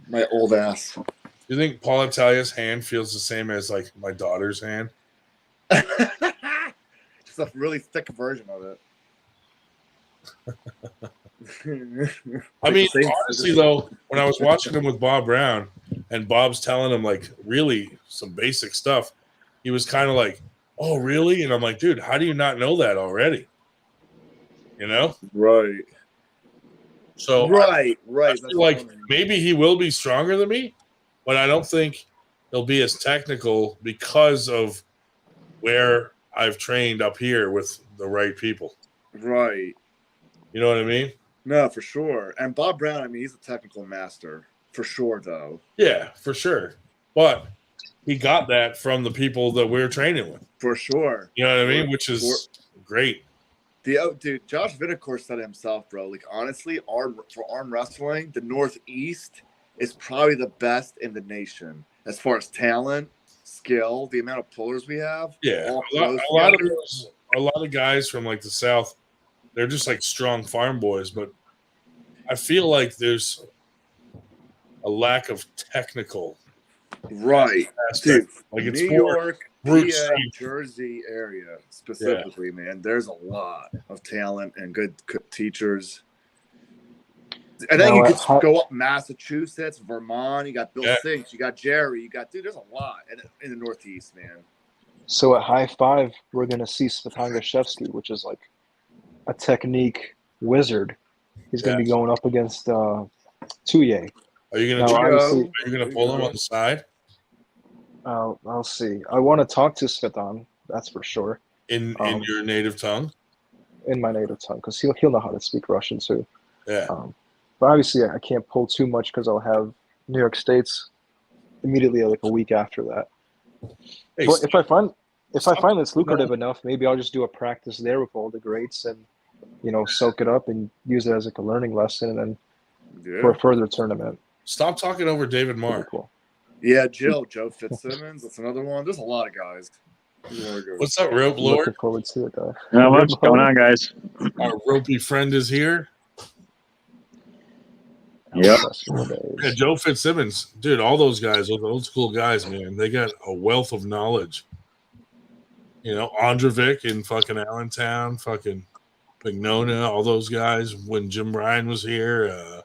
My old ass. Do you think Paul Italia's hand feels the same as like my daughter's hand? Just a really thick version of it. Honestly, though, when I was watching him with Bob Brown, and Bob's telling him like really some basic stuff, he was kind of like, "Oh, really?" And I'm like, "Dude, how do you not know that already?" Right. So right. I feel like maybe he will be stronger than me, but I don't think he'll be as technical because of where I've trained up here with the right people. Right. You know what I mean? No, for sure. And Bob Brown, he's a technical master. For sure, though. Yeah, for sure. But he got that from the people that we're training with. For sure. You know what I mean? Which is great. Dude, Josh Vinocour said it himself, bro. Like, honestly, for arm wrestling, the Northeast is probably the best in the nation as far as talent, skill, the amount of pullers we have. Yeah, a lot of guys from like the South, they're just like strong farm boys, but I feel like there's a lack of technical. Right. Dude, like it's New York, PA, Jersey area specifically, man. There's a lot of talent and good teachers. And then you could go up Massachusetts, Vermont. You got Bill Sinks, you got Jerry, there's a lot in the Northeast, man. So at High Five, we're gonna see Svetan Gashevsky, which is like a technique wizard. He's gonna be going up against Tuye. Are you gonna pull him on the side? I'll see. I want to talk to Svetan. That's for sure. In your native tongue. In my native tongue, because he'll know how to speak Russian too. Yeah. But obviously, I can't pull too much because I'll have New York State's immediately like a week after that. Hey, but if I find it's lucrative enough, maybe I'll just do a practice there with all the greats and soak it up and use it as like a learning lesson, and then for a further tournament. Stop talking over David Marr. Cool. Yeah, Joe Fitzsimmons. That's another one. There's a lot of guys. What's up, Rope Lord? Looking forward to it, though. What's going on, guys? Our ropey friend is here. Yep. Yeah, Joe Fitzsimmons. Dude, all those guys, those old school guys, man, they got a wealth of knowledge. Androvic in fucking Allentown, fucking Mignona, all those guys when Jim Ryan was here. A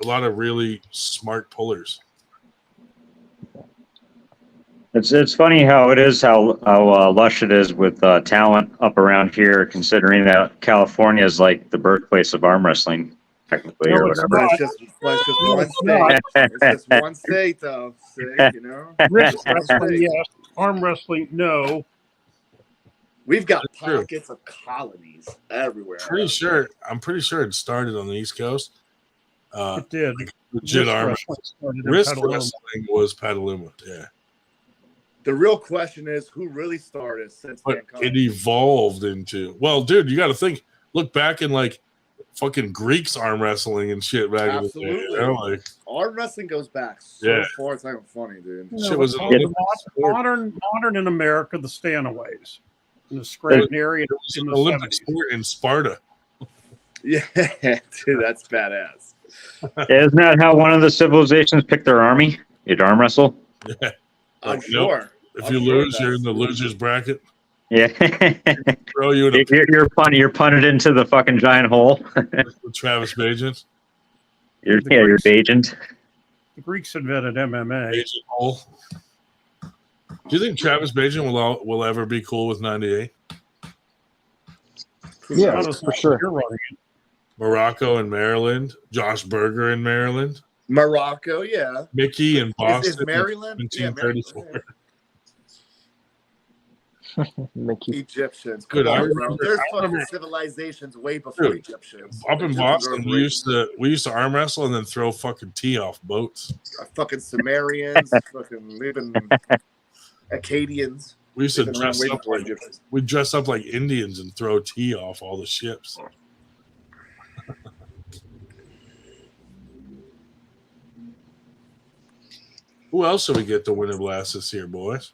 lot of really smart pullers. It's funny how it is how lush it is with talent up around here, considering that California is like the birthplace of arm wrestling, technically, No, or it's whatever. But not. it's just No, one it's not. state. It's just one state, though. See, you know, Wrist just one wrestling, state. yes. Arm wrestling, no. We've got That's true. pockets of colonies everywhere. I'm pretty sure it started on the East Coast. It did. Like legit Wrist arm wrestling started in wrist Petaluma. wrestling was Petaluma, yeah. The real question is, who really started since But mankind? it evolved into, well, dude, you got to think. Look back in like fucking Greeks arm wrestling and shit back in the day. Absolutely. You know? Like, Arm wrestling goes back so Yeah. far. It's not even funny, dude. You Shit know, was it's an all the Olympic sport. modern in America, the Stanaways, in the Scranton area It was in an the Olympic 70s. sport in Sparta. Yeah, dude, that's badass. Isn't that how one of the civilizations picked their army? You'd arm wrestle. Yeah. I'm Like, sure. If I'm you sure lose, it you're does. in the losers bracket. Yeah. Throw you in a You're punted into the fucking giant hole. with Travis Bajan. You're The you're Greeks- agent. The Greeks invented MMA. Bajan hole. Do you think Travis Bajan will ever be cool with 98? Yeah, Not as for long as sure. You're running it. Morocco in Maryland, Josh Berger in Maryland, Morocco, yeah. Mickey in Boston. Is Maryland? Yeah, 1734. Mickey. Egyptians. Dude, Come I on, bro. remember- There's I fucking remember- civilizations way before Dude, Egyptians. Up in Egyptians Boston, are we used to arm wrestle and then throw fucking tea off boats. fucking Sumerians, fucking living Akkadians. We used to They've been around dress way up before like Egyptians. we dress up like Indians and throw tea off all the ships. Who else should we get to Winter Blast this year, boys?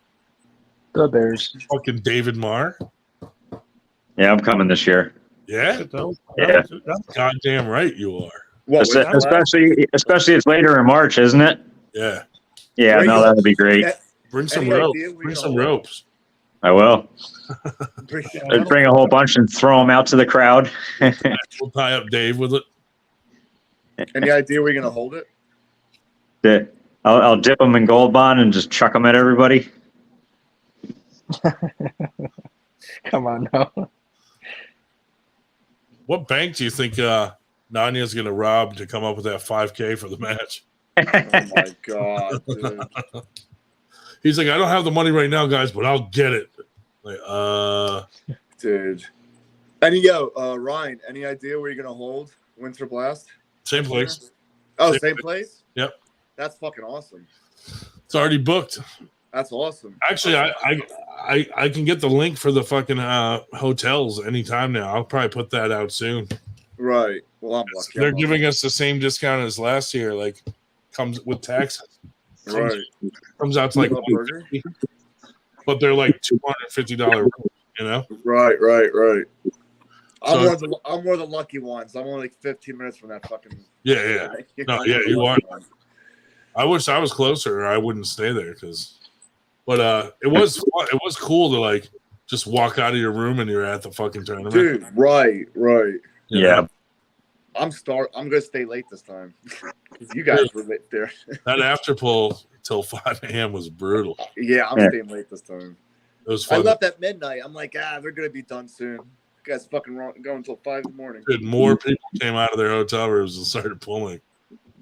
The Bears. Fucking David Marr. Yeah, I'm coming this year. Yeah, Yeah. goddamn right you are. What, Winter Blast? Especially it's later in March, isn't it? Yeah, Yeah, Bring no, it. that'd be great. bring some Any ropes. idea where Bring you're some gonna hold ropes. I will. it? I'd bring a whole bunch and throw them out to the crowd. We'll tie up Dave with it. Any idea where you're gonna hold it? I'll dip them in Gold Bond and just chuck them at everybody. Come on now. What bank do you think Nanya's going to rob to come up with that $5K for the match? Oh my god, dude. He's like, I don't have the money right now, guys, but I'll get it. Like, Dude. Ryan, any idea where you're gonna hold Winter Blast? same place. Oh, same place? Yep, That's fucking awesome. it's already booked. That's awesome. Actually, I can get the link for the fucking hotels anytime now. I'll probably put that out soon. Right. Well, I'm lucky. They're giving us the same discount as last year. Like, comes with taxes. Right. Comes out to like Little burger? $150, but they're like $250. You know. Right. I'm So- one of the lucky ones. I'm only like 15 minutes from that fucking. Yeah. No, yeah, you are. I wish I was closer, or I wouldn't stay there. But it was fun. It was cool to like just walk out of your room and you're at the fucking tournament. Dude, right. You Yeah. know? I'm gonna stay late this time. You guys were late there. That after pull till 5 a.m. was brutal. Yeah, I'm Yeah. staying late this time. It was I fun. left at midnight. I'm like, they're gonna be done soon. You guys fucking going until 5 in the morning. Dude, more people came out of their hotel rooms and started pulling.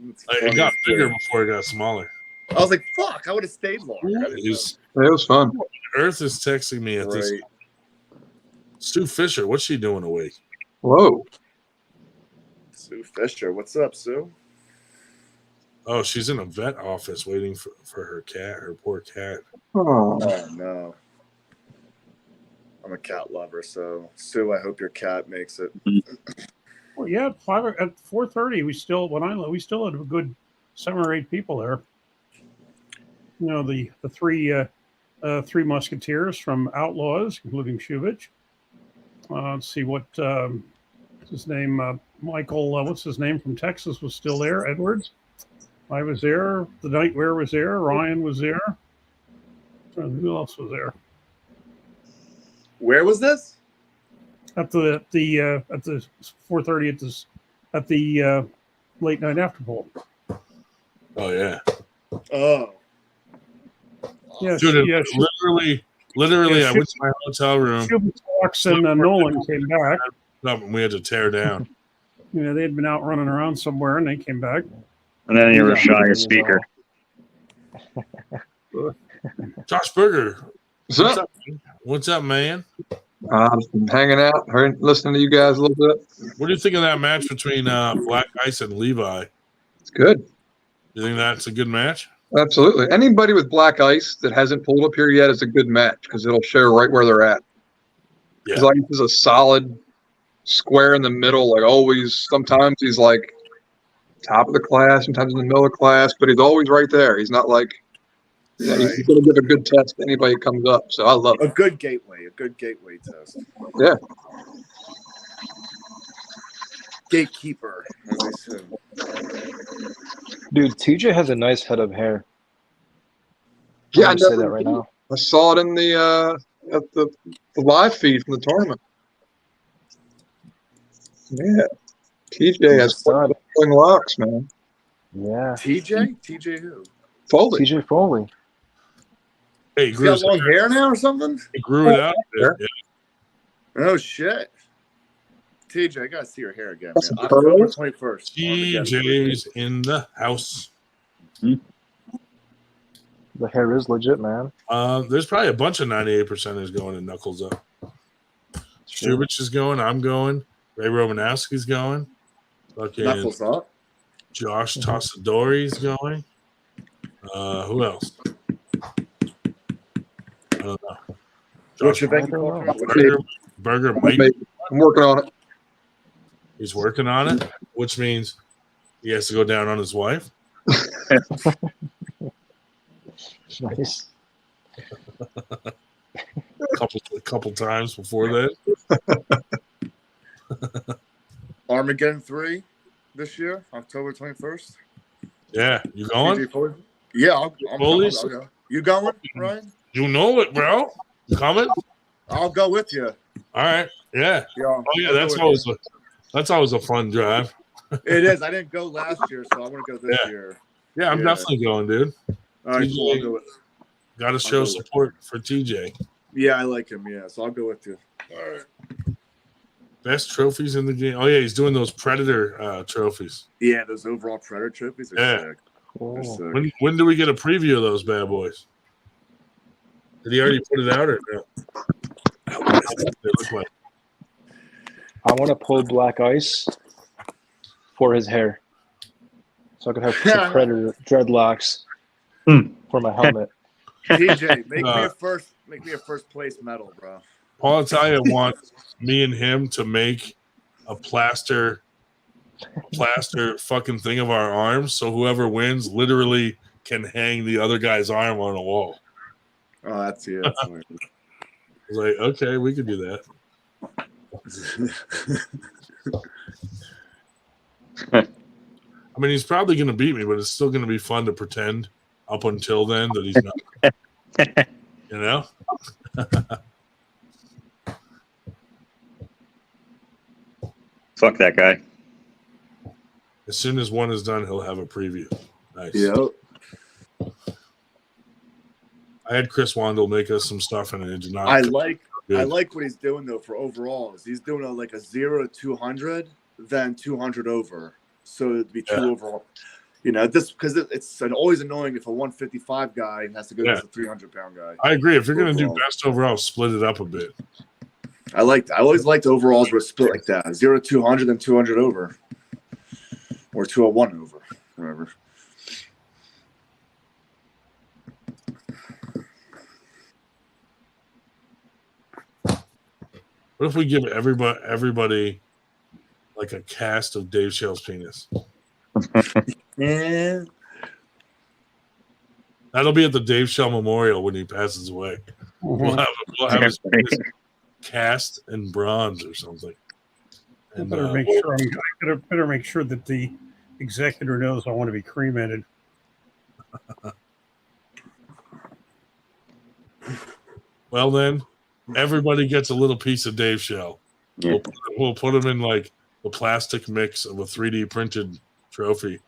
It's Like, funny it got as bigger shit. before it got smaller. I was like, fuck, I would have stayed longer. I didn't It was fun. Earth is texting me at know. this. Right. Sue Fisher, what's she doing awake? Whoa. Sue Fisher. What's up, Sue? Oh, she's in a vet office waiting for her cat, her poor cat. Oh. Oh no. I'm a cat lover, so Sue, I hope your cat makes it. Well, yeah, at 4:30, we still had a good 7 or 8 people there. You know, the three musketeers from Outlaws, including Shubich. Let's see what's his name. Michael, what's his name from Texas was still there. Edwards. I was there. The Nightwear was there. Ryan was there. Who else was there? Where was this? At the 4:30 at the late night after bowl. Oh yeah. Oh. Yeah, Dude, yeah. literally, Yeah, I went to my hotel room. Fox and Nolan came back. And we had to tear down. Yeah, they had been out running around somewhere, and they came back. And then you were shy as speaker. Josh Berger. What's up? What's up, man? Just been hanging out, listening to you guys a little bit. What do you think of that match between Black Ice and Levi? It's good. You think that's a good match? Absolutely. Anybody with Black Ice that hasn't pulled up here yet is a good match because it'll show right where they're at. Because Ice is a solid square in the middle, like always. Sometimes he's like top of the class, sometimes in the middle of the class, but he's always right there. He's not like he's going to give a good test to anybody that comes up. So I love it. A good gateway test. Yeah. Gatekeeper, as they said. Dude, TJ has a nice head of hair. Yeah, I say that right now. I saw it in the at the live feed from the tournament. Yeah, TJ has flowing locks, man. Yeah. TJ who? Foley. TJ Foley. Hey, he's got long hair now or something? He grew it out. Yeah. Oh shit. TJ, I gotta see your hair again, man. October 21st. TJ's in the house. The hair is legit, man. There's probably a bunch of 98%ers going in Knuckles Up. Strubich is going. I'm going. Ray Romanowski's going. Fucking Knuckles Up. Josh Tossadori's going. Who else? I don't know. What's your bank account? Burger might. I'm working on it. He's working on it, which means he has to go down on his wife. Nice. a couple times before that. Armageddon 3 this year, October 21st. Yeah, you going? Yeah, I'll go. You going, Ryan? You know it, bro. You coming? I'll go with you. All right. Yeah. Oh yeah, that's always a fun drive. It is. I didn't go last year, so I want to go this year. Yeah, I'm definitely going, dude. All right, cool. I'll go with. Got to show support for TJ. Yeah, I like him. Yeah, so I'll go with you. All right. Best trophies in the game. Oh yeah, he's doing those Predator trophies. Yeah, those overall Predator trophies are sick. Cool. Sick. When do we get a preview of those bad boys? Did he already put it out or no? I want to pull Black Ice for his hair, so I could have some Predator dreadlocks for my helmet. TJ, make me a first place medal, bro. Paul Italia wants me and him to make a plaster fucking thing of our arms, so whoever wins literally can hang the other guy's arm on a wall. Oh, that's weird. I was like, okay, we could do that. I mean, he's probably going to beat me, but it's still going to be fun to pretend up until then that he's not. You know? Fuck that guy. As soon as one is done, he'll have a preview. Nice. Yep. I had Chris Wandel make us some stuff, and it did not. I like what he's doing though for overalls. He's doing a 0 to 200, then 200 over, so it'd be two overall. You know, this because it's always annoying if a 155 guy has to go against a 300-pound guy. I agree. If you're going to do best overall, split it up a bit. I always liked overalls were split like that: 0 to 200, then 200 over, or 201 over, whatever. What if we give everybody like a cast of Dave Shell's penis? Yeah. That'll be at the Dave Shell Memorial when he passes away. We'll have his penis cast in bronze or something. I better make sure that the executor knows I want to be cremated. Well, then everybody gets a little piece of Dave Shell. Yeah. We'll put him in like the plastic mix of a 3D printed trophy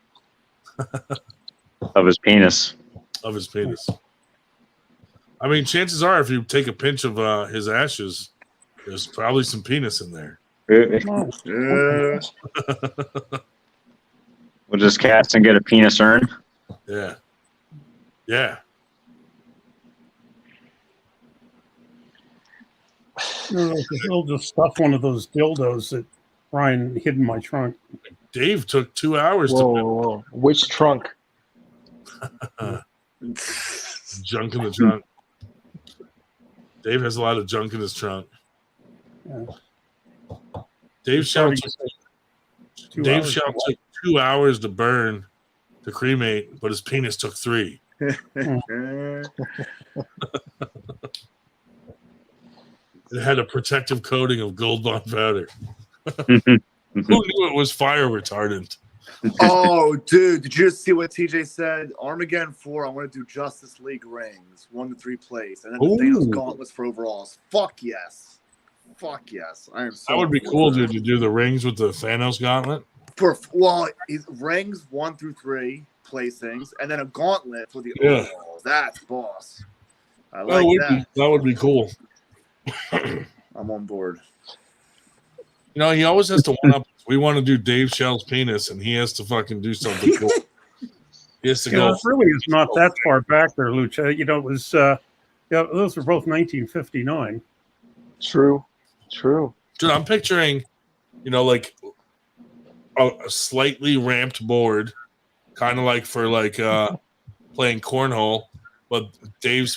of his penis. Of his penis. I mean, chances are, if you take a pinch of his ashes, there's probably some penis in there. We'll just cast and get a penis urn. Yeah. Yeah. He'll just stuff one of those dildos that Ryan hid in my trunk. Dave took 2 hours Whoa. Which trunk? Junk in the trunk. Dave has a lot of junk in his trunk. Yeah. Dave Shell took 2 hours to burn, to cremate, but his penis took 3. It had a protective coating of Gold Bond powder. Who knew it was fire retardant? Oh, dude, did you just see what TJ said? Armageddon 4, I want to do Justice League rings, 1 to 3 place, and then the Thanos gauntlets for overalls. Fuck yes. Fuck yes. I am so That would be cool, dude, to do the rings with the Thanos gauntlet. Rings 1 through 3 placings, and then a gauntlet for the overalls. That's boss. I like that. That would be cool. I'm on board. You know, he always has to one up. We want to do Dave Shell's penis, and he has to fucking do something cool. He has to go. It really is not that far back there, Lucha. You know, it was. Those were both 1959. True. Dude, I'm picturing, you know, like a slightly ramped board, kind of like for playing cornhole, but Dave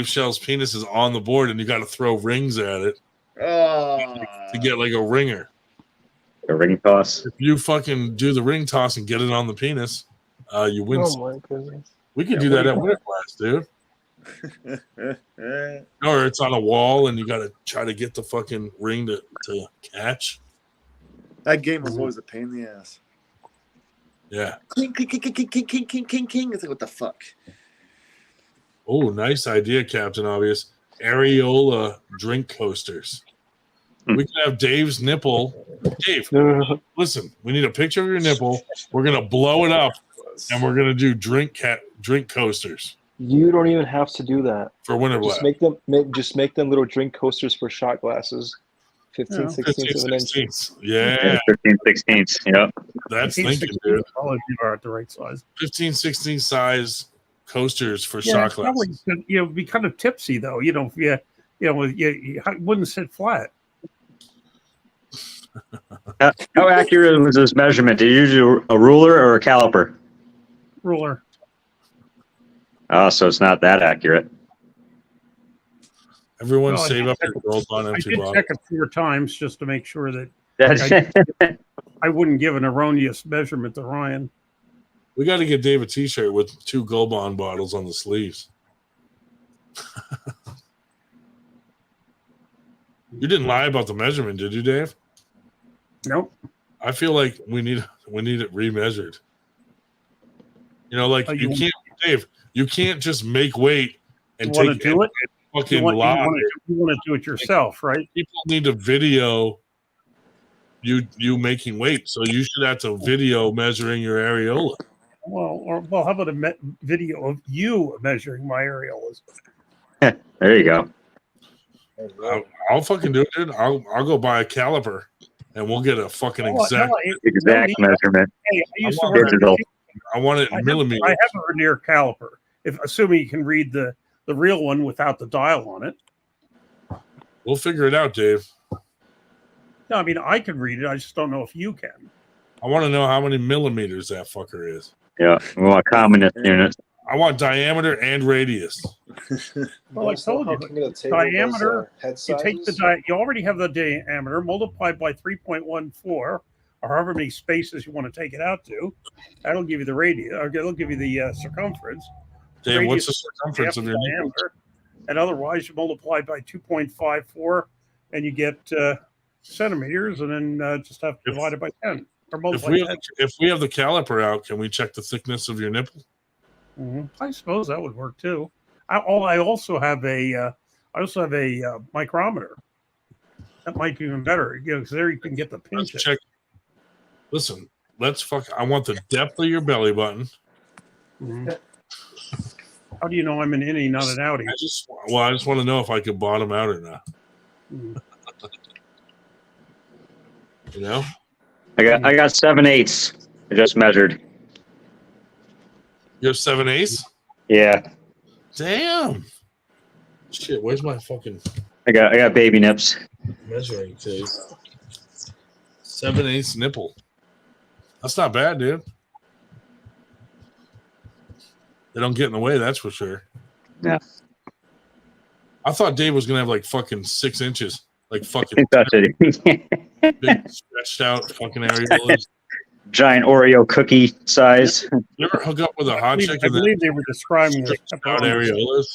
Shell's penis is on the board, and you got to throw rings at it to get like a ringer. A ring toss. If you fucking do the ring toss and get it on the penis, you win. Oh my goodness. We could do that at Winter Class, dude. Or it's on a wall and you got to try to get the fucking ring to catch. That game was always a pain in the ass. Yeah. King. It's like, what the fuck? Oh, nice idea, Captain Obvious. Areola drink coasters. We can have Dave's nipple. Dave, listen, we need a picture of your nipple. We're going to blow it up, and we're going to do drink coasters. You don't even have to do that. For Winter Blast. Just make them little drink coasters for shot glasses. 15 16ths. Yeah. 15 16ths. Yep. That's thinking, dude. All you are at the right size. 15 16 size coasters for shot glasses. Be kind of tipsy though. You wouldn't sit flat. How accurate was this measurement? Did you use a ruler or a caliper? Ruler. Oh, so it's not that accurate. Everyone save up your Gold Bond I empty did bottle. check it 4 times just to make sure that I wouldn't give an erroneous measurement to Ryan. We got to get Dave a T-shirt with 2 Gold Bond bottles on the sleeves. You didn't lie about the measurement, did you, Dave? Nope. I feel like we need it remeasured. You know, like you can't, Dave. You can't just make weight and want take to do it. Fucking You want lie. to do it yourself, right? People need to video you making weight, so you should have to video measuring your areola. Well, how about a video of you measuring my areolas? There you go. I'll fucking do it, dude. I'll go buy a caliper, and we'll get a fucking exact measurement. Hey, I used to work Digital. I want it in millimeters. I have a vernier caliper. Assuming you can read the real one without the dial on it. We'll figure it out, Dave. No, I mean I can read it. I just don't know if you can. I want to know how many millimeters that fucker is. Yeah, we want communist units. I want diameter and radius. Well, I told you, diameter. You take you already have the diameter multiplied by 3.14, or however many spaces you want to take it out to. That'll give you the radius, or it'll give you the circumference. Dave, what's the circumference of your diameter? And otherwise, you multiply by 2.54, and you get centimeters, and then just have to divide it by 10. Or if we have the caliper out, can we check the thickness of your nipple? Mm-hmm. I suppose that would work too. I also have a micrometer. That might be even better, because there you can get the pinch. Check. Listen, I want the depth of your belly button. Mm-hmm. How do you know I'm an innie, not an outie? I just want to know if I could bottom out or not. You know? I got 7/8. I just measured. You have 7/8? Yeah. Damn. Shit, where's my fucking I got baby nips. measuring tape? 7/8 nipple. That's not bad, dude. They don't get in the way, that's for sure. Yeah. I thought Dave was gonna have like fucking 6 inches, like fucking big stretched out fucking areolas. Giant Oreo cookie size. You ever hook up with a hot chick I and then believe they were describing the stretched out pepperoni. areolas?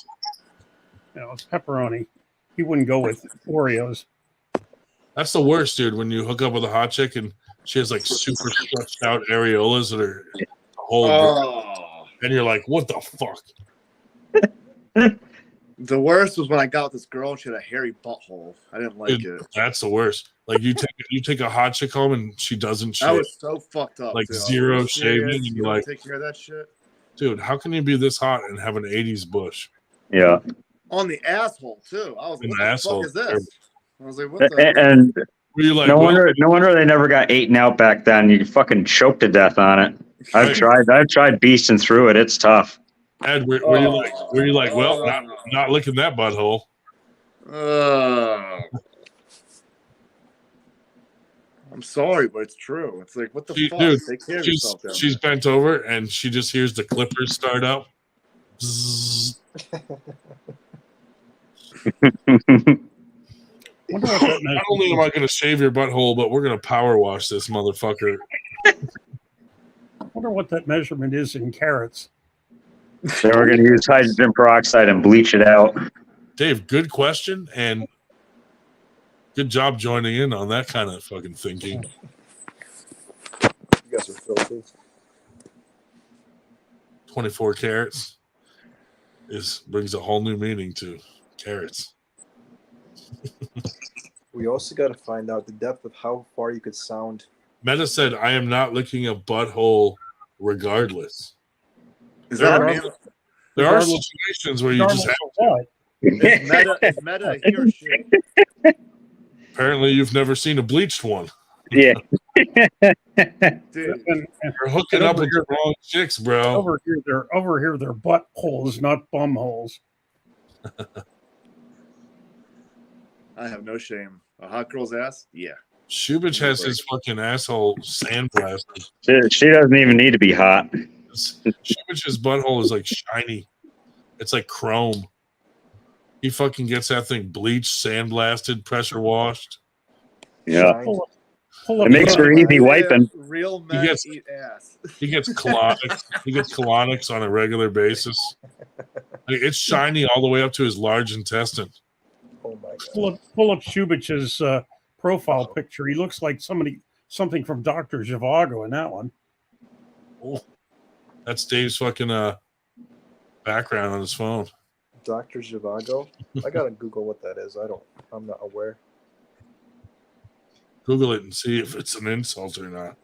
You know, it's pepperoni. He wouldn't go with Oreos. That's the worst, dude. When you hook up with a hot chick and she has like super stretched out areolas that are a whole, and you're like, what the fuck? The worst was when I got with this girl and she had a hairy butthole. I didn't like Dude, it. that's the worst. Like you take a hot chick home and she doesn't shave. That was so fucked up. Like too. zero Serious? shaving, and You you're don't like, take care of that shit dude, how can you be this hot and have an 80s bush? Yeah. on the asshole too. I was like, An what the asshole. fuck is this? I was like, what the? And Were you like, no well- wonder they never got 8 and out back then. You fucking choke to death on it. I've tried beasting through it. It's tough. Ed, were you like, well, not licking that butthole? I'm sorry, but it's true. It's like, what the fuck? Dude, Take care of yourself down she's bent over and she just hears the clippers start up. Bzzz. Not only am I going to shave your butthole, but we're going to power wash this motherfucker. I wonder what that measurement is in carats. So we're going to use hydrogen peroxide and bleach it out. Dave, good question, and good job joining in on that kind of fucking thinking. You guys are filthy. 24 carats brings a whole new meaning to carrots. We also got to find out the depth of how far you could sound. Meta said, I am not licking a butthole regardless. Is There that are, man? there are situations where you just have to. Is meta he or she? Apparently, you've never seen a bleached one. Yeah. Dude, You're hooking up with the wrong chicks, bro. Over here, they're butt holes, not bum holes. I have no shame. A hot girl's ass? Yeah. Shubich has his fucking asshole sandblasted. She doesn't even need to be hot. Shubich's butthole is like shiny. It's like chrome. He fucking gets that thing bleached, sandblasted, pressure washed. Yeah. Pull It makes for easy wiping. Real men eat ass. He gets colonics. He gets colonics on a regular basis. Like, it's shiny all the way up to his large intestine. Oh my god! Pull up Shubich's profile picture. He looks like something from Dr. Zhivago in that one. Oh, that's Dave's fucking background on his phone. Dr. Zhivago? I gotta Google what that is. I'm not aware. Google it and see if it's an insult or not.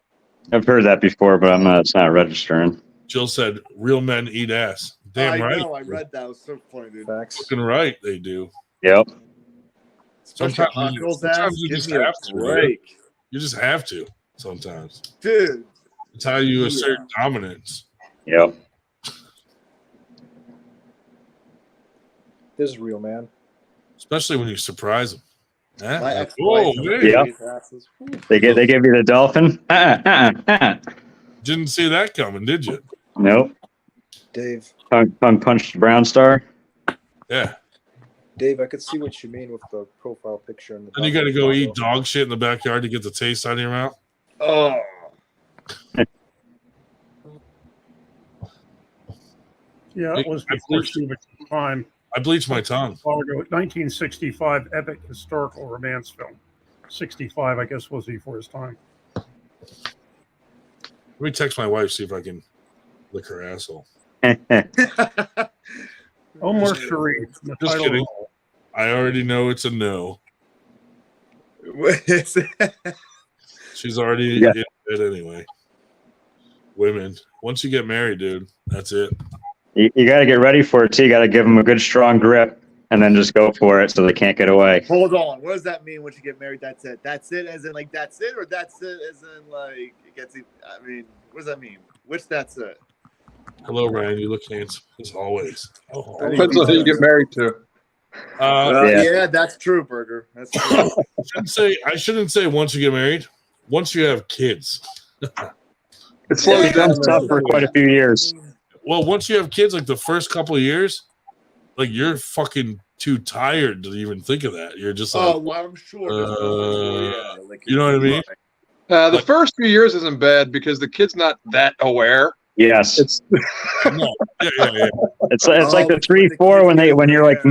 I've heard that before, but it's not registering. Jill said, "Real men eat ass." Damn right. I know. I read that. It was so funny, dude. Facts. Fucking right, they do. Yep. Sometimes hot girl's ass. you Give just me a have to. break. Right? You just have to sometimes. Dude. It's how you assert dominance. Yep. This is real, man. Especially when you surprise them. Huh? My Like, ex-wife oh, knows man. Yeah. these asses. They give you the dolphin. Didn't see that coming, did you? Nope. Dave, Tongue punched Brown Star. Yeah. Dave, I could see what you mean with the profile picture. And Then you got to go eat dog shit in the backyard to get the taste out of your mouth. Oh. Yeah, it was before Shubich's time. I bleached my tongue. 1965 epic historical romance film. 65, I guess, was before his time. Let me text my wife, see if I can lick her asshole. Omar Sharif. The Just title kidding. role. I already know it's a no. She's already in bed anyway. Women. Once you get married, dude, that's it. You got to get ready for it too. You got to give them a good strong grip and then just go for it so they can't get away. Hold on. What does that mean once you get married? That's it. That's it, as in like that's it, or that's it, as in like it gets. I mean, what does that mean? Which that's it? Hello, Ryan. You look handsome as always. Oh, Depends on who you get married to. Yeah, that's true, Burger. That's true. I shouldn't say once you get married. Once you have kids. It slows down for quite a few years. Well, once you have kids, like the first couple of years, like you're fucking too tired to even think of that. You're just like, well, I'm sure. Yeah, like you know what I mean? The first few years isn't bad because the kid's not that aware. Yes. It's yeah. It's like the 3-4 when you're like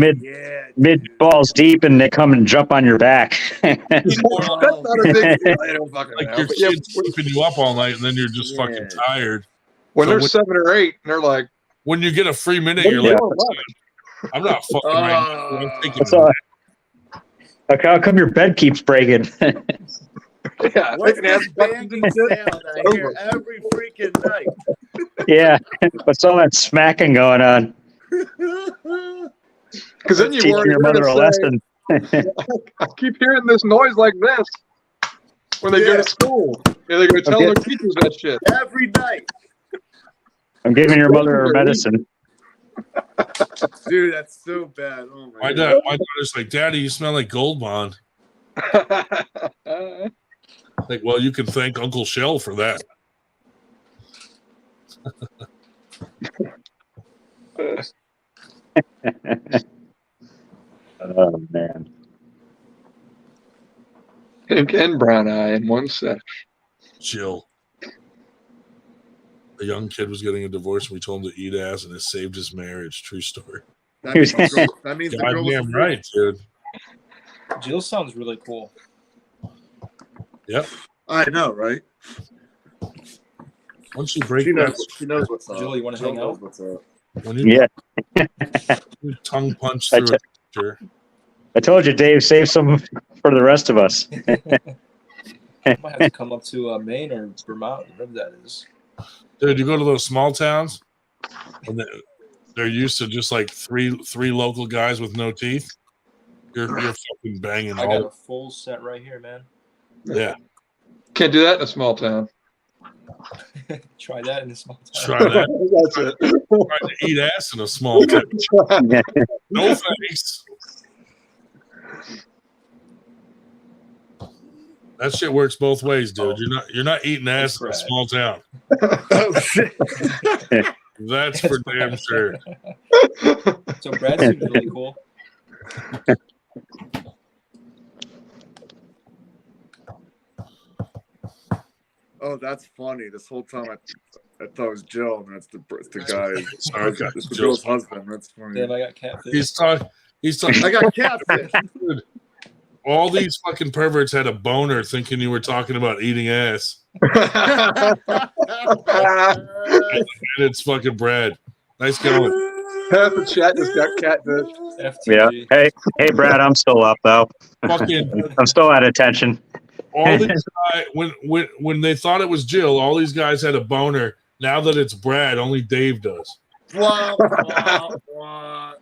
mid balls deep and they come and jump on your back. That's not a big deal. I don't fucking Like know. your But yeah, kid's keeping you up all night, and then you're just fucking tired. when So they're 7 or 8, and they're like, when you get a free minute, What you're are you like, doing? I'm not fucking right now. I'm taking That's all. How come your bed keeps breaking? yeah, What's this banging sound I hear every freaking night? Yeah. What's all that smacking going on? because then you Teaching worry your they're mother a gonna say, lesson. I keep hearing this noise like this when they go to school. Yeah, they're going to tell Okay. their teachers that shit. Every night. I'm giving your mother her medicine. Dude, that's so bad. Oh My god. daughter's like, Daddy, you smell like Gold Bond. Like, well, you can thank Uncle Shell for that. Oh man. Pink and brown eye in one set. Jill. A young kid was getting a divorce, and we told him to eat ass, and it saved his marriage. True story. That means the girl was Goddamn right, dude. Jill sounds really cool. Yep. I know, right? Once you break She that, knows, she knows what's up. Jill, you want to hang knows out? what's up. when you, Yeah. you tongue punch I through a picture, I told you, Dave, save some for the rest of us. I might have to come up to Maine or Vermont, whatever that is. dude, you go to those small towns, and they're used to just like three local guys with no teeth. You're fucking banging I got all. a full set right here, man. Yeah, Can't do that in a small town. Try that in a small town. try that. That's it. Trying to eat ass in a small town. No thanks. That shit works both ways, dude. You're not eating ass in a small town. Oh shit. That's for damn sure. So Brad seems really cool. Oh, that's funny. This whole time I thought it was Jill, and that's the guy. Sorry, That's the girl's husband. That's funny. Damn, I got catfish. He's talking. I got catfish. Dude, all these fucking perverts had a boner thinking you were talking about eating ass. And it's fucking Brad. Nice going. Half the chat just got catfish. FTG. Yeah. Hey, Brad, I'm still up though. Fucking I'm still at attention. all these guys, when they thought it was Jill, all these guys had a boner. Now that it's Brad, only Dave does. Blah, blah, blah.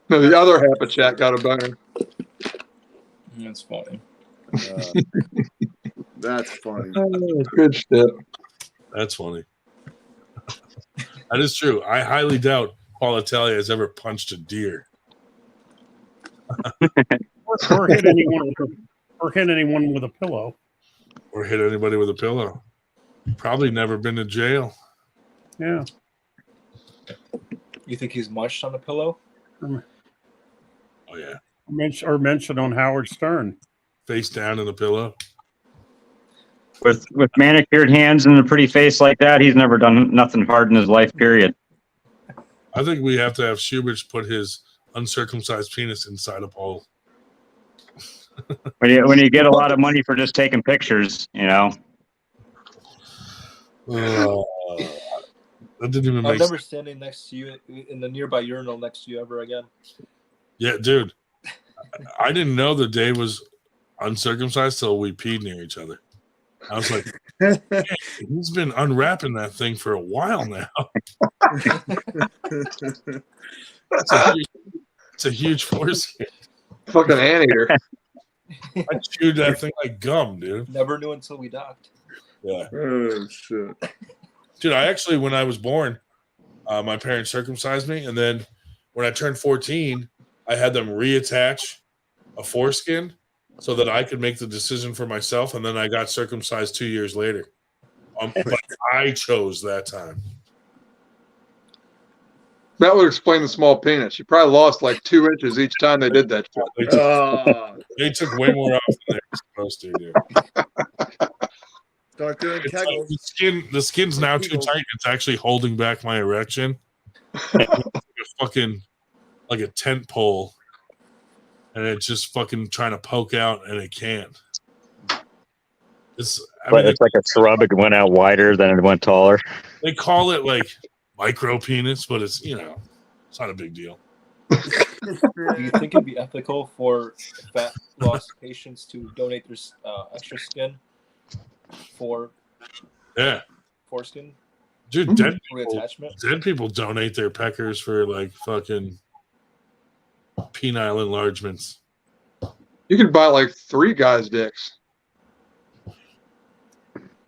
No, the other half of chat got a boner. That's funny. That's funny. Oh, good shit. That's funny. That is true. I highly doubt Paul Italia has ever punched a deer. Or hit anyone with a pillow. Or hit anybody with a pillow. Probably never been to jail. Yeah. You think he's mushed on the pillow? Oh yeah. Or mentioned on Howard Stern. Face down in the pillow. With manicured hands and a pretty face like that, he's never done nothing hard in his life, period. I think we have to have Schubert put his uncircumcised penis inside a pole. When you get a lot of money for just taking pictures, you know. That didn't even I'm make never sense. standing next to you in the nearby urinal next to you ever again. Yeah, dude. I didn't know that Dave was uncircumcised till we peed near each other. I was like, hey, he's been unwrapping that thing for a while now. It's a huge foreskin. Fucking anteater. I chewed that thing like gum, dude. Never knew until we docked. Yeah. Oh shit. Dude, I actually, when I was born, my parents circumcised me, and then when I turned 14, I had them reattach a foreskin so that I could make the decision for myself, and then I got circumcised 2 years later. But I chose that time. That would explain the small penis. You probably lost like 2 inches each time they did that shit. They took way more off than they were supposed to, dude. Start doing It's kegels. like the skin's now too tight. It's actually holding back my erection. Like a tent pole, and it's just fucking trying to poke out, and it can't. It's like a shrub. It went out wider, then it went taller. They call it like micro penis, but it's it's not a big deal. Do you think it'd be ethical for fat loss patients to donate their extra skin for foreskin? Dude, dead people donate their peckers for like fucking penile enlargements. You can buy like 3 guys' dicks.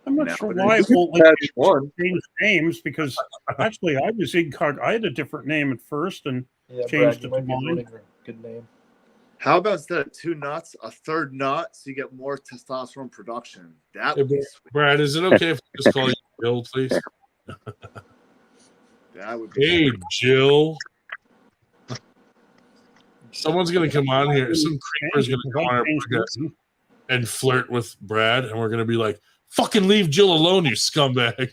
I'm not sure why it won't let you change names, because actually I was incognito. I had a different name at first and changed it to mine. Good name. How about instead of 2 nuts, a third nut, so you get more testosterone production? That would be sweet. Brad, is it okay if I just call you Jill, please? That would be hey, Jill. Someone's gonna come on here. Some creeper's gonna come on our podcast and flirt with Brad, and we're gonna be like, "Fucking leave Jill alone, you scumbag!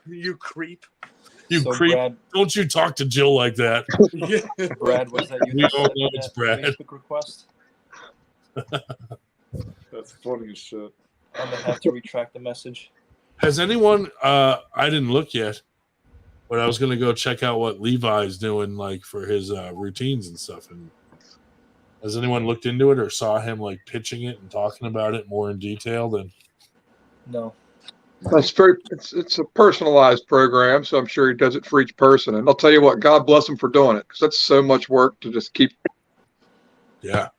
You creep! You creep! Brad, don't you talk to Jill like that?" Brad, was that you? We all know it's Brad. Facebook request. That's funny as shit. I'm gonna have to retract the message. Has anyone? I didn't look yet, but I was gonna go check out what Levi's doing, like for his routines and stuff. And has anyone looked into it or saw him like pitching it and talking about it more in detail than? No. It's a personalized program, so I'm sure he does it for each person. And I'll tell you what, God bless him for doing it, because that's so much work to just keep. Yeah.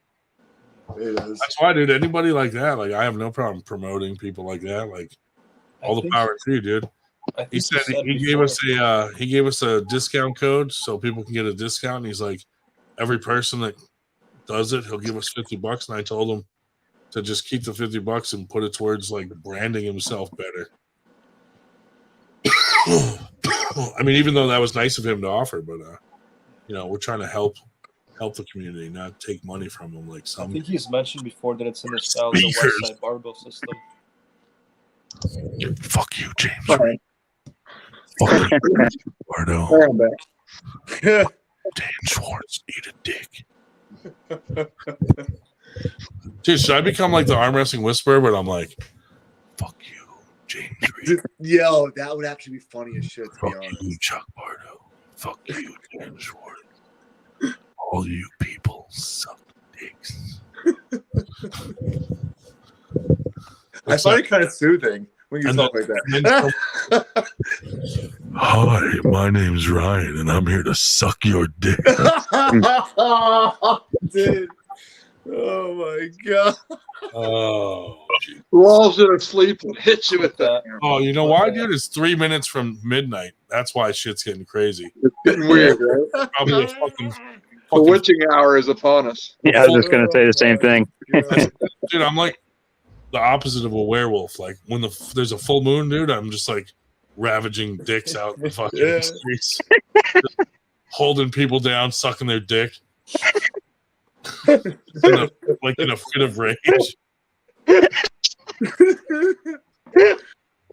It is. That's why, dude. Anybody like that, like I have no problem promoting people like that. Like all the power to you, dude. He said he gave us a discount code so people can get a discount. And he's like, every person that does it, he'll give us $50. And I told him to just keep the $50 and put it towards like branding himself better. I mean, even though that was nice of him to offer, but we're trying to help the community, not take money from them like some. I think he's mentioned before that it's in the style of the West Side Barbell system. Fuck you, James. Right. Fuck you, Eduardo. Dan Schwartz, eat a dick. Dude, should I become like the arm wrestling whisperer? But I'm like, fuck you, James Reed. Yo, that would actually be funny as shit, to be Fuck honest. you, Chuck Bardo. Fuck you, Dan Schwartz. All you people suck dicks. I find it kind of soothing when you talk like that. Hi, my name's Ryan, and I'm here to suck your dick. Dude. Oh my god. Oh. Walls in asleep and hit you with that. Oh, you know why, dude? It's 3 minutes from midnight. That's why shit's getting crazy. It's getting weird, right? Probably a fucking The witching hour is upon us. Yeah, I was just gonna say the same thing. Dude, I'm like the opposite of a werewolf. Like when there's a full moon, dude, I'm just like ravaging dicks out in the fucking streets, just holding people down, sucking their dick, like in a fit of rage,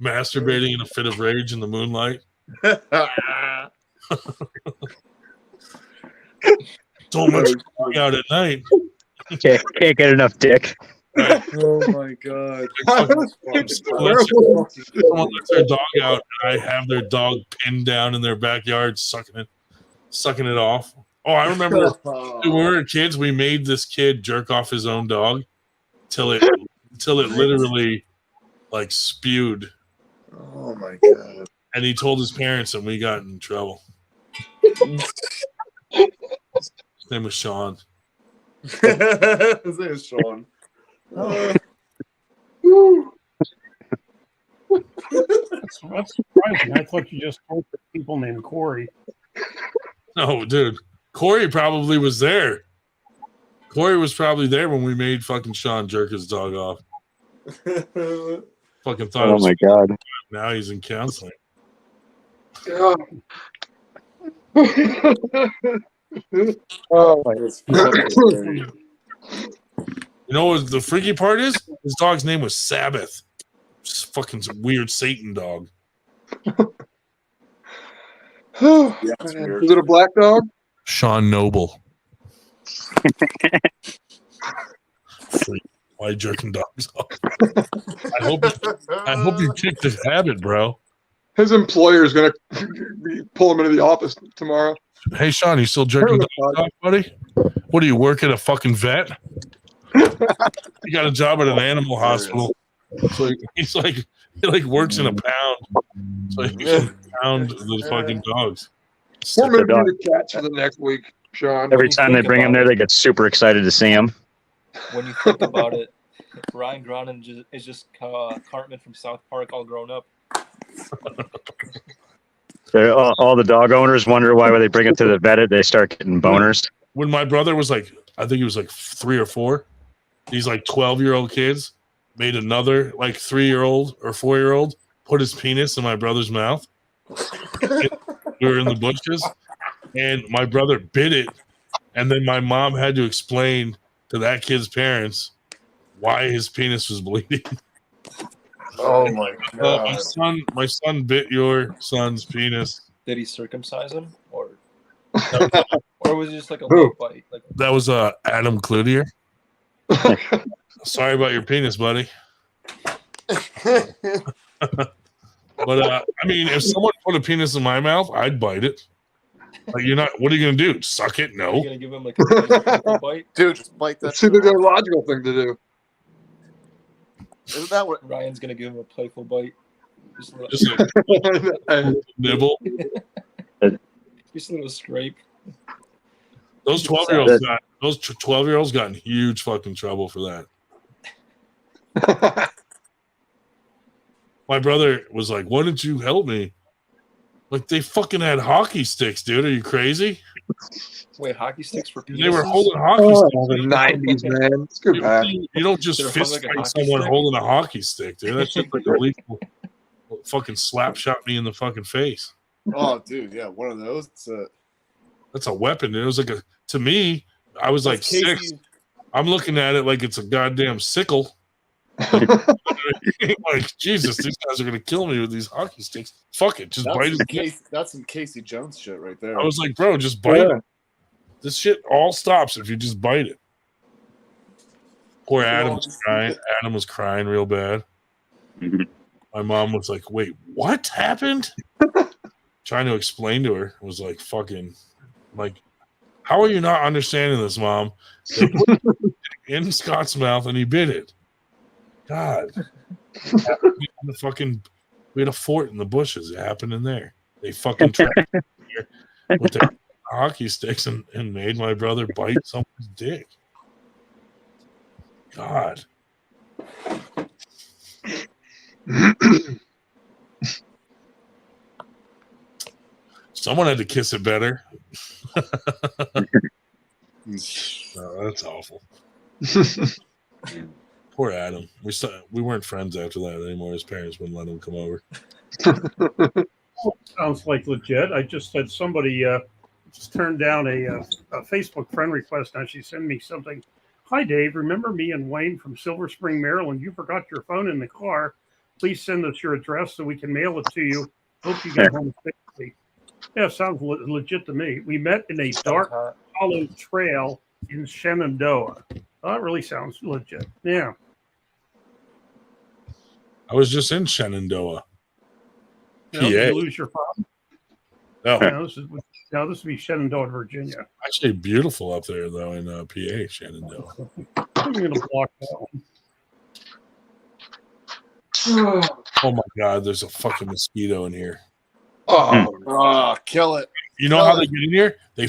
masturbating in a fit of rage in the moonlight. So much out at night. Can't get enough dick. Oh my god. Someone lets their dog out, and I have their dog pinned down in their backyard, sucking it off. Oh, I remember when we were kids, we made this kid jerk off his own dog till it until it literally like spewed. Oh my god! And he told his parents, and we got in trouble. His name was Sean. His name is Sean. That's surprising. I thought you just told people named Corey. No, dude. Corey probably was there. Corey was probably there when we made fucking Sean jerk his dog off. Fucking thought it was my God. Now he's in counseling. Oh, You know what the freaky part is? His dog's name was Sabbath. Just fucking some weird Satan dog. Is it a black dog? Sean Noble. Freak. Why jerking dogs off? I hope you kick the habit, bro. His employer is gonna pull him into the office tomorrow. Hey, Sean, you still jerking dogs off, buddy? What do you work at a fucking vet? You got a job at an animal hospital. So he works in a pound. So he can pound the fucking dogs. We're moving the cats for the next week, Sean. Every time they bring him there, they get super excited to see him. When you think about it, Ryan Gronin is just Cartman from South Park all grown up. All the dog owners wonder why when they bring it to the vet, they start getting boners. When my brother was like, I think he was like 3 or 4, these like 12-year-old kids made another like 3-year-old or 4-year-old put his penis in my brother's mouth. We were in the bushes, and my brother bit it, and then my mom had to explain to that kid's parents why his penis was bleeding. Oh my god! My son bit your son's penis. Did he circumcise him, or was it just like a little bite? Like that was Adam Cloutier. Sorry about your penis, buddy. But I mean, if someone put a penis in my mouth, I'd bite it. Like you're not. What are you gonna do? Suck it? No. You're gonna give him like a bite, dude. Just bite that. It's the logical thing to do. Isn't that what Ryan's gonna give him a playful bite? Just a nibble. Just a little scrape. Those 12-year-olds got in huge fucking trouble for that. My brother was like, "Why didn't you help me?" Like they fucking had hockey sticks, dude. Are you crazy? Wait, hockey sticks for penises? They were holding hockey sticks. The 90s, man. It's good back. You don't just fist fight someone holding a hockey stick, dude. That's just like illegal. Fucking slap shot me in the fucking face. Oh, dude, yeah, one of those. That's a weapon. It was like to me, I was like 6. I'm looking at it like it's a goddamn sickle. Like Jesus, these guys are gonna kill me with these hockey sticks. Fuck it, just bite it. That's some Casey Jones shit right there. I was like, bro, just bite it. This shit all stops if you just bite it. Poor Adam was crying. Adam was crying real bad. My mom was like, "Wait, what happened?" Trying to explain to her. It was like fucking like, how are you not understanding this, Mom? They put it in Scott's mouth and he bit it. God. We had a fort in the bushes. It happened in there. They fucking trapped with their hockey sticks and made my brother bite someone's dick. God. Someone had to kiss it better. No, that's awful. Poor Adam. We weren't friends after that anymore. His parents wouldn't let him come over. Sounds like legit. I just had somebody just turned down a Facebook friend request. Now she sent me something. Hi, Dave. Remember me and Wayne from Silver Spring, Maryland? You forgot your phone in the car. Please send us your address so we can mail it to you. Hope you get home safely. Yeah, sounds legit to me. We met in a dark, hollow trail in Shenandoah. That really sounds legit. Yeah. I was just in Shenandoah, PA. Did you lose your phone? No. No, this would be Shenandoah, Virginia. Actually, beautiful up there, though, in PA, Shenandoah. I'm going to block that one. Oh my god, there's a fucking mosquito in here. Oh, kill it. You know how they get in here? They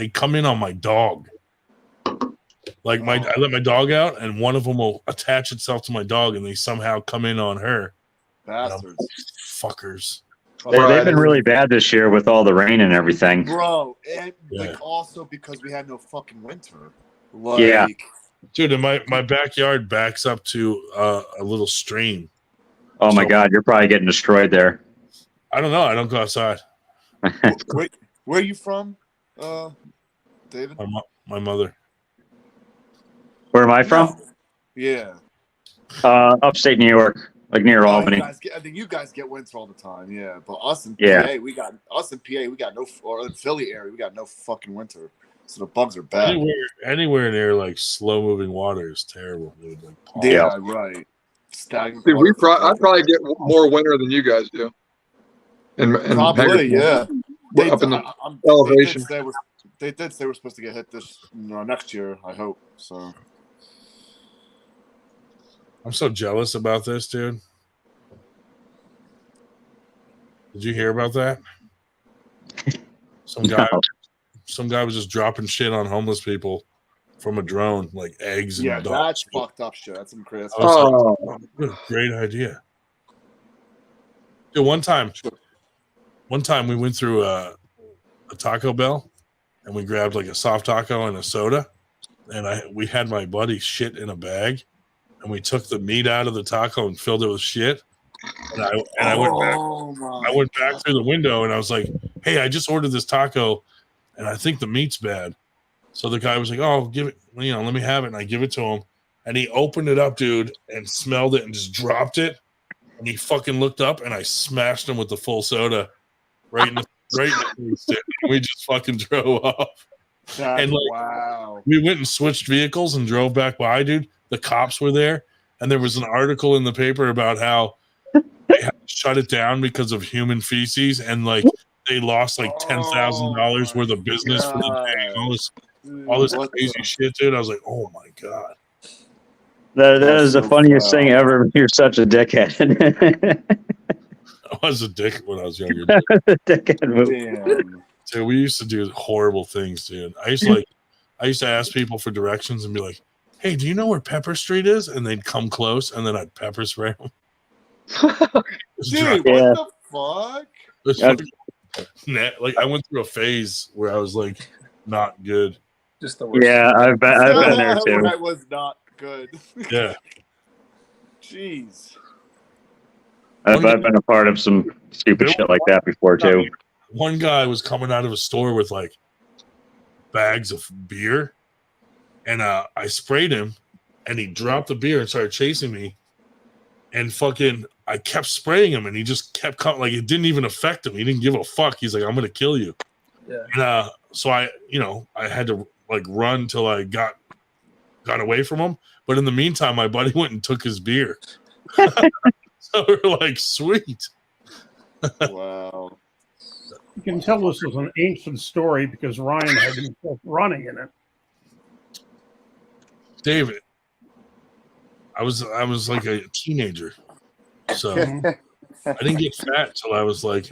come in on my dog. Like I let my dog out, and one of them will attach itself to my dog, and they somehow come in on her. Bastards. Fuckers. They've been really bad this year with all the rain and everything. Bro, and Yeah. like also because we had no fucking winter. Like, Yeah. Dude, and my backyard backs up to a little stream. Oh my God, you're probably getting destroyed there. I don't know. I don't go outside. Where are you from, David? My mother. Where am I from? Yeah. Upstate New York, like near Albany. I think you guys get winter all the time, yeah. But us in Yeah. PA, we got no, or in Philly area, we got no fucking winter. So the bugs are bad. Anywhere near like slow moving water is terrible, dude. Like, Yeah, right. Stagnant Dude, water. I probably get more winter than you guys do. And Probably, yeah. Up in the elevation. They did say we're supposed to get hit this next year. I hope so. I'm so jealous about this, dude. Did you hear about that? Some guy was just dropping shit on homeless people from a drone, like eggs and Yeah, dogs. that's fucked up shit. That's some crazy. I was like, what a great idea. Dude, one time we went through a Taco Bell and we grabbed like a soft taco and a soda, and we had my buddy shit in a bag, and we took the meat out of the taco and filled it with shit. And I went back through the window and I was like, hey, I just ordered this taco and I think the meat's bad. So the guy was like, oh, give it, let me have it. And I give it to him. And he opened it up, dude, and smelled it and just dropped it. And he fucking looked up and I smashed him with the full soda right in the face. Dude. We just fucking drove off. And wow. We went and switched vehicles and drove back by, dude. The cops were there. And there was an article in the paper about how they had to shut it down because of human feces, and like they lost like $10,000 worth of business for the day. All this crazy shit, dude. I was like, oh my god. That is the funniest thing ever. You're such a dickhead. I was a dick when I was younger. Dickhead move. Dude, we used to do horrible things, dude. I used to ask people for directions and be like, hey, do you know where Pepper Street is? And they'd come close and then I'd pepper spray them. Dude, what the fuck? Like I went through a phase where I was like not good. Just the worst. Yeah, I've been there too. That was not good. Yeah. Jeez. I've been a part of some stupid shit like that before too. One guy was coming out of a store with like bags of beer, and I sprayed him, and he dropped the beer and started chasing me, and fucking I kept spraying him, and he just kept coming. Like it didn't even affect him. He didn't give a fuck. He's like, I'm gonna kill you. Yeah. And so I had to like run till I got away from him. But in the meantime, my buddy went and took his beer. So we're like, sweet. Wow. You can tell this was an ancient story because Ryan had himself running in it. David, I was like a teenager, so I didn't get fat till I was like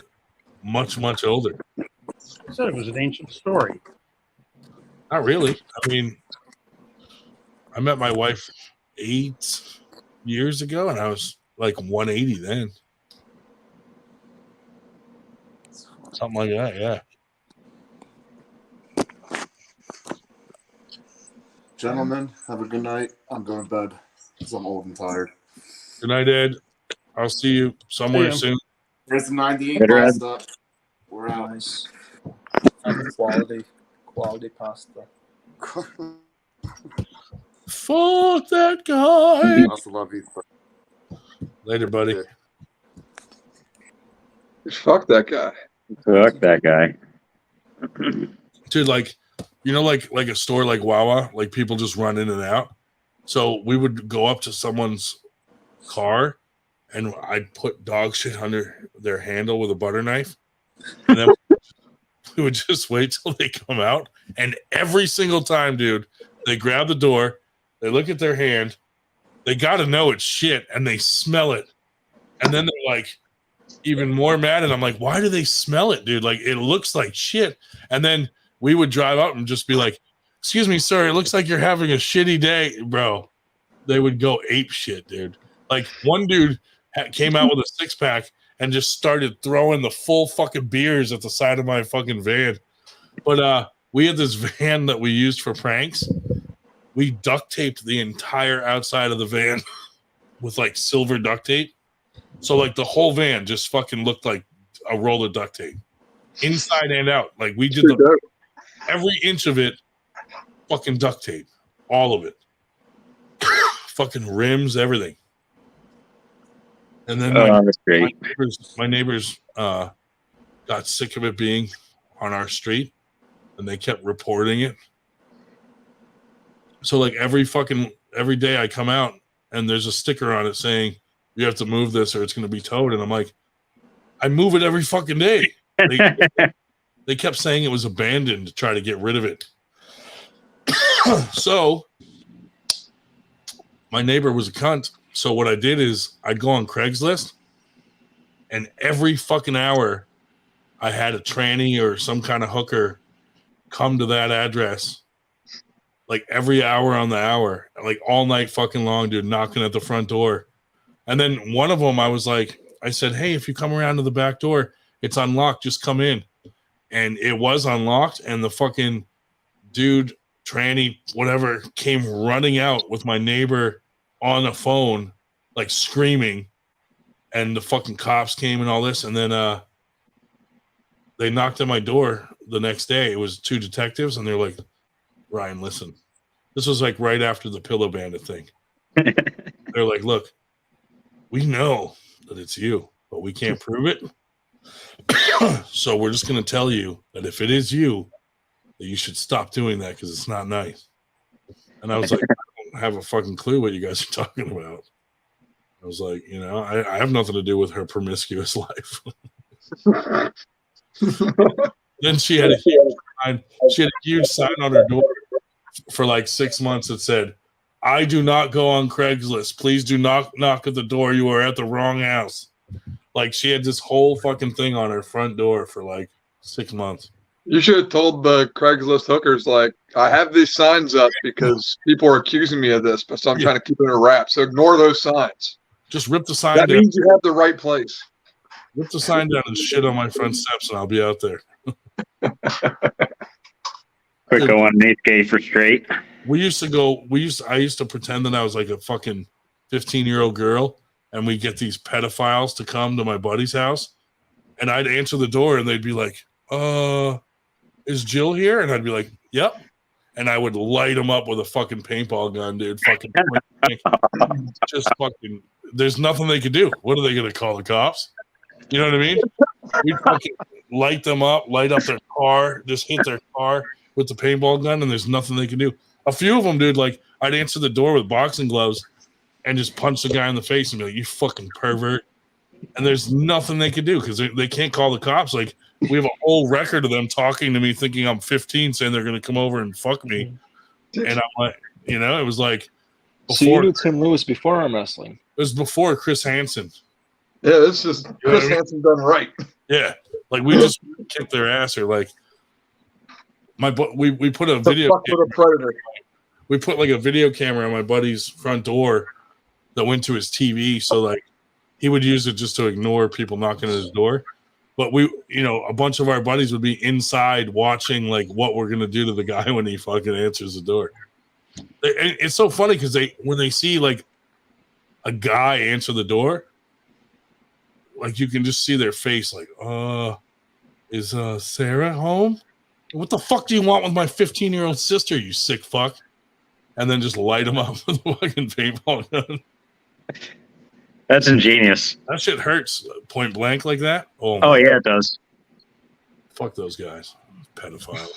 much older. I said it was an ancient story. Not really. I mean, I met my wife 8 years ago, and I was like 180 then. Something like that, yeah. Gentlemen, have a good night. I'm going to bed because I'm old and tired. Good night, Ed. I'll see you somewhere soon. There's the 98 Later, Ed. pasta. We're out. Nice. Quality pasta. Fuck that guy. I also love you. Later, buddy. Fuck that guy. Fuck that guy. Dude, like, like a store like Wawa, like people just run in and out. So we would go up to someone's car and I'd put dog shit under their handle with a butter knife. And then we would just wait till they come out. And every single time, dude, they grab the door, they look at their hand, they got to know it's shit, and they smell it. And then they're like even more mad, and I'm like, why do they smell it, dude? Like, it looks like shit. And then we would drive up and just be like, excuse me, sir, it looks like you're having a shitty day, bro. They would go ape shit, dude. Like, one dude came out with a 6-pack and just started throwing the full fucking beers at the side of my fucking van. But we had this van that we used for pranks. We duct taped the entire outside of the van with like silver duct tape. So like the whole van just fucking looked like a roll of duct tape, inside and out. Like, we did every inch of it, fucking duct tape, all of it, fucking rims, everything. And then that's great. my neighbors got sick of it being on our street, and they kept reporting it. So like every day I come out and there's a sticker on it saying you have to move this or it's going to be towed. And I'm like, I move it every fucking day. They kept saying it was abandoned to try to get rid of it. So my neighbor was a cunt. So what I did is I'd go on Craigslist, and every fucking hour I had a tranny or some kind of hooker come to that address. Like every hour on the hour, like all night fucking long, dude, knocking at the front door. And then one of them, I said, hey, if you come around to the back door, it's unlocked, just come in. And it was unlocked, and the fucking dude, tranny, whatever, came running out with my neighbor on the phone, like screaming. And the fucking cops came and all this. And then they knocked at my door the next day. It was 2 detectives, and they're like, Ryan, listen. This was like right after the Pillow Bandit thing. They're like, look, we know that it's you, but we can't prove it. So we're just going to tell you that if it is you, that you should stop doing that because it's not nice. And I was like, I don't have a fucking clue what you guys are talking about. I was like, I have nothing to do with her promiscuous life. Then she had a huge sign on her door for like 6 months that said, I do not go on Craigslist. Please do not knock at the door. You are at the wrong house. Like, she had this whole fucking thing on her front door for like 6 months. You should have told the Craigslist hookers, like, I have these signs up because people are accusing me of this, but so I'm trying to keep it a wrap. So ignore those signs. Just rip the sign down. That means you have the right place. Rip the sign down and shit on my front steps, and I'll be out there. Quick go underneath gay for straight. I used to pretend that I was like a fucking 15-year-old girl, and we get these pedophiles to come to my buddy's house, and I'd answer the door, and they'd be like, is Jill here? And I'd be like, yep. And I would light them up with a fucking paintball gun, dude. Fucking just fucking, there's nothing they could do. What are they going to call the cops? You know what I mean? We'd fucking light them up, light up their car, just hit their car with the paintball gun, and there's nothing they can do. A few of them, dude, like, I'd answer the door with boxing gloves and just punch the guy in the face and be like, you fucking pervert. And there's nothing they can do because they can't call the cops. Like, we have a whole record of them talking to me thinking I'm 15, saying they're going to come over and fuck me. And I'm like, it was like before. So you knew Tim Lewis before arm wrestling? It was before Chris Hansen. Yeah, this is Chris Hansen done right. Yeah, like we just kicked their ass, or like we put a video. With a predator. We put like a video camera on my buddy's front door that went to his TV, so like he would use it just to ignore people knocking at his door. But we, a bunch of our buddies would be inside watching like what we're gonna do to the guy when he fucking answers the door. It's so funny because when they see like a guy answer the door, like you can just see their face like, is Sarah home? What the fuck do you want with my 15-year-old sister, you sick fuck? And then just light them up with a fucking paintball gun. That's ingenious. That shit hurts point blank like that. Oh yeah, it does. Fuck those guys. Pedophile.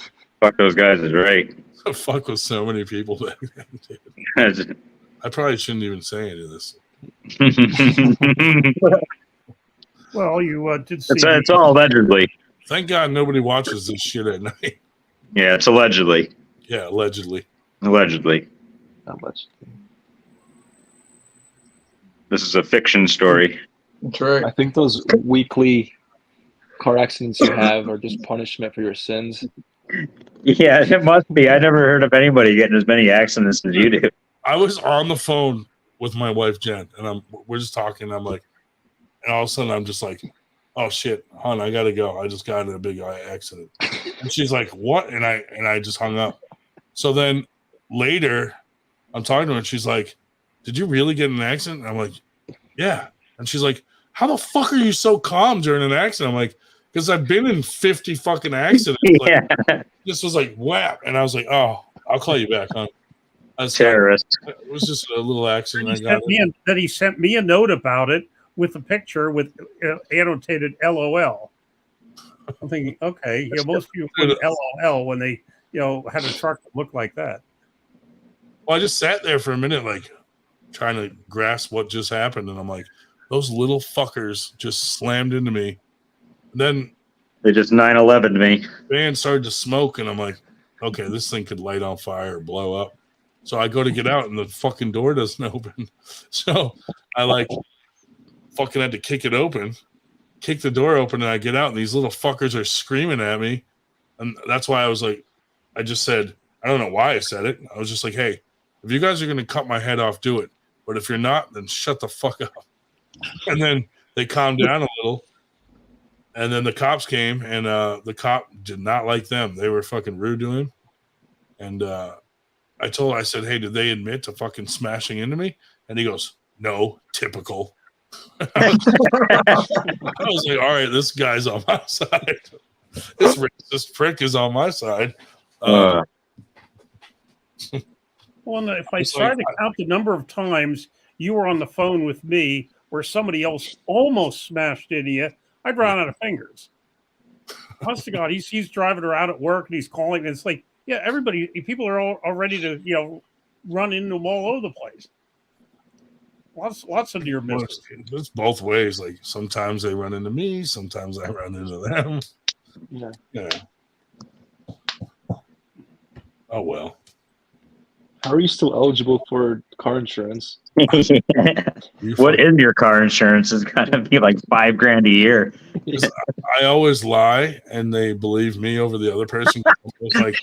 Fuck those guys is right. Fuck with so many people back then. I probably shouldn't even say any of this. Well, you did see. It's all allegedly. Thank God nobody watches this shit at night. Yeah, it's allegedly. Yeah, allegedly. Allegedly. Not much. This is a fiction story. That's right. I think those weekly car accidents you have are just punishment for your sins. Yeah, it must be. I never heard of anybody getting as many accidents as you do. I was on the phone with my wife Jen, and we're just talking. I'm like, and all of a sudden I'm just like, oh shit, hon, I gotta go. I just got in a big accident. And she's like, what? And I just hung up. So then later I'm talking to her and she's like, did you really get in an accident? And I'm like, yeah. And she's like, how the fuck are you so calm during an accident? I'm like, because I've been in 50 fucking accidents. Yeah. Like, this was like whap. And I was like, oh, I'll call you back, huh? Terrorist. It was just a little accident. Then he sent me a note about it with a picture with annotated LOL. I'm thinking, okay, most people put LOL when they, had a truck that looked like that. Well, I just sat there for a minute, like trying to grasp what just happened, and I'm like, those little fuckers just slammed into me. And then they just 9/11 me. Van started to smoke, and I'm like, okay, this thing could light on fire or blow up. So I go to get out, and the fucking door doesn't open. So I fucking had to kick it open, kick the door open, and I get out, and these little fuckers are screaming at me. And that's why I was like, I just said, I don't know why I said it. I was just like, hey, if you guys are going to cut my head off, do it. But if you're not, then shut the fuck up. And then they calmed down a little. And then the cops came, and the cop did not like them. They were fucking rude to him. And I said, hey, did they admit to fucking smashing into me? And he goes, no, typical. I was like, all right, this guy's on my side. This racist prick is on my side. Well, if I try to count the number of times you were on the phone with me where somebody else almost smashed into you, I'd run out of fingers. Honest to God, he's driving around at work and he's calling, and it's like, yeah, people are all ready to run into them all over the place. Lots of near misses. It's both ways. Like sometimes they run into me, sometimes I run into them. Yeah. Oh well. How are you still eligible for car insurance? What is your car insurance? It's got to be like $5,000 a year. I always lie, and they believe me over the other person. It's like,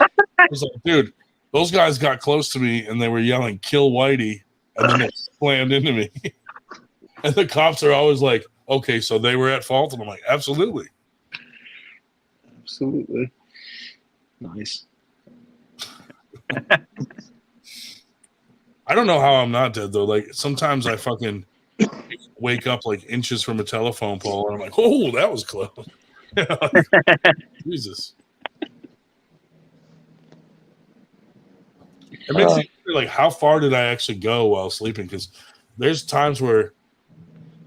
dude, those guys got close to me, and they were yelling, "Kill Whitey," and then they slammed into me. And the cops are always like, "Okay, so they were at fault," and I'm like, "Absolutely, absolutely, nice." I don't know how I'm not dead though. Like sometimes I fucking wake up like inches from a telephone pole, and I'm like, "Oh, that was close." Jesus. It makes me wonder, like, how far did I actually go while sleeping? Because there's times where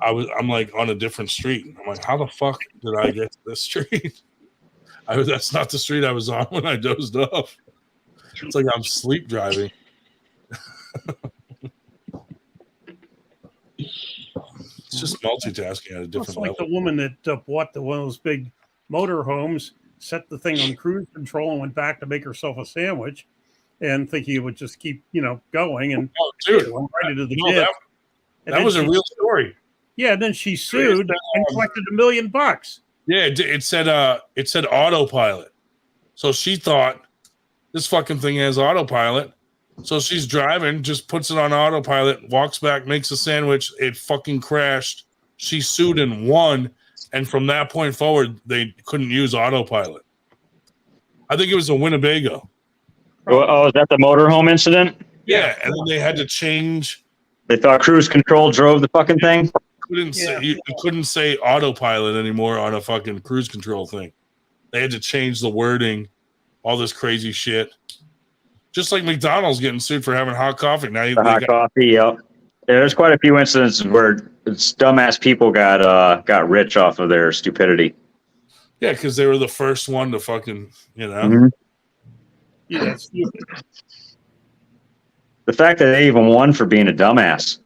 I'm like on a different street. I'm like, how the fuck did I get to this street? That's not the street I was on when I dozed off. It's like I'm sleep driving. It's just multitasking at a different level. It's like the woman that bought one of those big motor homes, set the thing on cruise control, and went back to make herself a sandwich, and thinking it would just keep, going. And dude, right into the gym. That was a real story. Yeah, and then she sued and collected $1 million. Yeah, it said autopilot. So she thought this fucking thing has autopilot. So she's driving, just puts it on autopilot, walks back, makes a sandwich. It fucking crashed. She sued and won. And from that point forward, they couldn't use autopilot. I think it was a Winnebago. Oh, is that the motorhome incident? Yeah, and then they had to change. They thought cruise control drove the fucking thing? You couldn't say autopilot anymore on a fucking cruise control thing. They had to change the wording, all this crazy shit. Just like McDonald's getting sued for having hot coffee. Now hot coffee, yep. Yeah, there's quite a few incidents where dumbass people got rich off of their stupidity. Yeah, because they were the first one to fucking, Mm-hmm. Yeah, that's stupid. The fact that they even won for being a dumbass.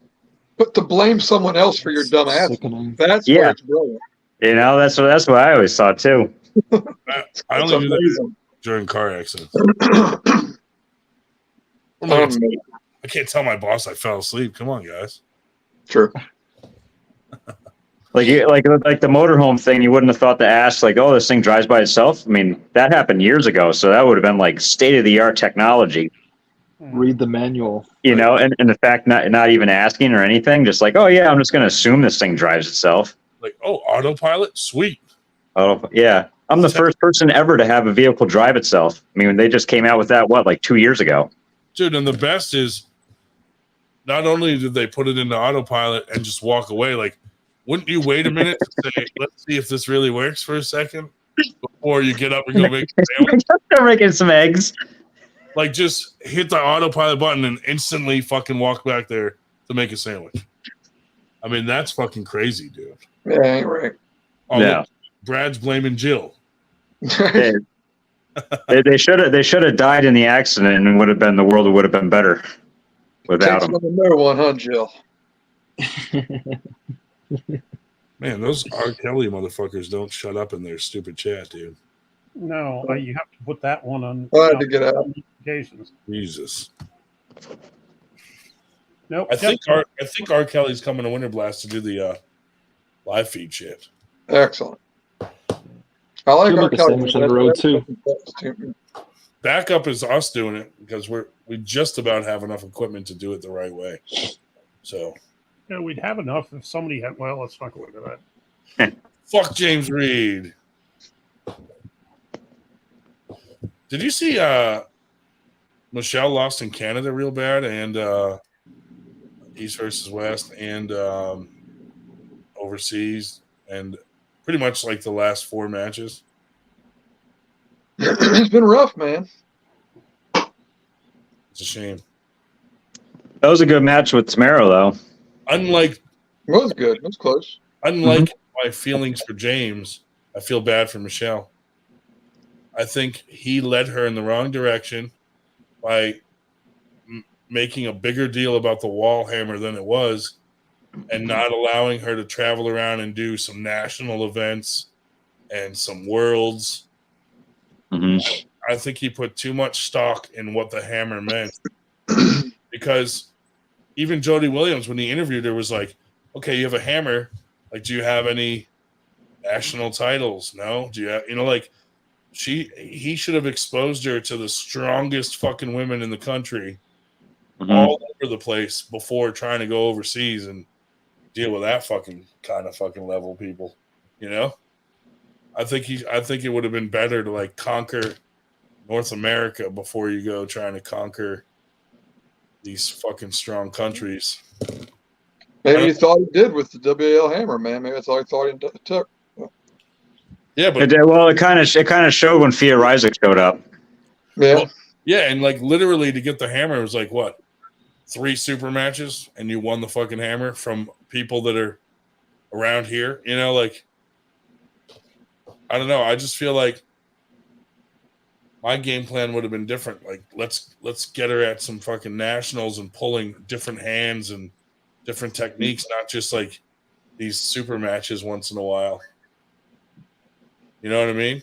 But to blame someone else for your dumb ass, that's where it's brilliant. That's what I always thought too. I only do that during car accidents. I can't tell my boss I fell asleep. Come on, guys. Sure. Like the motorhome thing, you wouldn't have thought to ask, like, oh, this thing drives by itself. I mean, that happened years ago, so that would have been like state of the art technology. Read the manual. You know, and the fact not even asking or anything, just like, oh yeah, I'm just going to assume this thing drives itself. Like, oh, autopilot, sweet. Oh yeah, I'm the first person ever to have a vehicle drive itself. I mean, they just came out with that like 2 years ago. Dude, and the best is, not only did they put it into autopilot and just walk away, like, wouldn't you wait a minute to say, let's see if this really works for a second before you get up and go make a sandwich? Go making some eggs. Like, just hit the autopilot button and instantly fucking walk back there to make a sandwich. I mean, that's fucking crazy, dude. Yeah, ain't right. Oh, Yeah. look, Brad's blaming Jill. They should have died in the accident, and the world would have been better without Takes them. another one, huh, Jill? Man, those R. Kelly motherfuckers don't shut up in their stupid chat, dude. No, you have to put that one on. I had to get out. Notifications. Jesus. Nope. I think R. Kelly's coming to Winter Blast to do the live feed shit. Excellent. I like Good our luck a sandwich on the road too. Backup is us doing it because we just about have enough equipment to do it the right way. So Yeah, we'd have enough if somebody had. Well, let's not go into that. fuck James Reed. Did you see Michelle lost in Canada real bad, and East versus West, and overseas, and pretty much like the last 4 matches? It's been rough, man. It's a shame. That was a good match with Tamaro, though. Unlike It was good. It was close. Unlike my feelings for James, I feel bad for Michelle. I think he led her in the wrong direction by making a bigger deal about the wall hammer than it was, and not allowing her to travel around and do some national events and some worlds. Mm-hmm. I think he put too much stock in what the hammer meant. Because even Jody Williams, when he interviewed her, was like, okay, you have a hammer. Like, do you have any national titles? No? Do you have, like, he should have exposed her to the strongest fucking women in the country all over the place before trying to go overseas and deal with that fucking kind of fucking level people, I think it would have been better to like conquer North America before you go trying to conquer these fucking strong countries. Maybe you thought he did with the WAL hammer, man. Maybe that's all he thought he took. Yeah, but it kind of showed when Fia Ryzik showed up. Yeah, well, yeah, and like literally to get the hammer was like what, 3 super matches, and you won the fucking hammer from people that are around here. Like, I don't know. I just feel like my game plan would have been different. Like, let's get her at some fucking nationals and pulling different hands and different techniques, not just like these super matches once in a while. You know what I mean?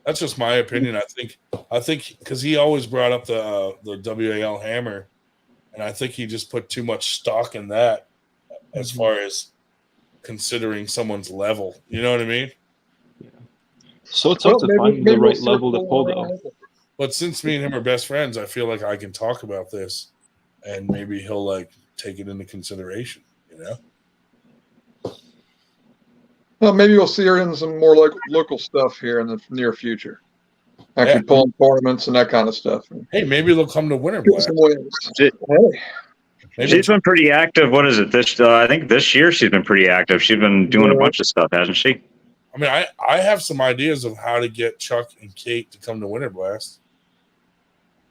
That's just my opinion. I think because he always brought up the WAL hammer, and I think he just put too much stock in that as far as considering someone's level. You know what I mean? So tough to find the right level to pull, though. But since me and him are best friends, I feel like I can talk about this, and maybe he'll like take it into consideration. Well, maybe we'll see her in some more like local stuff here in the near future. Actually, pulling tournaments and that kind of stuff. Hey, maybe they'll come to Winter Blast. She's been pretty active. What is it? I think this year she's been pretty active. She's been doing a bunch of stuff, hasn't she? I mean, I have some ideas of how to get Chuck and Kate to come to Winter Blast.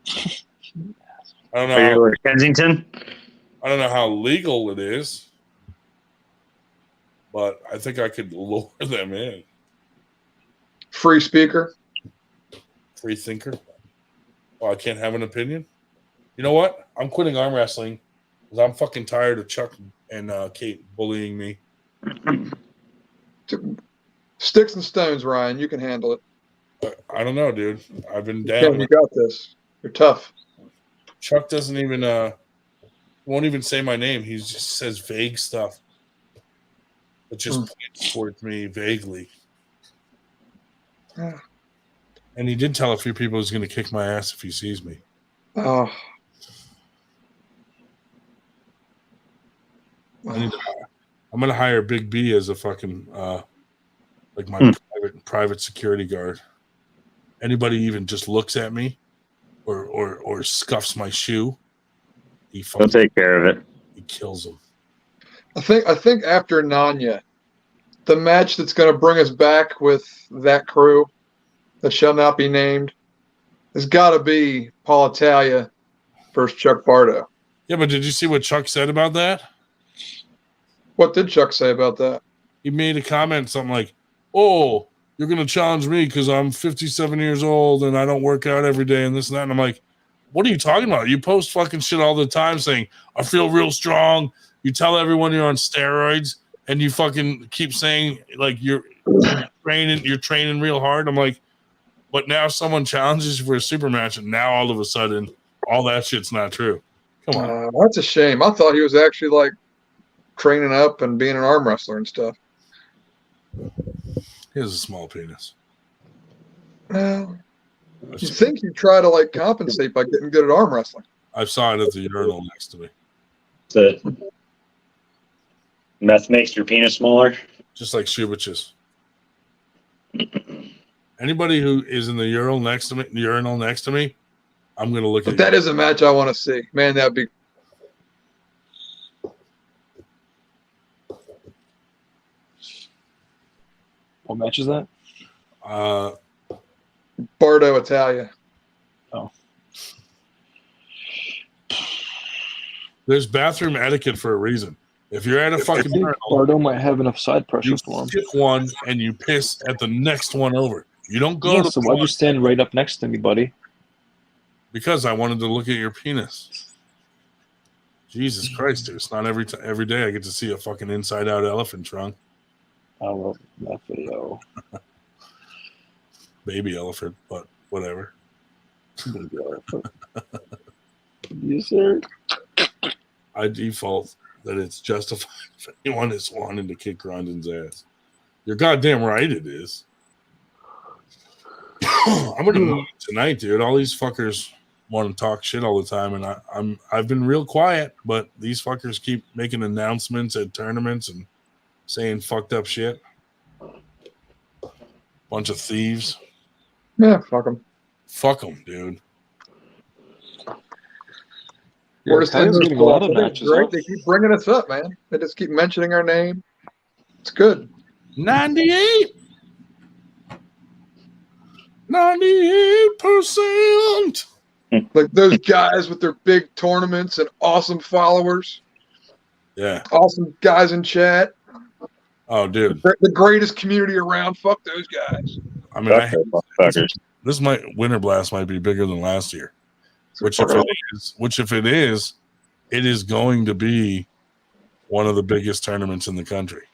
I don't know. Are you Kensington? I don't know how legal it is, but I think I could lure them in. Free speaker. Free thinker. Oh, I can't have an opinion? You know what? I'm quitting arm wrestling because I'm fucking tired of Chuck and Kate bullying me. Sticks and stones, Ryan. You can handle it. I don't know, dude. I've been down. You got this. You're tough. Chuck doesn't even won't even say my name. He just says vague stuff. It just points towards me vaguely. And he did tell a few people he's going to kick my ass if he sees me. Oh. I'm going to hire Big B as a fucking like my private security guard. Anybody even just looks at me or scuffs my shoe, he'll take care of it. He kills them. I think after Nanya, the match that's going to bring us back with that crew that shall not be named has got to be Paul Italia versus Chuck Bardo. Yeah, but did you see what Chuck said about that? What did Chuck say about that? He made a comment, something like, "Oh, you're going to challenge me because I'm 57 years old and I don't work out every day and this and that." And I'm like, what are you talking about? You post fucking shit all the time saying, "I feel real strong." You tell everyone you're on steroids and you fucking keep saying like you're training real hard. I'm like, but now someone challenges you for a super match and now all of a sudden all that shit's not true. Come on. That's a shame. I thought he was actually like training up and being an arm wrestler and stuff. He has a small penis. Well, you think you try to like compensate by getting good at arm wrestling. I saw it at the urinal next to me. The meth makes your penis smaller? Just like Shubitch's. Anybody who is in the urinal next to me, I'm going to look at that is a match I want to see. Man, that'd be. What match is that? Bardo Italia. Oh. There's bathroom etiquette for a reason. If you're at a fucking urinal, Bardo might have enough side pressure for him. You skip one and you piss at the next one over. You don't go to. So why'd you stand right up next to me, buddy? Because I wanted to look at your penis. Jesus Christ, dude! It's not every day I get to see a fucking inside-out elephant trunk. I love that video. Baby elephant, but whatever. Baby elephant. Yes, sir. I default that it's justified if anyone is wanting to kick Rondon's ass. You're goddamn right it is. I'm gonna move tonight, dude. All these fuckers want to talk shit all the time, and I've been real quiet, but these fuckers keep making announcements at tournaments and saying fucked up shit. Bunch of thieves. Yeah, fuck them. Fuck them, dude. We're just getting a lot of matches. Right? Huh? They keep bringing us up, man. They just keep mentioning our name. It's good. 98%. Like those guys with their big tournaments and awesome followers. Yeah. Awesome guys in chat. Oh, dude. The greatest community around. Fuck those guys. I mean, this Winter Blast might be bigger than last year. Which if it is, it is going to be one of the biggest tournaments in the country.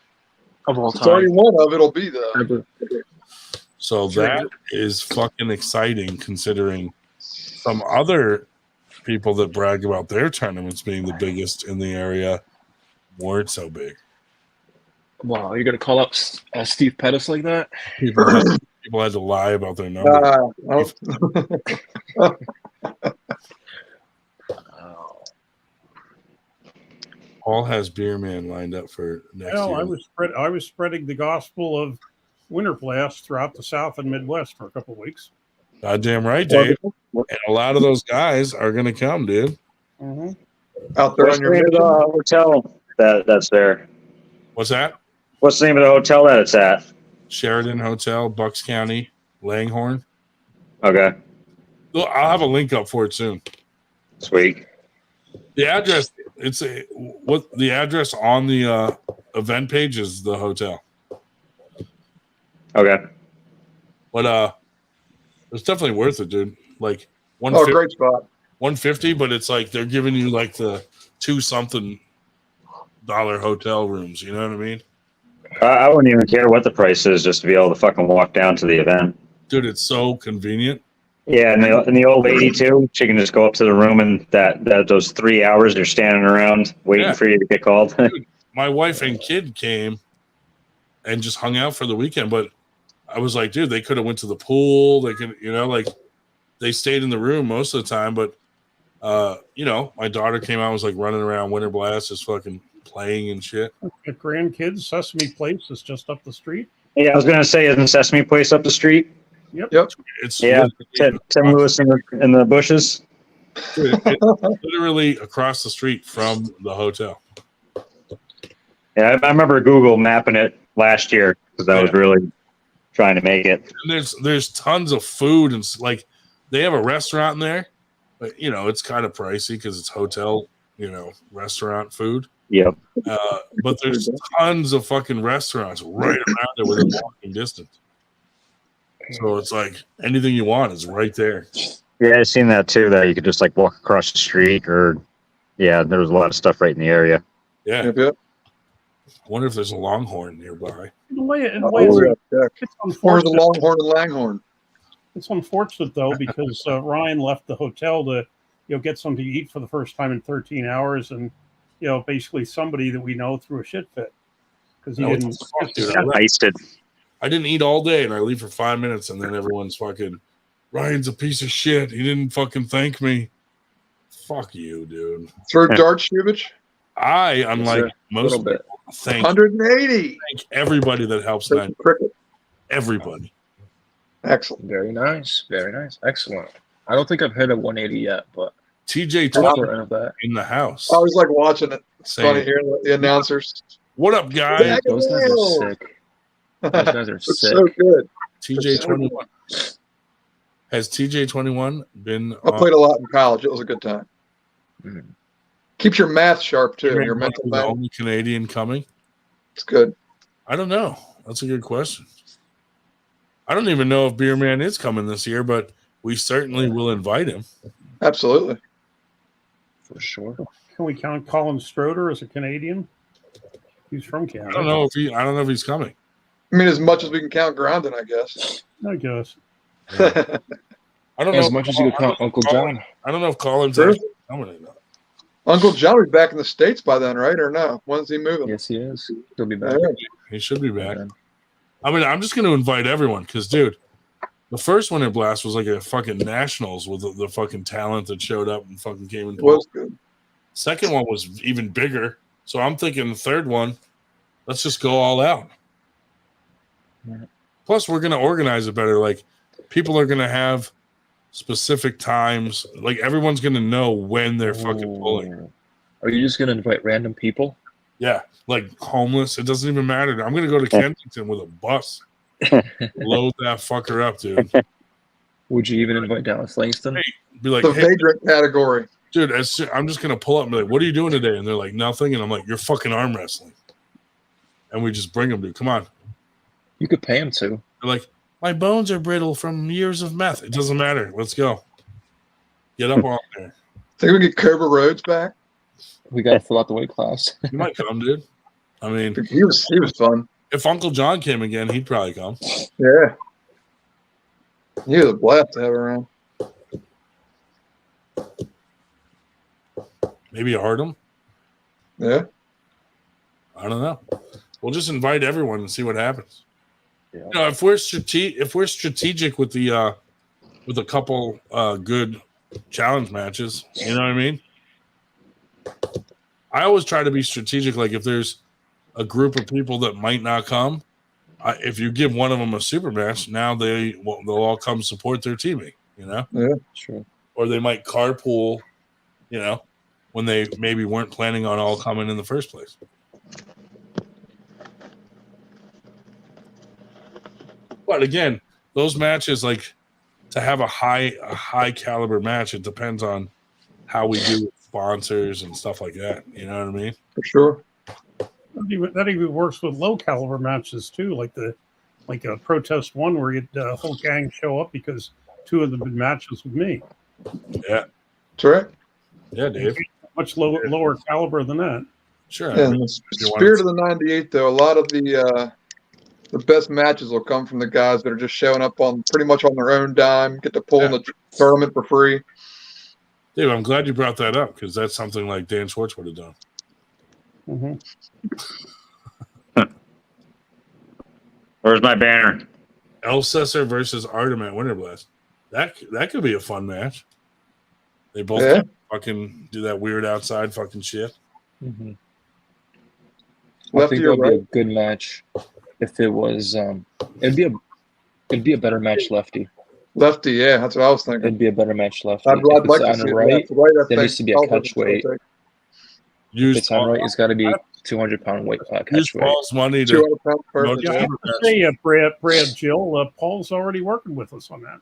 Of all time. It's already one of it'll be though. So that is fucking exciting considering some other people that brag about their tournaments being the biggest in the area weren't so big. Wow, you're gonna call up Steve Pettis like that? People had to lie about their number. Paul has Beer Man lined up for next year. I was spreading the gospel of Winter Blast throughout the South and Midwest for a couple of weeks. Goddamn right, Dave. And a lot of those guys are going to come, dude. Mm-hmm. Out there on your hotel that's there. What's that? What's the name of the hotel that it's at? Sheridan Hotel, Bucks County, Langhorne. Okay. Well, I'll have a link up for it soon. Sweet. The address, the address on the event page is the hotel. Okay. But it's definitely worth it, dude. Like great spot. 150, but it's like they're giving you like the $2-something hotel rooms. You know what I mean? I wouldn't even care what the price is just to be able to fucking walk down to the event. Dude, it's so convenient. Yeah, and the old lady too. She can just go up to the room and that those 3 hours they're standing around waiting for you to get called. Dude, my wife and kid came and just hung out for the weekend. But I was like, dude, they could have went to the pool. They could, like they stayed in the room most of the time. But my daughter came out and was like running around Winter Blast, just fucking playing and shit. At grandkids, Sesame Place is just up the street. Yeah, I was gonna say, isn't Sesame Place up the street? Yep. It's Tim Lewis in the bushes. Dude, it's literally across the street from the hotel. Yeah, I remember Google mapping it last year because I was really trying to make it. And there's tons of food and like they have a restaurant in there, but it's kind of pricey because it's hotel, restaurant food. Yep. But there's tons of fucking restaurants right around there within walking distance. So it's like anything you want is right there. Yeah, I've seen that too. That you could just like walk across the street, or there was a lot of stuff right in the area. Yeah. I wonder if there's a Longhorn nearby. In a way, it's Or the unfortunate. Longhorn and Langhorn. It's unfortunate though because Ryan left the hotel to get something to eat for the first time in 13 hours, and basically somebody that we know threw a shit fit because he didn't. I didn't eat all day, and I leave for 5 minutes, and then everyone's fucking. Ryan's a piece of shit. He didn't fucking thank me. Fuck you, dude. Throw darts, Shubich? Unlike most people, thank 180. Thank everybody that helps that. Everybody. Excellent. Very nice. Very nice. Excellent. I don't think I've hit a 180 yet, but TJ in the house. I was like watching it. It's Same. funny hearing the announcers. What up, guys? Those guys are sick. Those guys are It's sick. so good. TJ21. Has TJ21 been? I played a lot in college. It was a good time. Keeps your math sharp too. Your mental the math. only Canadian coming? It's good. I don't know. That's a good question. I don't even know if Beer Man is coming this year, but we certainly will invite him. Absolutely. For sure. Can we count Colin Stroder as a Canadian? He's from Canada. I don't know if he's coming. I mean, as much as we can count Grondin, I guess. I guess. I don't know As much as you could count Uncle John. I don't know if Colin's Sure. actually coming or not. Uncle John will be back in the States by then, right? Or no? When's he moving? Yes, he is. He'll be back. Yeah. He should be back. I mean, I'm just going to invite everyone because, dude, the first Winter Blast was like a fucking nationals with the fucking talent that showed up and fucking came and It was good. Second one was even bigger. So I'm thinking the third one, let's just go all out. Plus, we're going to organize it better. Like, people are going to have specific times. Like, everyone's going to know when they're fucking pulling. Are you just going to invite random people? Yeah, like homeless. It doesn't even matter. I'm going to go to Kensington with a bus. Load that fucker up, dude. Would you even invite Dallas Langston? Be like, The hey, vagrant category. dude, I'm just going to pull up and be like, what are you doing today? And they're like, nothing. And I'm like, you're fucking arm wrestling. And we just bring them, dude. Come on. You could pay him to. They're like, my bones are brittle from years of meth. It doesn't matter. Let's go. Get up on there. Think we get Cobra Rhodes back? We got to fill out the weight class. You might come, dude. I mean, He was fun. if Uncle John came again, he'd probably come. Yeah. He was a blast to have around. Maybe Artem. Yeah. I don't know. We'll just invite everyone and see what happens. Yeah. You know, if we're strategic with the with a couple good challenge matches, you know what I mean? I always try to be strategic. Like if there's a group of people that might not come, if you give one of them a super match, now they'll all come support their teammate. You know? Yeah. Sure. Or they might carpool. You know, when they maybe weren't planning on all coming in the first place. But again, those matches, like to have a high caliber match, it depends on how we do with sponsors and stuff like that. You know what I mean? For sure. That even works with low caliber matches too, like a protest one where you had the whole gang show up because two of them had matches with me. Yeah. That's right. Yeah, Dave. Much lower caliber than that. Sure. Yeah, in the spirit of the 98, though, a lot of the best matches will come from the guys that are just showing up on pretty much on their own dime, get to pull in the tournament for free. Dave, I'm glad you brought that up because that's something like Dan Schwartz would have done. Mm-hmm. Where's my banner? Elsesser versus Artem at Winter Blast. That could be a fun match. They both can fucking do that weird outside fucking shit. Mm-hmm. I Lefty think that or would be right? a good match if it was. It'd be a better match lefty. Lefty, yeah, that's what I was thinking. It'd be a better match lefty. I'd If like it's to on see the it right, left. Right, I there think needs to be a Calvin catch would weight. still take. If it's on right, it's got to be 200-pound weight Use catch weight. Paul's money to 200 pounds perfect. Yeah, I have to say, Brad Jill, Paul's already working with us on that.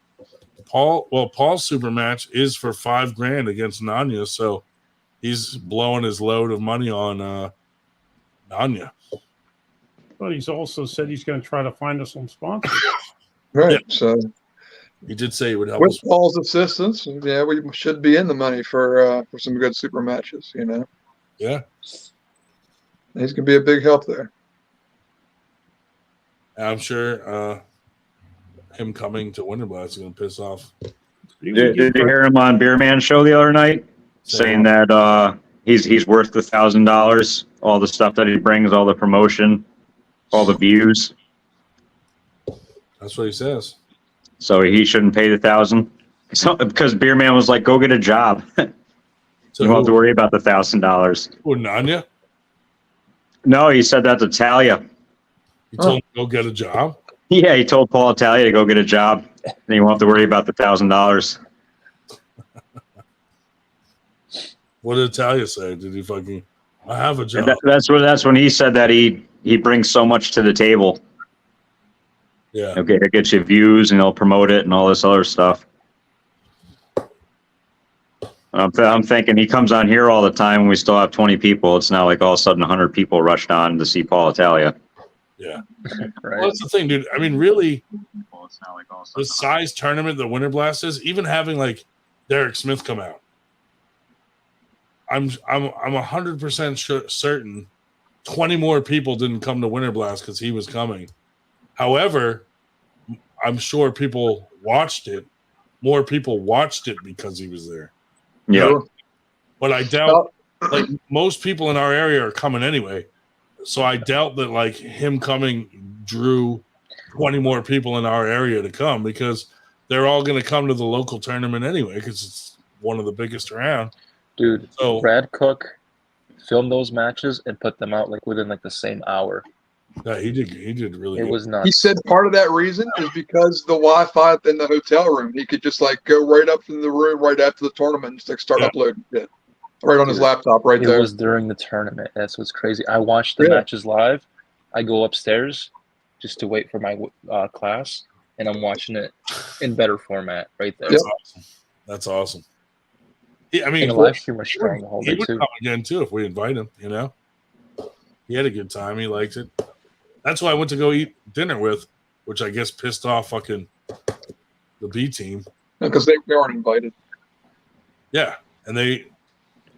Paul's super match is for $5,000 against Nanya, so he's blowing his load of money on Nanya. But he's also said he's going to try to find us some sponsors. Right, Yeah. so He did say he would help with us. Paul's assistance, yeah, we should be in the money for some good super matches, you know. Yeah. He's gonna be a big help there. I'm sure him coming to Winter Blast is going to piss off. Did you hear him on Beer Man Show the other night saying that he's worth $1,000? All the stuff that he brings, all the promotion, all the views. That's what he says. So he shouldn't pay the $1,000. So, because Beer Man was like, "Go get a job. You won't have to worry about the $1,000." Who, Nanya? No, he said that to Talia. He told him to go get a job? Yeah, he told Paul Talia to go get a job, and you won't have to worry about the $1,000. What did Talia say? Did he fucking? I have a job. That's when he said that he brings so much to the table. Yeah. Okay, it gets you views, and he'll promote it, and all this other stuff. I'm thinking he comes on here all the time, and we still have 20 people. It's not like all of a sudden 100 people rushed on to see Paul Italia. Yeah. Right. Well, that's the thing, dude. I mean, really, the size tournament the Winter Blast is, even having like Derek Smith come out, I'm 100% certain 20 more people didn't come to Winter Blast because he was coming. However, I'm sure people watched it. More people watched it because he was there. Yeah. But I doubt, like, most people in our area are coming anyway. So I doubt that, like, him coming drew 20 more people in our area to come, because they're all going to come to the local tournament anyway, because it's one of the biggest around. Dude, So Brad Cook filmed those matches and put them out like within like the same hour. yeah, he did really It good. was He nuts. said part of that reason is because the Wi-Fi in the hotel room. He could just like go right up in the room right after the tournament and just like start uploading it right on his laptop right It there. was during the tournament. That's what's crazy. I watched the matches live. I go upstairs just to wait for my class, and I'm watching it in better format right there. That's awesome. That's awesome. I mean, And the live stream was strong the whole he day would too. come again too if we invite him. You know, he had a good time. He liked it. That's who I went to go eat dinner with, which I guess pissed off fucking the B team. Because they weren't invited. Yeah, and they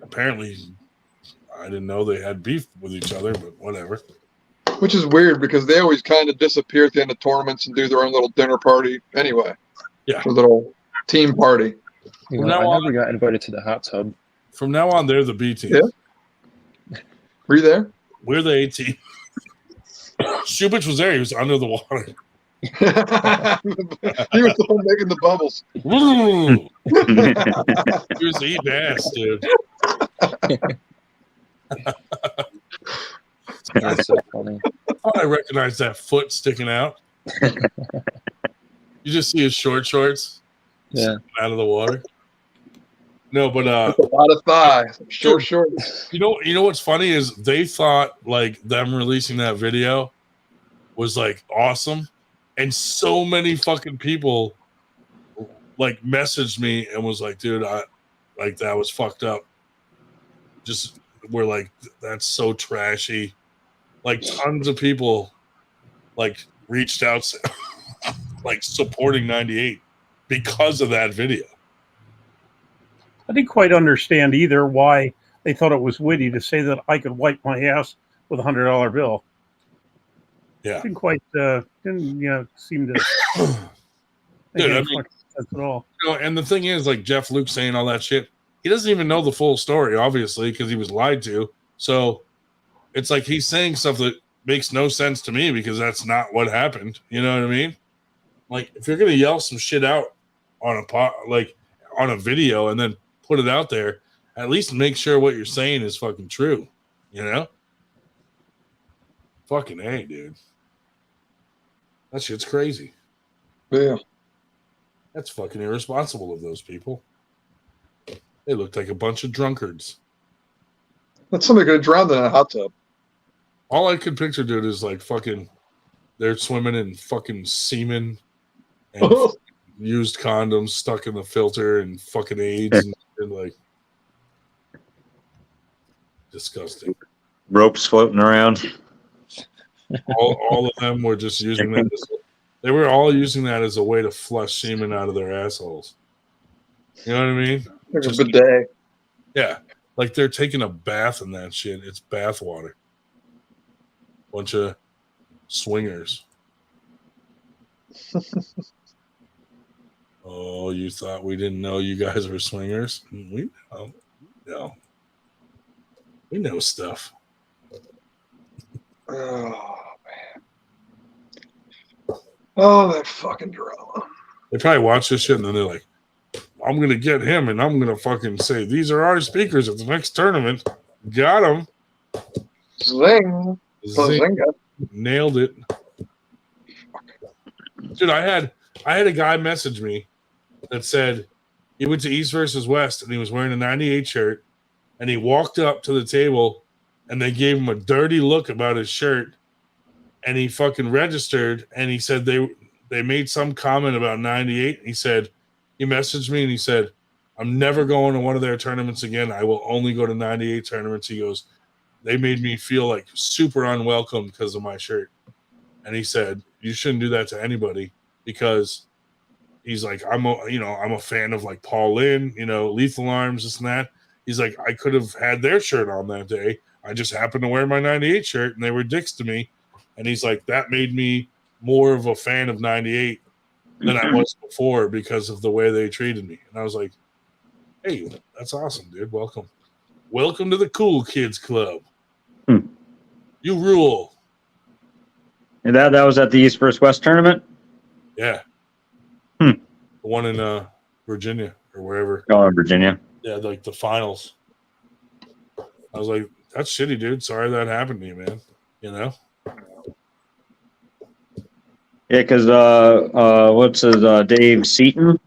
apparently, I didn't know they had beef with each other, but whatever. Which is weird because they always kind of disappear at the end of tournaments and do their own little dinner party anyway. Yeah. Their little team party. You From know, now I on- never got invited to the hot tub. From now on, they're the B team. Yeah. Were you there? We're the A team. Shubich was there. He was under the water. He was the one making the bubbles. He was eating ass, dude. That's so funny. I thought I recognized that foot sticking out. You just see his short shorts Yeah. out of the water. No, but That's a lot of thighs. Short. you know what's funny is they thought like them releasing that video was like awesome, and so many fucking people like messaged me and was like, dude, I like that was fucked up. Just we're like, that's so trashy. Like tons of people like reached out like supporting 98 because of that video. I didn't quite understand either why they thought it was witty to say that I could wipe my ass with $100 bill. Yeah. Didn't quite seem to Dude, I make mean, much sense at all. You know, and the thing is, like Jeff Luke saying all that shit, he doesn't even know the full story, obviously, because he was lied to. So it's like he's saying stuff that makes no sense to me because that's not what happened. You know what I mean? Like, if you're gonna yell some shit out on on a video and then put it out there, at least make sure what you're saying is fucking true. You know? Fucking A, dude. That shit's crazy. Yeah. That's fucking irresponsible of those people. They looked like a bunch of drunkards. But somebody could have drowned in a hot tub. All I could picture, dude, is like fucking they're swimming in fucking semen and used condoms stuck in the filter and fucking AIDS and like disgusting. Ropes floating around. All of them were just using that they were all using that as a way to flush semen out of their assholes. You know what I mean? Like a bidet. Yeah. Like they're taking a bath in that shit. It's bath water. Bunch of swingers. Oh, you thought we didn't know you guys were swingers? We know. No. We know stuff. Oh, man. Oh, that fucking drama. They probably watch this shit and then they're like, I'm going to get him and I'm going to fucking say, these are our speakers at the next tournament. Got him. Zing. Zing. Nailed it. Dude, I had a guy message me that said he went to East versus West and he was wearing a 98 shirt and he walked up to the table and they gave him a dirty look about his shirt and he fucking registered and he said they made some comment about 98. He said, he messaged me and he said, I'm never going to one of their tournaments again. I will only go to 98 tournaments. He goes, they made me feel like super unwelcome because of my shirt. And he said, you shouldn't do that to anybody because he's like, I'm a fan of like Paul Lynn, Lethal Arms, this and that. He's like, I could have had their shirt on that day. I just happened to wear my 98 shirt and they were dicks to me. And he's like, that made me more of a fan of 98 than I was before because of the way they treated me. And I was like, hey, that's awesome, dude. Welcome. Welcome to the Cool Kids Club. You rule. And that was at the East vs. West tournament? Yeah. The one in Virginia or wherever. Oh, in Virginia. Yeah, like the finals. I was like, that's shitty, dude. Sorry that happened to you, man. Yeah, because what's his Dave Seaton?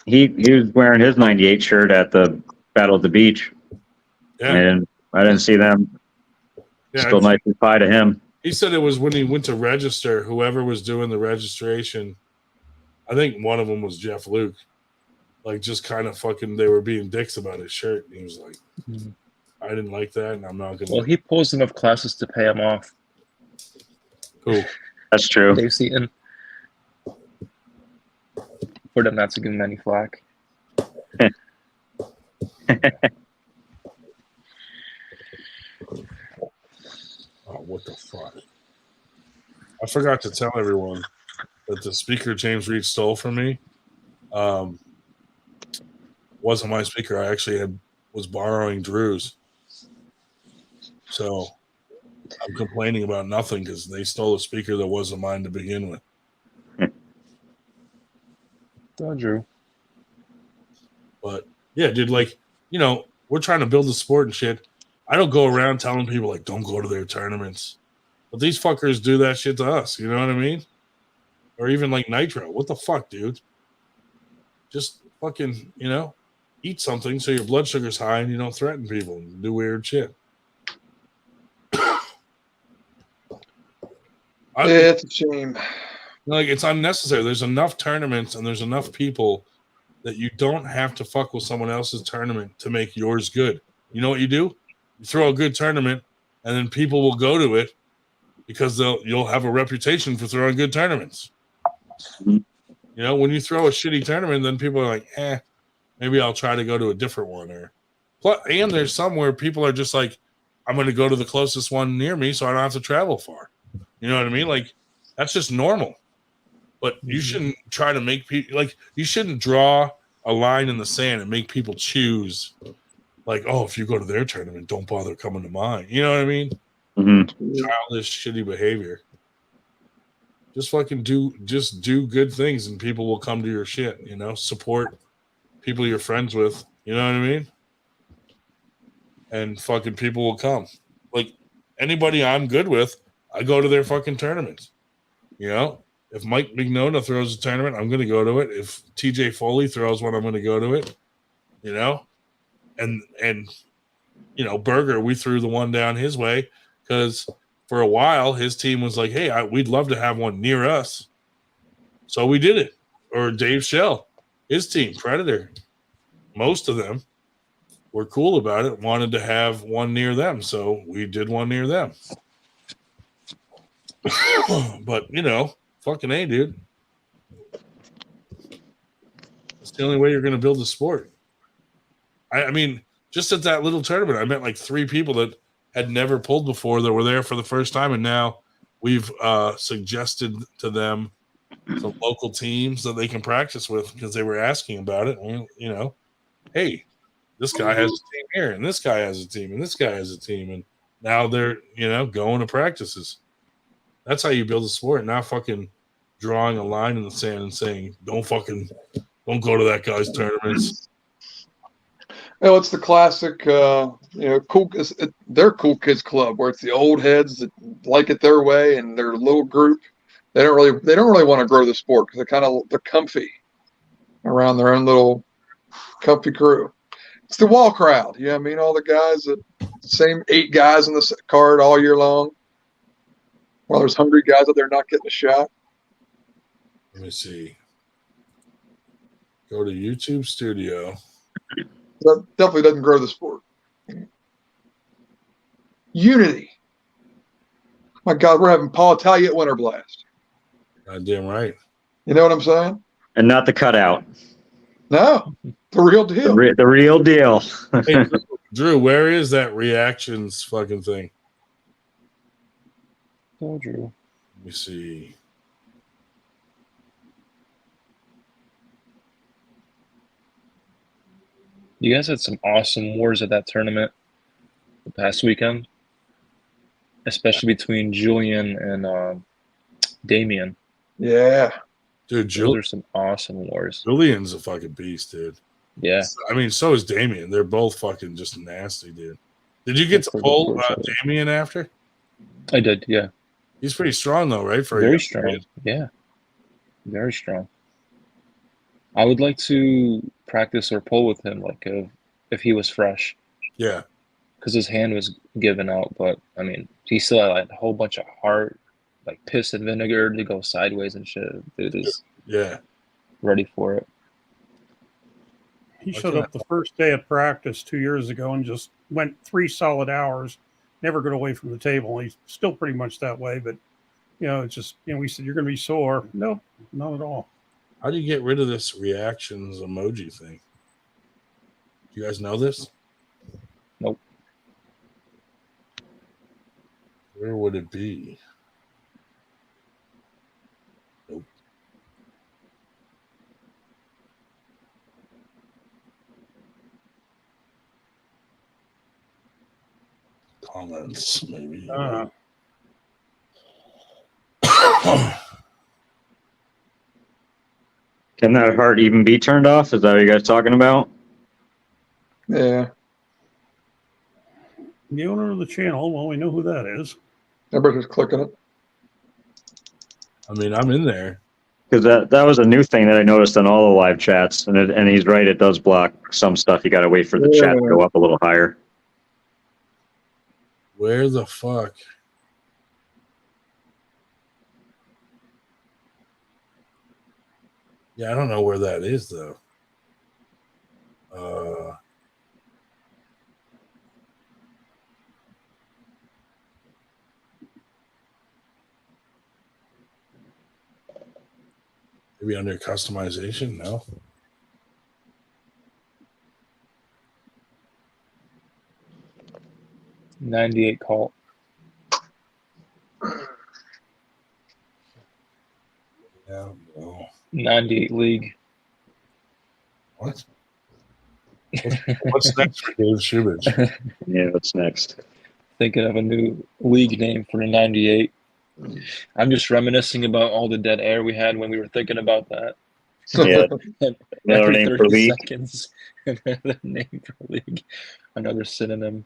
He was wearing his 98 shirt at the Battle at the Beach. Yeah. And I didn't see them. Yeah, Still nice reply to him. He said it was when he went to register, whoever was doing the registration, I think one of them was Jeff Luke. Like, just kind of fucking, they were being dicks about his shirt. And he was like, I didn't like that, and I'm not going to. Well, he pulls enough classes to pay him off. Cool. That's true. Dave Seaton. For them not to give him any flack. Oh, what the fuck? I forgot to tell everyone that the speaker James Reed stole from me wasn't my speaker. I actually was borrowing Drew's. So I'm complaining about nothing because they stole a speaker that wasn't mine to begin with. Drew. But yeah, dude, like, we're trying to build a sport and shit. I don't go around telling people like, don't go to their tournaments. But these fuckers do that shit to us. You know what I mean? Or even like Nitro. What the fuck, dude? Just fucking, eat something so your blood sugar's high and you don't threaten people and do weird shit. It's a shame. Like, it's unnecessary. There's enough tournaments and there's enough people that you don't have to fuck with someone else's tournament to make yours good. You know what you do? You throw a good tournament and then people will go to it because you'll have a reputation for throwing good tournaments. When you throw a shitty tournament, then people are like, maybe I'll try to go to a different one. And there's some where people are just like, I'm going to go to the closest one near me so I don't have to travel far. You know what I mean? Like, that's just normal. But you shouldn't try to make people, like, you shouldn't draw a line in the sand and make people choose, like, oh, if you go to their tournament, don't bother coming to mine. You know what I mean? childish, shitty behavior. Just fucking do good things, and people will come to your shit. You know, support people you're friends with. You know what I mean? And fucking people will come. Like anybody I'm good with, I go to their fucking tournaments. You know, if Mike Mignona throws a tournament, I'm going to go to it. If TJ Foley throws one, I'm going to go to it. You know, and you know, Berger, we threw the one down his way because for a while his team was like, "Hey, we'd love to have one near us," so we did it. Or Dave Shell, his team, Predator, most of them were cool about it, wanted to have one near them, so we did one near them. But you know, fucking A, dude. It's the only way you're going to build a sport. I mean, just at that little tournament, I met like 3 people that had never pulled before that were there for the first time, and now we've suggested to them some local teams that they can practice with because they were asking about it. And, you know, hey, this guy has a team here, and this guy has a team, and this guy has a team, and now they're, you know, going to practices. That's how you build a sport, not fucking drawing a line in the sand and saying, don't go to that guy's tournaments. You know, it's the classic, you know, they're cool kids club where it's the old heads that like it their way and their little group. They don't really want to grow the sport because they're comfy around their own little comfy crew. It's the wall crowd. Yeah, I mean, all the guys same 8 guys on the card all year long. While there's hungry guys out there not getting a shot. Let me see. Go to YouTube Studio. That definitely doesn't grow the sport. Unity. My God, we're having Paul Talia at Winter Blast. Goddamn right. You know what I'm saying? And not the cutout. No, the real deal. The real deal. Hey, Drew, where is that reactions fucking thing? Oh, Drew. Let me see. You guys had some awesome wars at that tournament the past weekend, especially between Julian and Damien. Yeah. Dude, those are some awesome wars. Julian's a fucking beast, dude. Yeah. I mean, so is Damien. They're both fucking just nasty, dude. Did you get to pull Damien after? I did, yeah. He's pretty strong, though, right? For Very strong. Yeah. Very strong. I would like to practice or pull with him, like if he was fresh. Yeah. Because his hand was given out, but I mean, he still had like a whole bunch of heart, like piss and vinegar to go sideways and shit. Dude is ready for it. He showed up the first day of practice 2 years ago and just went 3 solid hours, never got away from the table. He's still pretty much that way, but you know, it's just, you know, we said you're going to be sore. Nope, not at all. How do you get rid of this reactions emoji thing? Do you guys know this? Nope. Where would it be? Nope. Comments, maybe. Can that heart even be turned off? Is that what you guys talking about? Yeah. The owner of the channel, well, we know who that is. Everybody's clicking it. I mean, I'm in there. Because that was a new thing that I noticed on all the live chats, and he's right. It does block some stuff. You got to wait for the chat to go up a little higher. Where the fuck? Yeah, I don't know where that is, though. Maybe under customization? No. $98 call. Yeah, no. 98 league. What? What's next for Dave Shubich? Yeah, what's next? thinking of a new league name for a 98. I'm just reminiscing about all the dead air we had when we were thinking about that. Yeah. Another Every name 30 for league. seconds, another name for league, another synonym.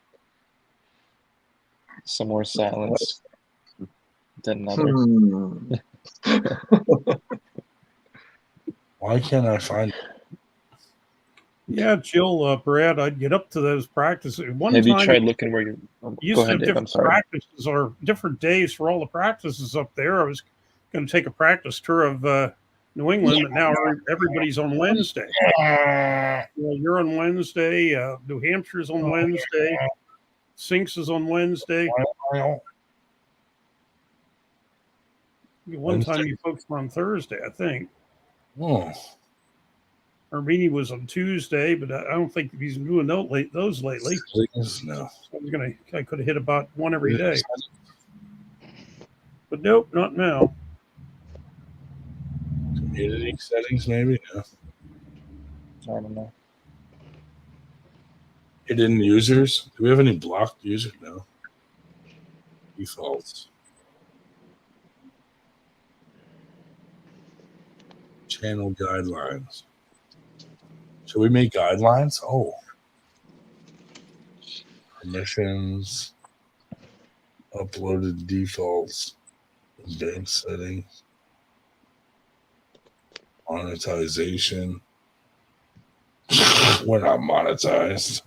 Some more silence. Then another. Why can't I find it? Yeah, Jill, Brad, I'd get up to those practices. One Have you time, tried looking where you? used Go to ahead, have Dave. I'm different sorry. practices or different days for all the practices up there. I was going to take a practice tour of New England, but now everybody's on Wednesday. You're on Wednesday. New Hampshire's on Wednesday. Sinks is on Wednesday. One time you folks were on Thursday, I think. Oh. Armini was on Tuesday, but I don't think he's doing those lately. No. I could have hit about one every day. But nope, not now. Community settings, maybe? No. I don't know. Hidden users? Do we have any blocked users? No. Defaults. Channel guidelines. Should we make guidelines? Oh. Permissions. Uploaded defaults. Bank settings. Monetization. We're not monetized.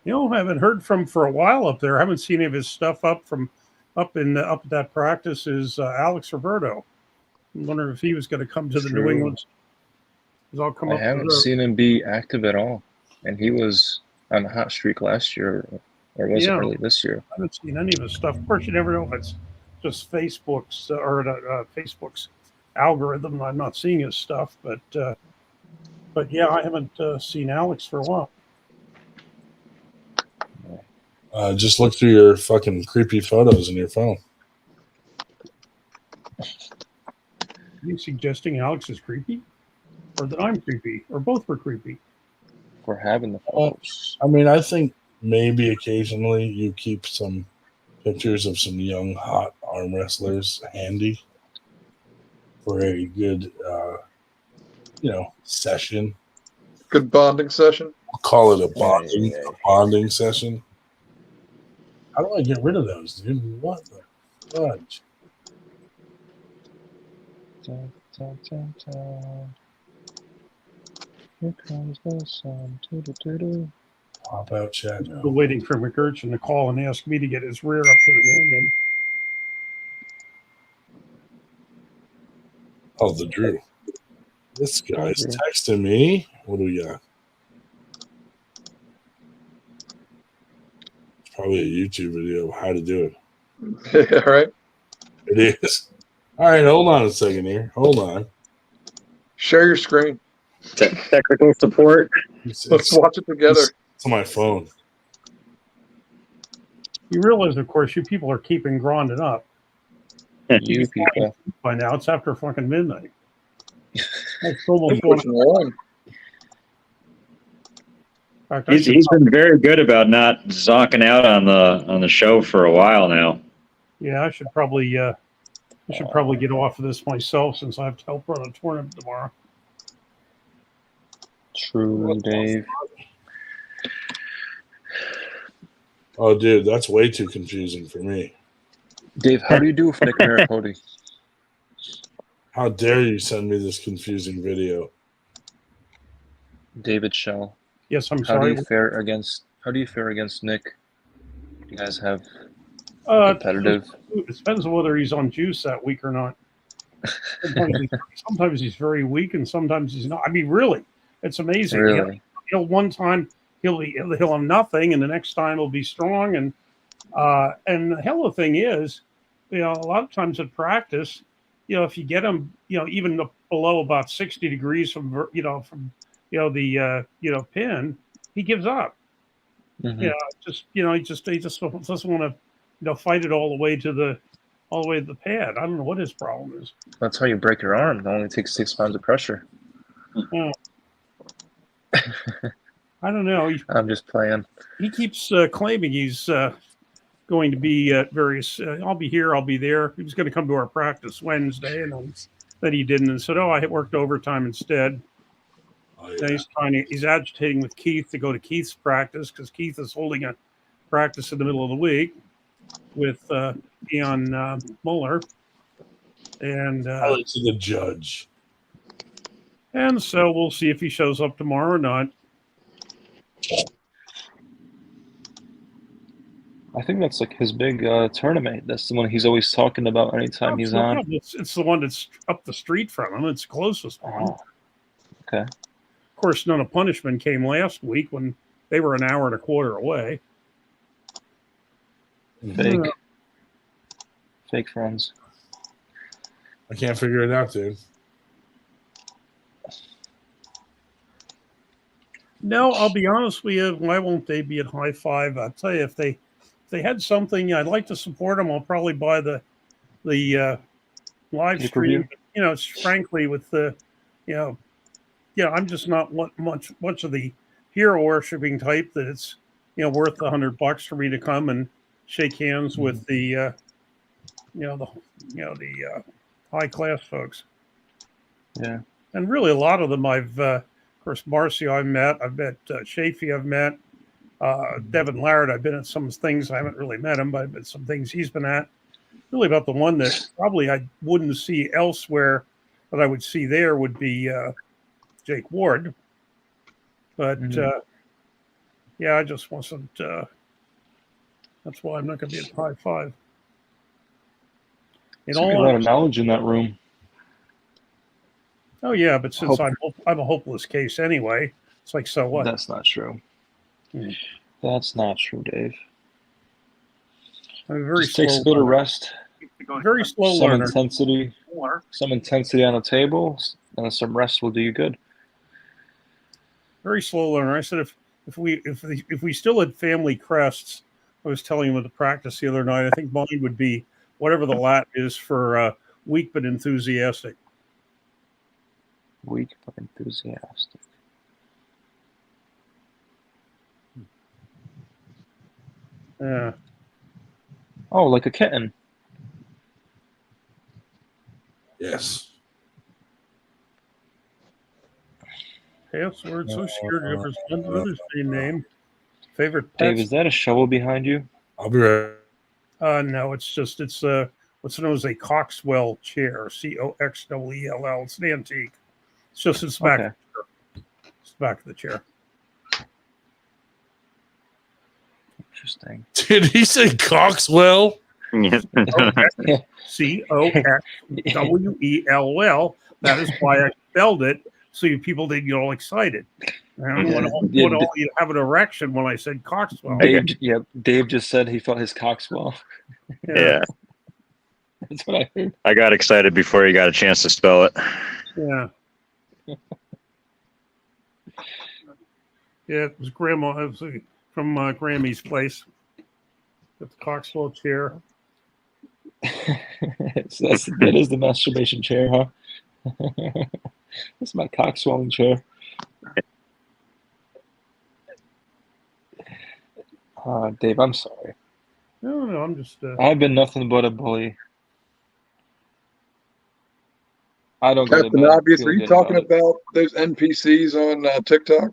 I haven't heard from for a while up there. I haven't seen any of his stuff up at that practice. Is Alex Roberto? I'm wondering if he was going to come to the New England. I'll come I up haven't seen him be active at all, and he was on a hot streak last year, or was it early this year? I haven't seen any of his stuff. Of course, you never know if it's just Facebook's Facebook's algorithm. I'm not seeing his stuff, but yeah, I haven't seen Alex for a while. Just look through your fucking creepy photos in your phone. Are you suggesting Alex is creepy? Or that I'm creepy? Or both were creepy? For having the photos. I mean, I think maybe occasionally you keep some pictures of some young, hot arm wrestlers handy for a good, session. Good bonding session. I'll call it a bonding session. How do I get rid of those, dude? What the fudge? Dun, dun, dun, dun. Here comes the sun. Doo-doo-doo-doo. Pop out chat now. Still waiting for McGurchin to call and ask me to get his rear up to the union. Oh, the Drew. This guy's texting me. What do we got? It's probably a YouTube video of how to do it. Yeah, right. It is. All right, hold on a second here. Hold on. Share your screen. Technical support. Let's watch it together. It's on my phone. You realize, of course, you people are keeping Grondin up. You people. By now, it's after fucking midnight. It's almost 1 hour. He's been very good about not zonking out on the show for a while now. Yeah, I should probably get off of this myself since I have to help run a tournament tomorrow. True, Dave. Oh, dude, that's way too confusing for me. Dave, how do you do with Nick Maripodi? How dare you send me this confusing video? David Shell. Yes, I'm How sorry. do you fare against Nick? Do you guys have It competitive? depends on whether he's on juice that week or not. Sometimes he's very weak, and sometimes he's not. I mean, really, it's amazing. Really? He'll one time he'll have nothing, and the next time he'll be strong. And the hell of the thing is, a lot of times at practice, if you get him, even below about 60 degrees from the pin, he gives up. Mm-hmm. He just doesn't want to fight it all the way to the pad. I don't know what his problem is. That's how you break your arm. It only takes 6 pounds of pressure. Yeah. I don't know. I'm just playing. He keeps claiming he's going to be at various. I'll be here. I'll be there. He was going to come to our practice Wednesday, and then he didn't, and said, "Oh, I worked overtime instead." Oh, yeah. Then he's agitating with Keith to go to Keith's practice because Keith is holding a practice in the middle of the week with Ian Muller, and to the judge. And so we'll see if he shows up tomorrow or not. I think that's like his big tournament. That's the one he's always talking about anytime he's on. It's the one that's up the street from him. It's the closest one. Okay. Of course, None of Punishment came last week when they were an hour and a quarter away. Fake friends. I can't figure it out, dude. No, I'll be honest with you. Why won't they be at High Five? I'll tell you, if they had something, I'd like to support them. I'll probably buy the live stream. You know, it's frankly with the, I'm just not much of the hero worshiping type that it's worth $100 for me to come and shake hands with the high class folks. Yeah, and really a lot of them I've. Of course, Marcio I've met Chafee I've met, Devin Laird I've been at some things. I haven't really met him, but I've been some things he's been at. Really about the one that probably I wouldn't see elsewhere that I would see there would be Jake Ward. But I just wasn't. That's why I'm not going to be at High Five. There's a lot of knowledge in that room. Oh yeah, but since I'm a hopeless case anyway, it's like, so what? That's not true. That's not true, Dave. I'm very just takes a bit of rest. Very slow some learner. Some intensity on the table, and some rest will do you good. Very slow learner. I said if we still had family crests, I was telling him at the practice the other night, I think mine would be whatever the Latin is for weak but enthusiastic. Weak but enthusiastic. Yeah. Oh, like a kitten. Yes. Password, social security numbers, Mother's Day name, favorite pets. Dave, is that a shovel behind you? I'll be right. No, it's what's known as a Coxwell chair, Coxwell. It's an antique. It's just its back. Okay. It's the back of the chair. Interesting. Did he say Coxwell? Coxwell. That is why I spelled it, so you people didn't get all excited. I want all you to have an erection when I said Coxwell. Dave just said he felt his Coxwell. Yeah. That's what I heard. I got excited before you got a chance to spell it. Yeah. Yeah, it was Grandma. It was from Grammy's place. Got the Coxwell chair. That is the masturbation chair, huh? That's my cock-swelling chair. Dave, I'm sorry. No, I'm just. I've been nothing but a bully. I don't go to Captain bed. Obvious, are you talking about those NPCs on TikTok?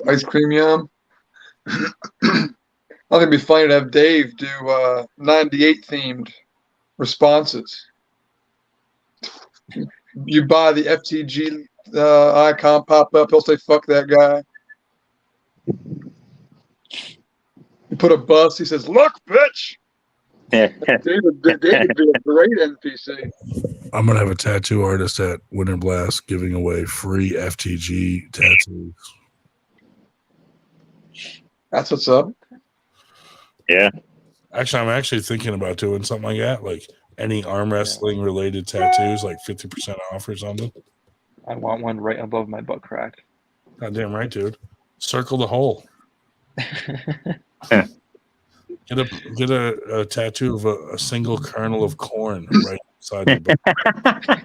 Ice Cream Yum? I think it'd be funny to have Dave do 98 themed responses. You buy the FTG icon pop up, he'll say, fuck that guy. You put a bus, he says, look, bitch. David would be a great NPC. I'm gonna have a tattoo artist at Winter Blast giving away free FTG tattoos. That's what's up. Yeah. Actually, I'm actually thinking about doing something like that, like any arm wrestling related tattoos, like 50% off or something. I want one right above my butt crack. Goddamn right, dude. Circle the hole. Get a tattoo of a single kernel of corn right inside your butt.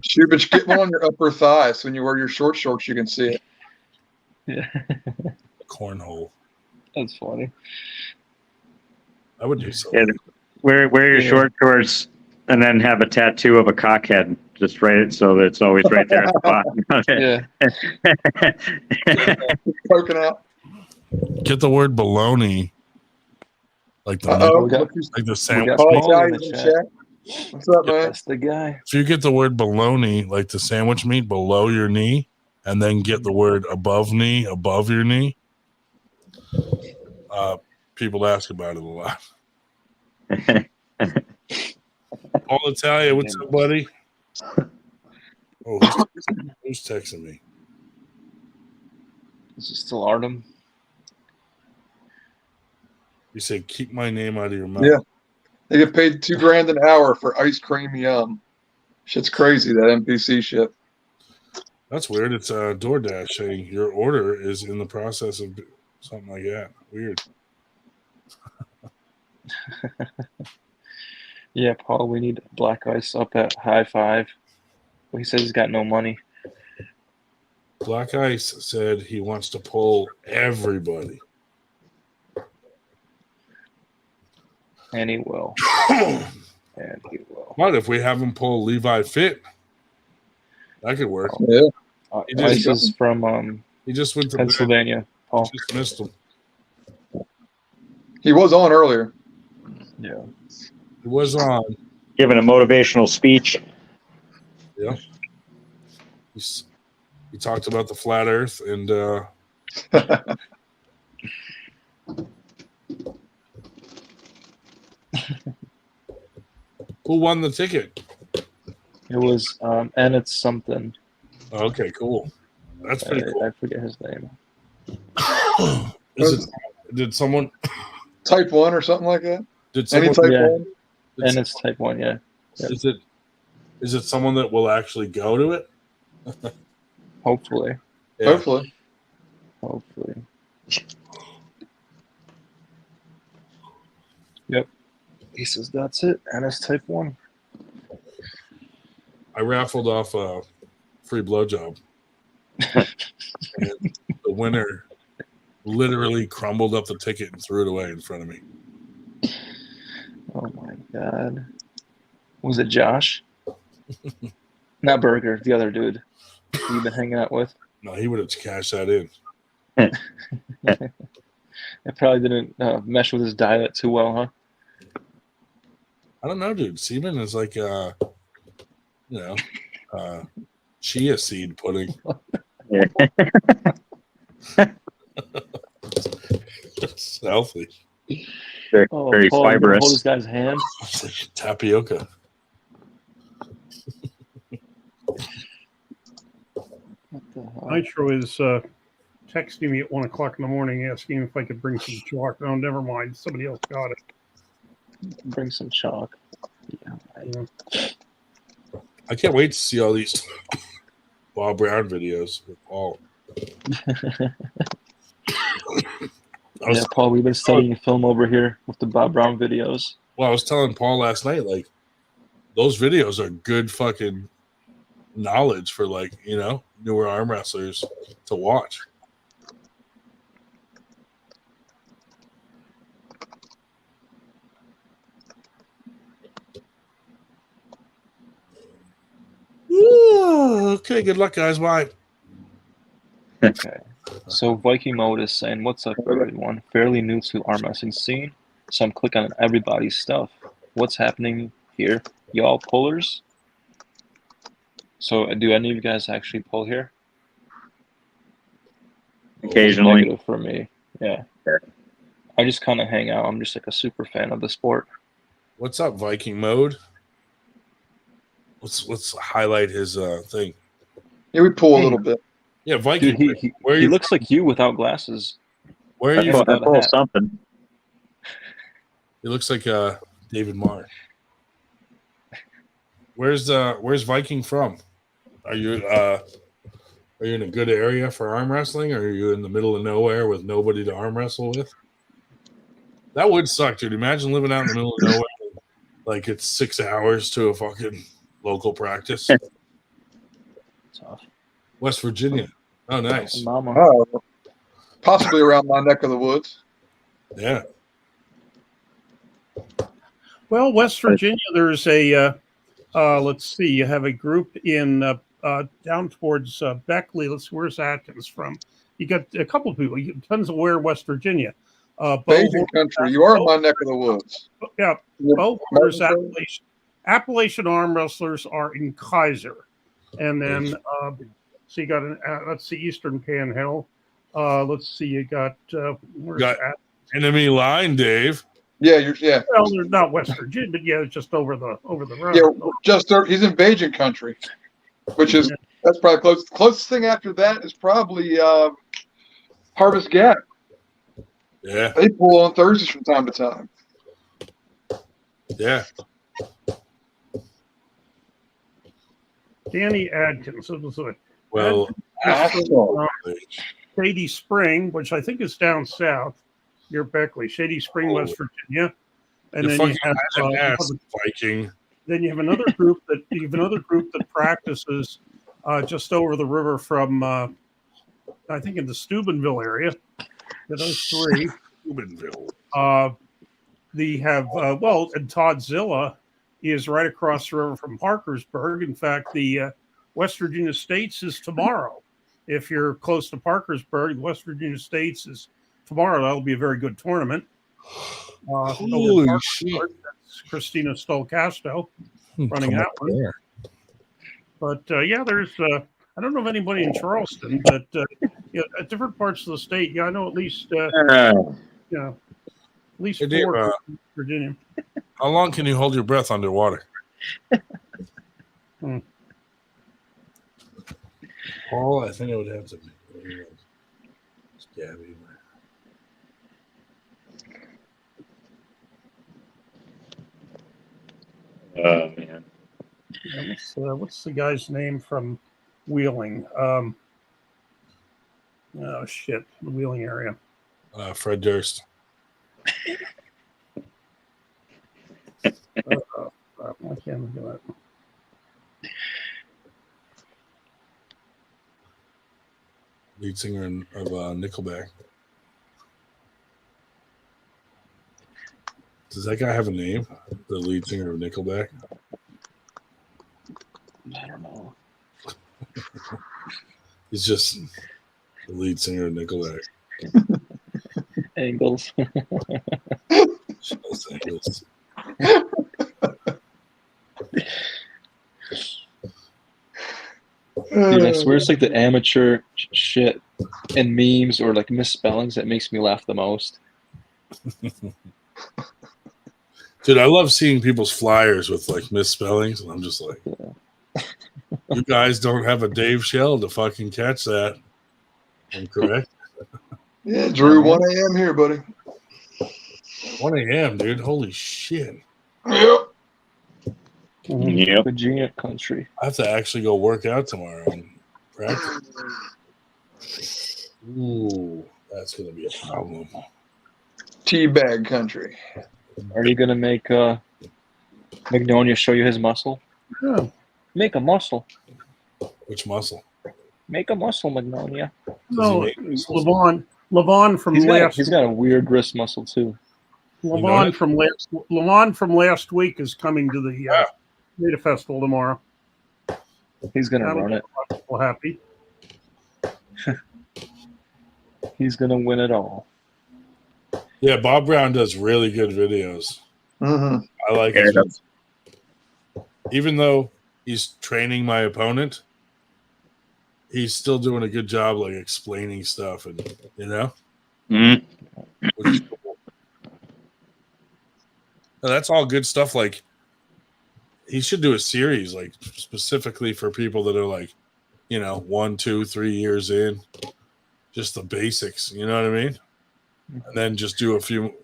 Shoot, but you get one on your upper thigh, so when you wear your short shorts, you can see it. Yeah. Cornhole. That's funny. I would do so. Yeah, wear your Yeah. short shorts and then have a tattoo of a cockhead. Just write it so that it's always right there at the bottom. Poking out. Get the word baloney. Like the Uh-oh. like the sandwich. Paul Paulie in Italian's the in chat. chat. What's up, man? That's the guy. If you get the word baloney, like the sandwich meat below your knee, and then get the word above knee above your knee, people ask about it a lot. Paul Italia, what's up, buddy? Oh, who's texting me? Is it still Artem? You said keep my name out of your mouth. Yeah. They get paid $2,000 an hour for ice cream yum. Shit's crazy, that NPC shit. That's weird. It's DoorDash saying your order is in the process of something like that. Weird. Yeah, Paul, we need Black Ice up at high five. He says he's got no money. Black Ice said he wants to pull everybody. And he will. And he will. What if we have him pull Levi Fit? That could work. Yeah. Ice is from he just went to Pennsylvania. Paul. He just missed him. He was on earlier. Yeah. He was on. Giving a motivational speech. Yeah. He talked about the flat Earth and who won the ticket? It was and it's something. Okay, cool. That's pretty cool. I forget his name. Did someone Type 1 or something like that? Did Any someone type 1? And it's type 1, yeah. Is it someone that will actually go to it? Hopefully. Yeah. Hopefully. Yep. He says that's it, and it's type 1. I raffled off a free blowjob. And the winner literally crumbled up the ticket and threw it away in front of me. Oh my god. Was it Josh? Not Burger, the other dude you've been hanging out with. No, he would have cashed that in. It probably didn't mesh with his diet too well, huh? I don't know, dude. Semen is like chia seed pudding. It's healthy. Very Paul, fibrous. hold this guy's hand. It's like tapioca. Nitro is texting me at 1 o'clock in the morning asking if I could bring some chalk. Oh, never mind. Somebody else got it. Bring some chalk. Yeah. I can't wait to see all these Bob Brown videos with Paul. Yeah, Paul, we've been studying film over here with the Bob Brown videos. Well, I was telling Paul last night, like, those videos are good fucking knowledge for, like, newer arm wrestlers to watch. Okay, good luck, guys. Bye. Okay. So Viking Mode is saying, what's up, everyone? Fairly new to arm wrestling scene, so I'm clicking on everybody's stuff. What's happening here? Y'all pullers? So do any of you guys actually pull here? Occasionally. Negative for me. Yeah. I just kind of hang out. I'm just like a super fan of the sport. What's up, Viking Mode? Let's highlight his thing. Yeah, we pull a little bit. Yeah, Viking. Dude, he looks like you without glasses. Where are you? I pull something. He looks like David Marr. Where's Viking from? Are you in a good area for arm wrestling, or are you in the middle of nowhere with nobody to arm wrestle with? That would suck, dude. Imagine living out in the middle of nowhere, like it's 6 hours to a fucking local practice. Tough. West Virginia. Oh, nice. Mama. Oh, possibly around my neck of the woods. Yeah. Well, West Virginia, there's a, let's see, you have a group in down towards Beckley. Let's see, where's Atkins from? You got a couple of people. It depends on where West Virginia. Bajan country. You are in my neck of the woods. Yeah. Both Appalachian arm wrestlers are in Kaiser. And then, so you got, let's see, Eastern Panhandle. Let's see, you got, where's Got enemy line, Dave. Yeah, Well, they're not West Virginia, but yeah, it's just over the road. Yeah, just he's in Bajan country, which is that's probably close. Closest thing after that is probably Harvest Gap. Yeah, they pull on Thursdays from time to time. Yeah. Danny Adkins. Well, Shady Spring, which I think is down south near Beckley, Shady Spring, West Virginia, and then you have Viking. Then you have another group that practices just over the river from I think in the Steubenville area. Those three. Steubenville. They have and Toddzilla is right across the river from Parkersburg. In fact, the West Virginia States is tomorrow. If you're close to Parkersburg, West Virginia States is tomorrow. That'll be a very good tournament. Holy shit. That's Christina Stolcasto running that one. There. But there's I don't know of anybody in Charleston, but at different parts of the state, I know at least at least Hey, Dave, 4 in Virginia. How long can you hold your breath underwater? Paul, I think I would have to be. Gabby. Oh man. What's the guy's name from Wheeling? The Wheeling area. Fred Durst. I can't do it. Lead singer of Nickelback. Does that guy have a name? The lead singer of Nickelback? I don't know. He's just the lead singer of Nickelback. Angles. Just Angles. Dude, I swear it's like the amateur shit and memes or like misspellings that makes me laugh the most. Dude, I love seeing people's flyers with like misspellings, and I'm just like, you guys don't have a Dave Shell to fucking catch that. I'm correct. Yeah, Drew, 1 a.m. here, buddy. 1 a.m., dude. Holy shit. Yep. Yep. Virginia country. I have to actually go work out tomorrow and practice. Ooh, that's going to be a problem. Teabag country. Are you going to make Magnolia show you his muscle? Yeah. Make a muscle. Which muscle? Make a muscle, Magnolia. No, Levon from he's got a weird wrist muscle too. Levon from last week is coming to the Data Festival tomorrow. He's gonna run it. Well, happy. He's gonna win it all. Yeah, Bob Brown does really good videos. Mm-hmm. I like it. Even though he's training my opponent, he's still doing a good job, like explaining stuff, and which is cool. Now, that's all good stuff. Like, he should do a series, like specifically for people that are like, 1, 2, 3 years in, just the basics. You know what I mean? And then just do a few,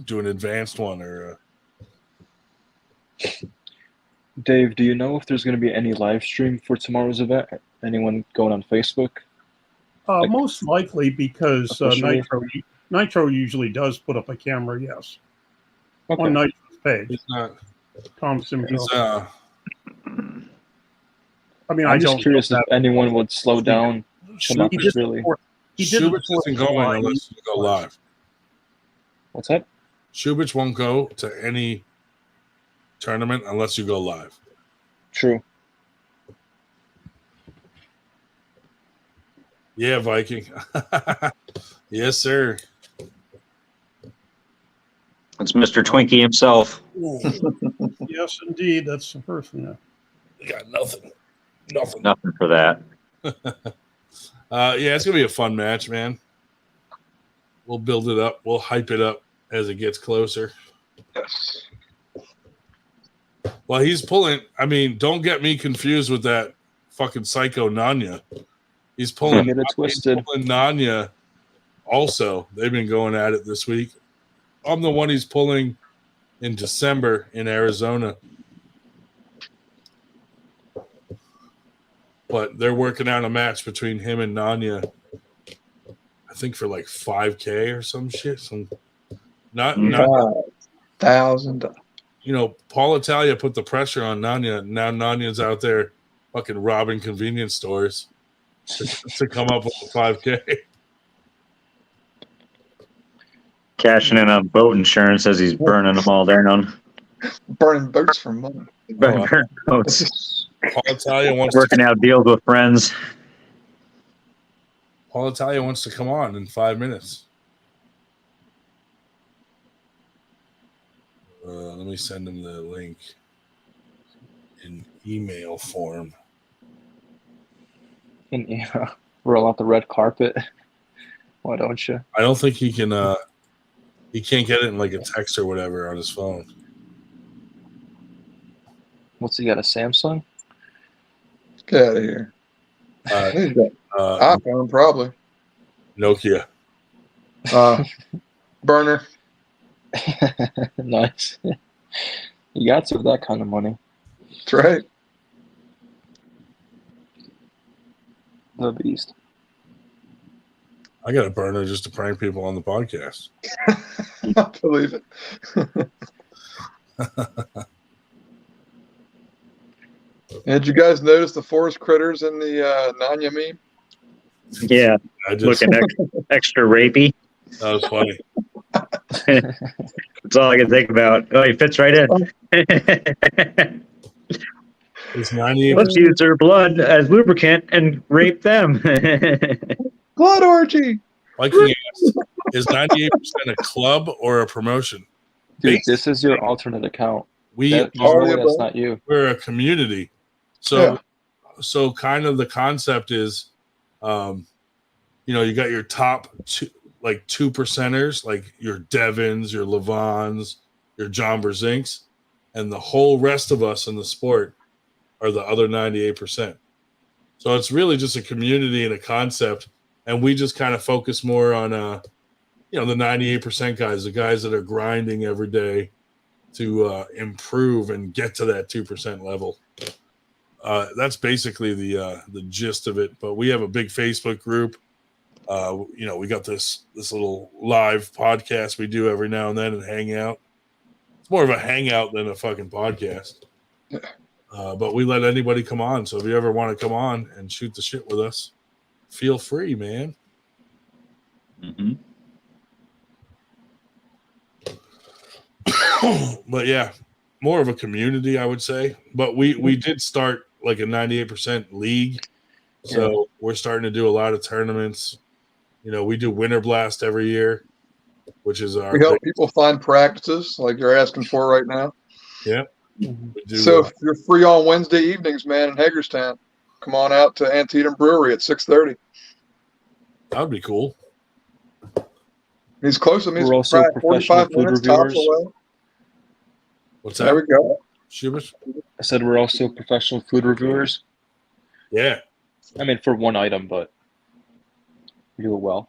do an advanced one or. Dave, do you know if there's going to be any live stream for tomorrow's event? Anyone going on Facebook? Most likely, because Nitro usually does put up a camera. Yes, on Nitro's page. It's not. Tom Simcoe. I'm just curious if anyone would slow down. He He did the Shubich 4th isn't of going July. unless you go live. What's that? Shubich won't go to any tournament unless you go live. True. Yeah, Viking. Yes, sir. That's Mr. Twinkie himself. Yes, indeed. That's the person. Yeah. You got nothing. Nothing. Nothing for that. Yeah, it's gonna be a fun match, man. We'll build it up. We'll hype it up as it gets closer. Yes. Well, he's pulling. I mean, don't get me confused with that fucking psycho Nanya. He's pulling. Get it twisted. He's pulling Nanya. Also, they've been going at it this week. I'm the one he's pulling in December in Arizona. But they're working out a match between him and Nanya. I think for like 5K or some shit. Not $1,000. You know, Paul Italia put the pressure on Nanya. Now Nanya's out there fucking robbing convenience stores to come up with the 5K. Cashing in on boat insurance as he's burning them all down. Burning boats for money. Burning boats. Paul Italia wants Working out deals with friends. Paul Italia wants to come on in 5 minutes. Let me send him the link in email form. And roll out the red carpet. Why don't you? I don't think he can. He can't get it in like a text or whatever on his phone. What's he got? A Samsung? Get out of here. iPhone, probably. Nokia. Burner. Nice. You got to with that kind of money. That's right. The beast. I got a burner just to prank people on the podcast. I believe it. Did you guys notice the forest critters in the Nanya meme? Yeah, looking extra rapey. That was funny. That's all I can think about. Oh, he fits right in. It's 98%. Let's use their blood as lubricant and rape them. Blood orgy. Viking asked, is 98% a club or a promotion? Dude, this is your alternate account. That's not you. We're a community. So kind of the concept is, you got your top two, like 2%ers, like your Devons, your Levons, your John Brzinks, and the whole rest of us in the sport are the other 98%. So it's really just a community and a concept. And we just kind of focus more on, the 98% guys, the guys that are grinding every day to improve and get to that 2% level. That's basically the gist of it. But we have a big Facebook group. We got this little live podcast we do every now and then and hang out. It's more of a hangout than a fucking podcast. But we let anybody come on. So if you ever want to come on and shoot the shit with us, feel free, man. Mm-hmm. But yeah, more of a community, I would say. But we did start like a 98% league. So we're starting to do a lot of tournaments. We do Winter Blast every year, which is our. We help people find practices like you're asking for right now. Yeah. So if you're free on Wednesday evenings, man, in Hagerstown, come on out to Antietam Brewery at 6:30. That would be cool. He's close. I mean, we're it's also 45 professional minutes food tops reviewers. away. What's that? There we go. Shubers? I said we're also professional food reviewers. Yeah. I mean, for one item, but we do it well.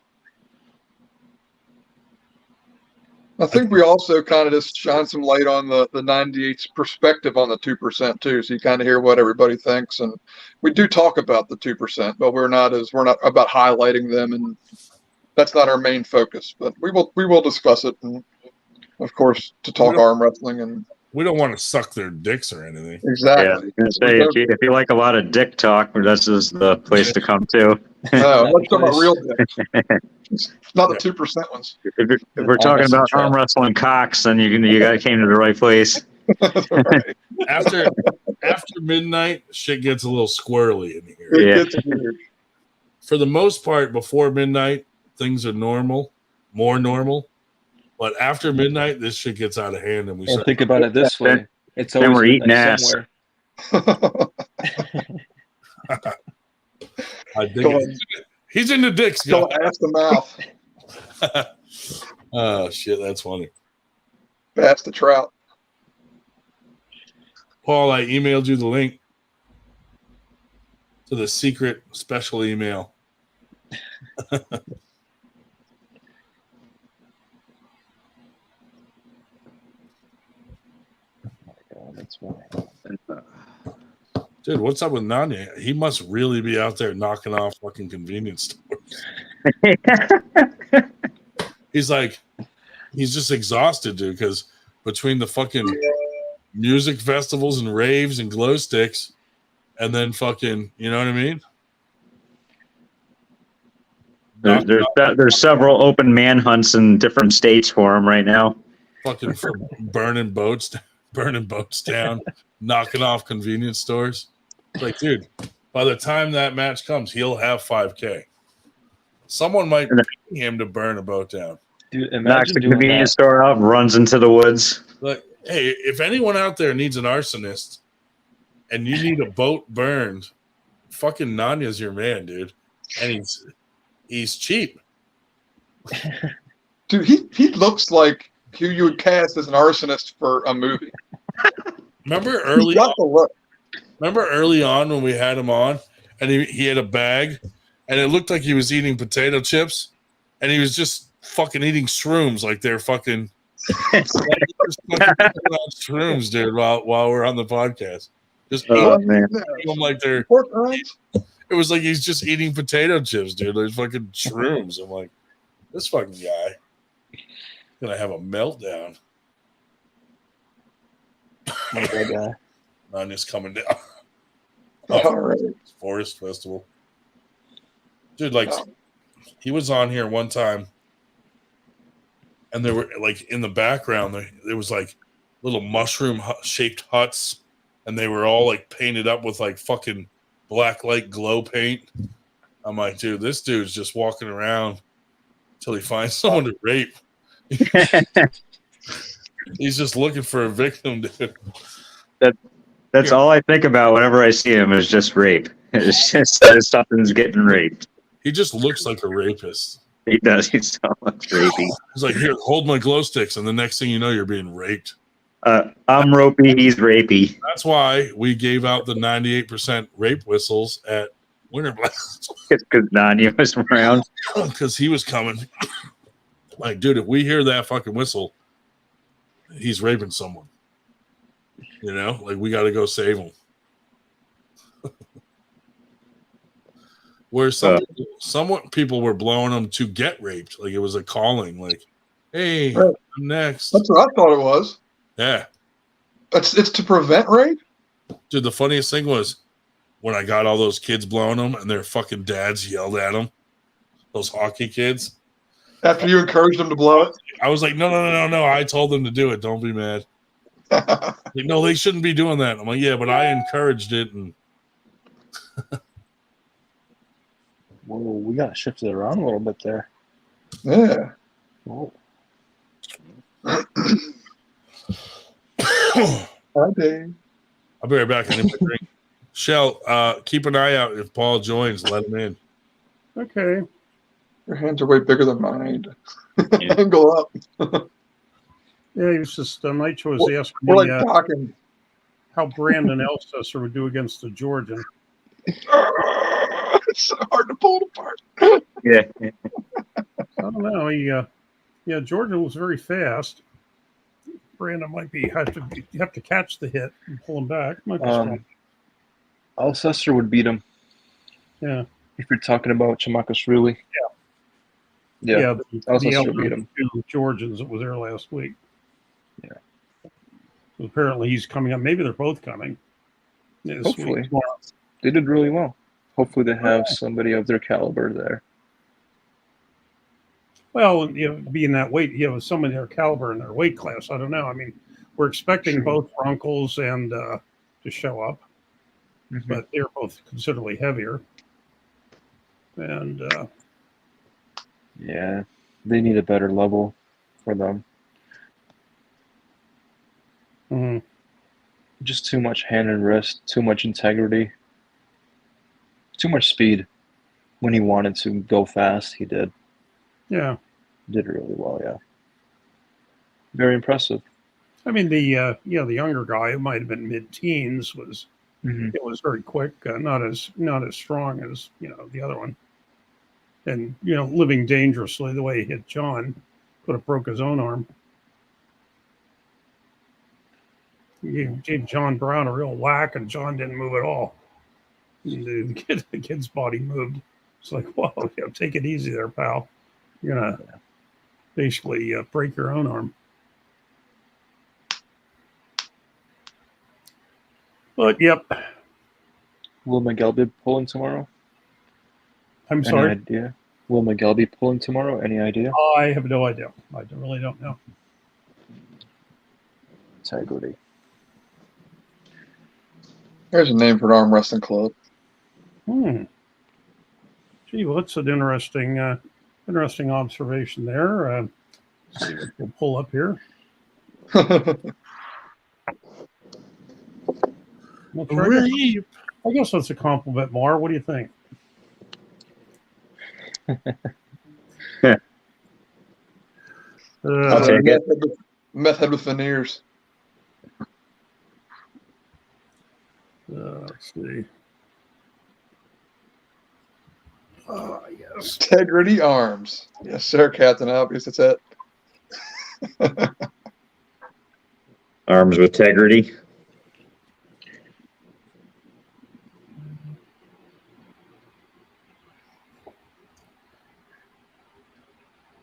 I think we also kind of just shine some light on the 98's perspective on the 2% too. So you kind of hear what everybody thinks. And we do talk about the 2%, but we're not about highlighting them. And that's not our main focus, but we will discuss it. And of course, to talk arm wrestling and we don't want to suck their dicks or anything. Yeah, I Exactly. was gonna say, if you like a lot of dick talk, this is the place to come to. Let's talk about real dick. Not the 2% ones. If we're talking about arm wrestling cocks, then you guys came to the right place. Right. After midnight, shit gets a little squirrely in here. It Yeah. gets weird. For the most part, before midnight, things are normal, more normal. But after midnight, this shit gets out of hand, and we Well, start. think about it this way: it's Then always we're eating midnight ass. somewhere. I dig it. He's in the dicks, guys. Go ass the mouth. Oh shit, that's funny. Pass the trout. Paul, I emailed you the link to the secret special email. That's why. Dude, what's up with Nanya? He must really be out there knocking off fucking convenience stores. He's just exhausted, dude, because between the fucking music festivals and raves and glow sticks, and then fucking, you know what I mean? There's several open manhunts in different states for him right now. Fucking for burning boats down, knocking off convenience stores. It's like, dude, by the time that match comes, he'll have 5K. Someone might pay him to burn a boat down. Dude, Knocks imagine the doing convenience that. store out, runs into the woods. Like, hey, if anyone out there needs an arsonist and you need a boat burned, fucking Nanya's your man, dude. And he's cheap. Dude, he looks like who you would cast as an arsonist for a movie. Remember He's got the look. early on when we had him on and he had a bag and it looked like he was eating potato chips and he was just fucking eating shrooms like they're fucking, shrooms, dude, while we're on the podcast. Just eating them like they're. It was like he's just eating potato chips, dude. Like fucking shrooms. I'm like, this fucking guy gonna have a meltdown. Not that guy. Nanya's coming down. All right. Forest Festival. Dude, like, he was on here one time, and there were, like, in the background, there was, like, little mushroom-shaped huts, and they were all, like, painted up with, like, fucking black light glow paint. I'm like, dude, this dude's just walking around until he finds someone to rape. He's just looking for a victim, dude. That's all I think about whenever I see him is just rape. It's just that something's getting raped. He just looks like a rapist. He does. He's so much rapey. He's like, here, hold my glow sticks, and the next thing you know, you're being raped. I'm ropey. He's rapey. That's why we gave out the 98% rape whistles at Winter Blast. Because Nanya was around. Because he was coming. Like, dude, if we hear that fucking whistle, he's raping someone. You know, like we got to go save him. Where some people were blowing them to get raped, like it was a calling. Like, hey, Right. I'm next. That's what I thought it was. Yeah, It's to prevent rape. dude. The funniest thing was when I got all those kids blowing them, and their fucking dads yelled at them. Those hockey kids. After you encouraged them to blow it. I was like, no. I told them to do it. Don't be mad. Like, no, they shouldn't be doing that. I'm like, yeah, but I encouraged it. And Whoa, we got shifted around a little bit there. Yeah. Whoa. Hi, Dave. I'll be right back. I need my drink. Shell, keep an eye out. If Paul joins, let him in. Okay. Your hands are way bigger than mine. Go up. Yeah, he was just Nitro was asking We're me like talking. how Brandon Elstesser would do against the Georgian. It's so hard to pull it apart. Yeah. I don't know. Georgian was very fast. Brandon might be you have to catch the hit and pull him back. Might be strong. Elstesser would beat him. Yeah. If you're talking about Chamakashvili. Yeah. The Elstesser would beat him. two Georgians that was there last week. Yeah. So apparently he's coming up. Maybe they're both coming. This Hopefully. week, tomorrow. They did really well. Hopefully they have somebody of their caliber there. Well, being that weight, someone their caliber in their weight class. I don't know. I mean, we're expecting both Runkles and to show up, but they're both considerably heavier. And yeah, they need a better level for them. Mm-hmm. Just too much hand and wrist, too much integrity, too much speed. When he wanted to go fast, he did. Yeah. Did really well, yeah. Very impressive. I mean, the younger guy who might have been mid-teens was it was very quick, not as strong as the other one, and living dangerously the way he hit John, could have broke his own arm. He gave John Brown a real whack, and John didn't move at all. The kid's body moved. It's like, whoa, take it easy there, pal. You're gonna basically break your own arm. But yep. Will Miguel be pulling tomorrow? I'm sorry? Any idea? Will Miguel be pulling tomorrow? Any idea? I have no idea. I really don't know. Integrity. There's a name for an arm wrestling club. Gee, well, that's an interesting observation there. Let's see what we'll pull up here. I guess that's a compliment, Mar. What do you think? I'll take it. Meth head with veneers. Let's see. Yes. Integrity Arms. Yes, sir, Captain Obvious. That's it. Arms with integrity.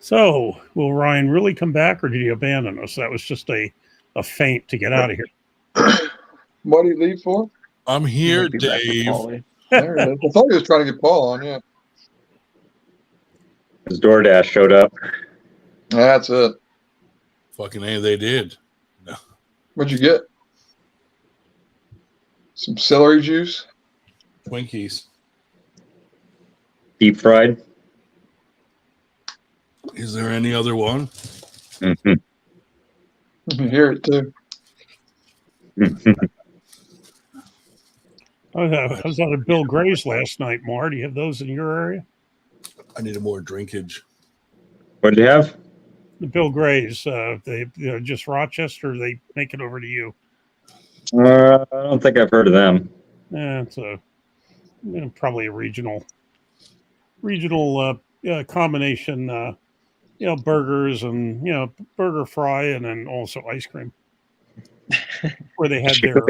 So, will Ryan really come back, or did he abandon us? That was just a feint to get out of here. What did he leave for? I'm here, Dave. There it is. I thought he was trying to get Paul on, yeah. His DoorDash showed up. That's it. Fucking A, they did. No. What'd you get? Some celery juice? Twinkies. Deep fried. Is there any other one? Mm-hmm. You can hear it too. I was out at Bill Gray's last night, Mar. Do you have those in your area? I needed more drinkage. What did you have? The Bill Gray's. They just Rochester. They make it over to you. I don't think I've heard of them. It's probably a regional combination. Burgers and burger fry, and then also ice cream. Where they had their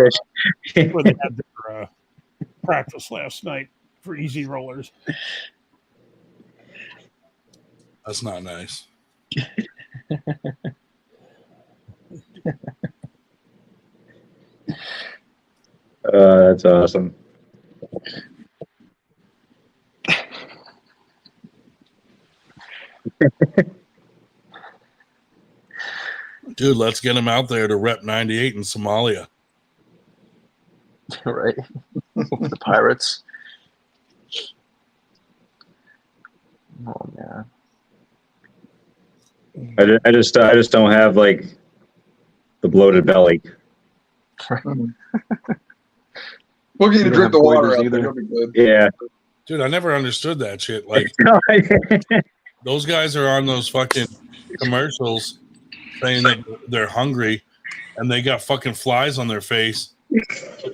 practice last night for easy rollers. That's not nice. That's awesome. Dude, let's get him out there to rep 98 in Somalia. Right. The Pirates. Oh man. I just don't have like the bloated belly. We'll get you to drink the water out there. It'll be good. Yeah. Dude, I never understood that shit. Like, those guys are on those fucking commercials saying that they're hungry and they got fucking flies on their face,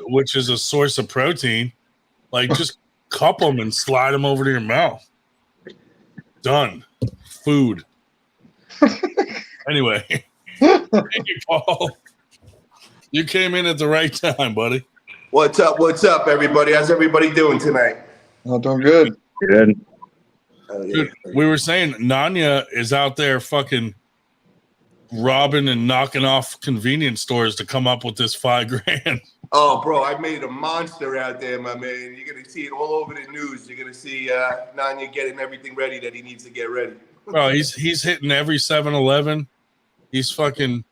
which is a source of protein. Like, just cup them and slide them over to your mouth. Done. Food. Anyway, thank you, Paul. You came in at the right time, buddy. What's up? What's up, everybody? How's everybody doing tonight? Oh, doing good. Good. Oh, yeah. Dude, we were saying Nanya is out there fucking robbing and knocking off convenience stores to come up with this $5,000. Oh, bro, I made a monster out there, my man. You're gonna see it all over the news. You're gonna see Nanya getting everything ready that he needs to get ready. Bro, he's hitting every 7-Eleven. He's fucking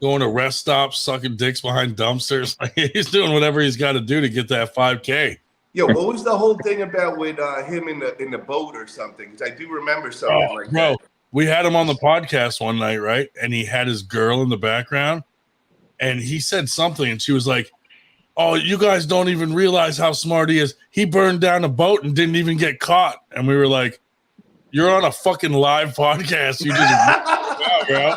going to rest stops, sucking dicks behind dumpsters. He's doing whatever he's got to do to get that $5,000. Yo, what was the whole thing about with him in the boat or something? Because I do remember something like that. We had him on the podcast one night, right? And he had his girl in the background, and he said something, and she was like, "Oh, you guys don't even realize how smart he is. He burned down a boat and didn't even get caught." And we were like, "You're on a fucking live podcast. You just bro.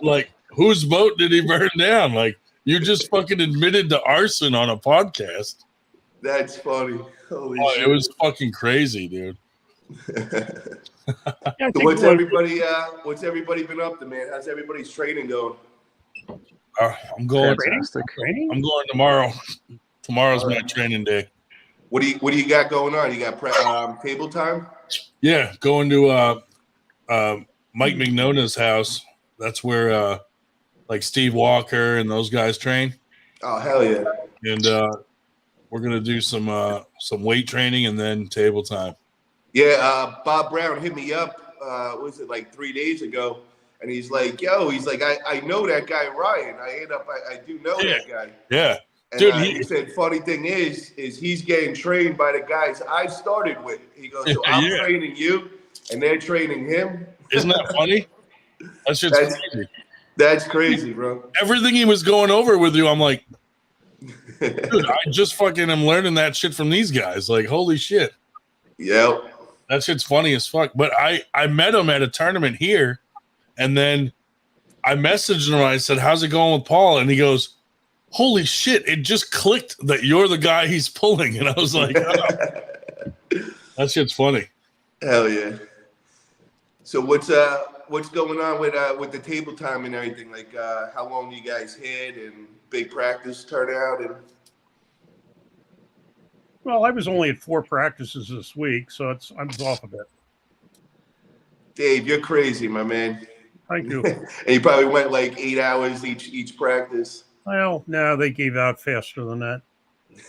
Like, whose boat did he burn down? Like, you just fucking admitted to arson on a podcast." That's funny. Holy shit. It was fucking crazy, dude. So what's everybody been up to, man? How's everybody's training going? I'm going. I'm going tomorrow. Tomorrow's my training day. What do you got going on? You got table time? Yeah, going to Mike Mignona's house. That's where like Steve Walker and those guys train. Oh, hell yeah! And we're gonna do some weight training and then table time. Yeah, Bob Brown hit me up. Was it like 3 days ago? And he's like, "Yo," he's like, "I know that guy Ryan. I do know that guy." Yeah, and, dude. He said, "Funny thing is he's getting trained by the guys I started with." He goes, "So I'm training you, and they're training him." Isn't that funny? That's just crazy. That's crazy, bro. Everything he was going over with you, I'm like, dude, I just fucking am learning that shit from these guys. Like, holy shit. Yep. That shit's funny as fuck. But I met him at a tournament here, and then I messaged him and I said, "How's it going with Paul?" And he goes, "Holy shit, it just clicked that you're the guy he's pulling." And I was like, oh. That shit's funny. Hell yeah. So what's going on with the table time and everything? Like how long do you guys hit and big practice turnout? And well, I was only at 4 practices this week, so I was off a bit. Dave, you're crazy, my man. Thank you. And you probably went like 8 hours each practice. Well, no, they gave out faster than that.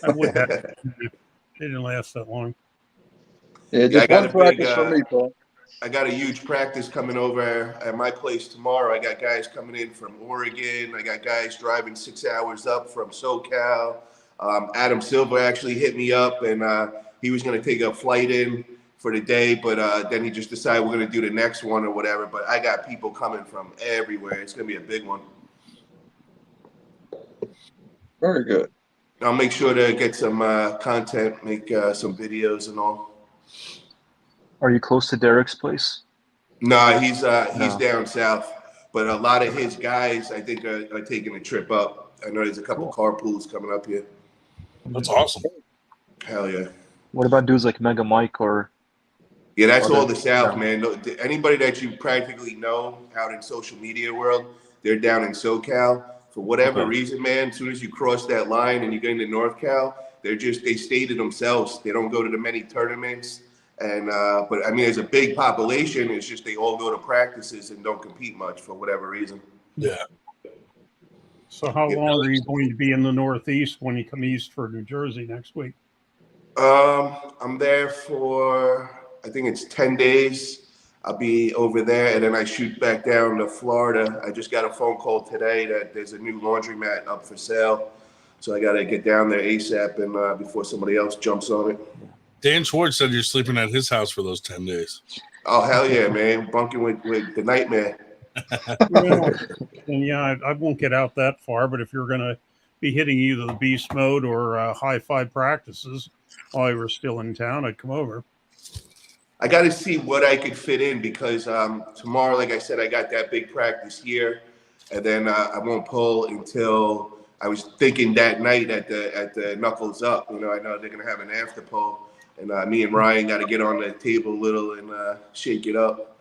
I would have. They didn't last that long. Yeah, just one practice for me, Paul. I got a huge practice coming over at my place tomorrow. I got guys coming in from Oregon. I got guys driving 6 hours up from SoCal. Adam Silver actually hit me up, and he was going to take a flight in for the day, but then he just decided we're going to do the next one or whatever. But I got people coming from everywhere. It's going to be a big one. Very good. I'll make sure to get some content, make some videos and all. Are you close to Derek's place? No, he's down south, but a lot of his guys, I think, are taking a trip up. I know there's a couple carpools coming up here. That's awesome. Hell yeah. What about dudes like Mega Mike or? Yeah, that's all the South, man. Anybody that you practically know out in social media world, they're down in SoCal. For whatever reason, man, as soon as you cross that line and you get into North Cal, they stay to themselves. They don't go to the many tournaments. And but I mean, there's a big population. It's just they all go to practices and don't compete much for whatever reason. Yeah. So how long are you going to be in the Northeast when you come east for New Jersey next week? I'm there for, I think it's 10 days. I'll be over there, and then I shoot back down to Florida. I just got a phone call today that there's a new laundromat up for sale. So I got to get down there ASAP and before somebody else jumps on it. Dan Schwartz said you're sleeping at his house for those 10 days. Oh, hell yeah, man. Bunking with the nightmare. Well, and yeah, I won't get out that far, but if you're going to be hitting either the beast mode or high five practices while you were still in town, I'd come over. I got to see what I could fit in because tomorrow, like I said, I got that big practice here, and then I won't pull until I was thinking that night at the Knuckles Up. You know, I know they're gonna have an after pull, and me and Ryan got to get on the table a little and shake it up.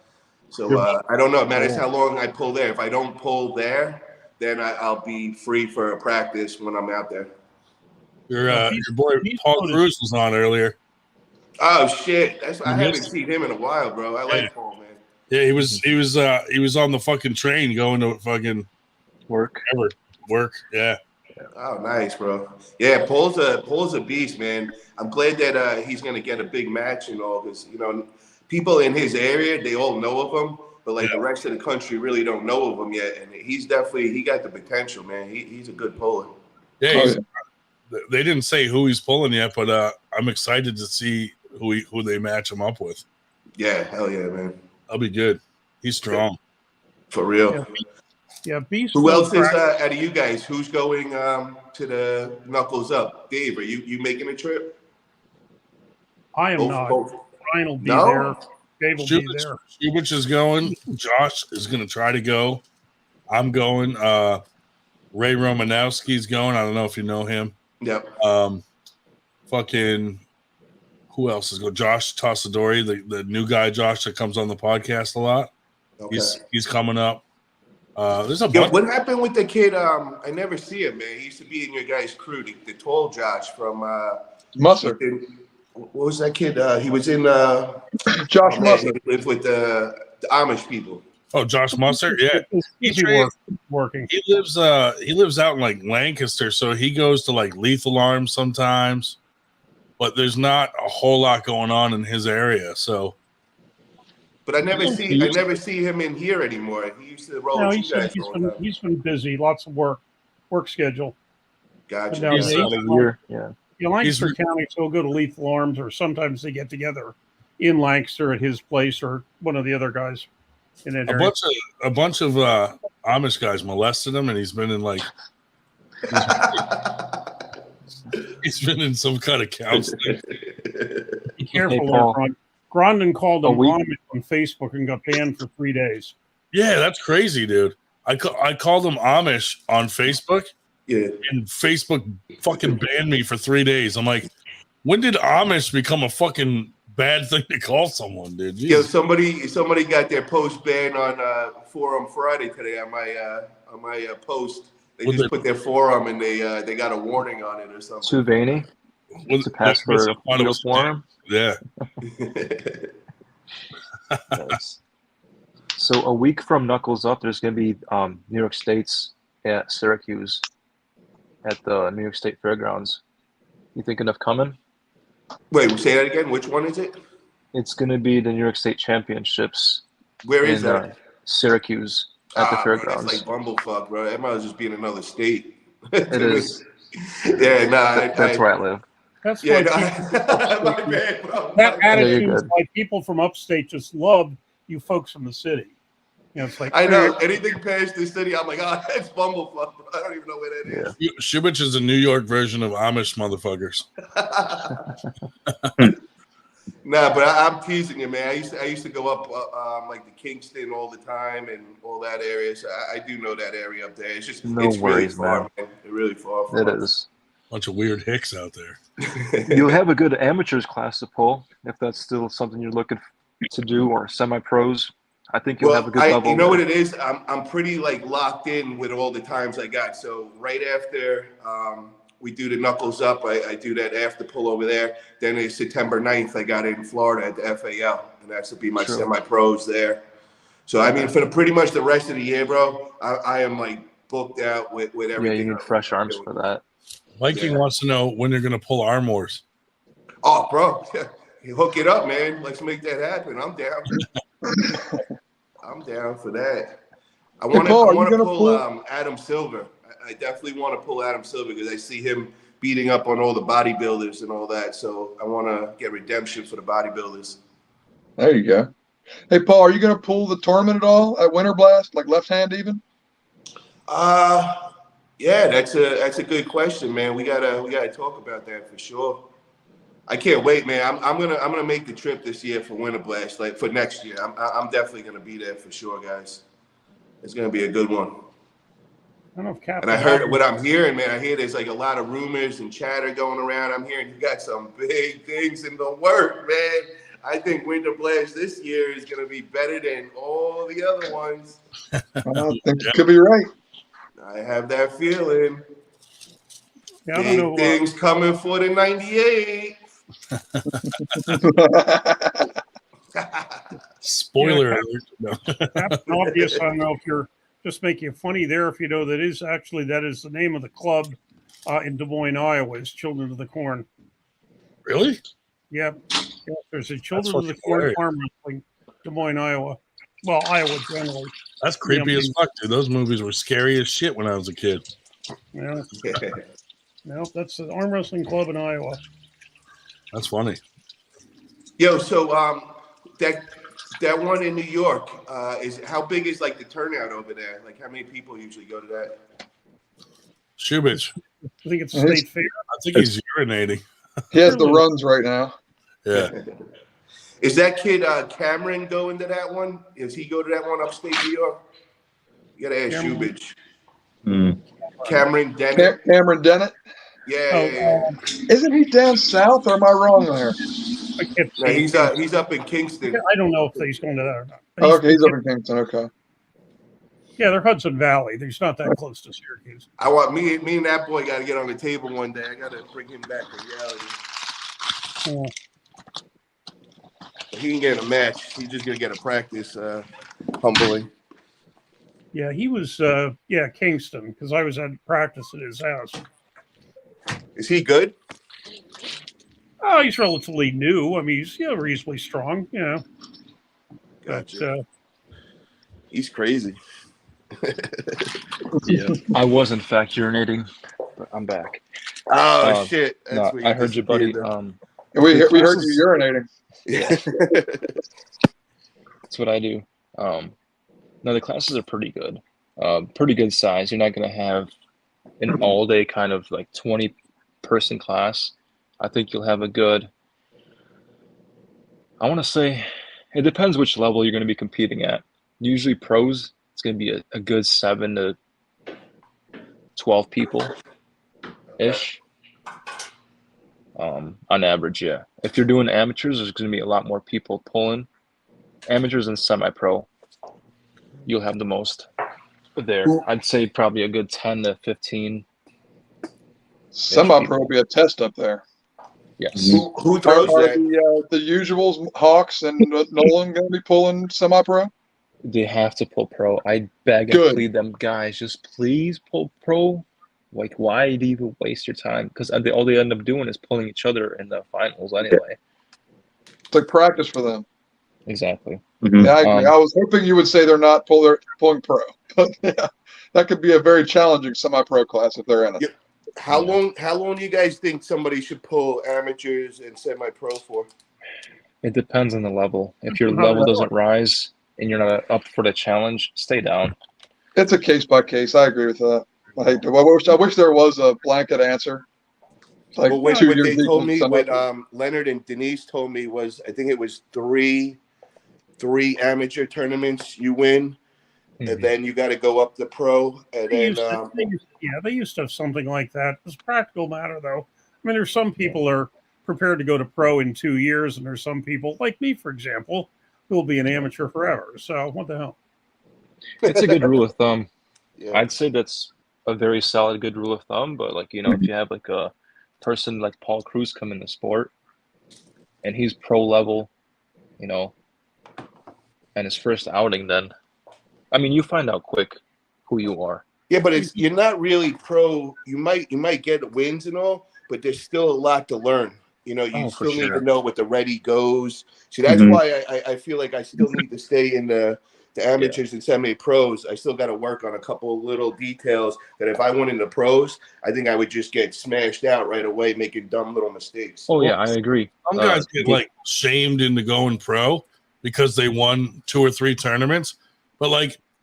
So I don't know, man. That's how long I pull there. If I don't pull there, then I'll be free for a practice when I'm out there. Your boy Paul Cruz was on earlier. Oh shit! I haven't seen him in a while, bro. I like Paul, man. Yeah, he was on the fucking train going to fucking work. Yeah. Oh, nice, bro. Yeah, Paul's a beast, man. I'm glad that he's gonna get a big match and all, because people in his area, they all know of him, but like the rest of the country really don't know of him yet. And he got the potential, man. He's a good puller. Yeah, they didn't say who he's pulling yet, but I'm excited to see who they match him up with. Yeah, hell yeah, man. That'll be good. He's strong. For real. Yeah, Beast. Who else is out of you guys? Who's going to the Knuckles Up? Dave, are you making a trip? I am not. Ryan will be there. Dave will be there. Shubich is going. Josh is going to try to go. I'm going. Ray Romanowski's going. I don't know if you know him. Yep. Fucking who else is going? Josh Tossadori, the new guy, Josh, that comes on the podcast a lot. Okay. He's coming up. There's a bunch. What happened with the kid? I never see him, man. He used to be in your guys' crew, the tall Josh from Musser. What was that kid? He was in Josh Musser. He lived with the Amish people. Oh, Josh Musser, yeah. Easy working. He lives out in like Lancaster, so he goes to like Lethal Arms sometimes, but there's not a whole lot going on in his area. So, but I never see him in here anymore. He used to roll with you guys. He's been busy, lots of work schedule. Gotcha. He's out a year. Yeah. Lancaster County, so go to Lethal Arms, or sometimes they get together in Lancaster at his place or one of the other guys in that area. A bunch of Amish guys molested him, and he's been in like he's been in some kind of counseling. Be careful, there, Grondon called him Amish on Facebook and got banned for 3 days. Yeah, that's crazy, dude. I called him Amish on Facebook. Yeah. And Facebook fucking banned me for 3 days. I'm like, when did Amish become a fucking bad thing to call someone, dude? Yo, somebody got their post banned on Forum Friday today on my post. They just put their forum and they got a warning on it or something. Too veiny to pass for a forum. Yeah. Nice. So a week from Knuckles Up, there's going to be New York State's at Syracuse at the New York State Fairgrounds. You thinking of coming? Wait, say that again. Which one is it? It's going to be the New York State Championships. Where is that? Syracuse at the fairgrounds. Bro, that's like bumblefuck, bro. That might as well just be in another state. It is. Yeah, that's where I live. That's my bad, bro. That attitude is why people from upstate just love you folks from the city. It's like, I know anything past the city, I'm like, that's bumblefuck. I don't even know where that is. Shubich is a New York version of Amish motherfuckers. Nah, but I'm teasing you, man. I used to go up like the Kingston all the time and all that area. So I do know that area up there. It's just it's really far, man. It's really far from it is. Bunch of weird hicks out there. You'll have a good amateurs class to pull if that's still something you're looking to do, or semi-pros. I think you'll have a good level. You know what it is? I'm pretty like locked in with all the times I got. So right after we do the Knuckles Up, I do that after pull over there. Then it's September 9th, I got it in Florida at the FAL, and that's to be my semi-pros there. So I mean, for pretty much the rest of the year, bro, I am like booked out with everything. Yeah, you need fresh arms for that. Viking wants to know when you're going to pull arm wars. Oh, bro, you hook it up, man. Let's make that happen. I'm down. I'm down for that. I want to pull Adam Silver. I definitely want to pull Adam Silver because I see him beating up on all the bodybuilders and all that. So I want to get redemption for the bodybuilders. There you go. Hey, Paul, are you going to pull the tournament at all at Winter Blast, like left hand even? Yeah, that's a good question, man. We gotta talk about that for sure. I can't wait, man. I'm gonna make the trip this year for Winter Blast, like for next year. I'm definitely gonna be there for sure, guys. It's gonna be a good one. I don't know if and I heard what I'm hearing, man. I hear there's like a lot of rumors and chatter going around. I'm hearing you got some big things in the work, man. I think Winter Blast this year is gonna be better than all the other ones. I think you could be right. I have that feeling. Yeah, I don't know. Things coming for the 98. Spoiler Yeah, alert. No. Captain Obvious. I don't know if you're just making it funny there. If you know that is the name of the club in Des Moines, Iowa. Is Children of the Corn. Really? Yep. Yeah, there's a Children of the fucking Corn hilarious. Arm Wrestling, Des Moines, Iowa. Well, Iowa generally. That's creepy as fuck, dude. Those movies were scary as shit when I was a kid. Yeah. No, that's the arm wrestling club in Iowa. That's funny. Yo, so that one in New York is how big is like the turnout over there? Like how many people usually go to that? Shubich. I think it's state fair. I think he's urinating. He has the runs right now. Yeah. Is that kid Cameron going to that one? Does he go to that one upstate New York? You gotta ask Shubich. Cameron Dennett. Cameron Dennett. Yeah. Isn't he down south, or am I wrong there? No, he's up in Kingston. I don't know if he's going to that or not. Okay, he's up in Kingston. Okay. Yeah, they're Hudson Valley. He's not that close to Syracuse. I want me and that boy got to get on the table one day. I got to bring him back to reality. He can get a match. He's just gonna get a practice, humbly. Yeah, he was. Kingston, because I was at practice at his house. Is he good? Oh, he's relatively new. I mean, he's reasonably strong. Gotcha. He's crazy. Yeah, I was in fact urinating, but I'm back. Oh shit! That's no, I heard you, buddy. We heard you urinating. Yeah, that's what I do. No, the classes are pretty good. Pretty good size. You're not going to have an all-day kind of like 20-person class. I think you'll have a good. I want to say, it depends which level you're going to be competing at. Usually pros, it's going to be a good 7 to 12 people ish. On average, yeah. If you're doing amateurs, there's going to be a lot more people pulling. Amateurs and semi-pro, you'll have the most there. I'd say probably a good 10 to 15. Semi-pro will be a test up there. Yes. Who throws that? The usuals, Hawks and Nolan, going to be pulling semi-pro? They have to pull pro. I beg and plead them, guys, just please pull pro. Like, why do you even waste your time? Because all they end up doing is pulling each other in the finals anyway. It's like practice for them. Exactly. Yeah, I agree. I was hoping you would say they're not pulling pro. But yeah, that could be a very challenging semi-pro class if they're in it. How long do you guys think somebody should pull amateurs and semi-pro for? It depends on the level. If your level doesn't rise and you're not up for the challenge, stay down. It's a case by case. I agree with that. I wish there was a blanket answer. Like what they told me, what Leonard and Denise told me was, I think it was three amateur tournaments you win, and then you got to go up the pro, and They then used to have something like that. It's a practical matter, though. I mean, there's some people are prepared to go to pro in 2 years, and there's some people, like me, for example, who will be an amateur forever. So what the hell? It's a good rule of thumb. Yeah. I'd say that's a very solid, good rule of thumb. But if you have like a person like Paul Cruz come in the sport, and he's pro level, and his first outing, then, I mean, you find out quick who you are. Yeah, but you're not really pro. You might get wins and all, but there's still a lot to learn. You still need to know what the ready goes. See, that's why I feel like I still need to stay in the amateurs and semi-pros. I still got to work on a couple of little details that if I went into pros, I think I would just get smashed out right away, making dumb little mistakes. Oh, yeah, I agree. Some guys get shamed into going pro because they won 2 or 3 tournaments. But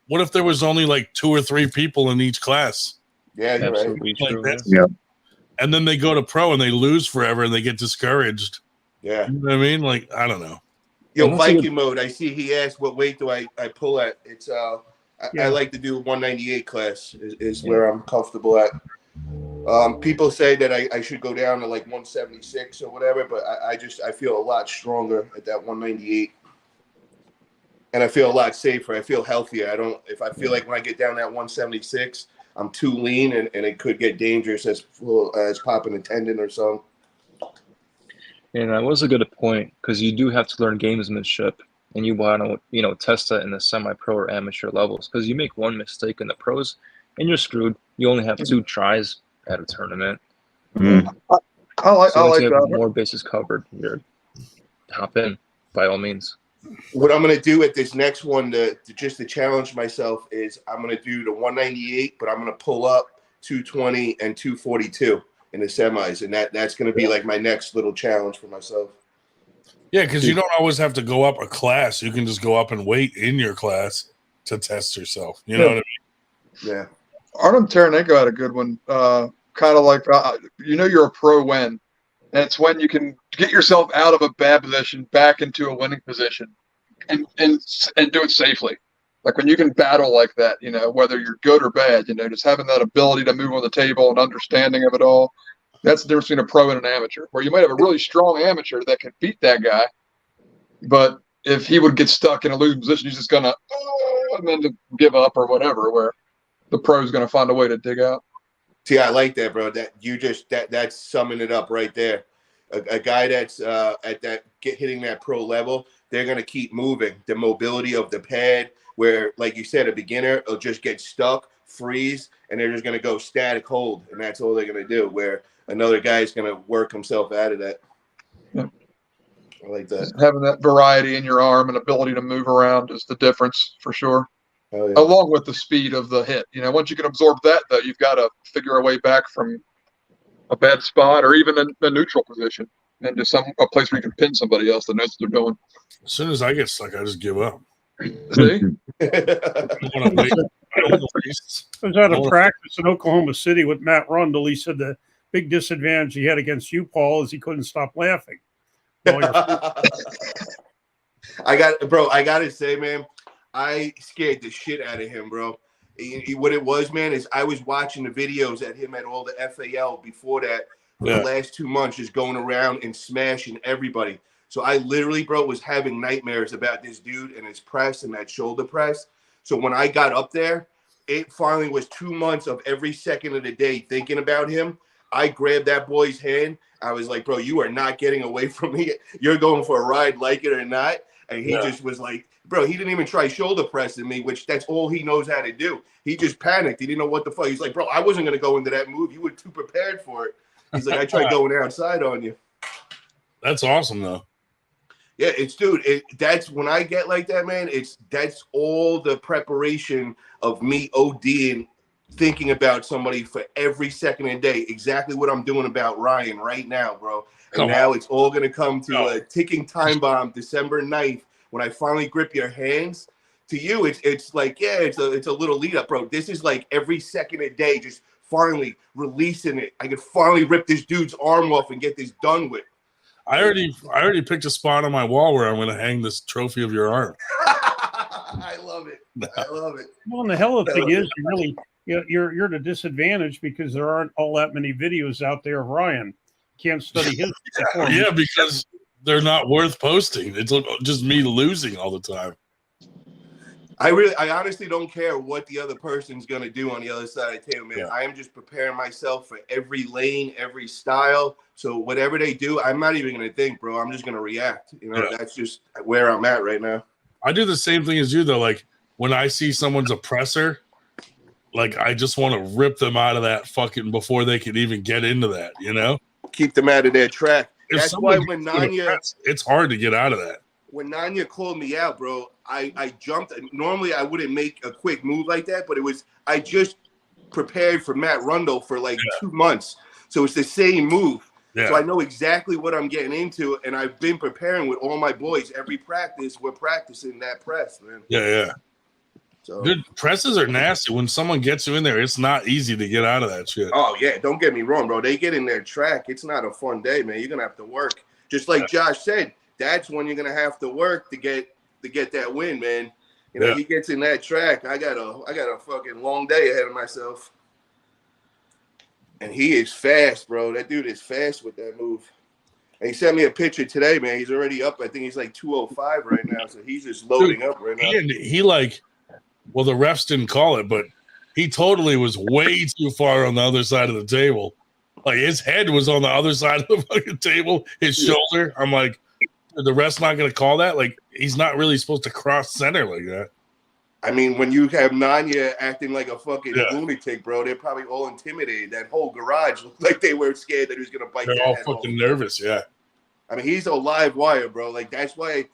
what if there was only 2 or 3 people in each class? Yeah, you're absolutely right. true. Yeah. And then they go to pro and they lose forever and they get discouraged. Yeah. You know what I mean? I don't know. Yo, Viking mode. I see he asked what weight do I pull at. It's I like to do 198 class is where I'm comfortable at. People say that I should go down to 176 or whatever, but I feel a lot stronger at that 198. And I feel a lot safer. I feel healthier. If I feel like when I get down that 176, I'm too lean and it could get dangerous as popping a tendon or something. And that was a good point because you do have to learn gamesmanship. and you want to, test that in the semi-pro or amateur levels. Because you make one mistake in the pros, and you're screwed. You only have 2 tries at a tournament. I like So once you have that. more bases covered, you're hop in by all means. What I'm going to do at this next one to challenge myself is I'm going to do the 198, but I'm going to pull up 220 and 242 in the semis, and that's going to be like my next little challenge for myself. Yeah, because you don't always have to go up a class. You can just go up and wait in your class to test yourself. You know what I mean? Yeah. Artem Taranenko had a good one. Kind of like, you're a pro when. And it's when you can get yourself out of a bad position back into a winning position and do it safely. Like when you can battle like that, whether you're good or bad, just having that ability to move on the table and understanding of it all. That's the difference between a pro and an amateur, where you might have a really strong amateur that can beat that guy. But if he would get stuck in a losing position, he's just going to, and then to give up or whatever, where the pro is going to find a way to dig out. See, I like that, bro. That's summing it up right there. A guy that's hitting that pro level, they're gonna keep moving. The mobility of the pad, where, like you said, a beginner will just get stuck, freeze, and they're just gonna go static hold, and that's all they're gonna do. Where another guy's gonna work himself out of that. Yeah. I like that. Just having that variety in your arm and ability to move around is the difference for sure. Oh, yeah. Along with the speed of the hit. Once you can absorb that, though, you've got to figure a way back from a bad spot or even a neutral position into a place where you can pin somebody else that knows what they're doing. As soon as I get stuck, I just give up. See? I was out of practice in Oklahoma City with Matt Rundle. He said the big disadvantage he had against you, Paul, is he couldn't stop laughing. I got to say, man, I scared the shit out of him, bro. What it was, man, is I was watching the videos at him at all the FAL before that for the last 2 months, just going around and smashing everybody. So I literally, bro, was having nightmares about this dude and his press and that shoulder press. So when I got up there, it finally was 2 months of every second of the day thinking about him. I grabbed that boy's hand. I was like, bro, you are not getting away from me. You're going for a ride, like it or not. And he just was like, bro, he didn't even try shoulder pressing me, which that's all he knows how to do. He just panicked. He didn't know what the fuck. He's like, bro, I wasn't going to go into that move. You were too prepared for it. He's like, I tried going outside on you. That's awesome, though. Yeah, that's when I get like that, man. That's all the preparation of me ODing, thinking about somebody for every second of the day. Exactly what I'm doing about Ryan right now, bro. And now it's all going to come to a ticking time bomb, December 9th, when I finally grip your hands. To you, it's like, yeah, it's a little lead up, bro. This is like every second of the day, just finally releasing it. I could finally rip this dude's arm off and get this done with. I already picked a spot on my wall where I'm going to hang this trophy of your arm. I love it. I love it. Well, and the hell of the thing is, you're at a disadvantage because there aren't all that many videos out there of Ryan. Can't study his performance. Yeah, because they're not worth posting. It's just me losing all the time. I honestly don't care what the other person's going to do on the other side of the table, man. Yeah. I am just preparing myself for every lane, every style. So whatever they do, I'm not even going to think, bro. I'm just going to react. That's just where I'm at right now. I do the same thing as you, though. Like when I see someone's oppressor, like I just want to rip them out of that fucking before they can even get into that, Keep them out of their track. That's why when Nanya, it's hard to get out of that. When Nanya called me out, bro, I jumped. Normally, I wouldn't make a quick move like that, but I just prepared for Matt Rundle for 2 months. So it's the same move. Yeah. So I know exactly what I'm getting into, and I've been preparing with all my boys. Every practice, we're practicing that press, man. Yeah. So dude, presses are nasty. When someone gets you in there, it's not easy to get out of that shit. Oh, yeah. Don't get me wrong, bro. They get in their track. It's not a fun day, man. You're going to have to work. Just like Josh said, that's when you're going to have to work to get that win, man. He gets in that track. I got a fucking long day ahead of myself. And he is fast, bro. That dude is fast with that move. And he sent me a picture today, man. He's already up. I think he's like 205 right now. So he's just loading up right now. He well, the refs didn't call it, but he totally was way too far on the other side of the table. Like his head was on the other side of the fucking table, his shoulder. I'm like, The ref's not going to call that. Like he's not really supposed to cross center like that. I mean, when you have Nanya acting like a fucking lunatic, bro, they're probably all intimidated. That whole garage looked like they were scared that he was going to bite They're their all head fucking off. nervous. Yeah. I mean, he's a live wire, bro. Like that's why,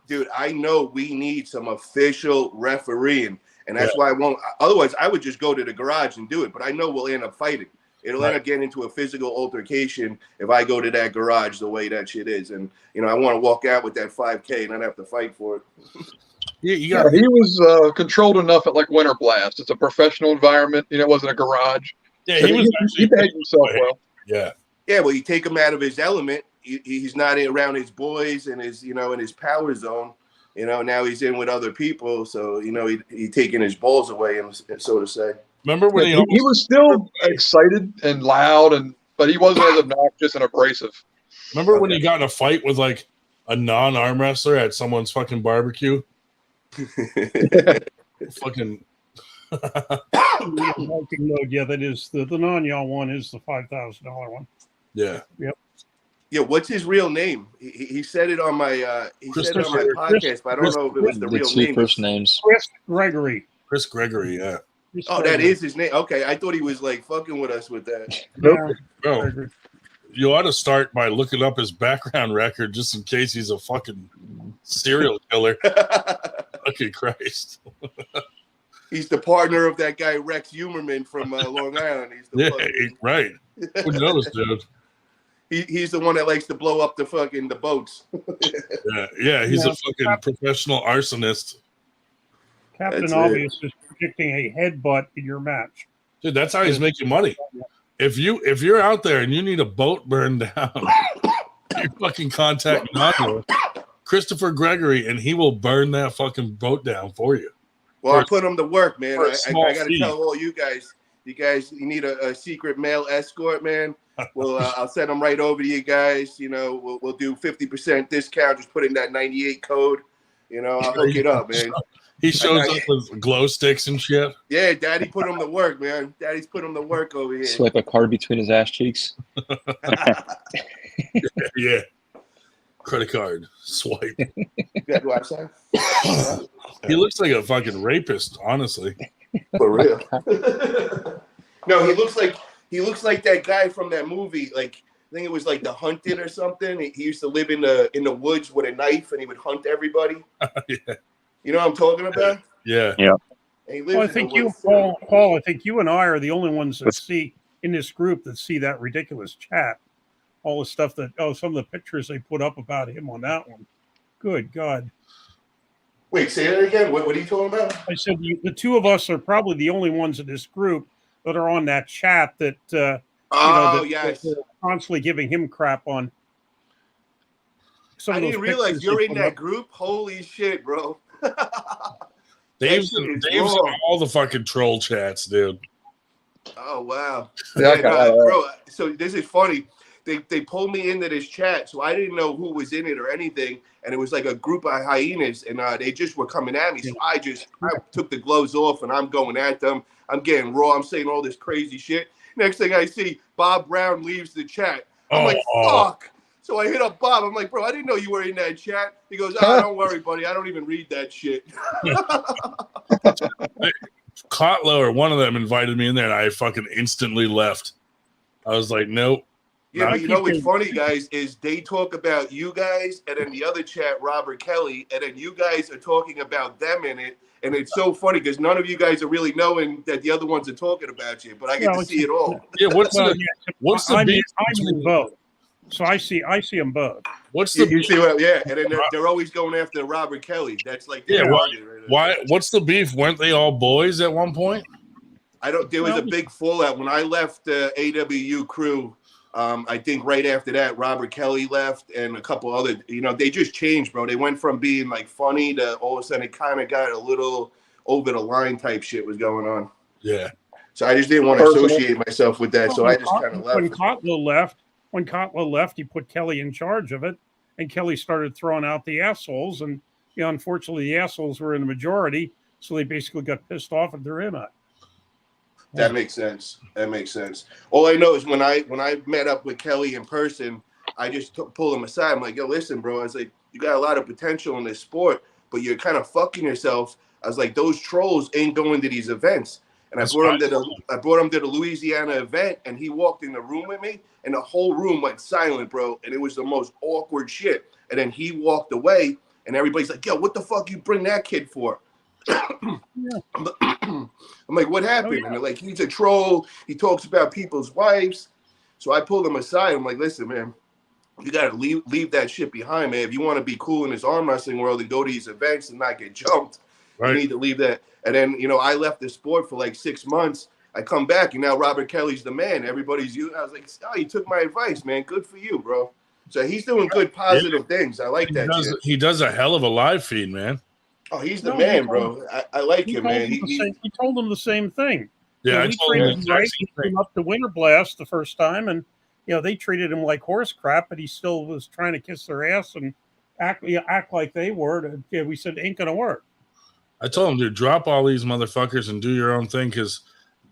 dude. I know we need some official refereeing, and that's why I won't. Otherwise, I would just go to the garage and do it. But I know we'll end up fighting. It'll end up getting into a physical altercation if I go to that garage the way that shit is. And you know, I want to walk out with that 5K and not have to fight for it. He was controlled enough at like Winter Blast. It's a professional environment. You know, it wasn't a garage. Yeah, he behaved himself well. Yeah. Yeah, well, you take him out of his element. He's not around his boys and his, you know, in his power zone. You know, now he's in with other people. So, you know, he taking his balls away, so to say. Remember when he was still excited and loud, but he wasn't as obnoxious and abrasive. Remember when he got in a fight with like a non-arm wrestler at someone's fucking barbecue? Fucking yeah, that is the non-yaw one is the $5,000 one. Yeah. Yep. Yeah, what's his real name? He said it on my podcast, but I don't know if it was the real name. First names. Chris Gregory. Chris Gregory, yeah. Oh, that is his name. Okay, I thought he was like fucking with us with that. Nope. Bro, you ought to start by looking up his background record just in case he's a fucking serial killer. Okay, Christ. He's the partner of that guy Rex Humerman from Long Island. He's the right. Who knows, dude? He's the one that likes to blow up the boats. yeah, he's a fucking professional arsonist. Captain Obvious is predicting a headbutt in your match. Dude, that's how he's making money. If you're out there and you need a boat burned down, you fucking contact Nando, Christopher Gregory, and he will burn that fucking boat down for you. Well, I put him to work, man. I got to fee. tell all you guys, you need a secret male escort, man. Well, I'll send them right over to you guys. You know, we'll do 50% discount. Just put in that 98 code. You know, I'll hook it up, man. He shows up with glow sticks and shit. Yeah, Daddy put him to work, man. Daddy's put him to work over here. Swipe a card between his ass cheeks. Yeah. Credit card. Swipe. That what I'm saying? He looks like a fucking rapist, honestly. For real. No, he looks like that guy from that movie. Like I think it was like The Hunted or something. He used to live in the woods with a knife and he would hunt everybody. Yeah. You know what I'm talking about? Yeah. Yeah. Well, I think you, Paul, I think you and I are the only ones that see in this group that see that ridiculous chat. All the stuff some of the pictures they put up about him on that one. Good God. Wait, say that again. What are you talking about? I said the two of us are probably the only ones in this group that are on that chat that yes, that constantly giving him crap on. I didn't realize you're in that group. Holy shit, bro. Dave's in all the fucking troll chats, dude. Oh wow. Yeah, bro, so this is funny. They pulled me into this chat, so I didn't know who was in it or anything, and it was like a group of hyenas, and they just were coming at me. So I took the gloves off, and I'm going at them. I'm getting raw. I'm saying all this crazy shit. Next thing I see, Bob Brown leaves the chat. I'm like, fuck. So I hit up Bob. I'm like, bro, I didn't know you were in that chat. He goes, don't worry, buddy. I don't even read that shit. Kotlo or one of them invited me in there, and I fucking instantly left. I was like, nope. Yeah, but you know what's funny, guys, is they talk about you guys, and then the other chat, Robert Kelly, and then you guys are talking about them in it. And it's so funny because none of you guys are really knowing that the other ones are talking about you, but I get to see it all. Yeah, what's the beef? I'm in both. So I see them both. What's the you see what? Yeah, and then they're always going after Robert Kelly. That's like why? What's the beef? Weren't they all boys at one point? There was a big fallout when I left the AWU crew. I think right after that, Robert Kelly left and a couple other. They just changed, bro. They went from being like funny to all of a sudden it kind of got a little over the line type shit was going on. Yeah. So I just didn't want to associate myself with that. So I just kind of left. When Kotlo left, he put Kelly in charge of it, and Kelly started throwing out the assholes. And unfortunately, the assholes were in the majority, so they basically got pissed off and threw him out. That makes sense. All I know is when I met up with Kelly in person, I just pulled him aside. I'm like, yo, listen, bro. I was like, you got a lot of potential in this sport, but you're kind of fucking yourself. I was like, those trolls ain't going to these events. And I brought him to the Louisiana event, and he walked in the room with me, and the whole room went silent, bro. And it was the most awkward shit. And then he walked away, and everybody's like, yo, what the fuck you bring that kid for? I'm like, what happened? And they're like, he's a troll. He talks about people's wives. So I pulled him aside. I'm like, listen, man, you got to leave that shit behind, man. If you want to be cool in this arm wrestling world and go to these events and not get jumped, you need to leave that. And then, you know, I left the sport for like 6 months. I come back, and now Robert Kelly's the man. Everybody's using. I was like, oh, you took my advice, man. Good for you, bro. So he's doing good, positive things. I like that shit. He does a hell of a live feed, man. Oh, he's the man, bro. I like him, man. He told him the same thing. Yeah, we treated him right. He came up to Winter Blast the first time, and you know they treated him like horse crap, but he still was trying to kiss their ass and act like they were. We said ain't gonna work. I told him, dude, drop all these motherfuckers and do your own thing, because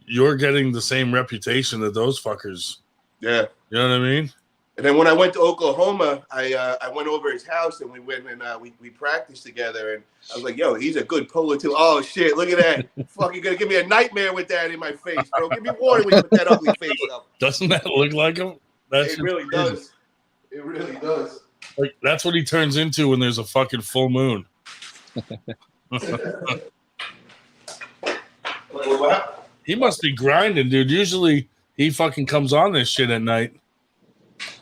you're getting the same reputation that those fuckers. Yeah, you know what I mean. And then when I went to Oklahoma, I went over his house, and we went and we practiced together. And I was like, yo, he's a good puller too. Oh shit, look at that! Fuck, you're gonna give me a nightmare with that in my face, bro. Give me water when you put that ugly face up. Doesn't that look like him? It really does. It really does. Like that's what he turns into when there's a fucking full moon. He must be grinding, dude. Usually he fucking comes on this shit at night.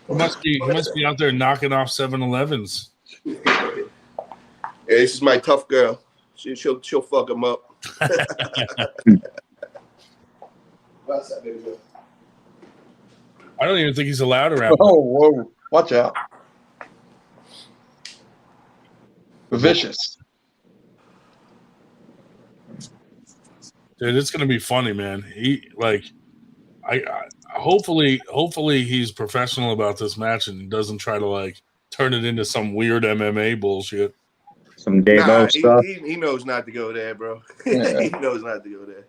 He must be out there knocking off 7-Elevens. Yeah, this is my tough girl. She'll fuck him up. What's that, baby? I don't even think he's allowed around. Oh, whoa! Watch out! Vicious. Dude, it's gonna be funny, man. I hopefully he's professional about this match and doesn't try to like turn it into some weird MMA bullshit. Some Davo stuff. He knows not to go there, bro. Yeah. He knows not to go there.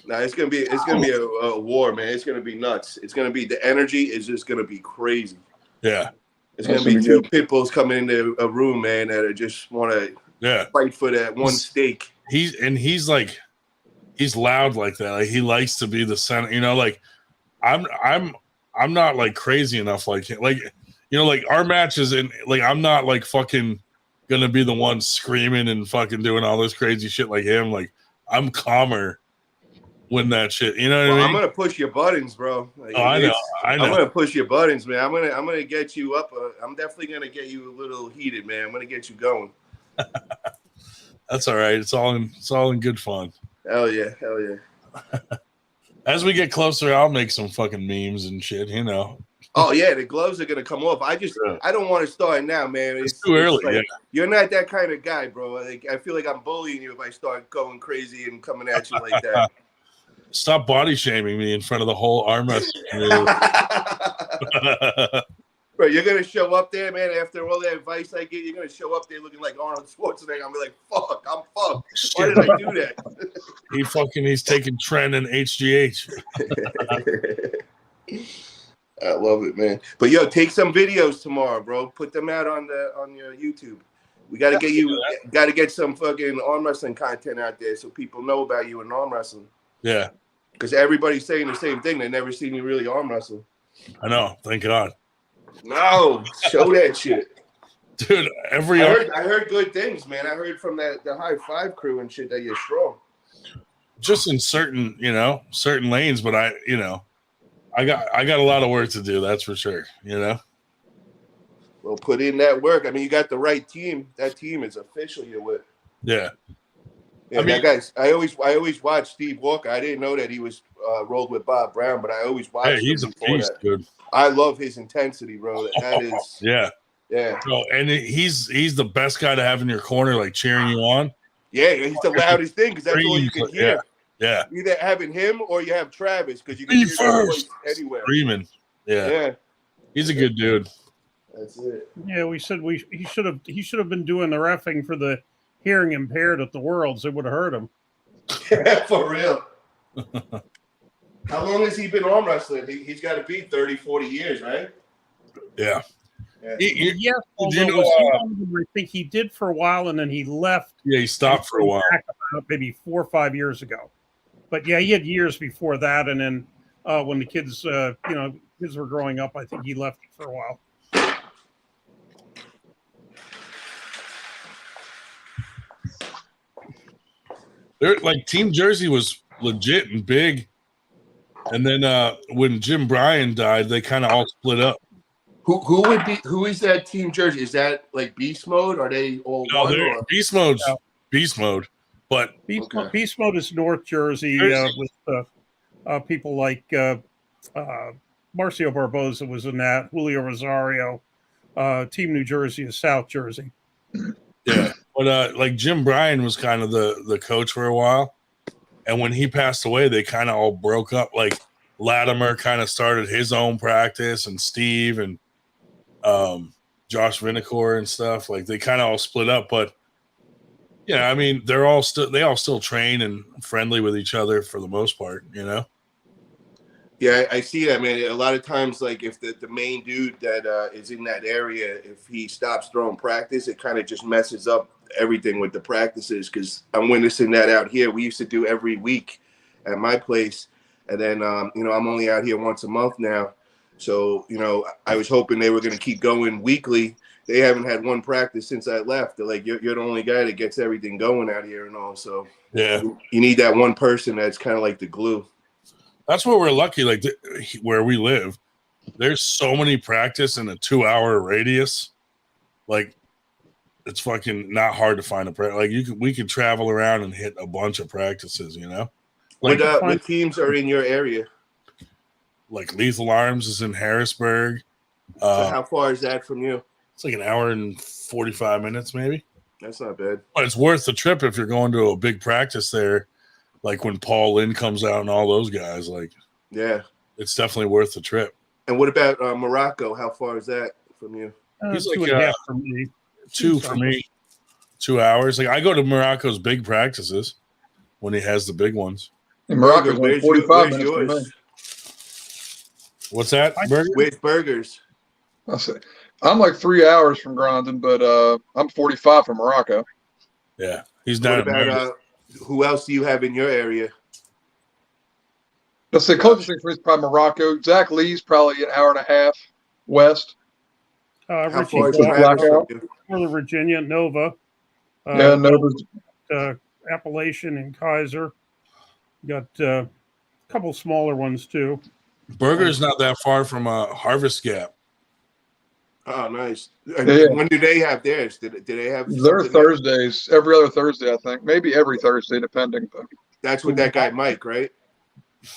Nah, it's gonna be a war, man. It's gonna be nuts. It's gonna be the energy is just gonna be crazy. Yeah, it's gonna be two pit bulls coming into a room, man, that just want to fight for that one steak. He's like. He's loud like that. Like he likes to be the center. You know, like I'm not like crazy enough like him. Like, you know, like our matches and like I'm not like fucking gonna be the one screaming and fucking doing all this crazy shit like him. Like I'm calmer when that shit. You know what I mean? I'm gonna push your buttons, bro. Like, I know. I'm gonna push your buttons, man. I'm gonna get you up. I'm definitely gonna get you a little heated, man. I'm gonna get you going. That's all right. It's all in good fun. Hell yeah. As we get closer, I'll make some fucking memes and shit, you know. Oh yeah, the gloves are gonna come off. I don't want to start now, man. It's too early. Like, yeah. You're not that kind of guy, bro. Like I feel like I'm bullying you if I start going crazy and coming at you like that. Stop body shaming me in front of the whole arm wrestling community. Bro, you're gonna show up there, man. After all that advice I get, you're gonna show up there looking like Arnold Schwarzenegger. I'm gonna be like, "Fuck, I'm fucked. Why did I do that?" He's taking Tren and HGH. I love it, man. But yo, take some videos tomorrow, bro. Put them out on your YouTube. We gotta get some fucking arm wrestling content out there so people know about you in arm wrestling. Yeah, because everybody's saying the same thing. They never seen you really arm wrestle. I know. Thank God. No, show that shit, dude. I heard good things, man. I heard from the High Five crew and shit that you're strong. Just in certain lanes, but I got a lot of work to do. That's for sure. You know. Well, put in that work. I mean, you got the right team. That team is official. You're with. Yeah. Yeah, guys. I always watched Steve Walker. I didn't know that he was rolled with Bob Brown, but I always watched. Hey, he's him a beast, dude. I love his intensity, bro. That is. Yeah. No, and he's the best guy to have in your corner, like cheering you on. Yeah, he's the loudest thing because that's all you can hear. Yeah. Either having him or you have Travis because you can hear his voice anywhere. Screaming. Yeah. He's a good dude. That's it. Yeah, we said he should have been doing the reffing for the hearing impaired at the Worlds. It would have hurt him. For real. How long has he been arm wrestling? He's got to be 30, 40 years, right? Yeah. Yes, although you know, was he one of them I think he did for a while and then he left. Yeah, he stopped for a while. Back about maybe 4 or 5 years ago. But yeah, he had years before that, and then when the kids, kids were growing up, I think he left it for a while. They're like Team Jersey was legit and big, and then when Jim Bryan died, they kind of all split up. Who is that Team Jersey? Is that like Beast Mode? Are they all No, one? they're Or? Beast Mode's Beast Mode, but Beast Mode is North Jersey with people like Marcio Barboza was in that, Julio Rosario. Team New Jersey is South Jersey. Yeah, but like Jim Bryan was kind of the coach for a while, and when he passed away, they kind of all broke up. Like Latimer kind of started his own practice, and Steve and Josh Vinacore and stuff. Like they kind of all split up, but yeah, I mean they all still train and friendly with each other for the most part, you know. Yeah, I see that, man. A lot of times, like if the main dude that is in that area, if he stops throwing practice, it kind of just messes up everything with the practices. Because I'm witnessing that out here. We used to do every week at my place, and then I'm only out here once a month now. So I was hoping they were going to keep going weekly. They haven't had one practice since I left. They're like, you're the only guy that gets everything going out here and all. So yeah, you need that one person that's kind of like the glue. That's where we're lucky. Like where we live, there's so many practice in a 2-hour radius. Like it's fucking not hard to find a practice. Like we could travel around and hit a bunch of practices. You know, like what teams are in your area? Like Lethal Arms is in Harrisburg. So how far is that from you? It's like an hour and 45 minutes, maybe. That's not bad. But it's worth the trip if you're going to a big practice there. Like when Paul Lynn comes out and all those guys, like, yeah, it's definitely worth the trip. And what about Morocco? How far is that from you? He's like 2.5 for me. 2 for me. 2 hours. Like I go to Morocco's big practices when he has the big ones. And Morocco's like 45 minutes from me. What's that? Burger? Where's Burgers? I'm like 3 hours from Grandin, but I'm 45 from Morocco. Yeah, he's not. What about who else do you have in your area? Let's say closest thing for me is probably Morocco. Zach Lee's probably an hour and a half west. How far is Blackout? Northern Virginia, Nova. Nova's Appalachian and Kaiser. Got a couple smaller ones too. Burger's not that far from Harvest Gap. Oh, nice. Yeah. When do they have theirs? Did they have? They're Thursdays, every other Thursday, I think. Maybe every Thursday, depending. But that's with that guy Mike, right?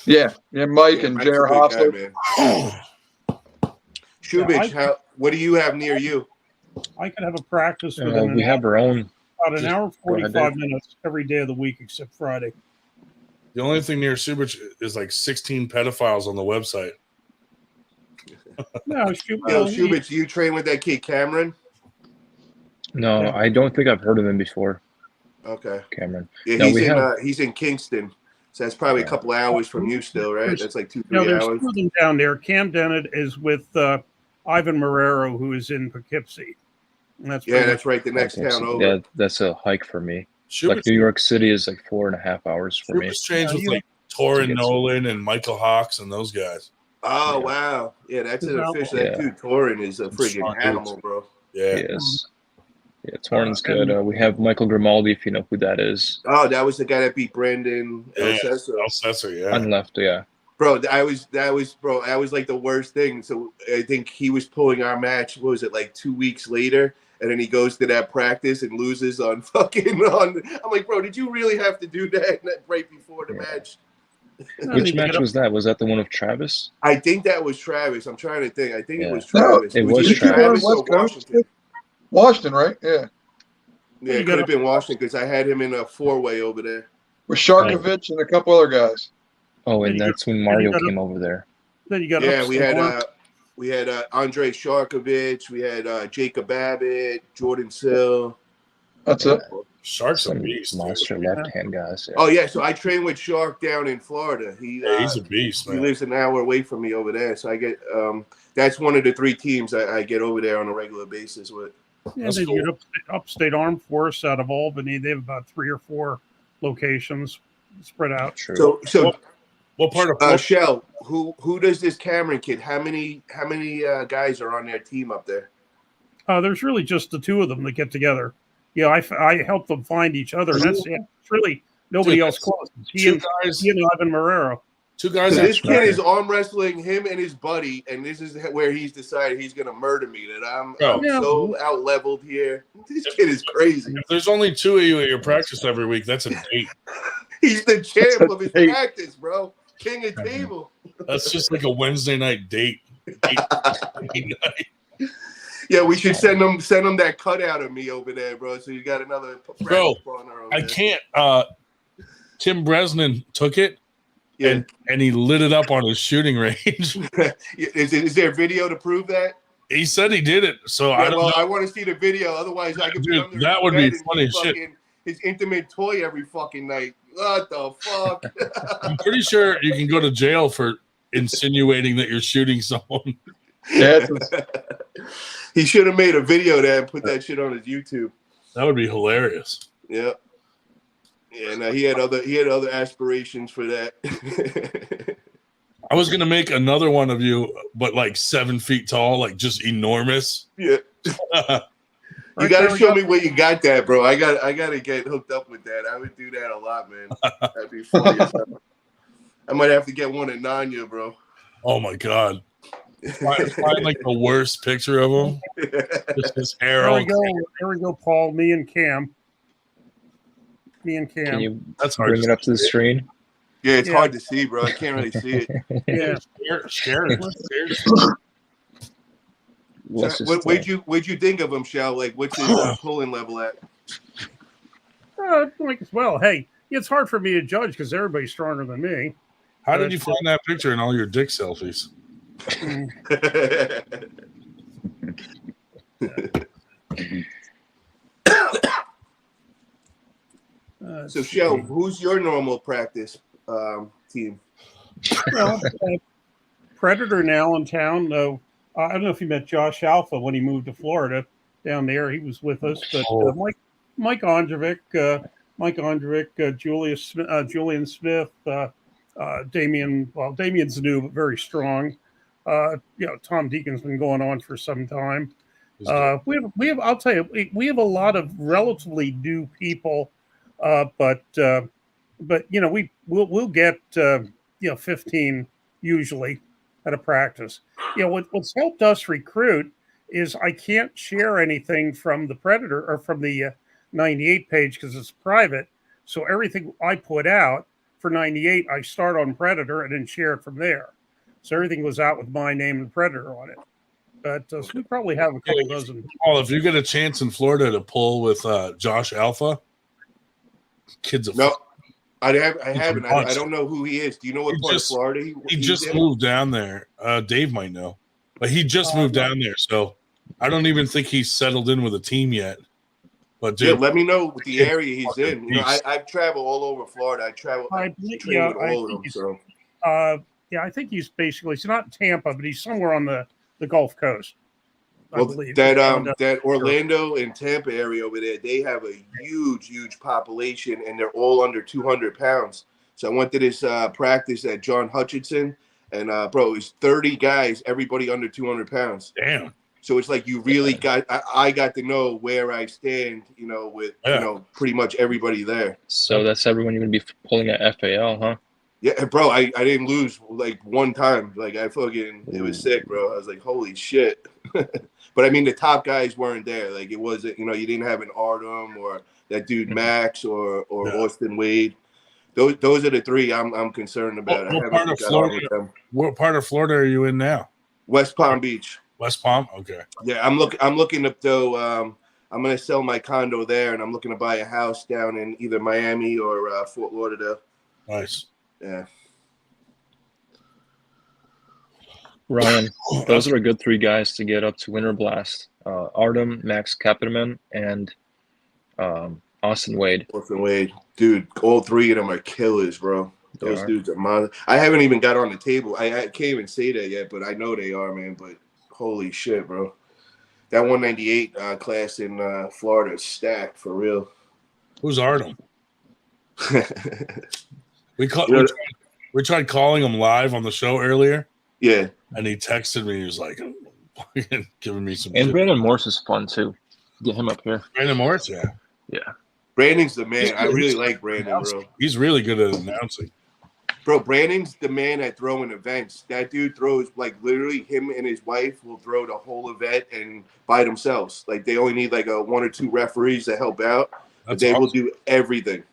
Yeah, Mike and Jared Hostler. Shubich, what do you have near you? I could have a practice with we have our own. About an hour 45 minutes every day of the week except Friday. The only thing near Subich is like 16 pedophiles on the website. No, Shubich, you train with that kid Cameron? No, I don't think I've heard of him before. Okay, Cameron. Yeah, he's in Kingston, so that's probably a couple hours from you still, right? That's like 2-3 there's hours. two of them down there. Cam Dennett is with Ivan Marrero, who is in Poughkeepsie. And that's right. The next town over. Yeah, that's a hike for me. Like New York City is like 4.5 hours for me. Trains with like Torin Nolan and Michael Hawks and those guys. Oh wow, yeah, that's an official. That dude Torin is a friggin' animal, bro. Yeah, yes. Yeah, Torin's good. We have Michael Grimaldi, if you know who that is. Oh, that was the guy that beat Brandon Elcesser, yeah. On left, yeah. Bro, that was like the worst thing. So I think he was pulling our match. What was it, like 2 weeks later? And then he goes to that practice and loses on fucking on. I'm like, bro, did you really have to do that right before the match? Which match was that? Was that the one with Travis? I think that was Travis. I'm trying to think. I think it was Travis. It was Travis. or Washington? Washington, right? Yeah. Yeah, it could have been Washington because I had him in a 4-way over there. With Sharkovich and a couple other guys. Oh, and that's when Mario came over there. Then you got we had Andre Sharkovich, we had Jacob Abbott, Jordan Sill. That's it. Shark's a Some beast, monster dude. left-hand guys. Yeah. Oh yeah, so I train with Shark down in Florida. He's a beast, he man. lives an hour away from me over there. So I get that's one of the 3 teams I get over there on a regular basis with. Yeah, That's they cool. get upstate Armed Force out of Albany. They have about 3 or 4 locations spread out. So what part of Florida? Shell, who does this Cameron kid? How many guys are on their team up there? There's really just the 2 of them that get together. Yeah, I help them find each other. And that's it's really nobody else close. It's he and Ivan Marrero. 2 guys. So this kid is arm wrestling him and his buddy, and this is where he's decided he's gonna murder me. That I'm so out leveled here. This kid is crazy. If there's only 2 of you at your practice every week, that's a date. He's the champ of his practice, bro. King of table. That's just like a Wednesday night date. Yeah, we should send him that cutout of me over there, bro. So you got another bro. Over I there. can't. Tim Bresnan took it, and he lit it up on his shooting range. Is there a video to prove that? He said he did it, so I don't know. I want to see the video. Otherwise, I could be under that would be funny as shit. His intimate toy every fucking night. What the fuck? I'm pretty sure you can go to jail for insinuating that you're shooting someone. Yeah. He should have made a video of that and put that shit on his YouTube. That would be hilarious. Yeah. Yeah, no, he had other aspirations for that. I was gonna make another one of you, but like 7 feet tall, like just enormous. Yeah. You gotta show me where you got that, bro. I gotta get hooked up with that. I would do that a lot, man. That'd be funny as hell. I might have to get one at Nanya, bro. Oh my god. Find like the worst picture of him. Just his hair. There we go, Paul. Me and Cam. Can you hard bring it up to the screen? Yeah, it's hard to see, bro. I can't really see it. Yeah. Scary. What'd you think of him, Shell? Like, what's his pulling level at? Like as well. Hey, it's hard for me to judge because everybody's stronger than me. How did you find that picture in all your dick selfies? So, Shell, who's your normal practice team? Well, Predator now in town. I don't know if you met Josh Alpha when he moved to Florida down there. He was with us, but Mike Ondrovic, Julian Smith, Damian. Well, Damian's new, but very strong. Tom Deacon's been going on for some time. We have. I'll tell you, we have a lot of relatively new people, but we'll get 15 usually at a practice. What's helped us recruit is I can't share anything from the Predator or from the 98 page because it's private. So everything I put out for 98, I start on Predator and then share it from there. So everything goes out with my name and Predator on it. But so we probably have a couple dozen. Well, if you get a chance in Florida to pull with Josh Alpha, kids. I haven't. I don't know who he is. Do you know what part of Florida he just moved down there? Dave might know, but he just moved down there, so I don't even think he's settled in with a team yet. But dude, let me know the area he's in. I travel all over Florida. I train with all of them. So. I think he's not Tampa, but he's somewhere on the Gulf Coast. Well, that Orlando and Tampa area over there, they have a huge population, and they're all under 200 pounds. So I went to this practice at John Hutchinson, and bro, it's 30 guys, everybody under 200 pounds. Damn. So it's like you really I got to know where I stand, with pretty much everybody there. So that's everyone you're gonna be pulling at FAL, huh? Yeah, bro, I didn't lose like one time. Like it was sick, bro. I was like, holy shit. But I mean, the top guys weren't there. Like it wasn't, you didn't have an Artem or that dude Max or Austin Wade. Those are the 3 I'm concerned about. What part of Florida are you in now? West Palm Beach. West Palm? Okay. Yeah, I'm looking up though. I'm gonna sell my condo there, and I'm looking to buy a house down in either Miami or Fort Lauderdale. Nice. Yeah. Ryan, those are a good 3 guys to get up to Winter Blast. Artem, Max Kapperman, and Austin Wade. Austin Wade. Dude, all three of them are killers, bro. Those dudes are monsters. I haven't even got on the table. I can't even say that yet, but I know they are, man. But holy shit, bro. That 198 class in Florida is stacked for real. Who's Artem? we tried calling him live on the show earlier. Yeah. And he texted me. He was like, giving me some And shit. Brandon Morse is fun too. Get him up here. Brandon Morse, yeah. Yeah. Brandon's the man. I really like Brandon, bro. He's really good at announcing. Bro, Brandon's the man at throwing events. That dude throws, like, literally him and his wife will throw the whole event and by themselves. Like, they only need, like, one or two referees to help out. But they will do everything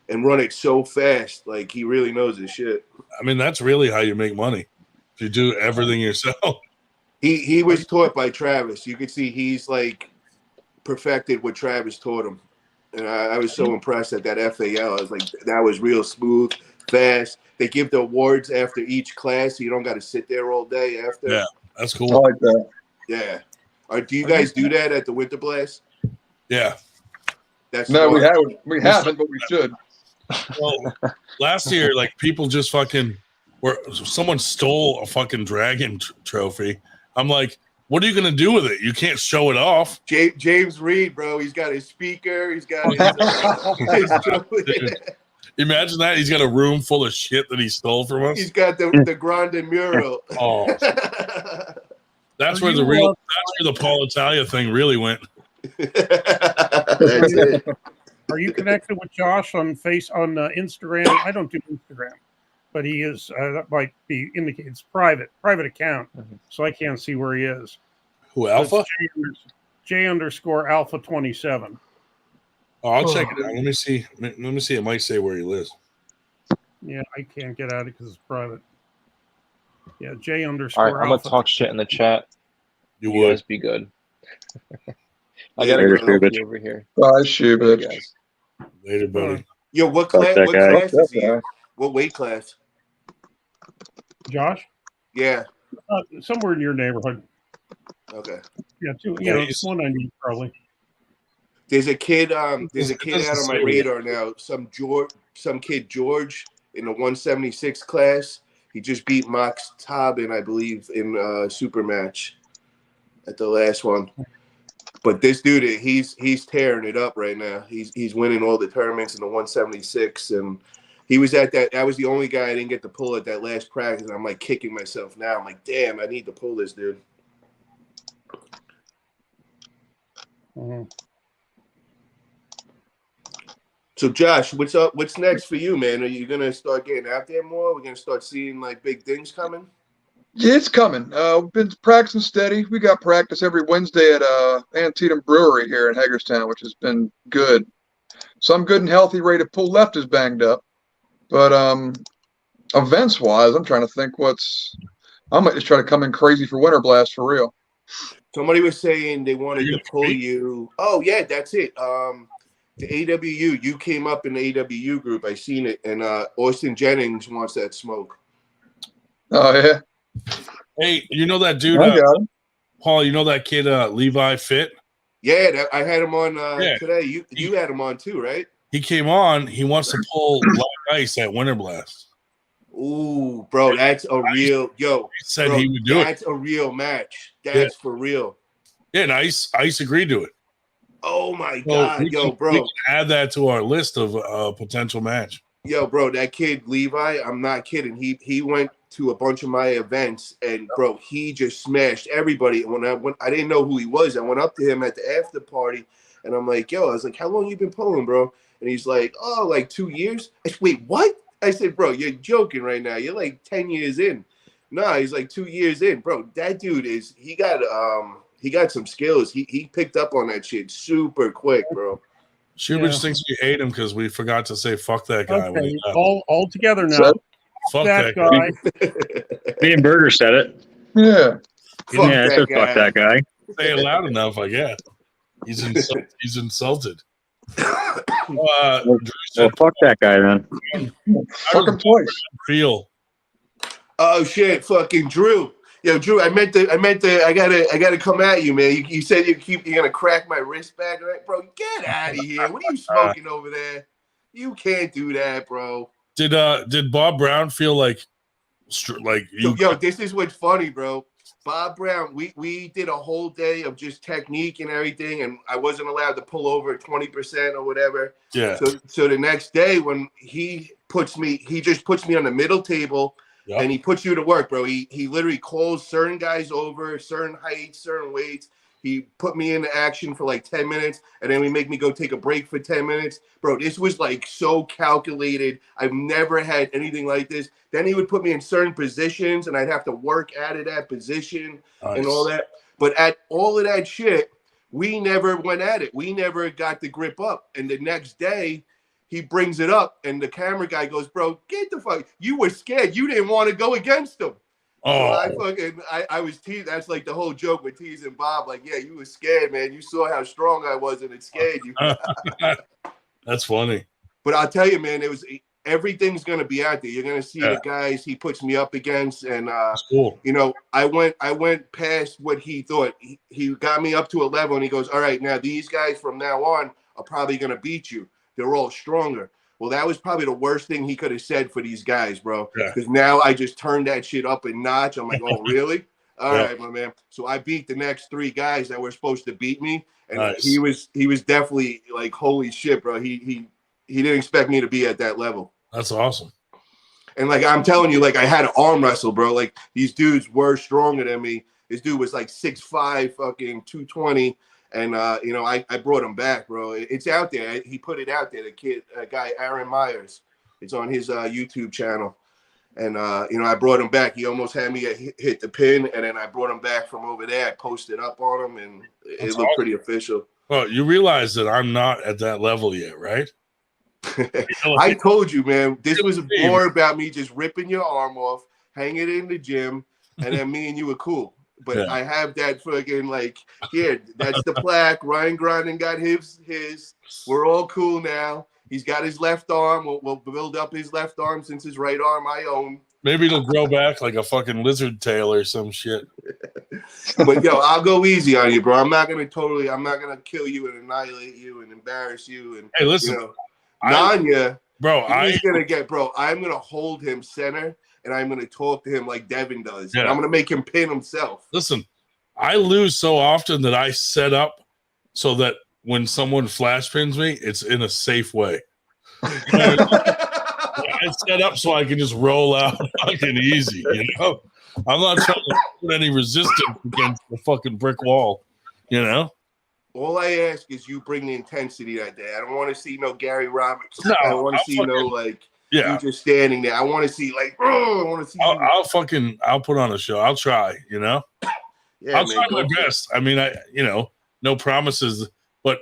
and run it so fast. Like, he really knows his shit. I mean, that's really how you make money. If you do everything yourself. He was taught by Travis. You can see he's, like, perfected what Travis taught him. And I was so impressed at that FAL. I was like, that was real smooth, fast. They give the awards after each class, so you don't got to sit there all day after. Yeah, that's cool. I like that. Yeah. Do you guys do that at the Winter Blast? Yeah. That's no, smart. we haven't, but we should. Well, last year, like, people just fucking someone stole a fucking dragon trophy. I'm like, what are you gonna do with it? You can't show it off. James Reed, bro. He's got his speaker. He's got his Dude, imagine that. He's got a room full of shit that he stole from us. He's got the Grande mural. Oh, that's where the Paul Italia thing really went. That's it. Are you connected with Josh on Instagram? I don't do Instagram, but he is. That might be indicates private account, so I can't see where he is. Who, Alpha? J_Alpha 27. Oh, I'll check it out. Let me see. Let me see. It might say where he lives. Yeah, I can't get at it because it's private. Yeah, J_. All right, I'm gonna talk shit in the chat. You would guys be good. I gotta go over here. Bye, Shubit. Guys. Later, buddy. Yo, what class? What class is he in? What weight class? Josh? Yeah. Somewhere in your neighborhood. Okay. Yeah, it's 190 probably. There's a kid. There's a kid out on my radar now. Some kid George in the 176 class. He just beat Max Tobin, I believe, in super match at the last one. But this dude, he's tearing it up right now. He's winning all the tournaments in the 176, and he was at that. I was the only guy I didn't get to pull at that last practice. And I'm like kicking myself now. I'm like, damn, I need to pull this dude. Mm-hmm. So Josh, what's up? What's next for you, man? Are you gonna start getting out there more? We're gonna start seeing like big things coming. Yeah, it's coming. We've been practicing steady. We got practice every Wednesday at Antietam Brewery here in Hagerstown, which has been good. So I'm good and healthy, ready to pull. Left is banged up. But events-wise, I'm trying to think I might just try to come in crazy for Winter Blast for real. Somebody was saying they wanted to pull you. Oh, yeah, that's it. The AWU, you came up in the AWU group. I seen it. And Austin Jennings wants that smoke. Oh, yeah. Hey, you know that dude, Paul, you know that kid, Levi Fit? Yeah, I had him on today. You had him on too, right? He came on. He wants to pull Black Ice at Winter Blast. Ooh, bro, that's a real – yo. He said he would do it. That's a real match. That's for real. Yeah, and Ice agreed to it. Oh, my God. Yo, bro. We can add that to our list of potential match. Yo, bro, that kid, Levi, I'm not kidding. He went to a bunch of my events, and, bro, he just smashed everybody. And when I didn't know who he was, I went up to him at the after party, and I'm like, yo, I was like, how long you been pulling, bro? And he's like, oh, like 2 years. I said, wait, what? I said, bro, you're joking right now. You're like 10 years in. Nah, he's like 2 years in. Bro, that dude he got some skills. He picked up on that shit super quick, bro. Shubich thinks we hate him because we forgot to say fuck that guy. Okay, all together now. Fuck that guy. Me and Berger said it. Yeah. Fuck that guy. Say it loud enough, I guess. He's insulted. Well, fuck that guy then. Fuck him twice. Feel. Oh shit, fucking Drew. Yo, Drew, I gotta come at you, man. You said you're gonna crack my wrist back, right, bro? Get out of here! What are you smoking over there? You can't do that, bro. Did Bob Brown feel like you? Yo, this is what's funny, bro. Bob Brown, we did a whole day of just technique and everything, and I wasn't allowed to pull over 20% or whatever. Yeah. So the next day when he just puts me on the middle table. Yep. And he puts you to work, bro. He literally calls certain guys over, certain heights, certain weights. He put me into action for like 10 minutes, and then we make me go take a break for 10 minutes. Bro, this was like so calculated. I've never had anything like this. Then he would put me in certain positions, and I'd have to work out of that position and all that. But at all of that shit, we never went at it. We never got the grip up. And the next day, he brings it up, and the camera guy goes, "Bro, get the fuck! You were scared. You didn't want to go against him." Oh, So I was teased. That's like the whole joke with teasing Bob. Like, yeah, you were scared, man. You saw how strong I was, and it scared you. That's funny. But I'll tell you, man, everything's gonna be out there. You're gonna see the guys he puts me up against, and cool. You know, I went past what he thought. He got me up to a level, and he goes, "All right, now these guys from now on are probably gonna beat you. They're all stronger." Well, that was probably the worst thing he could have said for these guys, bro. Because now I just turned that shit up a notch. I'm like, oh, really? All right, my man. So I beat the next 3 guys that were supposed to beat me, and he was definitely like, holy shit, bro. He didn't expect me to be at that level. That's awesome. And like I'm telling you, like I had to arm wrestle, bro. Like these dudes were stronger than me. This dude was like 6'5", fucking 220. And, you know, I brought him back, bro. It's out there. He put it out there, guy, Aaron Myers. It's on his YouTube channel. And, you know, I brought him back. He almost had me hit the pin. And then I brought him back from over there. I posted up on him, and it looked pretty official. Well, you realize that I'm not at that level yet, right? I told you, man, this was more about me just ripping your arm off, hanging it in the gym, and then me and you were cool. But I have that fucking like, here, that's the plaque. Ryan Grinding got his. We're all cool now. He's got his left arm. We'll build up his left arm since his right arm I own. Maybe it'll grow back like a fucking lizard tail or some shit. But yo, I'll go easy on you, bro. I'm not gonna kill you and annihilate you and embarrass you. And hey, listen, you know, Nanya, bro, I'm gonna hold him center. And I'm going to talk to him like Devin does. Yeah. And I'm going to make him pin himself. Listen, I lose so often that I set up so that when someone flash pins me, it's in a safe way. I set up so I can just roll out fucking easy, you know? I'm not trying to put any resistance against the fucking brick wall, you know? All I ask is you bring the intensity that day. I don't want to see no Gary Roberts. No, I don't want to see no like... Yeah, you just standing there. I want to see like, I want to see. I'll put on a show. I'll try. You know, yeah, I'll try my best. I mean, no promises, but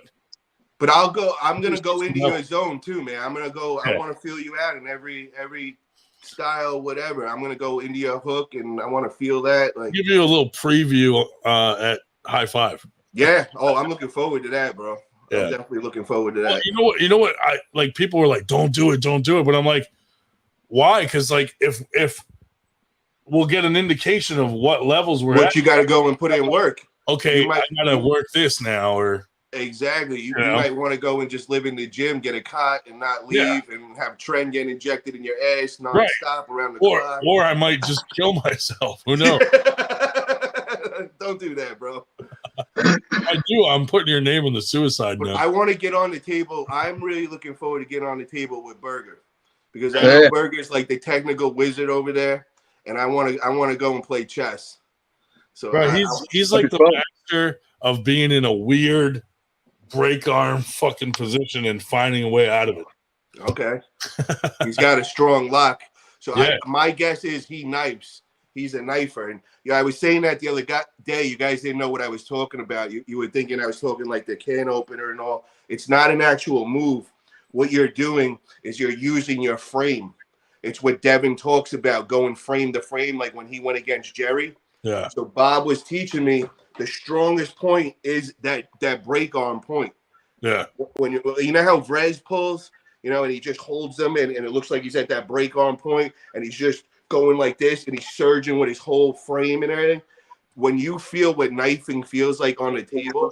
I'm gonna go into your zone too, man. I'm gonna go. Okay. I want to feel you out in every style, whatever. I'm gonna go into your hook, and I want to feel that. Like, give you a little preview at High Five. Yeah. Oh, I'm looking forward to that, bro. Yeah. I'm definitely looking forward to that. Well, you know what? I like people were like, don't do it. But I'm like, why? Because like if we'll get an indication of what levels we're at. You got to go and put in work. Okay, I got to work this now, or exactly. You might want to go and just live in the gym, get a cot, and not leave, and have Tren get injected in your ass nonstop around the clock. Or I might just kill myself. Who knows? Don't do that, bro. I do. I'm putting your name on the suicide note. I want to get on the table. I'm really looking forward to getting on the table with Burger, because I know Burger's like the technical wizard over there, and I want to go and play chess. So bro, he's like the master of being in a weird break arm fucking position and finding a way out of it. Okay, he's got a strong lock. So my guess is he knifes. He's a knifer. And I was saying that the other day. You guys didn't know what I was talking about. You were thinking I was talking like the can opener and all. It's not an actual move. What you're doing is you're using your frame. It's what Devin talks about, going frame to frame, like when he went against Jerry. Yeah. So Bob was teaching me the strongest point is that break arm point. Yeah. When you know how Vrez pulls, and he just holds them and it looks like he's at that break arm point and he's just going like this, and he's surging with his whole frame and everything. When you feel what knifing feels like on the table,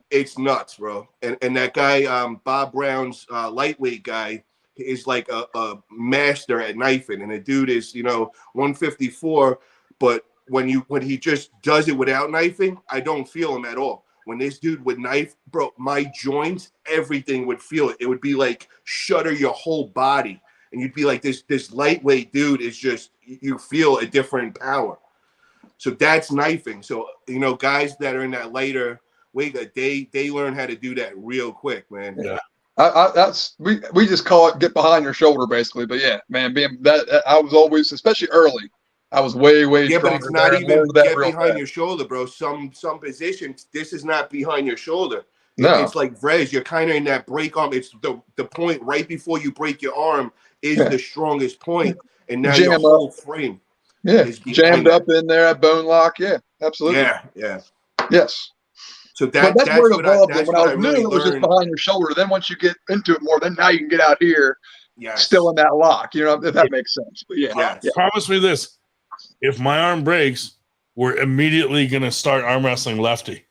it's nuts, bro. And that guy, Bob Brown's lightweight guy, is like a master at knifing, and the dude is 154, but when he just does it without knifing, I don't feel him at all. When this dude would knife, bro, my joints, everything would feel it. It would be like shudder your whole body, and you'd be like, this lightweight dude is just, you feel a different power. So that's knifing. So guys that are in that lighter weight, they learn how to do that real quick, man. Yeah. That's we just call it get behind your shoulder, basically. But yeah, man, being that I was always, especially early, I was way Yeah, stronger. but it's not there. even That get real behind fast. your shoulder, bro. Some positions, this is not behind your shoulder. No. It's like Vrez, you're kind of in that break arm. It's the point right before you break your arm is the strongest point, and now your whole frame. Yeah, is jammed up in there at bone lock. Yeah, absolutely. Yeah. Yes. So But that's where it evolved. When I was new, really it was just learned. behind your shoulder. Then once you get into it more, then now you can get out here, Yes. still in that lock. If that makes sense. But yeah. Promise me this: if my arm breaks, we're immediately gonna start arm wrestling lefty.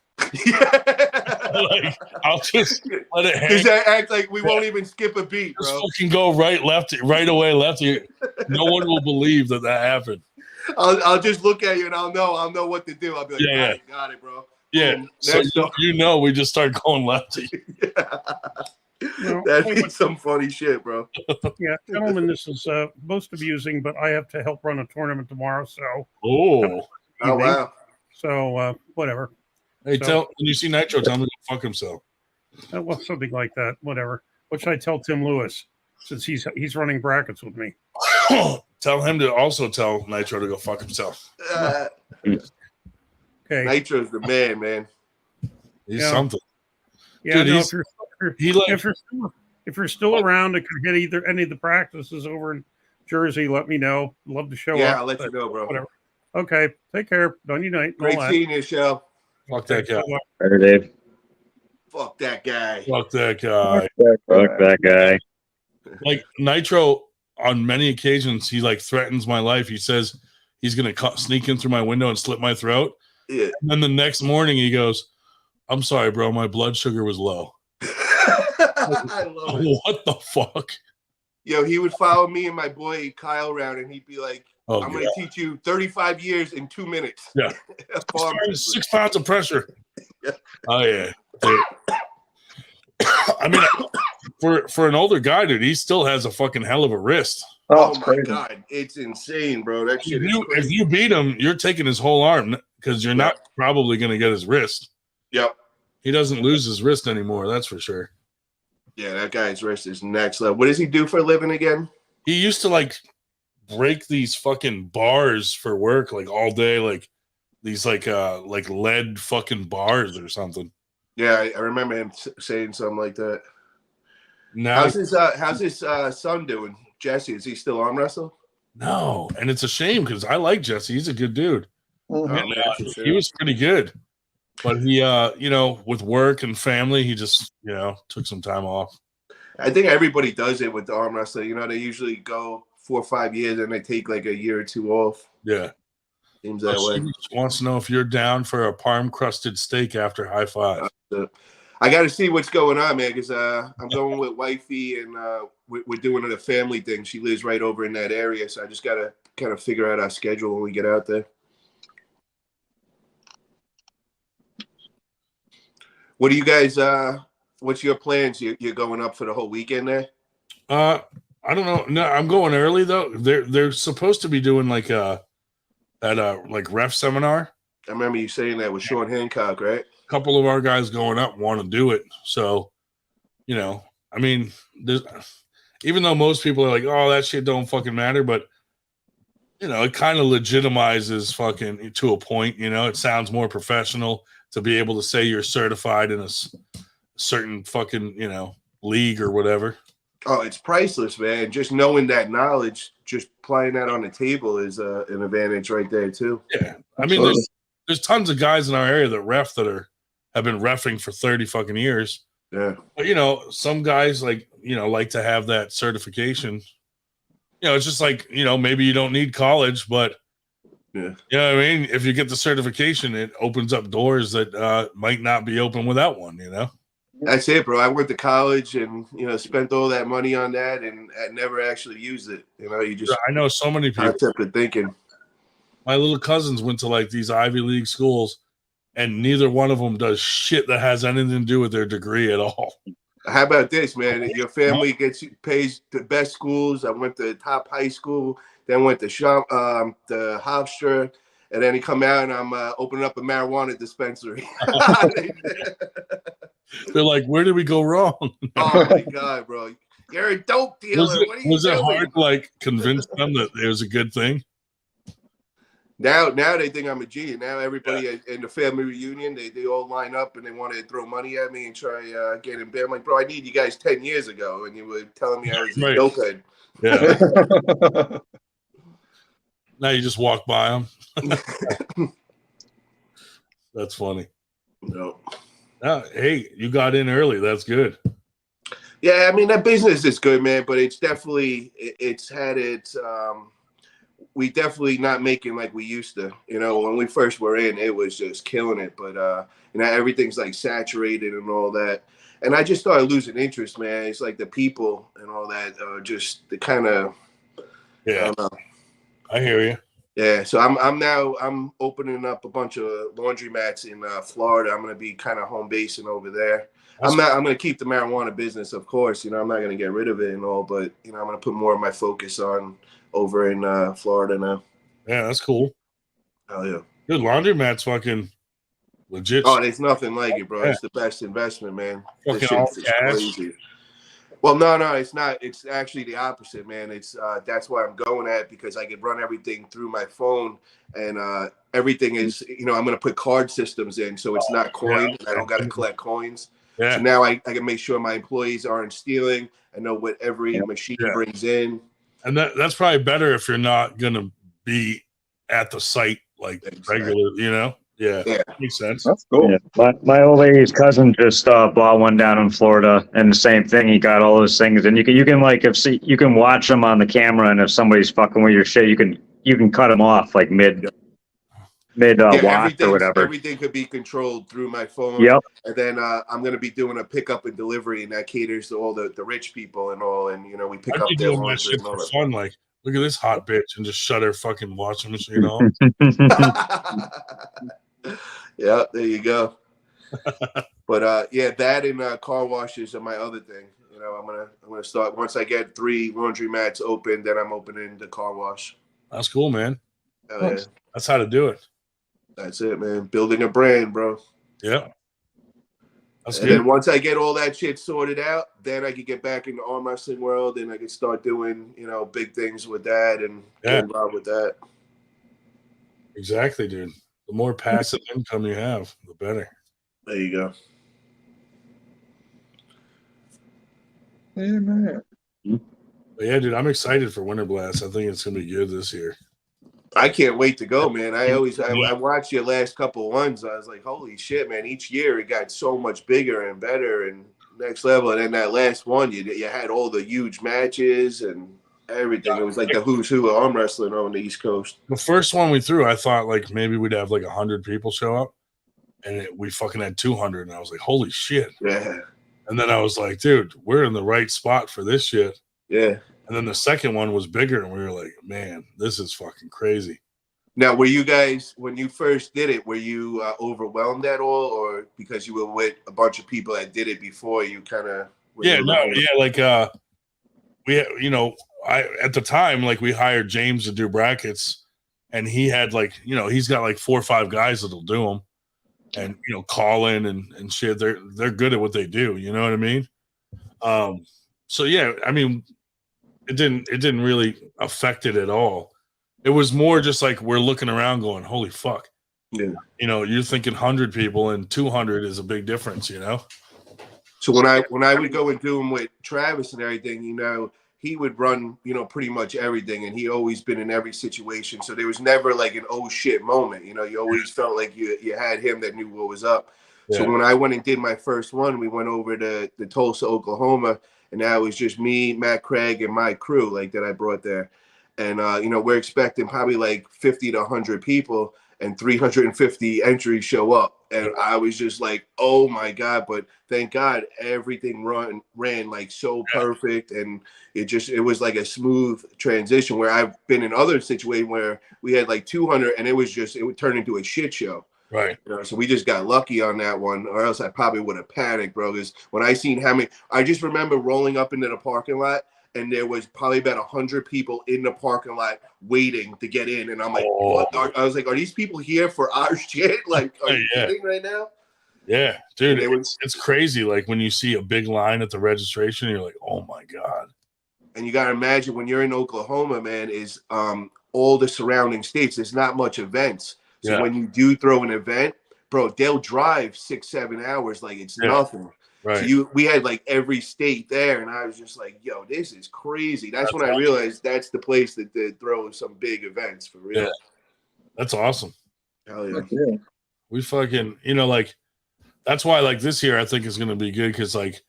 Like, I'll just let it hang. Just act like we won't even skip a beat, bro. Just fucking go right away lefty. No one will believe that happened. I'll just look at you and I'll know what to do. I'll be like, got it, bro. Yeah. Boom. So we just start going lefty. That'd be some funny shit, bro. Yeah, gentlemen, this is most amusing, but I have to help run a tournament tomorrow. So. Oh wow. So whatever. Hey, when you see Nitro, tell him to go fuck himself. Well, something like that. Whatever. What should I tell Tim Lewis since he's running brackets with me? Tell him to also tell Nitro to go fuck himself. Okay. Nitro's the man. He's something. Yeah, dude, if you're still around and can hit any of the practices over in Jersey, let me know. Love to show up. Yeah, I'll let you know, bro. Whatever. Okay. Take care. Done your night. Great seeing you, Shell. Fuck that guy. Later, Dave. Fuck that guy. Fuck that guy. Fuck that guy. Like Nitro, on many occasions, he like threatens my life. He says he's gonna sneak in through my window and slit my throat. Yeah. And then the next morning he goes, "I'm sorry, bro. My blood sugar was low." I love it. What the fuck? Yo, he would follow me and my boy Kyle around, and he'd be like, Oh, I'm going to teach you 35 years in 2 minutes. Yeah. 6 pounds of pressure. Oh, yeah. Dude. I mean, for an older guy, dude, he still has a fucking hell of a wrist. Oh my God. It's insane, bro. That shit is crazy. If you beat him, you're taking his whole arm because you're not probably going to get his wrist. Yep. He doesn't lose his wrist anymore. That's for sure. Yeah, that guy's wrist is next level. What does he do for a living again? He used to like break these fucking bars for work like all day, like these like lead fucking bars or something. Yeah, I remember him saying something like that. Now, how's his son doing? Jesse, is he still arm wrestle? No, and it's a shame because I like Jesse. He's a good dude. And, Sure. He was pretty good, but he, with work and family, he just, took some time off. I think everybody does it with the arm wrestler. They usually go 4 or 5 years and they take like a year or two off. Yeah. Seems that way. She wants to know if you're down for a parm crusted steak after high five. I got to see what's going on, man, because I'm going with wifey and we're doing a family thing. She lives right over in that area, so I just got to kind of figure out our schedule when we get out there. What do you guys? What's your plans? You're going up for the whole weekend there? I don't know. No, I'm going early though. They're supposed to be doing like like ref seminar. I remember you saying that with Sean Hancock, right? A couple of our guys going up want to do it. So, I mean, even though most people are like, "Oh, that shit don't fucking matter," but it kind of legitimizes fucking to a point. It sounds more professional to be able to say you're certified in a certain fucking league or whatever. Oh, it's priceless, man. Just knowing that knowledge, just playing that on the table is an advantage right there too. Yeah, I mean, there's tons of guys in our area that have been reffing for 30 fucking years. Yeah, but some guys like to have that certification. it's just like, maybe you don't need college, but yeah, I mean, if you get the certification, it opens up doors that might not be open without one, That's it, bro. I went to college and, spent all that money on that and I never actually used it. You just I know so many people. concept of thinking. My little cousins went to like these Ivy League schools, and neither one of them does shit that has anything to do with their degree at all. How about this, man? Your family pays the best schools. I went to top high school, then went to the Hofstra, and then he come out and I'm opening up a marijuana dispensary. They're like, where did we go wrong? Oh my god, bro! You're a dope dealer. Was it hard to like convince them that it was a good thing? Now they think I'm a G. Now everybody in the family reunion, they all line up and they want to throw money at me and try get in bed. I'm like, bro, I need you guys 10 years ago, and you were telling me I was a dopehead. Yeah. Now you just walk by them. That's funny. No. Hey, you got in early. That's good. Yeah, I mean that business is good, man, but it's definitely had its. We definitely not making like we used to. When we first were in, it was just killing it. But everything's like saturated and all that. And I just started losing interest, man. It's like the people and all that just the kind of. Yeah. I don't know. I hear you. Yeah, so I'm opening up a bunch of laundromats in Florida. I'm gonna be kind of home basing over there. I'm gonna keep the marijuana business, of course. I'm not gonna get rid of it and all, but I'm gonna put more of my focus on over in Florida now. Yeah, that's cool. Oh yeah. Good, laundromat's fucking legit. Oh, there's nothing like it, bro. Yeah. It's the best investment, man. Fucking This shit all is cash. crazy. Well, no, it's not. It's actually the opposite, man. It's that's why I'm going at, because I can run everything through my phone, and everything is, I'm going to put card systems in, so it's not coin. I don't got to collect coins. Yeah. So now I can make sure my employees aren't stealing. I know what every machine brings in. And that's probably better if you're not going to be at the site like regular, Yeah, makes sense. That's cool. Yeah. My old lady's cousin just bought one down in Florida, and the same thing. He got all those things, and you can like you can watch them on the camera, and if somebody's fucking with your shit, you can cut them off like mid wash or whatever. Everything could be controlled through my phone. Yep. And then I'm going to be doing a pickup and delivery, and that caters to all the rich people and all. And we pick up their doing that shit for fun. Like, look at this hot bitch, and just shut her fucking washing machine off. Yeah, there you go. But that and car washes are my other thing. I'm gonna start once I get 3 laundromats open. Then I'm opening the car wash. That's cool, man. Yeah. That's how to do it. That's it, man. Building a brand, bro. Yeah. That's and good. then once I get all that shit sorted out, then I can get back in the arm wrestling world, and I can start doing big things with that and get involved with that. Exactly, dude. The more passive income you have, the better. There you go. Amen. But yeah, dude, I'm excited for Winter Blast. I think it's gonna be good this year. I can't wait to go, man. I watched your last couple ones. I was like, holy shit, man. Each year it got so much bigger and better and next level. And then that last one, you had all the huge matches and everything. It was like the who's who of arm wrestling on the East Coast. The first one we threw, I thought like maybe we'd have like 100 people show up, and we fucking had 200, and I was like, holy shit. Yeah. And then I was like, dude, we're in the right spot for this shit. Yeah. And then the second one was bigger, and we were like, man, this is fucking crazy. Now, were you guys, when you first did it, were you overwhelmed at all, or because you were with a bunch of people that did it before, you kind of? Like we, at the time, like we hired James to do brackets, and he had like, he's got like 4 or 5 guys that'll do them, and call in and shit. They're good at what they do. You know what I mean? So yeah, I mean, it didn't really affect it at all. It was more just like we're looking around going, holy fuck. Yeah. You're thinking 100 people and 200 is a big difference, So when I would go and do them with Travis and everything, he would run, pretty much everything, and he always been in every situation. So there was never like an oh shit moment. You always felt like you had him that knew what was up. So when I went and did my first one, we went over to Tulsa, Oklahoma, and that was just me, Matt Craig, and my crew like that I brought there. And we're expecting probably like 50 to 100 people, and 350 entries show up. And I was just like, oh my God. But thank God everything ran like so perfect. And it was like a smooth transition, where I've been in other situations where we had like 200 and it would turn into a shit show. Right. So we just got lucky on that one, or else I probably would have panicked, bro. Because when I seen how many, I just remember rolling up into the parking lot, and there was probably about 100 people in the parking lot waiting to get in. And I'm like, what? I was like, are these people here for our shit? Like, are you kidding right now? Yeah, dude, And it's crazy. Like when you see a big line at the registration, you're like, oh my God. And you got to imagine when you're in Oklahoma, man, is all the surrounding states, there's not much events. So when you do throw an event, bro, they'll drive 6-7 hours like it's nothing. Right. So we had like every state there, and I was just like, yo, this is crazy. That's when I realized that's the place that throw some big events for real. Yeah. That's awesome. Hell yeah. We fucking, like, that's why like this year I think is going to be good, because like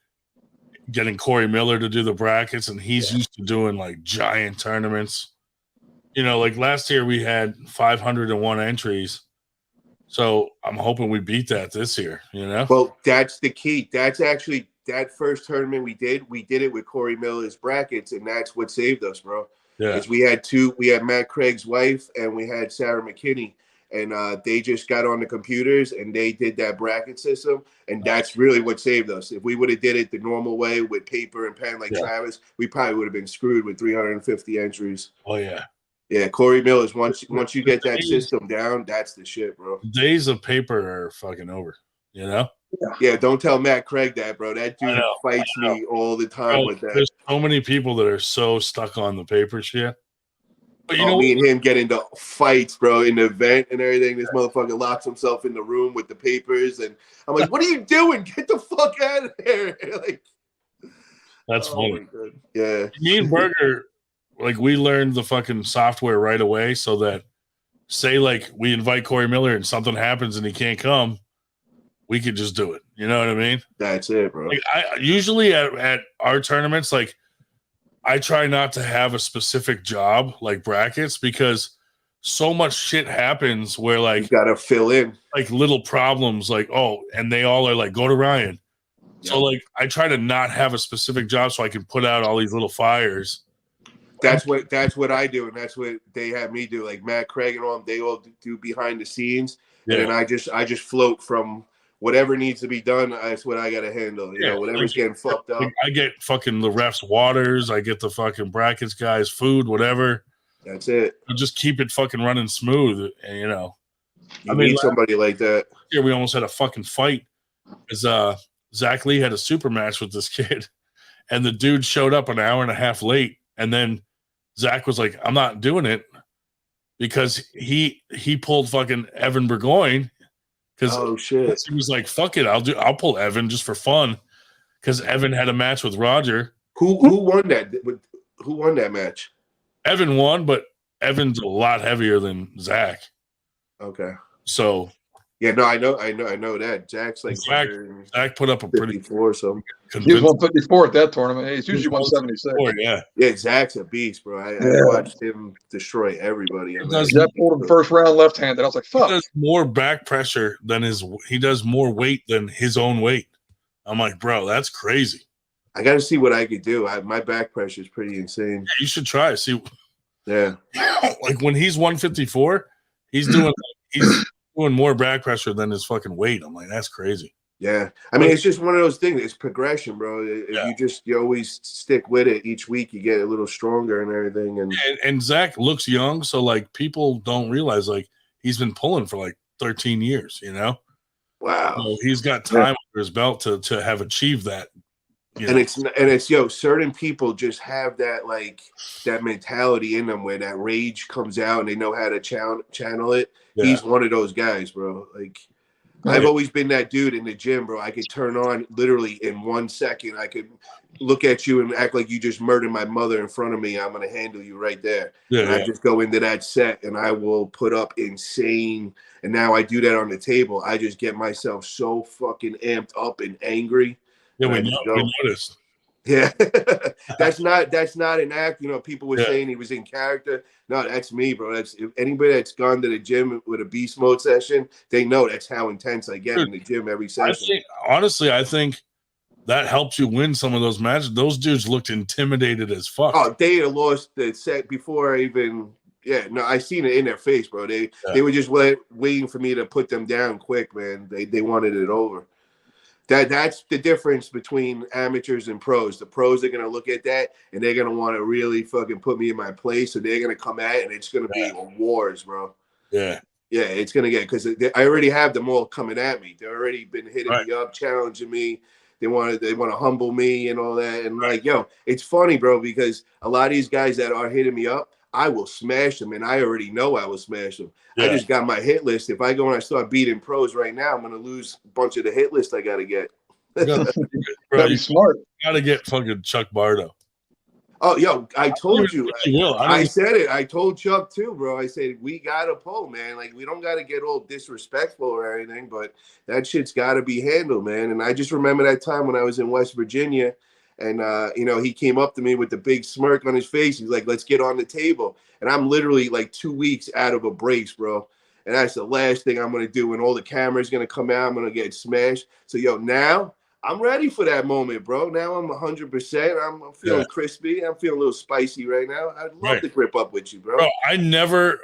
getting Corey Miller to do the brackets, and he's used to doing like giant tournaments. Like last year we had 501 entries. So I'm hoping we beat that this year, Well, that's the key. That's actually that first tournament we did it with Corey Miller's brackets, and that's what saved us, bro. Yeah. Is we had Matt Craig's wife and we had Sarah McKinney, and they just got on the computers and they did that bracket system, and that's really what saved us. If we would have did it the normal way with paper and pen like Travis, we probably would have been screwed with 350 entries. Oh yeah. Yeah, Corey Miller's once you get that system down, that's the shit, bro. The days of paper are fucking over, Yeah, don't tell Matt Craig that, bro. That dude fights me all the time with that. There's so many people that are so stuck on the paper shit. But me and him get into fights, bro, in the event and everything. This motherfucker locks himself in the room with the papers, and I'm like, "What are you doing? Get the fuck out of here!" Like, that's funny. Yeah, me and Berger, like we learned the fucking software right away, so that say like we invite Corey Miller and something happens and he can't come, we could just do it. You know what I mean? That's it, bro. Like I usually at our tournaments, like I try not to have a specific job like brackets, because so much shit happens where like you gotta fill in like little problems, like and they all are like, go to Ryan. So like I try to not have a specific job so I can put out all these little fires. That's what I do, and that's what they have me do. Like Matt Craig and all them, they all do behind the scenes, and then I just float from whatever needs to be done. That's what I got to handle. You know, whatever's getting fucked up. I get fucking the refs waters. I get the fucking brackets guys food, whatever. That's it. I'll just keep it fucking running smooth, and you need somebody like that. Here we almost had a fucking fight because Zach Lee had a super match with this kid, and the dude showed up an hour and a half late, and then Zach was like, I'm not doing it, because he pulled fucking Evan Burgoyne, because he was like, fuck it, I'll pull Evan just for fun, because Evan had a match with Roger. Who won that? Who won that match? Evan won, but Evan's a lot heavier than Zach. Okay. So yeah, no, I know that. Zach's like Zach put up a pretty 54 something. He was 154 at that tournament. He's usually 176. Yeah, Zach's a beast, bro. I watched him destroy everybody. Zach pulled him first round left-handed. I was like, fuck. He does more back pressure than he does more weight than his own weight. I'm like, bro, that's crazy. I got to see what I could do. My back pressure is pretty insane. Yeah, you should try. See, yeah, like when he's 154, he's doing more back pressure than his fucking weight. I'm like, that's crazy. Yeah, I mean, it's just one of those things. It's progression, bro. If you always stick with it, each week you get a little stronger and everything. And Zach looks young, so like people don't realize like he's been pulling for like 13 years. Wow. So he's got time under his belt to have achieved that. And it's certain people just have that that mentality in them where that rage comes out and they know how to channel it. Yeah. He's one of those guys, bro. I've always been that dude in the gym, bro. I could turn on literally in 1 second. I could look at you and act like you just murdered my mother in front of me, I'm gonna handle you right there. Yeah, and yeah. I just go into that set and I will put up insane. And now I do that on the table. I just get myself so fucking amped up and angry. Yeah, and we noticed. Yeah, that's not an act. You know, people were Yeah. saying he was in character. No, that's me, bro. That's if anybody that's gone to the gym with a beast mode session, they know that's how intense I get Dude, in the gym every session. Honestly, I think that helps you win some of those matches. Those dudes looked intimidated as fuck. Oh, they had lost the set before I even. Yeah, no, I seen it in their face, bro. They were just waiting for me to put them down quick, man. They wanted it over. That's the difference between amateurs and pros. The pros are gonna look at that and they're gonna want to really fucking put me in my place. So they're gonna come at it and it's gonna be wars, bro. Yeah. Yeah, it's gonna get because I already have them all coming at me. They've already been hitting me up, challenging me. They want to humble me and all that. And like, yo, it's funny, bro, because a lot of these guys that are hitting me up, I will smash them, and I already know I will smash them. Yeah. I just got my hit list. If I go and I start beating pros right now, I'm gonna lose a bunch of the hit list I gotta get. Bro, you smart. Gotta get fucking Chuck Bardo. Oh, yo, I told you. You will. I said it. I told Chuck too, bro. I said we gotta pull, man. Like we don't gotta get all disrespectful or anything, but that shit's gotta be handled, man. And I just remember that time when I was in West Virginia, and you know, he came up to me with the big smirk on his face. He's like, "Let's get on the table." And I'm literally like 2 weeks out of a brace, bro. And that's the last thing I'm gonna do. And all the cameras gonna come out. I'm gonna get smashed. So yo, now I'm ready for that moment, bro. Now I'm 100%. I'm feeling crispy. I'm feeling a little spicy right now. I'd love to grip up with you, bro. Bro, I never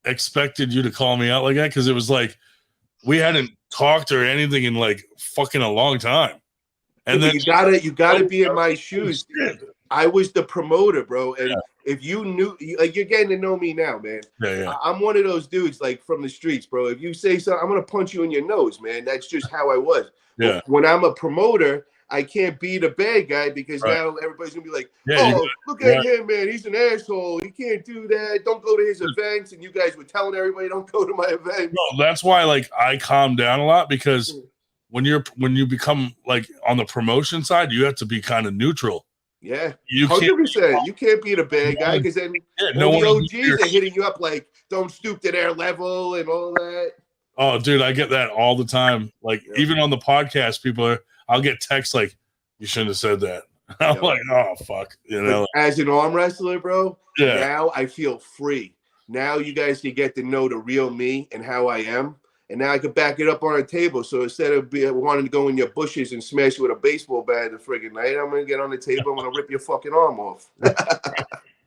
expected you to call me out like that because it was like we hadn't talked or anything in like fucking a long time. And then you gotta be in my shoes. I was the promoter, bro. And if you knew, like, you're getting to know me now, man. Yeah. I'm one of those dudes, like, from the streets, bro. If you say something, I'm gonna punch you in your nose, man. That's just how I was. Yeah. But when I'm a promoter, I can't be the bad guy because now everybody's gonna be like, look at him, man. He's an asshole. He can't do that. Don't go to his events. And you guys were telling everybody, don't go to my events. No, that's why like I calm down a lot because when you become like on the promotion side, you have to be kind of neutral. Yeah, you 100%. You can't be the bad guy because then no the one OGs are hitting you up like, don't stoop to their level and all that. Oh, dude, I get that all the time. Like even on the podcast, I'll get texts like, "You shouldn't have said that." I'm like, "Oh fuck," you know. As an arm wrestler, bro. Yeah. Now I feel free. Now you guys can get to know the real me and how I am. And now I could back it up on a table. So instead of wanting to go in your bushes and smash you with a baseball bat the friggin' night, I'm going to get on the table. I'm going to rip your fucking arm off.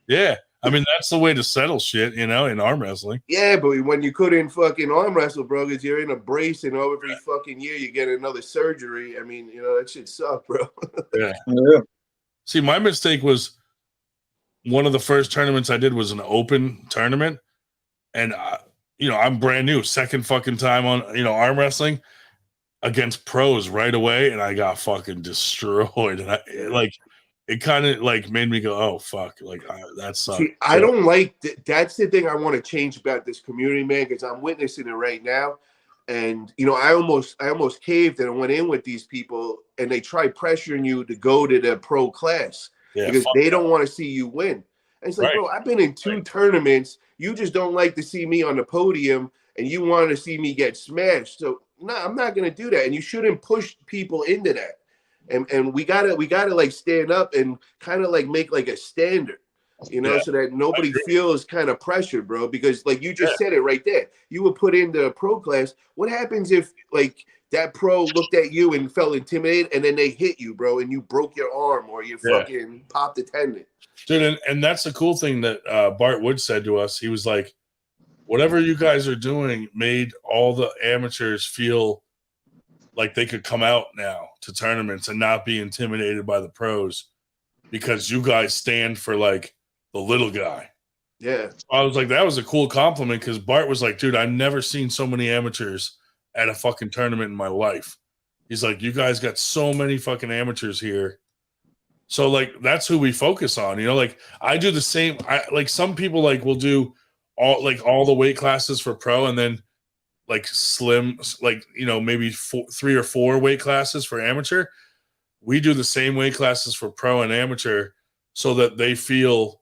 Yeah. I mean, that's the way to settle shit, you know, in arm wrestling. Yeah, but when you couldn't fucking arm wrestle, bro, because you're in a brace and every fucking year you get another surgery. I mean, you know, that shit sucked, bro. Yeah. See, my mistake was one of the first tournaments I did was an open tournament. And you know, I'm brand new, second fucking time on, you know, arm wrestling against pros right away, and I got fucking destroyed. And it kind of like made me go, "Oh fuck!" Like that sucked. See, I don't like that's the thing I want to change about this community, man, because I'm witnessing it right now. And you know, I almost caved and I went in with these people, and they try pressuring you to go to the pro class because they don't want to see you win. And it's like, bro, I've been in 2 tournaments. You just don't like to see me on the podium, and you want to see me get smashed. So no, I'm not gonna do that. And you shouldn't push people into that. And we gotta like stand up and kind of like make like a standard, you know, so that nobody feels kind of pressured, bro. Because like you just said it right there, you were put into a pro class. What happens if like that pro looked at you and felt intimidated, and then they hit you, bro, and you broke your arm or you fucking popped a tendon? Dude, and that's the cool thing that Bart Wood said to us. He was like, whatever you guys are doing made all the amateurs feel like they could come out now to tournaments and not be intimidated by the pros because you guys stand for like the little guy. Yeah. I was like, that was a cool compliment because Bart was like, dude, I've never seen so many amateurs at a fucking tournament in my life. He's like, you guys got so many fucking amateurs here. So like that's who we focus on, you know. Like I do the same. Like some people like will do all the weight classes for pro, and then like slim, like you know maybe 3 or 4 weight classes for amateur. we do the same weight classes for pro and amateur so that they feel.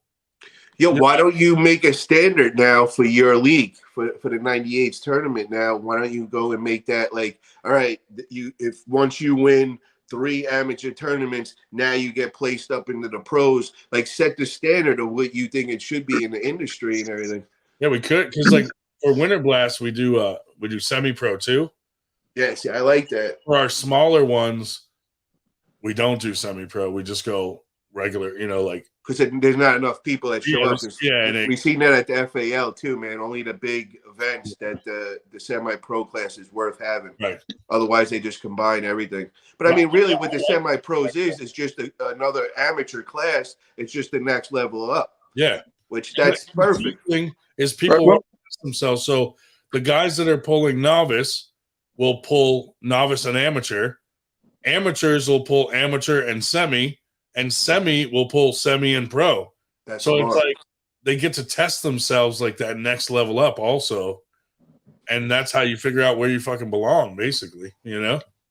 Yo, why don't you make a standard now for your league for the 98s tournament? Now, why don't you go and make that like, all right, if once you win 3 amateur tournaments, now you get placed up into the pros. Like, set the standard of what you think it should be in the industry and everything. Yeah, we could, because like for Winter Blast, we do semi-pro too. Yeah, see, I like that. For our smaller ones, we don't do semi-pro. We just go regular, like because there's not enough people that show up. Yeah, we've seen that at the FAL too, man. Only the big events that the semi-pro class is worth having. Right. Otherwise, they just combine everything. But I mean, really, what the semi-pros is just another amateur class. It's just the next level up. Yeah. Which that's perfect. Thing is people will test themselves. So the guys that are pulling novice will pull novice and amateur. Amateurs will pull amateur and semi will pull semi and pro. That's so smart. It's like they get to test themselves like that next level up also. And that's how you figure out where you fucking belong, basically,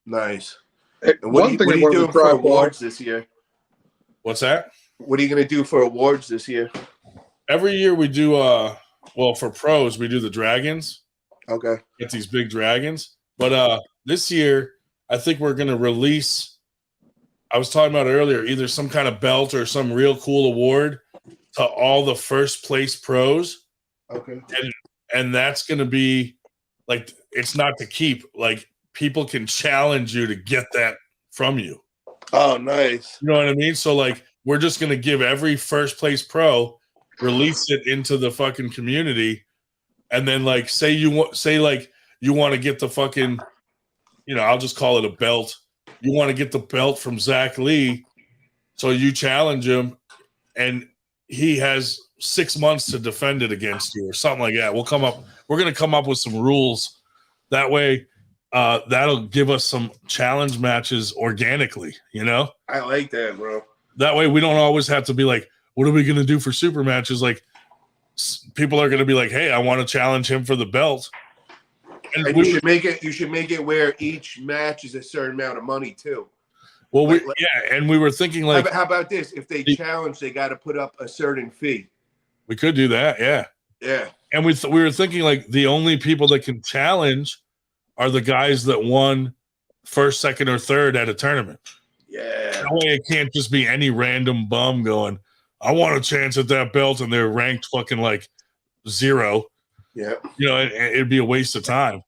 Nice. Hey, and what are you doing for awards this year? What's that? What are you going to do for awards this year? Every year we do, for pros, we do the dragons. Okay. Get these big dragons. But this year, I think we're going to release, I was talking about earlier, either some kind of belt or some real cool award to all the first place pros. Okay. And that's going to be like, it's not to keep, like people can challenge you to get that from you. Oh, nice. You know what I mean? So like, we're just going to give every first place pro, release it into the fucking community. And then like, say you want to get the fucking, I'll just call it a belt. You want to get the belt from Zach Lee. So you challenge him and he has 6 months to defend it against you or something like that. We're going to come up with some rules. That way, that'll give us some challenge matches organically, I like that, bro. That way we don't always have to be like, what are we going to do for super matches? Like people are going to be like, hey, I want to challenge him for the belt. And you should make it where each match is a certain amount of money too. Well, and we were thinking like, how about this? If they challenge, they got to put up a certain fee. We could do that, yeah. Yeah. And we were thinking like the only people that can challenge are the guys that won first, second, or third at a tournament. Yeah. That way it can't just be any random bum going, I want a chance at that belt, and they're ranked fucking like 0. Yeah. It'd be a waste of time.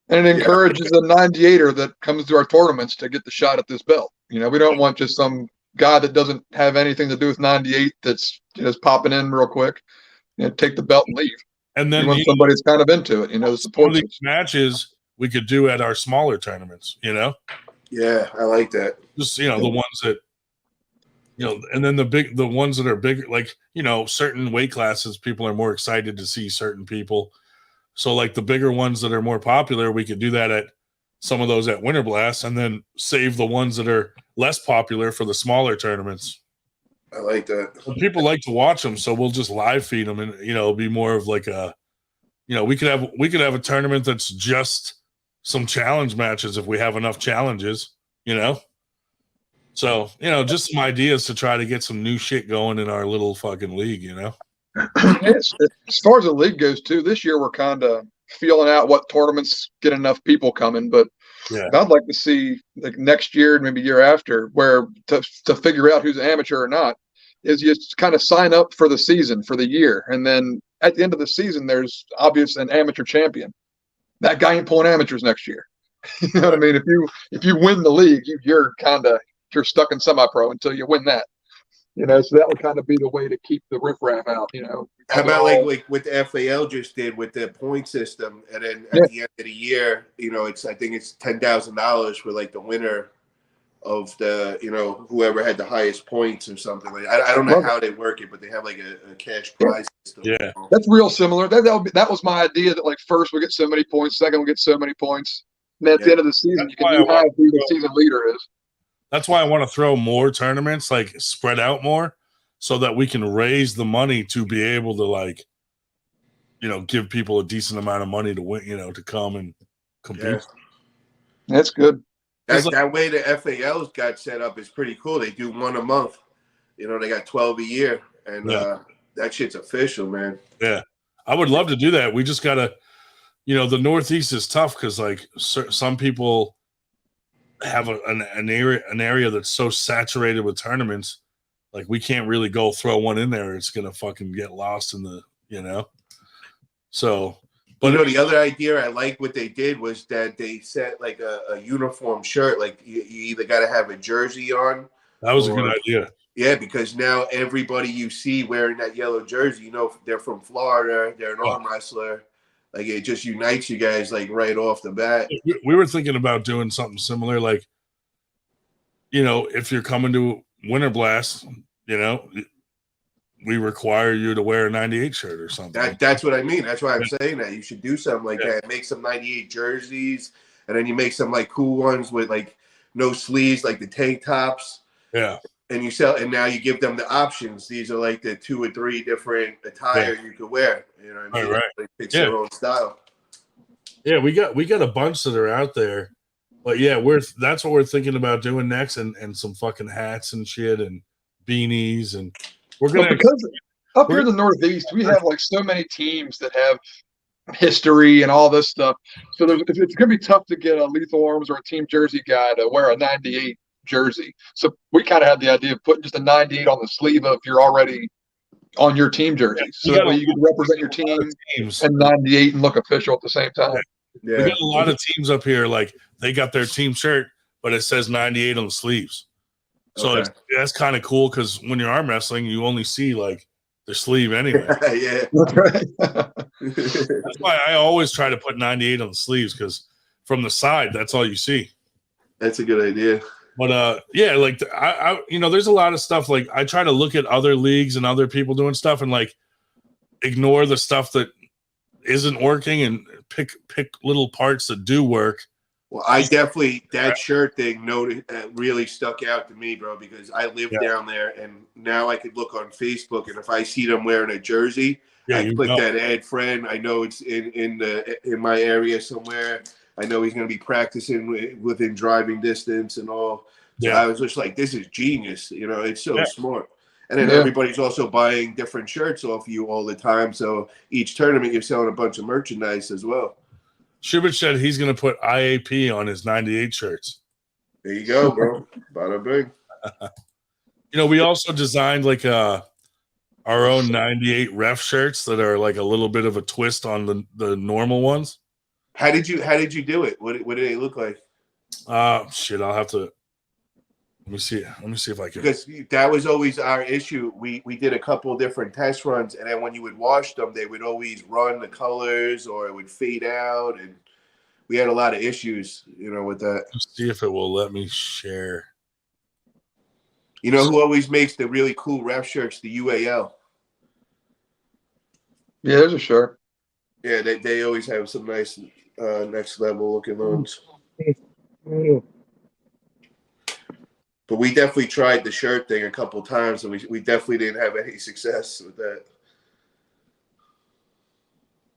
And it encourages a 98er that comes to our tournaments to get the shot at this belt. We don't want just some guy that doesn't have anything to do with 98 that's just popping in real quick. Take the belt and leave. And then want somebody that's kind of into it, to support these matches we could do at our smaller tournaments, Yeah, I like that. Just the ones that and then the ones that are bigger, like certain weight classes, people are more excited to see certain people. So like the bigger ones that are more popular, we could do that at some of those at Winter Blast, and then save the ones that are less popular for the smaller tournaments. I like that. People like to watch them, so we'll just live feed them, and it'll be more of like a, we could have a tournament that's just some challenge matches if we have enough challenges, So just some ideas to try to get some new shit going in our little fucking league, As far as the league goes too, this year we're kind of feeling out what tournaments get enough people coming, but I'd like to see like next year and maybe year after, where to figure out who's an amateur or not, is you just kind of sign up for the season, for the year, and then at the end of the season there's obvious an amateur champion. That guy ain't pulling amateurs next year. You know what I mean? If you win the league, you're stuck in semi-pro until you win that. So that would kind of be the way to keep the riffraff out. How about like what the FAL just did with the point system, and then at the end of the year, I think it's $10,000 for like the winner of the whoever had the highest points or something. Like I don't know how they work it, but they have like a cash prize system. Yeah, that's real similar. That was my idea. That like first we get so many points, second we get so many points, and then at the end of the season you can decide who the season leader is. That's why I want to throw more tournaments, like spread out more, so that we can raise the money to be able to like, give people a decent amount of money to win, to come and compete. Yeah. That's good. That way the FALs got set up is pretty cool. They do one a month. You know, they got 12 a year, and that shit's official, man. Yeah, I would love to do that. We just gotta, you know, the Northeast is tough because like some people have an area that's so saturated with tournaments, like we can't really go throw one in there. It's gonna fucking get lost in the, you know. So, but you know, the other idea I like what they did was that they set like a uniform shirt. Like you either got to have a jersey on. That was a good idea. Yeah, because now everybody you see wearing that yellow jersey, you know, they're from Florida. They're an arm wrestler. Like it just unites you guys like right off the bat. We were thinking about doing something similar, like, you know, if you're coming to Winter Blast, you know, we require you to wear a 98 shirt or something. That's what I mean. That's why I'm saying that you should do something like that. Make some 98 jerseys, and then you make some like cool ones with like no sleeves, like the tank tops. Yeah. And you sell, and now you give them the options. These are like the 2 or 3 different attire you could wear. You know what I mean? Right. Like fits their own style. Yeah, we got a bunch that are out there, but yeah, that's what we're thinking about doing next, and some fucking hats and shit and beanies, and we're gonna because up here in the Northeast we have like so many teams that have history and all this stuff. So it's gonna be tough to get a Lethal Arms or a Team Jersey guy to wear a 98 jersey. So we kind of had the idea of putting just a 98 on the sleeve if you're already on your team jersey. So that way you can represent your team and 98 and look official at the same time. We got a lot of teams up here, like they got their team shirt, but it says 98 on the sleeves. So that's kind of cool because when you're arm wrestling, you only see like the sleeve anyway. Yeah. That's right. That's why I always try to put 98 on the sleeves, because from the side, that's all you see. That's a good idea. But yeah, like I you know, there's a lot of stuff. Like I try to look at other leagues and other people doing stuff, and like ignore the stuff that isn't working, and pick little parts that do work. Well, I definitely that shirt thing really stuck out to me, bro, because I live down there, and now I could look on Facebook, and if I see them wearing a jersey, I click that add friend. I know it's in my area somewhere. I know he's going to be practicing within driving distance and all. So I was just like, this is genius. You know, it's so smart. And then everybody's also buying different shirts off you all the time. So each tournament, you're selling a bunch of merchandise as well. Shubert said he's going to put IAP on his 98 shirts. There you go, bro. Bada bing. You know, we also designed like our own 98 ref shirts that are like a little bit of a twist on the normal ones. How did you do it? What did they look like? Shit, I'll have to let me see if I can, because that was always our issue. We did a couple of different test runs, and then when you would wash them, they would always run the colors or it would fade out, and we had a lot of issues, you know, with that. Let's see if it will let me share. You know who always makes the really cool ref shirts? The UAL. Yeah, there's a shirt. Yeah, they always have some nice next level looking ones. But we definitely tried the shirt thing a couple times, and we definitely didn't have any success with that.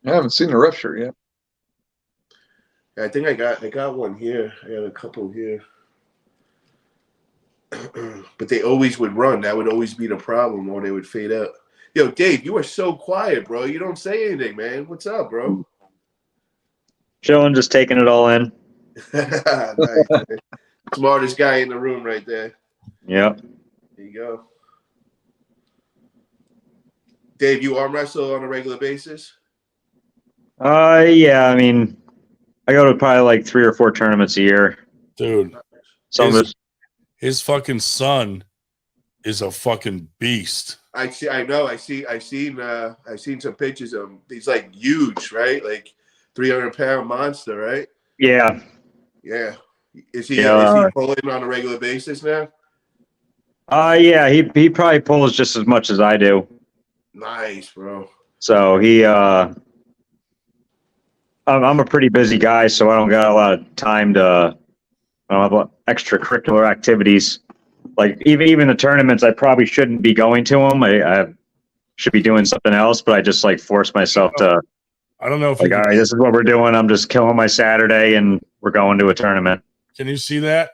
I haven't seen the ref shirt yet. I think I got one here. I got a couple here. But they always would run. That would always be the problem, or they would fade out. Yo, Dave, you are so quiet, bro. You don't say anything, man. What's up, bro? Chilling, just taking it all in. Nice, man. Smartest guy in the room right there. Yep. There you go. Dave, you arm wrestle on a regular basis? Yeah, I mean, I go to probably like 3 or 4 tournaments a year. Dude. His fucking son is a fucking beast. I know. I seen some pictures of him. He's like huge, right? Like 300-pound monster, right? Yeah. Yeah. Is he pulling on a regular basis now? Yeah, he probably pulls just as much as I do. Nice, bro. So I'm a pretty busy guy, so I don't got a lot of time to. I don't have extracurricular activities. Like even the tournaments, I probably shouldn't be going to them. I should be doing something else, but I just like force myself to. I don't know if all right, this is what we're doing. I'm just killing my Saturday, and we're going to a tournament. Can you see that?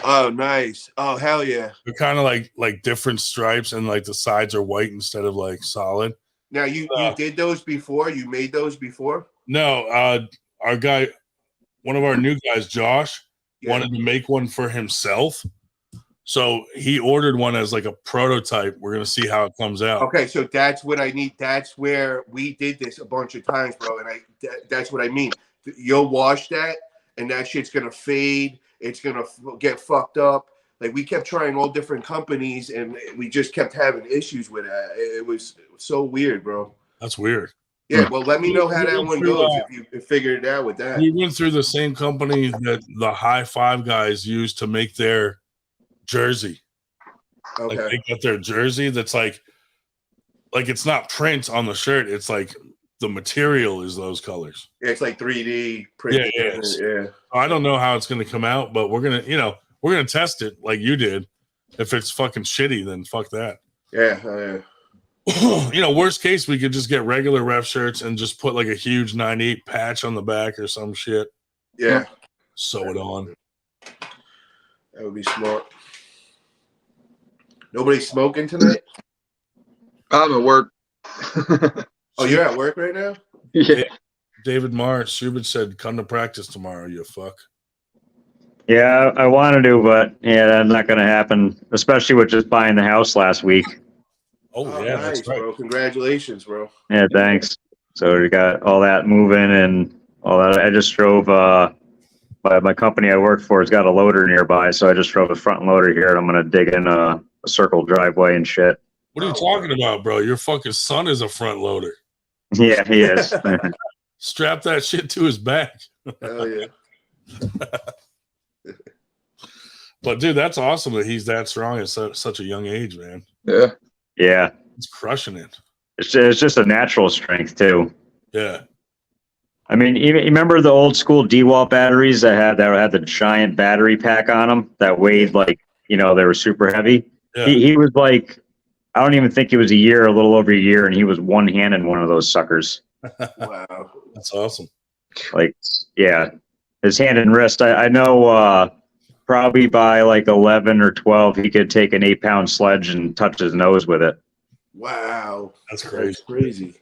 Oh, nice. Oh, hell yeah. They're kind of like different stripes, and like the sides are white instead of like solid. Now you did those before? You made those before? No, our guy, one of our new guys, Josh, wanted to make one for himself. So he ordered one as like a prototype. We're gonna see how it comes out. Okay, so that's what I need. That's where we did this a bunch of times, bro. And that's what I mean. You'll wash that, and that shit's gonna fade. It's gonna get fucked up. Like we kept trying all different companies, and we just kept having issues with it. It was so weird, bro. That's weird. Yeah, well, let me know how that one goes if you figured it out with that. We went through the same company that the High Five guys used to make their jersey. Okay. Like they get their jersey that's like it's not print on the shirt. It's like the material is those colors. Yeah, it's like 3D printed. Yeah. I don't know how it's going to come out, but we're gonna test it like you did. If it's fucking shitty, then fuck that. Yeah. Worst case, we could just get regular ref shirts and just put like a huge 9/8 patch on the back or some shit. Yeah. Sew it on. That would be smart. Nobody smoking tonight? I'm at work. Oh, you're at work right now? Yeah. David Morris, Schubert said, come to practice tomorrow, you fuck. Yeah, I want to, but yeah, that's not going to happen, especially with just buying the house last week. Oh yeah, nice, that's right. bro. Congratulations, bro. Yeah, thanks. So we got all that moving and all that. I just drove, my company I work for has got a loader nearby, so I just drove a front loader here, and I'm going to dig in a circle driveway and shit. What are you talking about, bro? Your fucking son is a front loader. Yeah, he is. Strap that shit to his back. Hell yeah. But dude, that's awesome that he's that strong at such a young age, man. Yeah. Yeah. He's crushing it. It's just a natural strength too. Yeah. I mean, you remember the old school DeWalt batteries that had the giant battery pack on them that weighed like, they were super heavy. Yeah. He was like, I don't even think it was a little over a year, and he was one-handed one of those suckers. Wow. That's awesome. Like, yeah, his hand and wrist. I know probably by like 11 or 12, he could take an 8-pound sledge and touch his nose with it. Wow. That's crazy. That's crazy.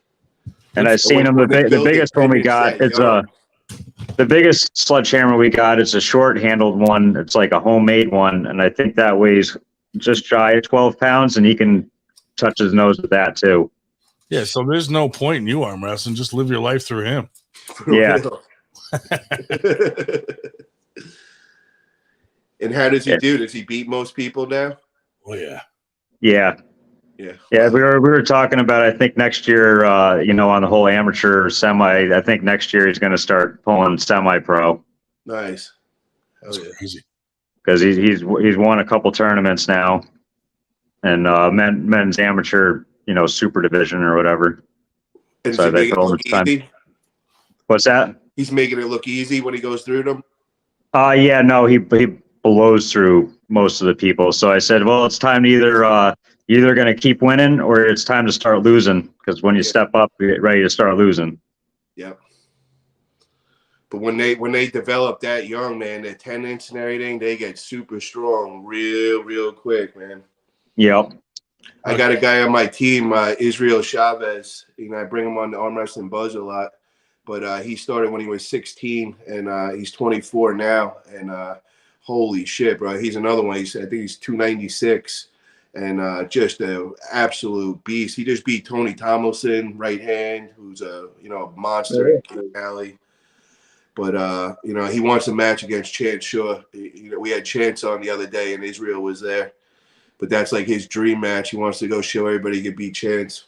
And I've seen him. The biggest one we got is the biggest sledgehammer we got is a short-handled one. It's like a homemade one, and I think that weighs just shy of 12 pounds, and he can touch his nose with that too. Yeah, so there's no point in you arm wrestling. Just live your life through him. Yeah. And how does he do? Does he beat most people now? Oh yeah. Yeah. Yeah. Yeah, we were talking about, I think next year, on the whole amateur semi, I think next year he's going to start pulling semi-pro. Nice. That's crazy. Because he's won a couple tournaments now, and men's amateur, super division or whatever. And So does he make it look easy? What's that? He's making it look easy when he goes through them. Yeah, no, he blows through most of the people. So I said, well, it's time to either going to keep winning or it's time to start losing. Because when you step up, you get ready to start losing. Yep. But when they develop that young, man, their tendons and everything, they get super strong real quick, man. Yep. I got a guy on my team, Israel Chavez. I bring him on the Arm Wrestling Buzz a lot. But he started when he was 16, and he's 24 now. And holy shit, bro, he's another one. I think he's 296, and just an absolute beast. He just beat Tony Tomlinson, right hand, who's a monster in King Alley. But he wants a match against Chance Shaw. We had Chance on the other day, and Israel was there. But that's like his dream match. He wants to go show everybody he can beat Chance.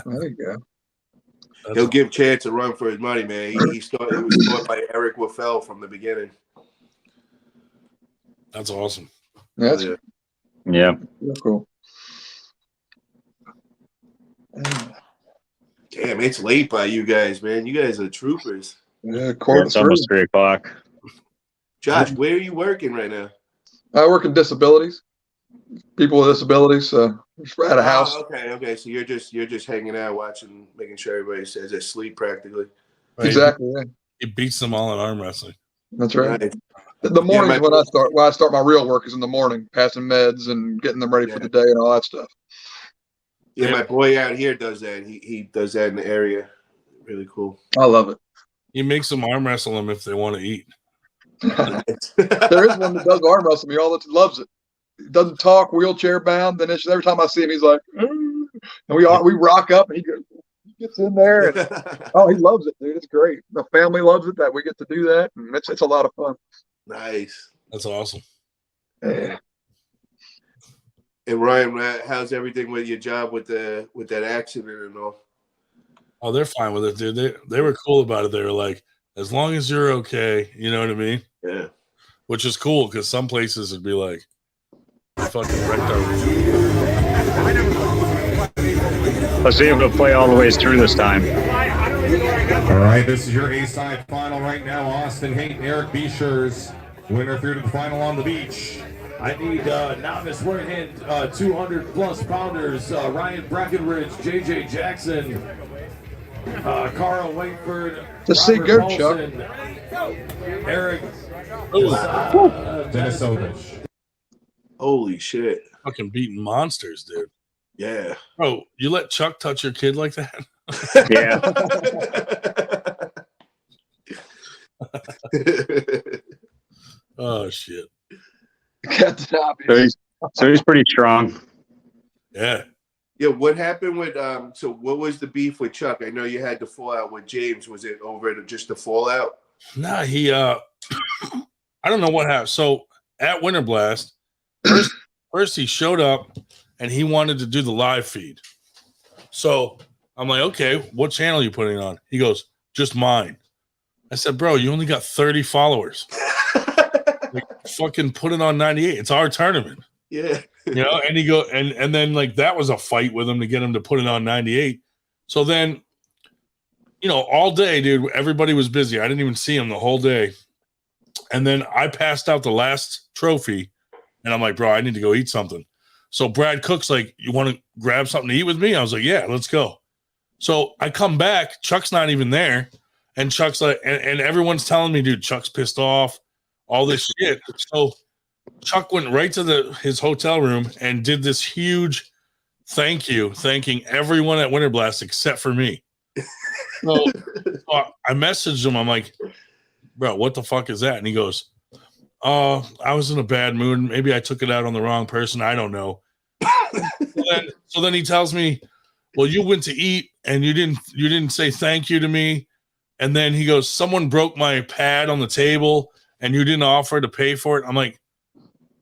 There you go. He'll give Chance a run for his money, man. He was taught by Eric Waffel from the beginning. That's awesome. That's yeah. Cool. Damn, it's late by you guys, man. You guys are troopers. Yeah, it's almost 3 o'clock. Josh, where are you working right now? I work in disabilities. People with disabilities. Just at a house. Okay. So you're just hanging out, watching, making sure everybody says they're asleep practically. Right. Exactly. Yeah. He beats them all in arm wrestling. That's right. Right. The mornings my- when I start my real work is in the morning, passing meds and getting them ready for the day and all that stuff. Yeah, my boy out here does that. He does that in the area. Really cool. I love it. You make some arm wrestle them if they want to eat. There is one that does arm wrestle me. All that loves it. He doesn't talk, wheelchair bound. Then every time I see him, he's like, and we rock up, and he gets in there, and he loves it, dude. It's great. The family loves it that we get to do that, and it's a lot of fun. Nice. That's awesome. Yeah. And Ryan, how's everything with your job with that accident and all? Oh, they're fine with it, dude. They were cool about it. They were like, as long as you're okay, you know what I mean? Yeah. Which is cool because some places would be like, fucking wrecked our. Let's see if it'll play all the way through this time. All right, this is your A-side final right now. Austin Haight and Eric Beecher's winner through to the final on the beach. I need novice right-hand 200-plus pounders, Ryan Breckenridge, J.J. Jackson, Carl Wakeford, Just say go, Chuck. Eric Minnesota. Holy shit. Fucking beating monsters, dude. Yeah. Bro, you let Chuck touch your kid like that? Yeah. Oh, shit. So he's pretty strong. Yeah. Yeah, what happened with so what was the beef with Chuck? I know you had the fallout with James. Was it over just the fallout? Nah, he I don't know what happened. So at Winter Blast, first he showed up and he wanted to do the live feed. So I'm like, okay, what channel are you putting on? He goes, just mine. I said, bro, you only got 30 followers. Like, fucking put it on 98. It's our tournament. Yeah. You know, and he go and then like that was a fight with him to get him to put it on 98. So then, you know, all day, dude, everybody was busy. I didn't even see him the whole day. And then I passed out the last trophy and I'm like, bro, I need to go eat something. So Brad Cook's like, you want to grab something to eat with me? I was like, yeah, let's go. So I come back, Chuck's not even there. And Chuck's like, and everyone's telling me, dude, Chuck's pissed off, all this shit. So Chuck went right to his hotel room and did this huge thank you, thanking everyone at Winter Blast except for me. So I messaged him. I'm like, bro, what the fuck is that? And he goes, oh, I was in a bad mood. Maybe I took it out on the wrong person. I don't know. So then he tells me, well, you went to eat and you didn't say thank you to me. And then he goes, someone broke my pad on the table and you didn't offer to pay for it. I'm like,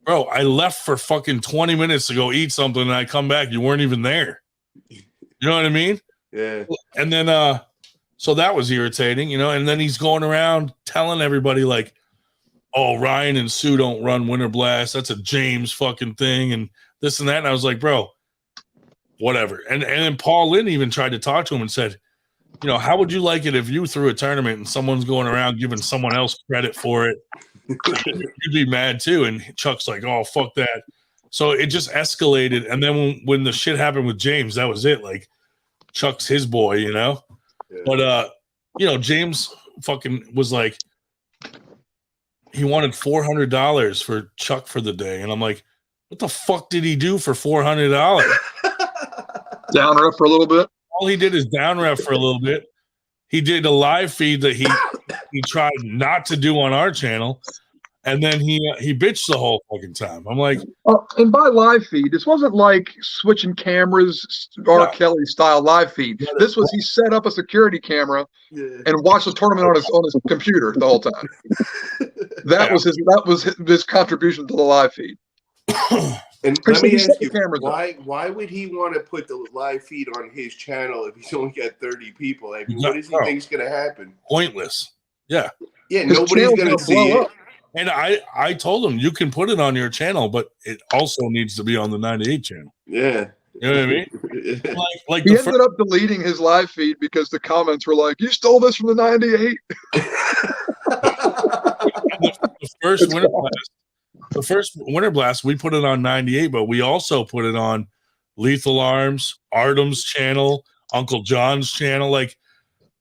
bro, I left for fucking 20 minutes to go eat something and I come back. You weren't even there. You know what I mean? Yeah. And then, so that was irritating, you know, and then he's going around telling everybody like, oh, Ryan and Sue don't run Winter Blast. That's a James fucking thing. And this and that. And I was like, bro, whatever. And then Paul Lynn even tried to talk to him and said, you know, how would you like it if you threw a tournament and someone's going around giving someone else credit for it? You'd be mad too. And Chuck's like, oh, fuck that. So it just escalated. And then when the shit happened with James, that was it. Like Chuck's his boy, you know? Yeah. But, you know, James fucking was like, he wanted $400 for Chuck for the day. And I'm like, what the fuck did he do for $400? Down ref for a little bit. All he did is down ref for a little bit. He did a live feed that he tried not to do on our channel, and then he bitched the whole fucking time. I'm like, and by live feed, this wasn't like switching cameras, R. Kelly style live feed. This was he set up a security camera and watched the tournament on his computer the whole time. That was his contribution to the live feed. And let me ask you, why would he want to put the live feed on his channel if he's only got 30 people? I mean, what does he think's going to happen? Pointless. Yeah. Yeah, nobody's going to see it. And I told him, you can put it on your channel, but it also needs to be on the 98 channel. Yeah. You know what I mean? Like he ended up deleting his live feed because the comments were like, you stole this from the 98. The first Winter Blast, we put it on 98, but we also put it on Lethal Arms, Artem's channel, Uncle John's channel. Like,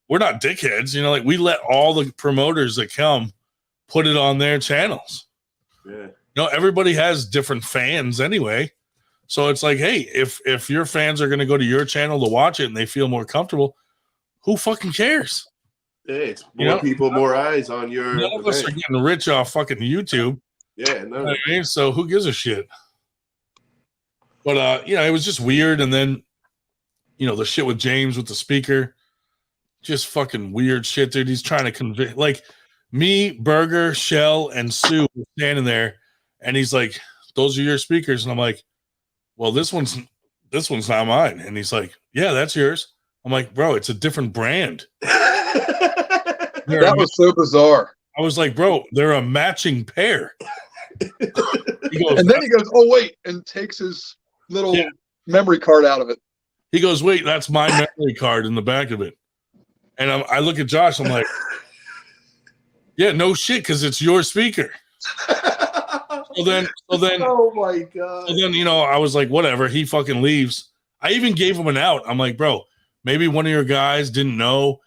we're not dickheads, you know, like we let all the promoters that come put it on their channels. Yeah. Everybody has different fans anyway. So it's like, hey, if your fans are going to go to your channel to watch it and they feel more comfortable, who fucking cares? Hey, it's more people, more eyes on your None of us are getting rich off fucking YouTube. Yeah, no. You know what I mean? So who gives a shit? But it was just weird. And then, the shit with James with the speaker, just fucking weird shit, dude. He's trying to convince, like, me, Burger, Shell, and Sue were standing there, and he's like, "Those are your speakers," and I'm like, "Well, this one's not mine." And he's like, "Yeah, that's yours." I'm like, "Bro, it's a different brand." That was so bizarre. I was like, "Bro, they're a matching pair." He goes, And then he goes, "Oh wait," and takes his little memory card out of it. He goes, "Wait, that's my memory card in the back of it." And I look at Josh, I'm like, "Yeah, no shit, because it's your speaker." So then, oh my god. So then, I was like, whatever. He fucking leaves. I even gave him an out. I'm like, bro, maybe one of your guys didn't know,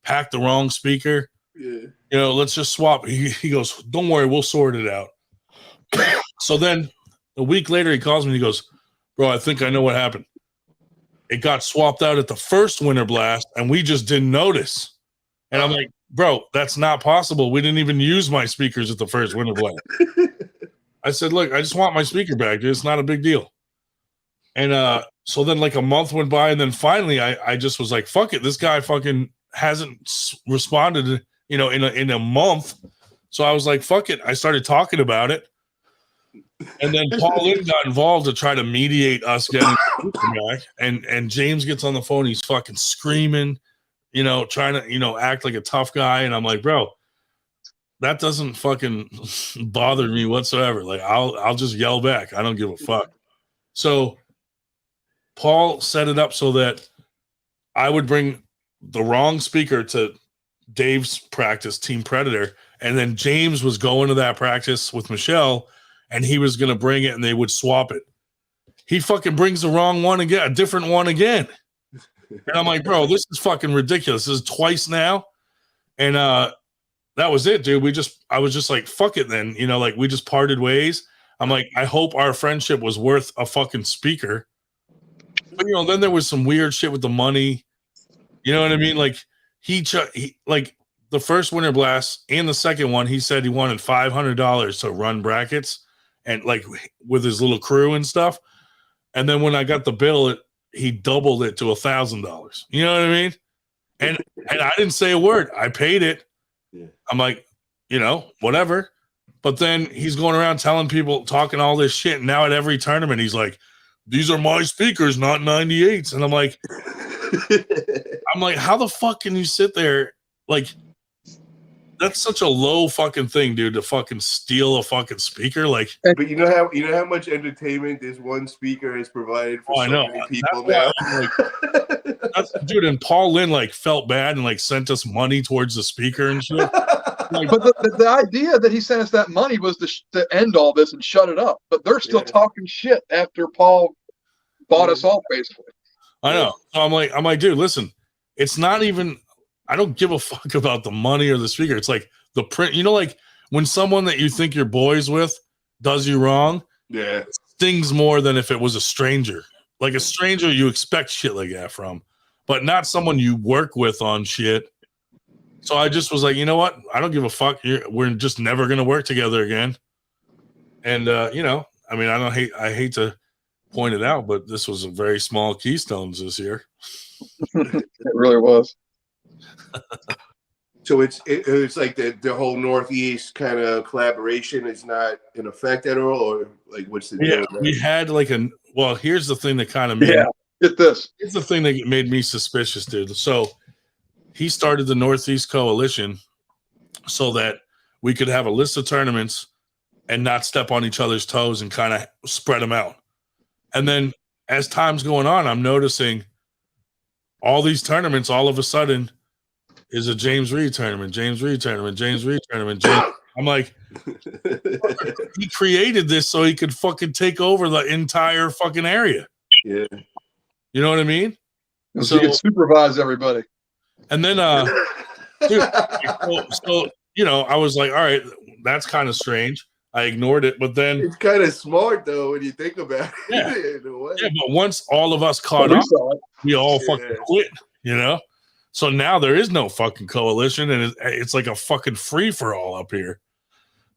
packed the wrong speaker. Yeah. Let's just swap. He goes, "Don't worry, we'll sort it out." So then a week later, he calls me and he goes, "Bro, I think I know what happened. It got swapped out at the first Winter Blast, and we just didn't notice." And I'm like, "Bro, that's not possible. We didn't even use my speakers at the first Winter Blast." I said, "Look, I just want my speaker back, dude. It's not a big deal." And so then like a month went by, and then finally I just was like, fuck it. This guy fucking hasn't responded, in a month. So I was like, fuck it. I started talking about it. And then Paul Lynn got involved to try to mediate us getting back. And James gets on the phone. He's fucking screaming, trying to, act like a tough guy. And I'm like, bro, that doesn't fucking bother me whatsoever. Like, I'll just yell back. I don't give a fuck. So Paul set it up so that I would bring the wrong speaker to Dave's practice, Team Predator, and then James was going to that practice with Michelle, and he was going to bring it, and they would swap it. He fucking brings the wrong one again, a different one again. And I'm like, bro, this is fucking ridiculous. This is twice now. And that was it, dude. I was just like, fuck it then. Like we just parted ways. I'm like, I hope our friendship was worth a fucking speaker. But, then there was some weird shit with the money. You know what I mean? Like he like the first Winter Blast and the second one, he said he wanted $500 to run brackets and like with his little crew and stuff. And then when I got the bill, he doubled it to $1,000. You know what I mean? And I didn't say a word. I paid it. Yeah. I'm like, whatever. But then he's going around telling people, talking all this shit. And now at every tournament, he's like, these are my speakers, not 98s. And I'm like, how the fuck can you sit there? Like, that's such a low fucking thing, dude, to fucking steal a fucking speaker. Like, but you know how much entertainment this one speaker has provided for so many people now. Dude, and Paul Lynn like felt bad and like sent us money towards the speaker and shit. Like, but the idea that he sent us that money was to end all this and shut it up. But they're still talking shit after Paul bought us off, basically. I know. So I'm like, dude, listen, it's not even. I don't give a fuck about the money or the speaker. It's like the print. Like when someone that you think you're boys with does you wrong, it stings more than if it was a stranger. Like a stranger, you expect shit like that from, but not someone you work with on shit. So I just was like, you know what? I don't give a fuck. We're just never gonna work together again. And I mean, I hate to point it out, but this was a very small Keystones this year. It really was. So it's like the whole Northeast kind of collaboration is not in effect at all, or like what's the deal? We had like here's the thing that kind of made get this. Here's the thing that made me suspicious, dude. So he started the Northeast Coalition so that we could have a list of tournaments and not step on each other's toes and kind of spread them out. And then as time's going on, I'm noticing all these tournaments all of a sudden is a James Reed tournament, James Reed tournament, James Reed tournament. I'm like, he created this so he could fucking take over the entire fucking area. Yeah. You know what I mean? So you can supervise everybody. And then, dude, so I was like, all right, that's kind of strange. I ignored it, but then it's kind of smart though when you think about it. Yeah. In a way. Yeah, but once all of us caught up, we all fucking quit, you know? So now there is no fucking coalition, and it's like a fucking free-for-all up here.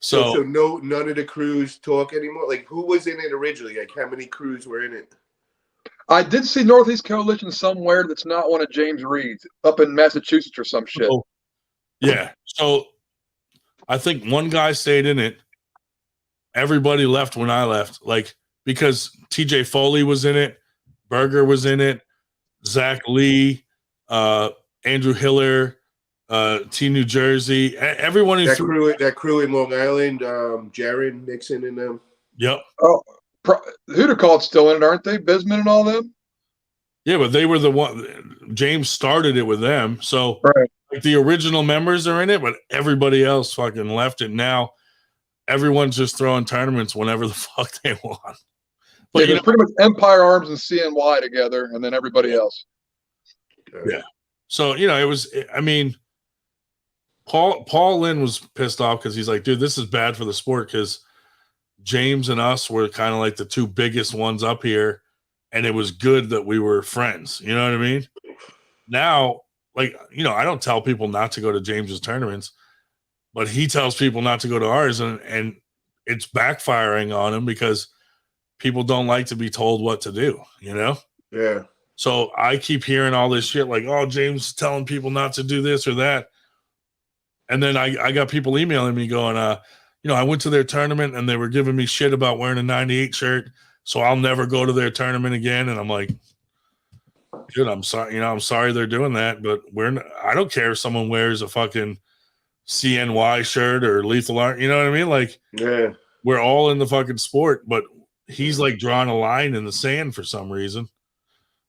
So none of the crews talk anymore? Like, who was in it originally? Like, how many crews were in it? I did see Northeast Coalition somewhere that's not one of James Reed's, up in Massachusetts or some shit. Yeah. So I think one guy stayed in it. Everybody left when I left, like, because TJ Foley was in it, Berger was in it, Zach Lee, Andrew Hiller, T New Jersey, everyone who's that crew in Long Island, Jaron Nixon and them. Yep. Oh, who'd have called still in it, aren't they? Bisman and all them? Yeah, but they were the one. James started it with them, so like the original members are in it, but everybody else fucking left it. Now everyone's just throwing tournaments whenever the fuck they want. But yeah, pretty much Empire Arms and CNY together, and then everybody else. Yeah. So it was. I mean, Paul Lynn was pissed off because he's like, dude, this is bad for the sport because James and us were kind of like the two biggest ones up here, and it was good that we were friends. You know what I mean? Now, like, I don't tell people not to go to James's tournaments, but he tells people not to go to ours, and it's backfiring on him because people don't like to be told what to do, Yeah. So I keep hearing all this shit like, oh, James is telling people not to do this or that. And then I got people emailing me going, I went to their tournament and they were giving me shit about wearing a 98 shirt, so I'll never go to their tournament again. And I'm like, dude, I'm sorry, I'm sorry they're doing that, but I don't care if someone wears a fucking CNY shirt or Lethal Art, you know what I mean? Like, yeah, we're all in the fucking sport, but he's like drawing a line in the sand for some reason,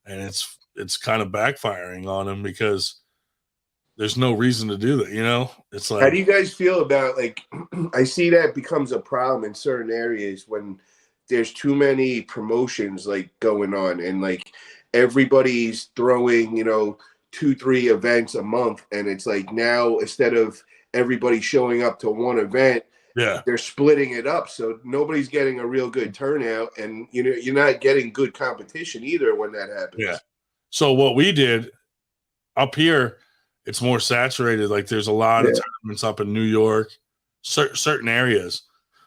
and it's kind of backfiring on him because there's no reason to do that. It's like, how do you guys feel about, like, I see that becomes a problem in certain areas when there's too many promotions like going on, and like everybody's throwing 2-3 events a month, and it's like now instead of everybody showing up to one event, they're splitting it up, so nobody's getting a real good turnout, and you're not getting good competition either when that happens. Yeah. So what we did up here, it's more saturated. Like there's a lot of tournaments up in New York, certain areas.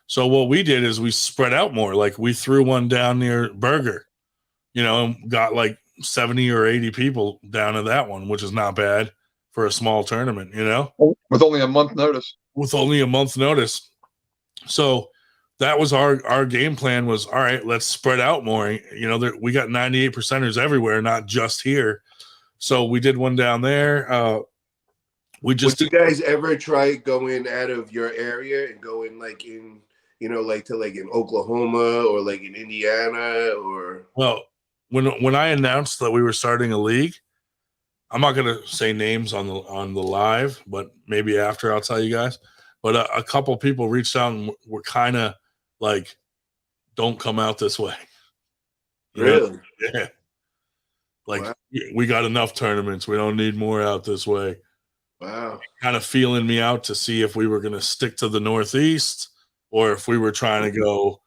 So what we did is we spread out more. Like we threw one down near Berger, and got like 70 or 80 people down to that one, which is not bad for a small tournament, with only a month notice. So that was our game plan was, all right, let's spread out more. We got 98 percenters everywhere, not just here. So we did one down there. Would you guys ever try going out of your area and going like in, like to like in Oklahoma or like in Indiana or? Well, when I announced that we were starting a league, I'm not going to say names on the live, but maybe after I'll tell you guys. But a couple people reached out and were kind of like, "Don't come out this way." Really? Yeah. Like, we got enough tournaments. We don't need more out this way. Wow. Kind of feeling me out to see if we were going to stick to the Northeast or if we were trying to go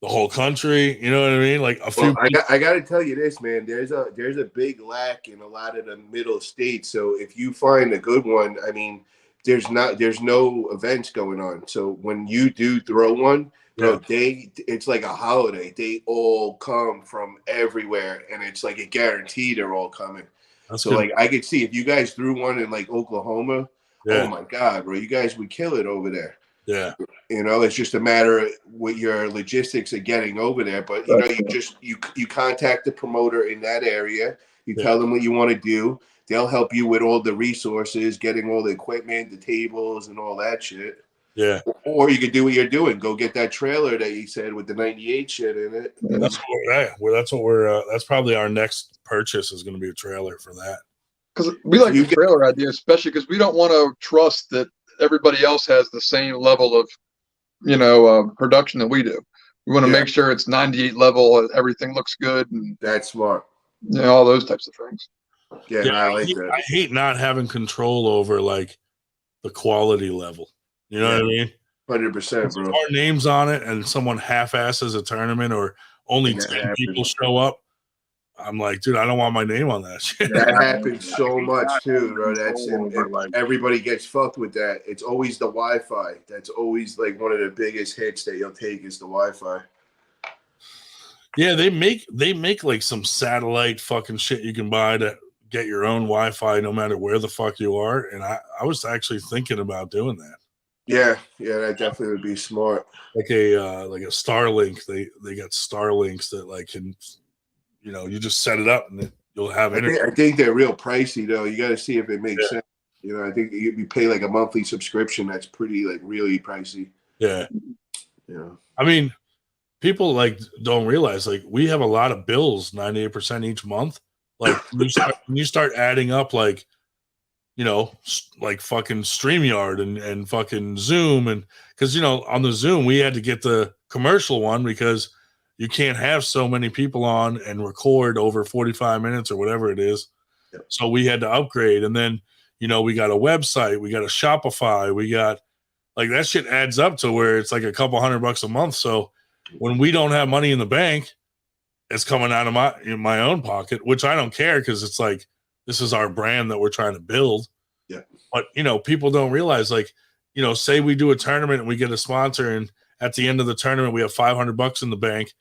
the whole country. You know what I mean? Like a few. I got to tell you this, man. There's a big lack in a lot of the middle states. So if you find a good one, I mean, there's no events going on. So when you do throw one, it's like a holiday. They all come from everywhere, and it's like a guarantee they're all coming. That's so good. like I could see if you guys threw one in like Oklahoma, oh my God, bro, you guys would kill it over there. Yeah. It's just a matter of what your logistics of getting over there. But you contact the promoter in that area, you tell them what you want to do. They'll help you with all the resources, getting all the equipment, the tables, and all that shit. Yeah. Or you could do what you're doing. Go get that trailer that you said with the 98 shit in it. That's probably our next purchase is going to be a trailer for that. Because we like the trailer idea, especially because we don't want to trust that everybody else has the same level of, production that we do. We want to make sure it's 98 level, everything looks good, and that's smart. All those types of things. Yeah, I like that. I hate not having control over like the quality level. You know what I mean? 100%, bro. Our names on it, and someone half-asses a tournament, or only 10 people show up. I'm like, dude, I don't want my name on that shit. That happens so much too, bro. That's and everybody gets fucked with that. It's always the Wi-Fi. That's always like one of the biggest hits that you'll take is the Wi-Fi. Yeah, they make like some satellite fucking shit you can buy to get your own Wi-Fi no matter where the fuck you are. And I was actually thinking about doing that. Yeah, that definitely would be smart. Like a Starlink. They got Starlinks that like can, you just set it up and you'll have internet. I think they're real pricey though. You got to see if it makes sense. I think you pay like a monthly subscription. That's pretty like really pricey. Yeah. Yeah. I mean, people like don't realize like we have a lot of bills, 98% each month. Like when you start adding up like, like fucking StreamYard and fucking Zoom, and because on the Zoom we had to get the commercial one because you can't have so many people on and record over 45 minutes or whatever it is. Yep. So we had to upgrade, and then we got a website, we got a Shopify, we got like that shit adds up to where it's like a couple $100 a month. So when we don't have money in the bank, it's coming out of my own pocket, which I don't care because it's like this is our brand that we're trying to build. Yeah. But people don't realize like, say we do a tournament and we get a sponsor, and at the end of the tournament we have $500 in the bank.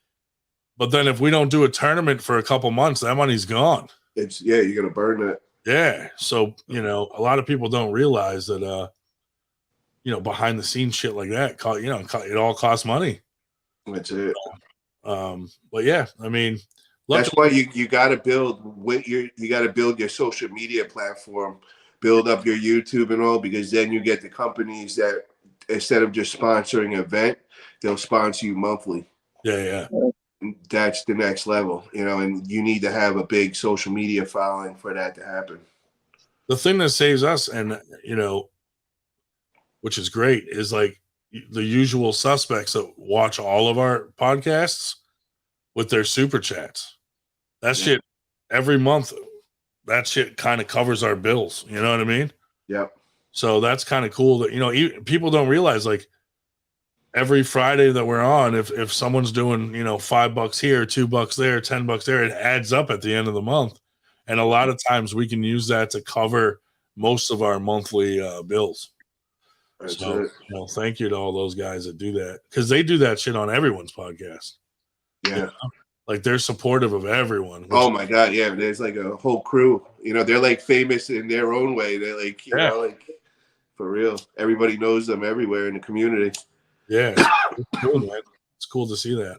But then if we don't do a tournament for a couple months, that money's gone. You're gonna burn it. Yeah. So a lot of people don't realize that behind the scenes shit like that, it all costs money. That's it. But yeah, I mean, that's why you got to build your social media platform, build up your YouTube and all, because then you get the companies that instead of just sponsoring an event, they'll sponsor you monthly. Yeah. That's the next level, and you need to have a big social media following for that to happen. The thing that saves us, and which is great, is like the usual suspects that watch all of our podcasts with their super chats. That shit every month, that shit kind of covers our bills. You know what I mean? Yep. So that's kind of cool that, people don't realize like every Friday that we're on, if someone's doing, $5 here, $2 there, $10 there, it adds up at the end of the month. And a lot of times we can use that to cover most of our monthly bills. That's so, it. Thank you to all those guys that do that, because they do that shit on everyone's podcast. Yeah. Like they're supportive of everyone. Oh my God. Yeah. There's like a whole crew, they're like famous in their own way. They're like, like for real. Everybody knows them everywhere in the community. Yeah. It's cool, man. It's cool to see that.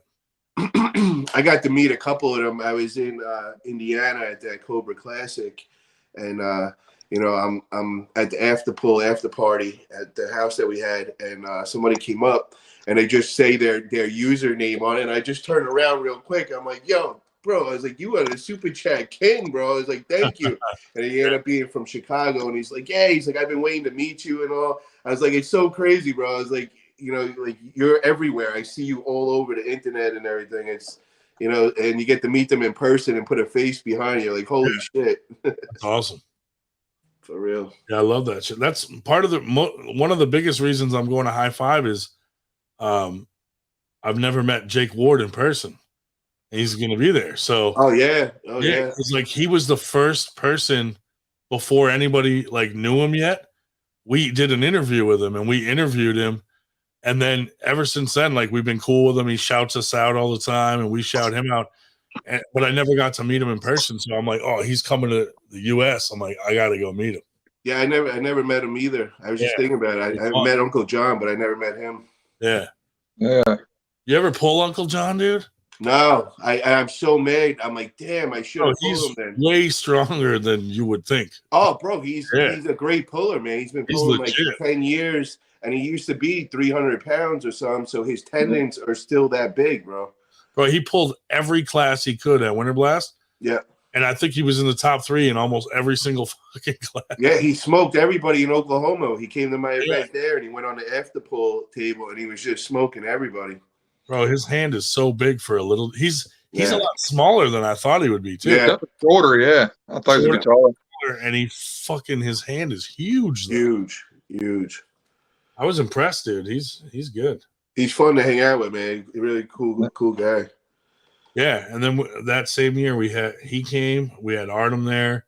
I got to meet a couple of them. I was in Indiana at that Cobra Classic, and I'm at the after party at the house that we had, and somebody came up and they just say their username on it, and I just turned around real quick. I'm like, yo, bro, I was like, you are the super chat king, bro. I was like, thank you. And he ended up being from Chicago, and he's like, yeah, I've been waiting to meet you and all. I was like, it's so crazy, bro. I was like, like you're everywhere. I see you all over the internet and everything. It's, and you get to meet them in person and put a face behind you. Like, holy shit. That's awesome. For real. Yeah, I love that shit. That's part of one of the biggest reasons I'm going to High Five is I've never met Jake Ward in person. He's going to be there. So, yeah. It's like he was the first person before anybody like knew him yet. We did an interview with him and we interviewed him. And then ever since then, like we've been cool with him. He shouts us out all the time and we shout him out. But I never got to meet him in person. So I'm like, oh, he's coming to the US. I'm like, I got to go meet him. Yeah, I never met him either. I was just thinking about it. I met Uncle John, but I never met him. Yeah. Yeah. You ever pull Uncle John, dude? No, I'm so mad. I'm like, damn, I should have he's pulled him then. Way stronger than you would think. Oh, bro, he's a great puller, man. He's been pulling like 10 years, and he used to be 300 pounds or something, so his tendons are still that big, bro. Bro, he pulled every class he could at Winter Blast. Yeah. And I think he was in the top 3 in almost every single fucking class. Yeah, he smoked everybody in Oklahoma. He came to my event there, and he went on the after pull table, and he was just smoking everybody. Bro, his hand is so big for a little. He's a lot smaller than I thought he would be, too. Yeah, shorter, yeah. I thought he was taller. And his hand is huge. Though. Huge. I was impressed, dude. He's good. He's fun to hang out with, man. Really cool guy. Yeah, and then that same year he came. We had Artem there.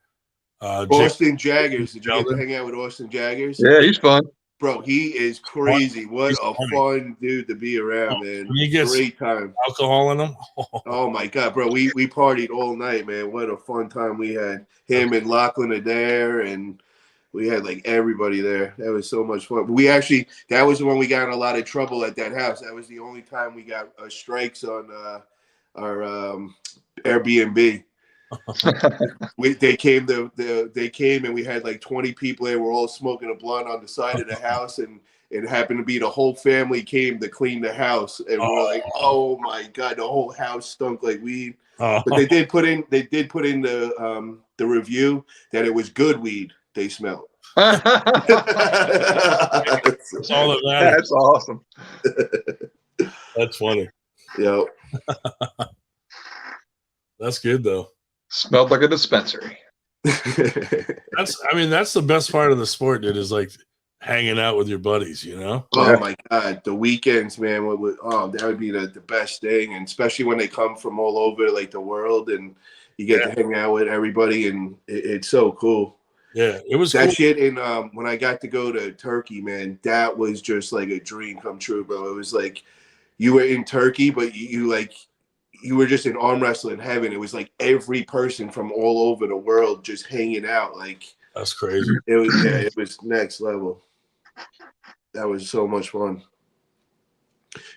Austin Jaggers. Did you get to hang out with Austin Jaggers? Yeah, he's fun. Bro, he is crazy. What a fun dude to be around, man. He gets great time. Alcohol in him. Oh my god, bro. We partied all night, man. What a fun time we had. Him and Lachlan are there, and we had like everybody there. That was so much fun. That was the one we got in a lot of trouble at that house. That was the only time we got strikes on our Airbnb. They came and we had like 20 people there. We're all smoking a blunt on the side of the house, and it happened to be the whole family came to clean the house, and we're like, oh my god, the whole house stunk like weed. But they did put in the review that it was good weed they smelled. That's all that matters. That's awesome. That's funny. Yeah. That's good though. Smelled like a dispensary. That's the best part of the sport, dude, is like hanging out with your buddies, you know? Oh my god, the weekends, man, that would be the best thing, and especially when they come from all over like the world, and you get to hang out with everybody, and it's so cool. Yeah, it was that cool. shit. And when I got to go to Turkey, man, that was just like a dream come true, bro. It was like you were in Turkey, but you were just in arm wrestling heaven. It was like every person from all over the world just hanging out. Like that's crazy. It was next level. That was so much fun.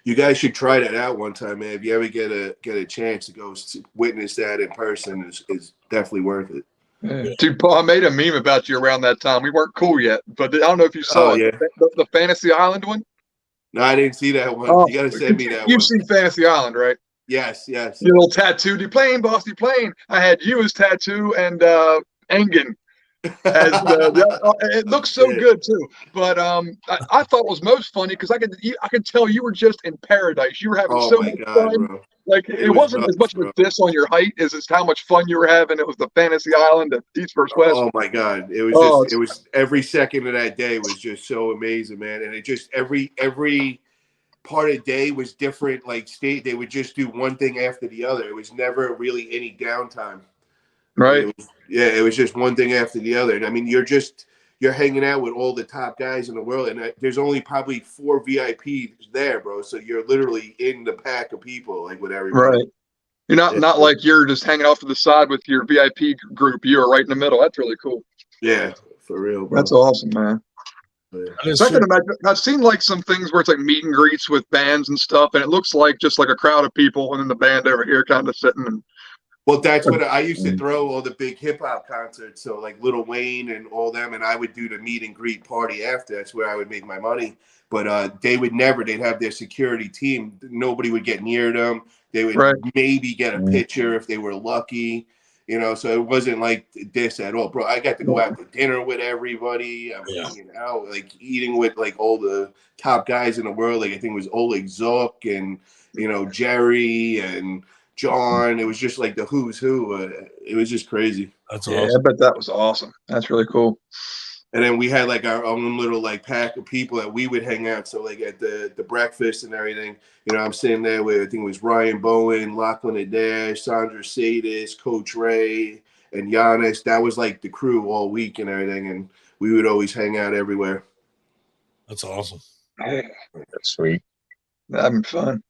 You guys should try that out one time, man. If you ever get a chance to go witness that in person, is definitely worth it. Yeah. Dude, Paul, I made a meme about you around that time. We weren't cool yet, but I don't know if you saw it. Yeah. The Fantasy Island one. No, I didn't see that one. You got to send me that one. You've seen Fantasy Island, right? Yes. Your little tattoo. You playing, boss? You playing? I had you as tattoo and Engen. It looks so good too, but I thought it was most funny because I could tell you were just in paradise. You were having so much fun. Bro. Like it wasn't nuts, as much of a diss on your height as it's how much fun you were having. It was the Fantasy Island at East vs West. Oh my god, it was it was every second of that day was just so amazing, man. And it just every part of the day was different. Like they would just do one thing after the other. It was never really any downtime. Right. It was just one thing after the other. And I mean, you're hanging out with all the top guys in the world, and there's only probably 4 VIPs there, bro. So you're literally in the pack of people, like with everybody. Right. You're not like you're just hanging off to the side with your VIP group. You're right in the middle. That's really cool. Yeah, for real, bro. That's awesome, man. Yeah. So I can imagine, I've seen like some things where it's like meet and greets with bands and stuff, and it looks like just like a crowd of people, and then the band over here kind of sitting and. Well, that's what I used to throw all the big hip hop concerts. So like Lil Wayne and all them, and I would do the meet and greet party after. That's where I would make my money. But they would never. They'd have their security team. Nobody would get near them. They would maybe get a picture if they were lucky. You know, so it wasn't like this at all, bro. I got to go out to dinner with everybody. I'm hanging out, like eating with like all the top guys in the world. Like I think it was Oleg Zook and Jerry and John. It was just like the who's who. It was just crazy. That's awesome. I bet that was awesome. That's really cool. And then we had like our own little like pack of people that we would hang out. So like at the breakfast and everything, I'm sitting there with, I think it was Ryan Bowen, Lachlan Adair, Sandra Sadis, Coach Ray, and Giannis. That was like the crew all week and everything. And we would always hang out everywhere. That's awesome. That's sweet. Having fun.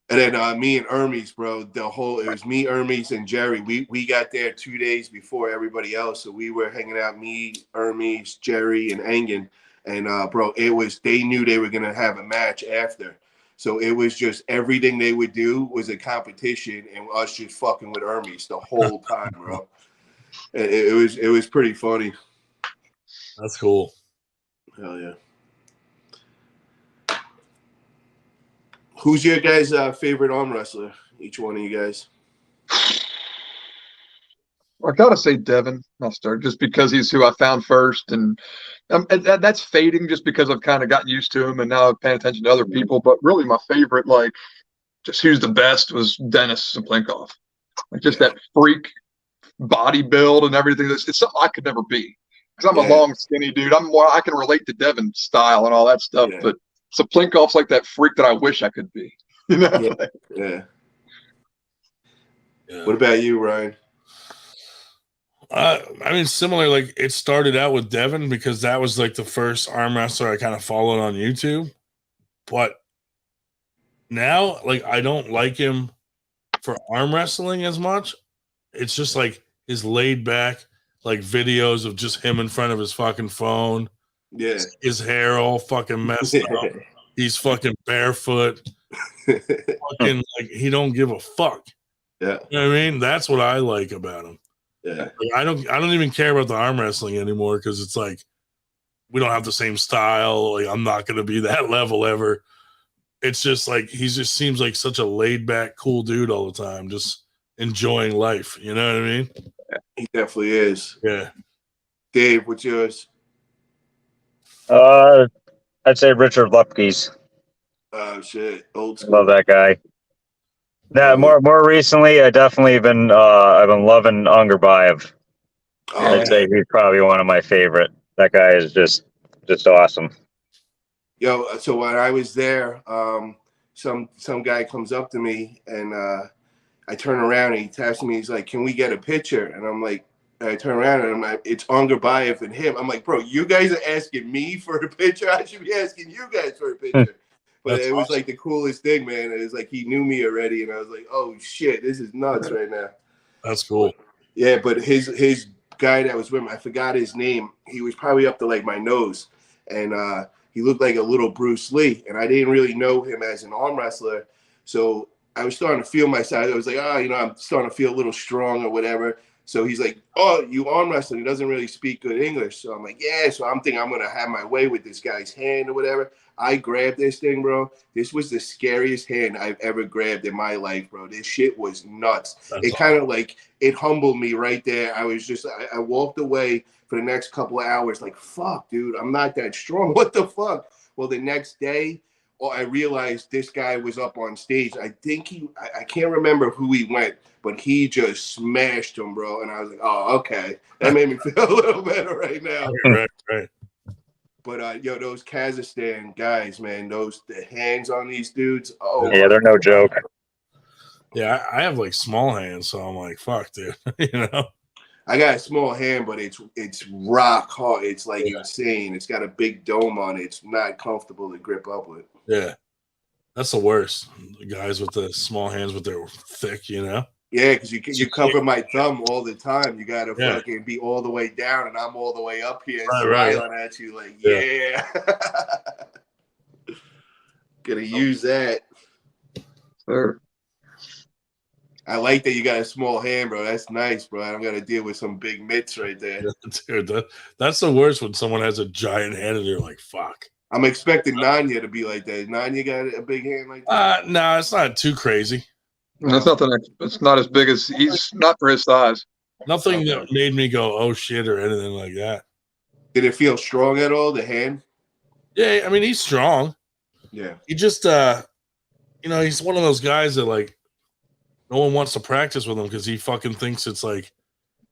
And then me and Hermes, bro, it was me, Hermes, and Jerry. We got there 2 days before everybody else. So we were hanging out, me, Hermes, Jerry, and Engen. And, bro, they knew they were going to have a match after. So it was just everything they would do was a competition and us just fucking with Hermes the whole time, bro. It was pretty funny. That's cool. Hell yeah. Who's your guys' favorite arm wrestler? Each one of you guys. I gotta say Devin Mustard, just because he's who I found first, and that's fading just because I've kind of gotten used to him, and now I'm paying attention to other people. But really, my favorite, like, just who's the best, was Dennis Zimplenkov. Like, just that freak body build and everything. It's something I could never be. because I'm a long, skinny dude. I can relate to Devin's style and all that stuff, but Saplinkov's like that freak that I wish I could be. You know? Yeah. What about you, Ryan? I mean, similar. Like it started out with Devin because that was like the first arm wrestler I kind of followed on YouTube. But now, like, I don't like him for arm wrestling as much. It's just like his laid back, like videos of just him in front of his fucking phone. Yeah. His hair all fucking messed up. He's fucking barefoot. Fucking like he don't give a fuck. Yeah. You know what I mean? That's what I like about him. Yeah. Like, I don't even care about the arm wrestling anymore because it's like we don't have the same style. Like I'm not gonna be that level ever. It's just like he just seems like such a laid back, cool dude all the time, just enjoying life. You know what I mean? He definitely is. Yeah. Dave, what's yours? I'd say Richard Lupke's. Oh shit, old school. Love that guy. Yeah, more recently, I've been loving Ungerbayev. I'd say he's probably one of my favorite. That guy is just awesome. Yo, so when I was there, some guy comes up to me and I turn around and he taps me. He's like, "Can we get a picture?" And I'm like, I turn around and I'm like, it's Ungerbayev and him. I'm like, bro, you guys are asking me for a picture. I should be asking you guys for a picture. But it was like the coolest thing, man. It was like he knew me already, and I was like, oh shit, this is nuts right now. That's cool. Yeah, but his guy that was with him, I forgot his name. He was probably up to like my nose, and he looked like a little Bruce Lee, and I didn't really know him as an arm wrestler, so I was starting to feel myself. I was like, I'm starting to feel a little strong or whatever. So he's like, "Oh, you arm wrestling?" He doesn't really speak good English. So I'm like, "Yeah." So I'm thinking I'm gonna have my way with this guy's hand or whatever. I grabbed this thing, bro. This was the scariest hand I've ever grabbed in my life, bro. This shit was nuts. It kind of like it humbled me right there. I was just I walked away for the next couple of hours like, "Fuck, dude, I'm not that strong. What the fuck?" Well, the next day, I realized this guy was up on stage. I think I can't remember who he went, but he just smashed him, bro. And I was like, oh, okay. That made me feel a little better right now. Right. But, those Kazakhstan guys, man, the hands on these dudes. Oh, yeah, they're no joke. Yeah, I have like small hands, so I'm like, fuck, dude. You know? I got a small hand, but it's rock hard. It's like insane. It's got a big dome on it. It's not comfortable to grip up with. Yeah. That's the worst. The guys with the small hands, but they're thick, you know? Yeah, because you cover my thumb all the time. You got to fucking be all the way down, and I'm all the way up here smiling at you like, yeah. Gonna use that. Sure. I like that you got a small hand, bro. That's nice, bro. I don't got to deal with some big mitts right there. Dude, that's the worst when someone has a giant hand and you're like, fuck. I'm expecting Nanya to be like that. Nanya got a big hand like that? No, it's not too crazy. That's nothing. It's not as big as he's not for his size. Nothing that made me go, oh shit, or anything like that. Did it feel strong at all, the hand? Yeah, I mean, he's strong. Yeah. He just, he's one of those guys that like, no one wants to practice with him because he fucking thinks it's like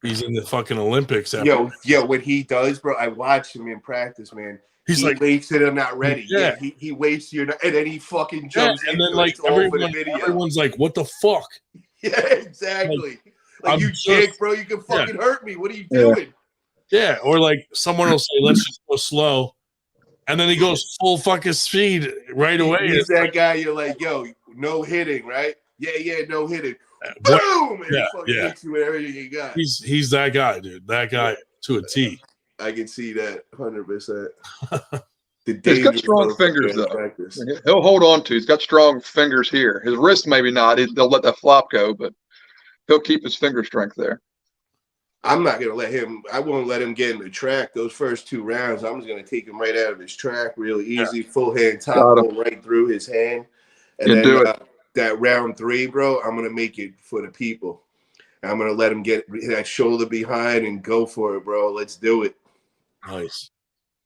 he's in the fucking Olympics. Yo, what he does, bro, I watched him in practice, man. He's like, waits till I'm not ready. Yeah. He waits till you're not, and then he fucking jumps and into then like everyone's like, what the fuck? Yeah, exactly. Like you dick, bro, you can fucking hurt me. What are you doing? Yeah, or like someone will say, let's just go slow. And then he goes full fucking speed right away. He's that guy, you're like, yo, no hitting, right? Yeah, no hitting. Boom! And he fucking hits you with everything you got. He's that guy, dude. That guy to a T. I can see that 100%. He's got strong fingers, though. He'll hold on to. He's got strong fingers here. His wrist, maybe not. They'll let that flop go, but he'll keep his finger strength there. I'm not going to let him. I won't let him get in the track. Those first 2 rounds, I'm just going to take him right out of his track real easy. Full hand top pull right through his hand. And then that round 3, bro, I'm going to make it for the people. I'm going to let him get that shoulder behind and go for it, bro. Let's do it. Nice.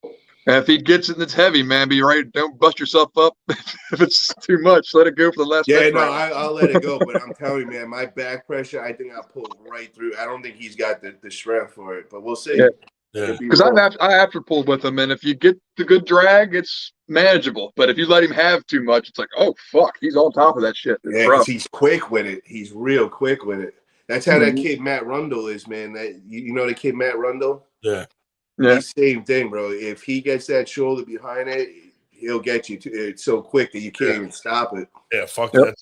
And if he gets it, it's heavy, man. Be right. Don't bust yourself up if it's too much. Let it go for the last. Yeah, no, I'll let it go. But I'm telling you, man, my back pressure, I think I'll pull right through. I don't think he's got the strength for it, but we'll see. Yeah. Yeah. Because I after pulled with him, and if you get the good drag, it's manageable. But if you let him have too much, it's like, oh fuck, he's on top of that shit. It's Yeah, rough. because he's quick with it. He's real quick with it. That's how that kid Matt Rundle is, man. That you know the kid Matt Rundle? Yeah. Yeah. He's same thing, bro. If he gets that shoulder behind it, he'll get you. It's so quick that you can't even stop it. Yeah, fuck Yep. that.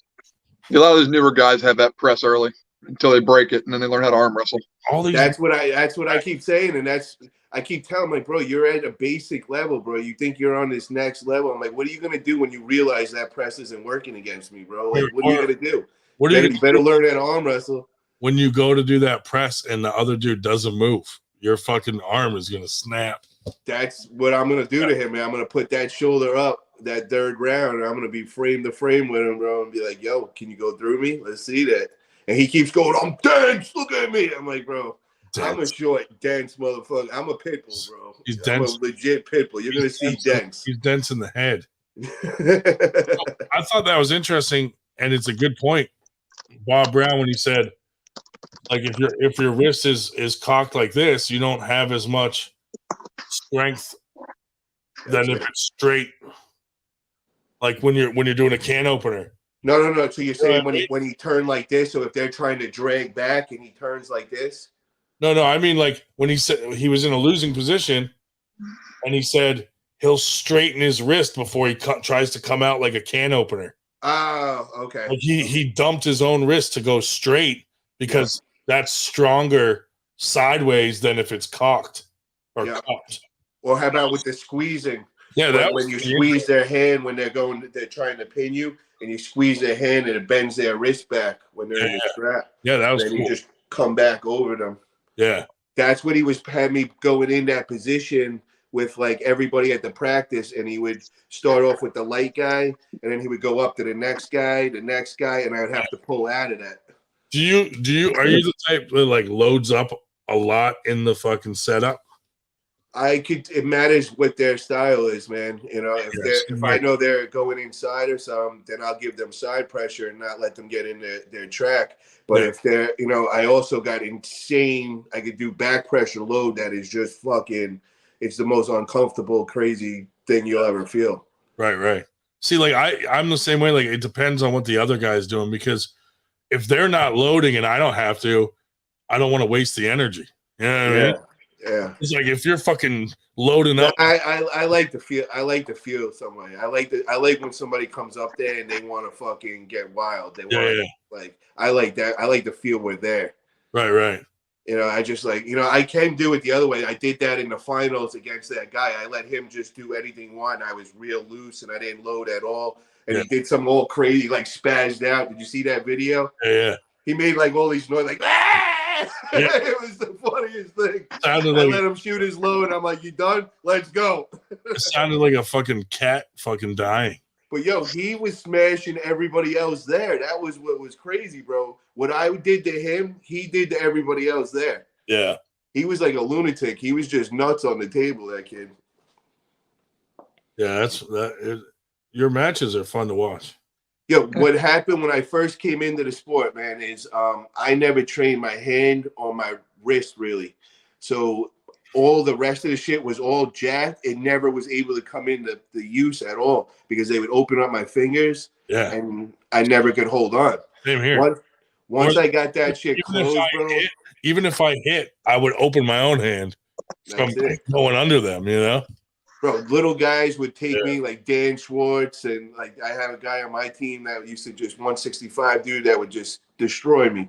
A lot of those newer guys have that press early until they break it, and then they learn how to arm wrestle. All these. That's what I keep saying, and I keep telling him, like, bro, you're at a basic level, bro. You think you're on this next level. I'm like, what are you gonna do when you realize that press isn't working against me, bro? Like, what are you gonna do? What are you You better learn how to arm wrestle. When you go to do that press and the other dude doesn't move, your fucking arm is gonna snap. That's what I'm gonna do to him, man. I'm gonna put that shoulder up that third round, and I'm gonna be frame to frame with him, bro, and be like, yo, can you go through me? Let's see that. And he keeps going, I'm dense, look at me. I'm like, bro, I'm a short, dense motherfucker. I'm a pit bull, bro. He's I'm dense. a legit pit bull. You're gonna see dense. He's dense in the head. I thought that was interesting, and it's a good point, Bob Brown, when he said, like, if your wrist is cocked like this, you don't have as much strength than if it's straight. Like when you're doing a can opener. No. So you're saying when he turned like this, so if they're trying to drag back and he turns like this? No. I mean, like when he said he was in a losing position, and he said he'll straighten his wrist before he tries to come out like a can opener. Oh, okay. Like he dumped his own wrist to go straight because that's stronger sideways than if it's cocked or cupped. Or how about with the squeezing? Yeah, when you squeeze their hand when they're trying to pin you, and you squeeze their hand and it bends their wrist back when they're in the strap. Yeah, that was then cool. you just come back over them. Yeah. That's what had me going in that position with like everybody at the practice, and he would start off with the light guy, and then he would go up to the next guy, and I would have to pull out of that. Are you the type that like loads up a lot in the fucking setup? It matters what their style is, man. You know, if I know they're going inside or something, then I'll give them side pressure and not let them get in their track. But if they're, you know, I also got insane. I could do back pressure load that is just fucking. It's the most uncomfortable, crazy thing you'll ever feel. Right. See, like I'm the same way. Like it depends on what the other guy's doing, because if they're not loading and I don't have to, I don't want to waste the energy. You know what I mean? Yeah. It's like if you're fucking loading up. I like to feel some way. I like when somebody comes up there and they want to fucking get wild. They want like I like that. I like to feel we're there. Right. You know, I just like, you know, I can do it the other way. I did that in the finals against that guy. I let him just do anything he wanted. I was real loose and I didn't load at all. And he did some all crazy, like spazzed out. Did you see that video? Yeah. He made like all these noise, like, ah! It was the funniest thing. I let him shoot his load. And I'm like, you done? Let's go. It sounded like a fucking cat fucking dying. But yo, he was smashing everybody else there. That was what was crazy, bro. What I did to him, he did to everybody else there. Yeah. He was like a lunatic. He was just nuts on the table, that kid. Yeah, your matches are fun to watch. Yo, what happened when I first came into the sport, man, is I never trained my hand or my wrist really. So all the rest of the shit was all jacked. It never was able to come into the use at all because they would open up my fingers and I never could hold on. Same here. Once I got that shit closed, bro. Even if I hit, I would open my own hand from going under them, you know? Bro, little guys would take me like Dan Schwartz, and like I have a guy on my team that used to just 165 dude that would just destroy me.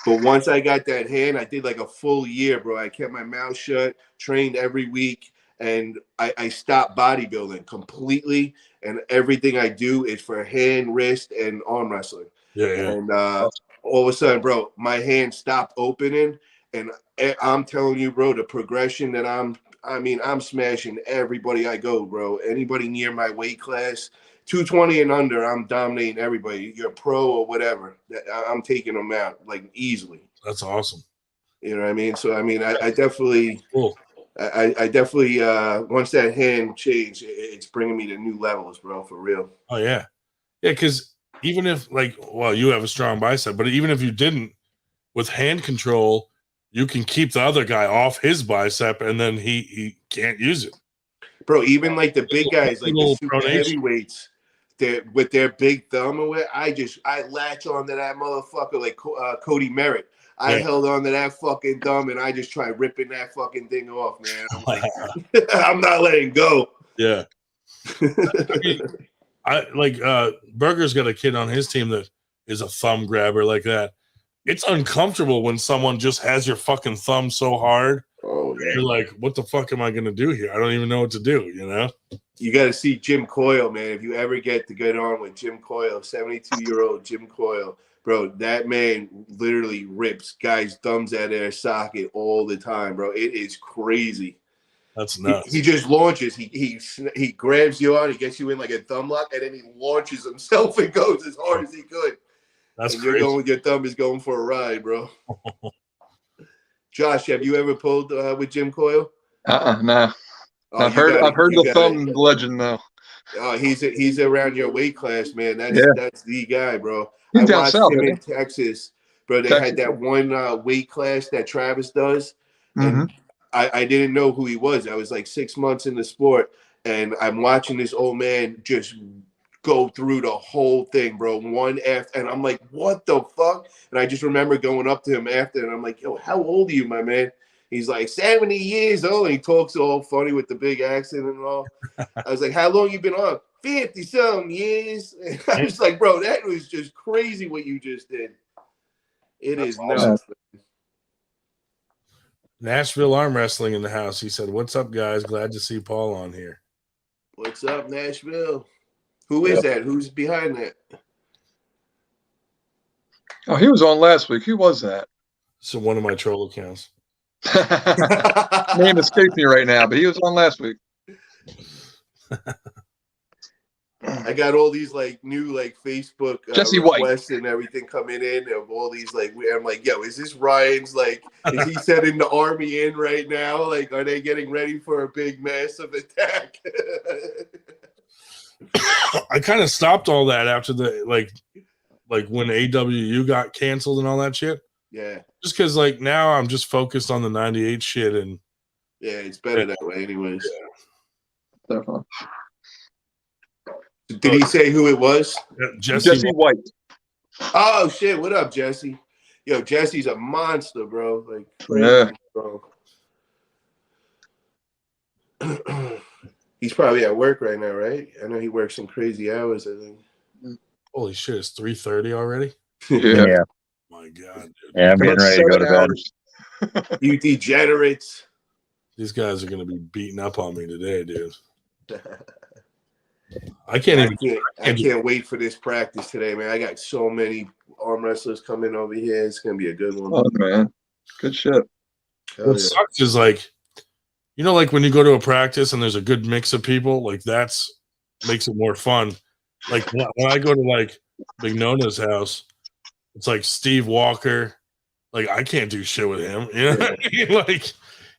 But once I got that hand, I did like a full year, bro. I kept my mouth shut, trained every week, and I stopped bodybuilding completely. And everything I do is for hand, wrist, and arm wrestling. And all of a sudden, bro, my hand stopped opening, and I'm telling you, bro, the progression that I'm smashing everybody I go, bro. Anybody near my weight class, 220 and under, I'm dominating everybody. You're a pro or whatever. I'm taking them out like easily. That's awesome. You know what I mean? So, I mean, I definitely, I definitely, once that hand changed, it's bringing me to new levels, bro, for real. Oh, yeah. Yeah, because even if, like, well, you have a strong bicep, but even if you didn't, with hand control, you can keep the other guy off his bicep, and then he can't use it. Bro, even like the big guys, like the Little super pronation. heavyweights, with their big thumb or what, I latch onto that motherfucker like Cody Merritt. I held on to that fucking thumb and I just tried ripping that fucking thing off, man. I'm like, I'm not letting go. Yeah. I like Berger's got a kid on his team that is a thumb grabber like that. It's uncomfortable when someone just has your fucking thumb so hard. Oh yeah. You're like, what the fuck am I gonna do here? I don't even know what to do, you know? You got to see Jim Coyle, man. If you ever get to get on with Jim Coyle, 72-year-old Jim Coyle, bro, that man literally rips guys' thumbs out of their socket all the time, bro. It is crazy. That's nuts. He just launches. He grabs you on. He gets you in like a thumb lock, and then he launches himself and goes as hard as he could. That's and crazy. your thumb is going for a ride, bro. Josh, have you ever pulled with Jim Coyle? Nah. Oh, I've heard the thumb legend though. Oh, he's around your weight class, man. That's the guy, bro. He's I down watched south, him in isn't Texas, bro. They had that one weight class that Travis does, and I didn't know who he was. I was like 6 months in the sport, and I'm watching this old man just go through the whole thing, bro. One after, and I'm like, what the fuck? And I just remember going up to him after, and I'm like, yo, how old are you, my man? He's like 70 years old. And he talks all funny with the big accent and all. I was like, how long you been on? 50-some years. And I was like, bro, that was just crazy what you just did. That's nuts. Nashville Arm Wrestling in the house. He said, what's up, guys? Glad to see Paul on here. What's up, Nashville? Who is that? Who's behind that? Oh, he was on last week. Who was that? So one of my troll accounts. Name escapes me right now, but he was on last week. I got all these like new like Facebook Jesse White requests and everything coming in of all these like I'm like, yo, is this Ryan's like is he setting the army in right now? Like, are they getting ready for a big massive attack? I kind of stopped all that after the like when AWU got canceled and all that shit. Yeah. Just because like now I'm just focused on the 98 shit and yeah, it's better that way anyways. Yeah. Definitely. Did he say who it was? Jesse White. Oh shit, what up, Jesse? Yo, Jesse's a monster, bro. Like crazy, bro. He's probably at work right now, right? I know he works some crazy hours, I think. Holy shit, it's 3:30 already? Yeah. My God, dude. Yeah, I'm getting ready to go to bed. You degenerates. These guys are going to be beating up on me today, dude. I can't wait for this practice today, man. I got so many arm wrestlers coming over here. It's going to be a good one. Oh, man. Good shit. What sucks is like, you know, like when you go to a practice and there's a good mix of people, like that's makes it more fun. Like when I go to like Big Nona's house, it's like Steve Walker. Like I can't do shit with him. You know what I mean? Like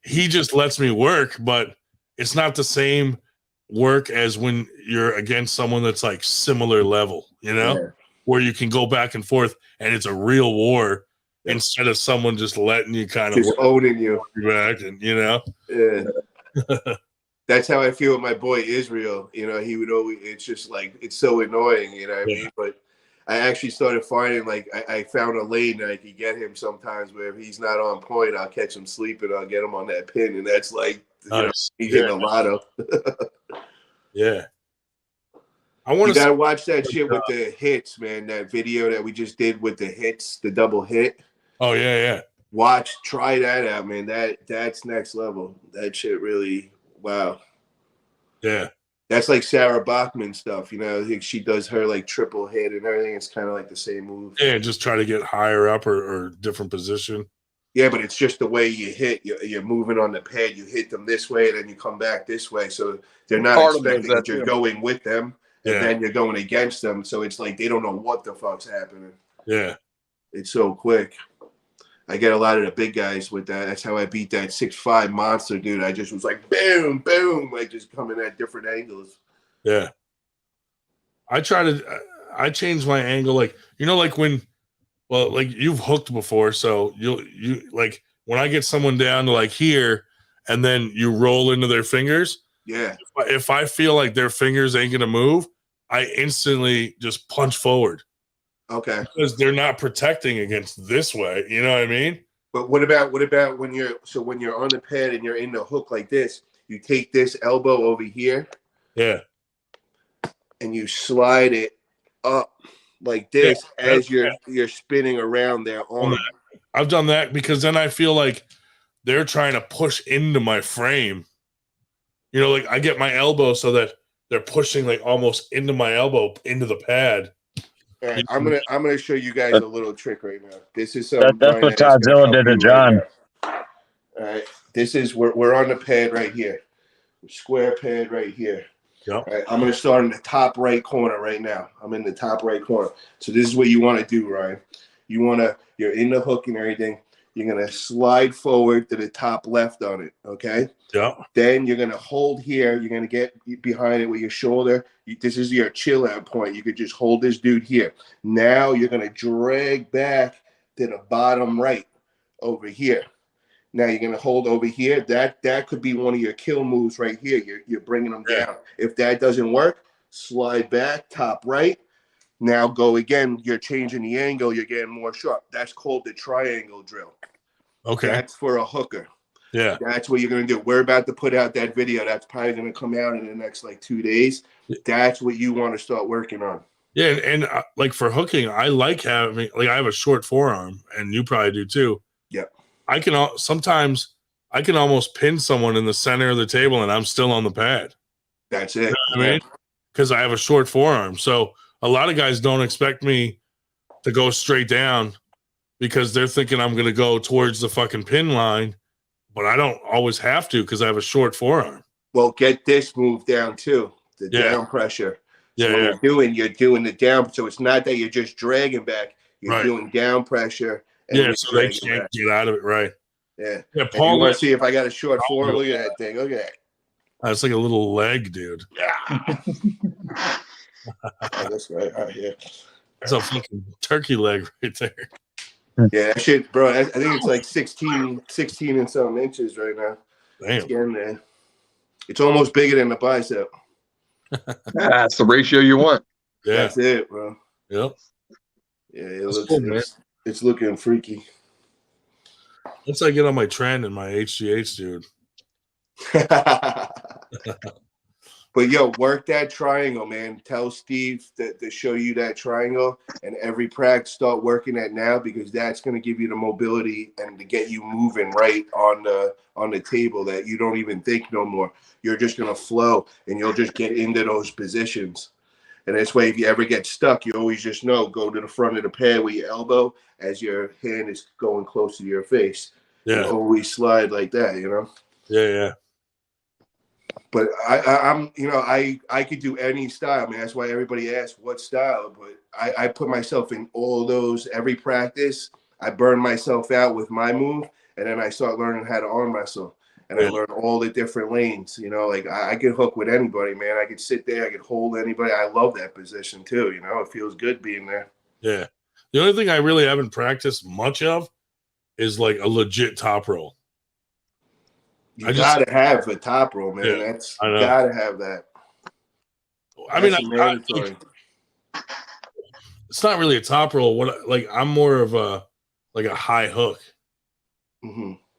he just lets me work, but it's not the same work as when you're against someone that's like similar level, you know, where you can go back and forth and it's a real war instead of someone just letting you kind of just owning you back and you know. Yeah. That's how I feel with my boy Israel. You know, he would always, it's just like, it's so annoying, you know what I mean? But I actually started finding, like, I found a lane that I could get him sometimes where if he's not on point, I'll catch him sleeping, I'll get him on that pin. And that's like, you know, he's hitting a lotto. Yeah. You gotta watch that shit with the hits, man. That video that we just did with the hits, the double hit. Oh, yeah. Try that out, man. That's next level. That shit really, wow. Yeah. That's like Sarah Bachman stuff, you know. I think she does her like triple hit and everything. It's kind of like the same move. Yeah, just try to get higher up or different position. Yeah, but it's just the way you hit. You're moving on the pad. You hit them this way, and then you come back this way. So they're not expecting that you're going with them, and then you're going against them. So it's like they don't know what the fuck's happening. Yeah. It's so quick. I get a lot of the big guys with that. That's how I beat that 6'5" monster dude. I just was like, boom, boom, like just coming at different angles. Yeah. I changed my angle. Like, you know, like when, well, like you've hooked before. So you like when I get someone down to like here, and then you roll into their fingers. Yeah. If I feel like their fingers ain't gonna move, I instantly just punch forward. Okay. Because they're not protecting against this way. You know what I mean? But what about when you're on the pad and you're in the hook like this, you take this elbow over here. Yeah. And you slide it up like this as you're spinning around their arm. I've done that because then I feel like they're trying to push into my frame. You know, like I get my elbow so that they're pushing like almost into my elbow into the pad. All right, I'm gonna show you guys a little trick right now. This is something That's what Todzilla did to John. All right, this is we're on the pad right here, square pad right here. Yep. All right, I'm gonna start in the top right corner right now. I'm in the top right corner. So this is what you want to do, Ryan. You're in the hook and everything. You're gonna slide forward to the top left on it. Okay. Yeah. Then you're gonna hold here. You're gonna get behind it with your shoulder. This is your chill out point. You could just hold this dude here. Now you're gonna drag back to the bottom right over here. Now you're gonna hold over here. That could be one of your kill moves right here. You're bringing them down. If that doesn't work, slide back, top right. Now go again. You're changing the angle. You're getting more sharp. That's called the triangle drill. Okay. That's for a hooker. Yeah. That's what you're gonna do. We're about to put out that video. That's probably gonna come out in the next like 2 days. That's what you want to start working on. Yeah, and like for hooking, I like having like I have a short forearm, and you probably do too. Yeah. Sometimes I can almost pin someone in the center of the table, and I'm still on the pad. That's it. You know what I mean? Because I have a short forearm, so a lot of guys don't expect me to go straight down because they're thinking I'm going to go towards the fucking pin line, but I don't always have to because I have a short forearm. Well, get this move down too. The down pressure. So you're doing the down. So it's not that you're just dragging back. You're doing down pressure. And So they can't get out of it, right? Yeah. Yeah, Paul. You want to see if I got a short forearm? Look at that thing. Look at that. That's like a little leg, dude. Yeah. That's right. Yeah. That's a fucking turkey leg right there. Yeah, that shit, bro. I think it's like 16 and some inches right now. Damn. It's getting there. It's almost bigger than the bicep. That's the ratio you want. Yeah. That's it, bro. Yep. Yeah, it's looking freaky. Once I get on my trend and my HGH, dude. But yo, work that triangle, man. Tell Steve to show you that triangle, and every practice start working that now because that's going to give you the mobility and to get you moving right on the table that you don't even think no more. You're just going to flow, and you'll just get into those positions. And this way, if you ever get stuck, you always just know go to the front of the pad with your elbow as your hand is going close to your face. Yeah. And always slide like that, you know. Yeah. But I'm, I could do any style, man. That's why everybody asks what style. But I put myself in all those every practice. I burn myself out with my move, and then I start learning how to arm wrestle. And I learn all the different lanes. Like I could hook with anybody, man. I could sit there, I could hold anybody. I love that position too. It feels good being there. Yeah. The only thing I really haven't practiced much of is like a legit top roll. You gotta have a top roll, man. Yeah, That's gotta have that. I mean, it's not really a top roll. I'm more of a high hook,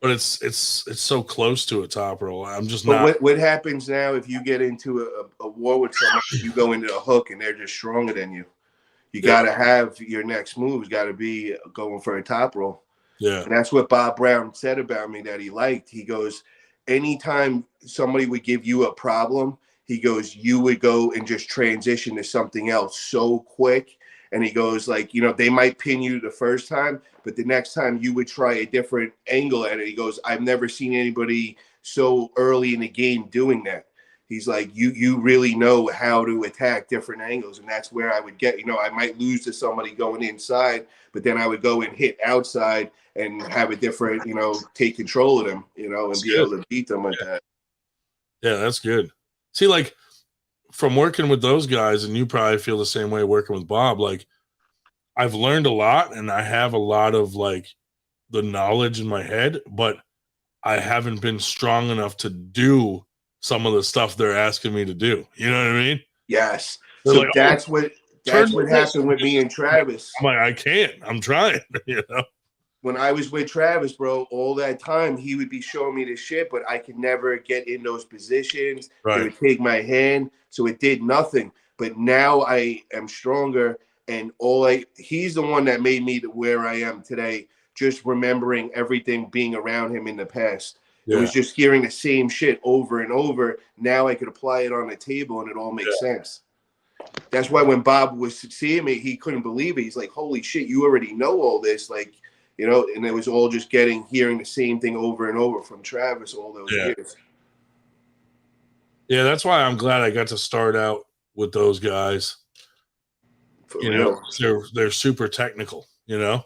but it's so close to a top roll. I'm just not. But what happens now if you get into a war with someone? You go into a hook and they're just stronger than you. You gotta have your next move's got to be going for a top roll. Yeah, and that's what Bob Brown said about me that he liked. He goes, anytime somebody would give you a problem, he goes, you would go and just transition to something else so quick. And he goes, they might pin you the first time, but the next time you would try a different angle at it. He goes, I've never seen anybody so early in the game doing that. He's like, you really know how to attack different angles. And that's where I would get, I might lose to somebody going inside, but then I would go and hit outside and have a different, take control of them, and be able to beat them like that. Yeah, that's good. See, from working with those guys, and you probably feel the same way working with Bob, I've learned a lot, and I have a lot of the knowledge in my head, but I haven't been strong enough to do some of the stuff they're asking me to do. You know what I mean? Yes. They're So like, that's oh, what happened with me and Travis. I'm like, I can't. I'm trying. You know. When I was with Travis, bro, all that time he would be showing me the shit, but I could never get in those positions. Right. It would take my hand, so it did nothing. But now I am stronger, and he's the one that made me to where I am today. Just remembering everything being around him in the past. Yeah. It was just hearing the same shit over and over. Now I could apply it on the table, and it all makes sense. That's why when Bob was seeing me, he couldn't believe it. He's like, "Holy shit, you already know all this!" Like. You know, and it was all just hearing the same thing over and over from Travis all those years. Yeah, that's why I'm glad I got to start out with those guys. For you real. know, they're super technical, you know.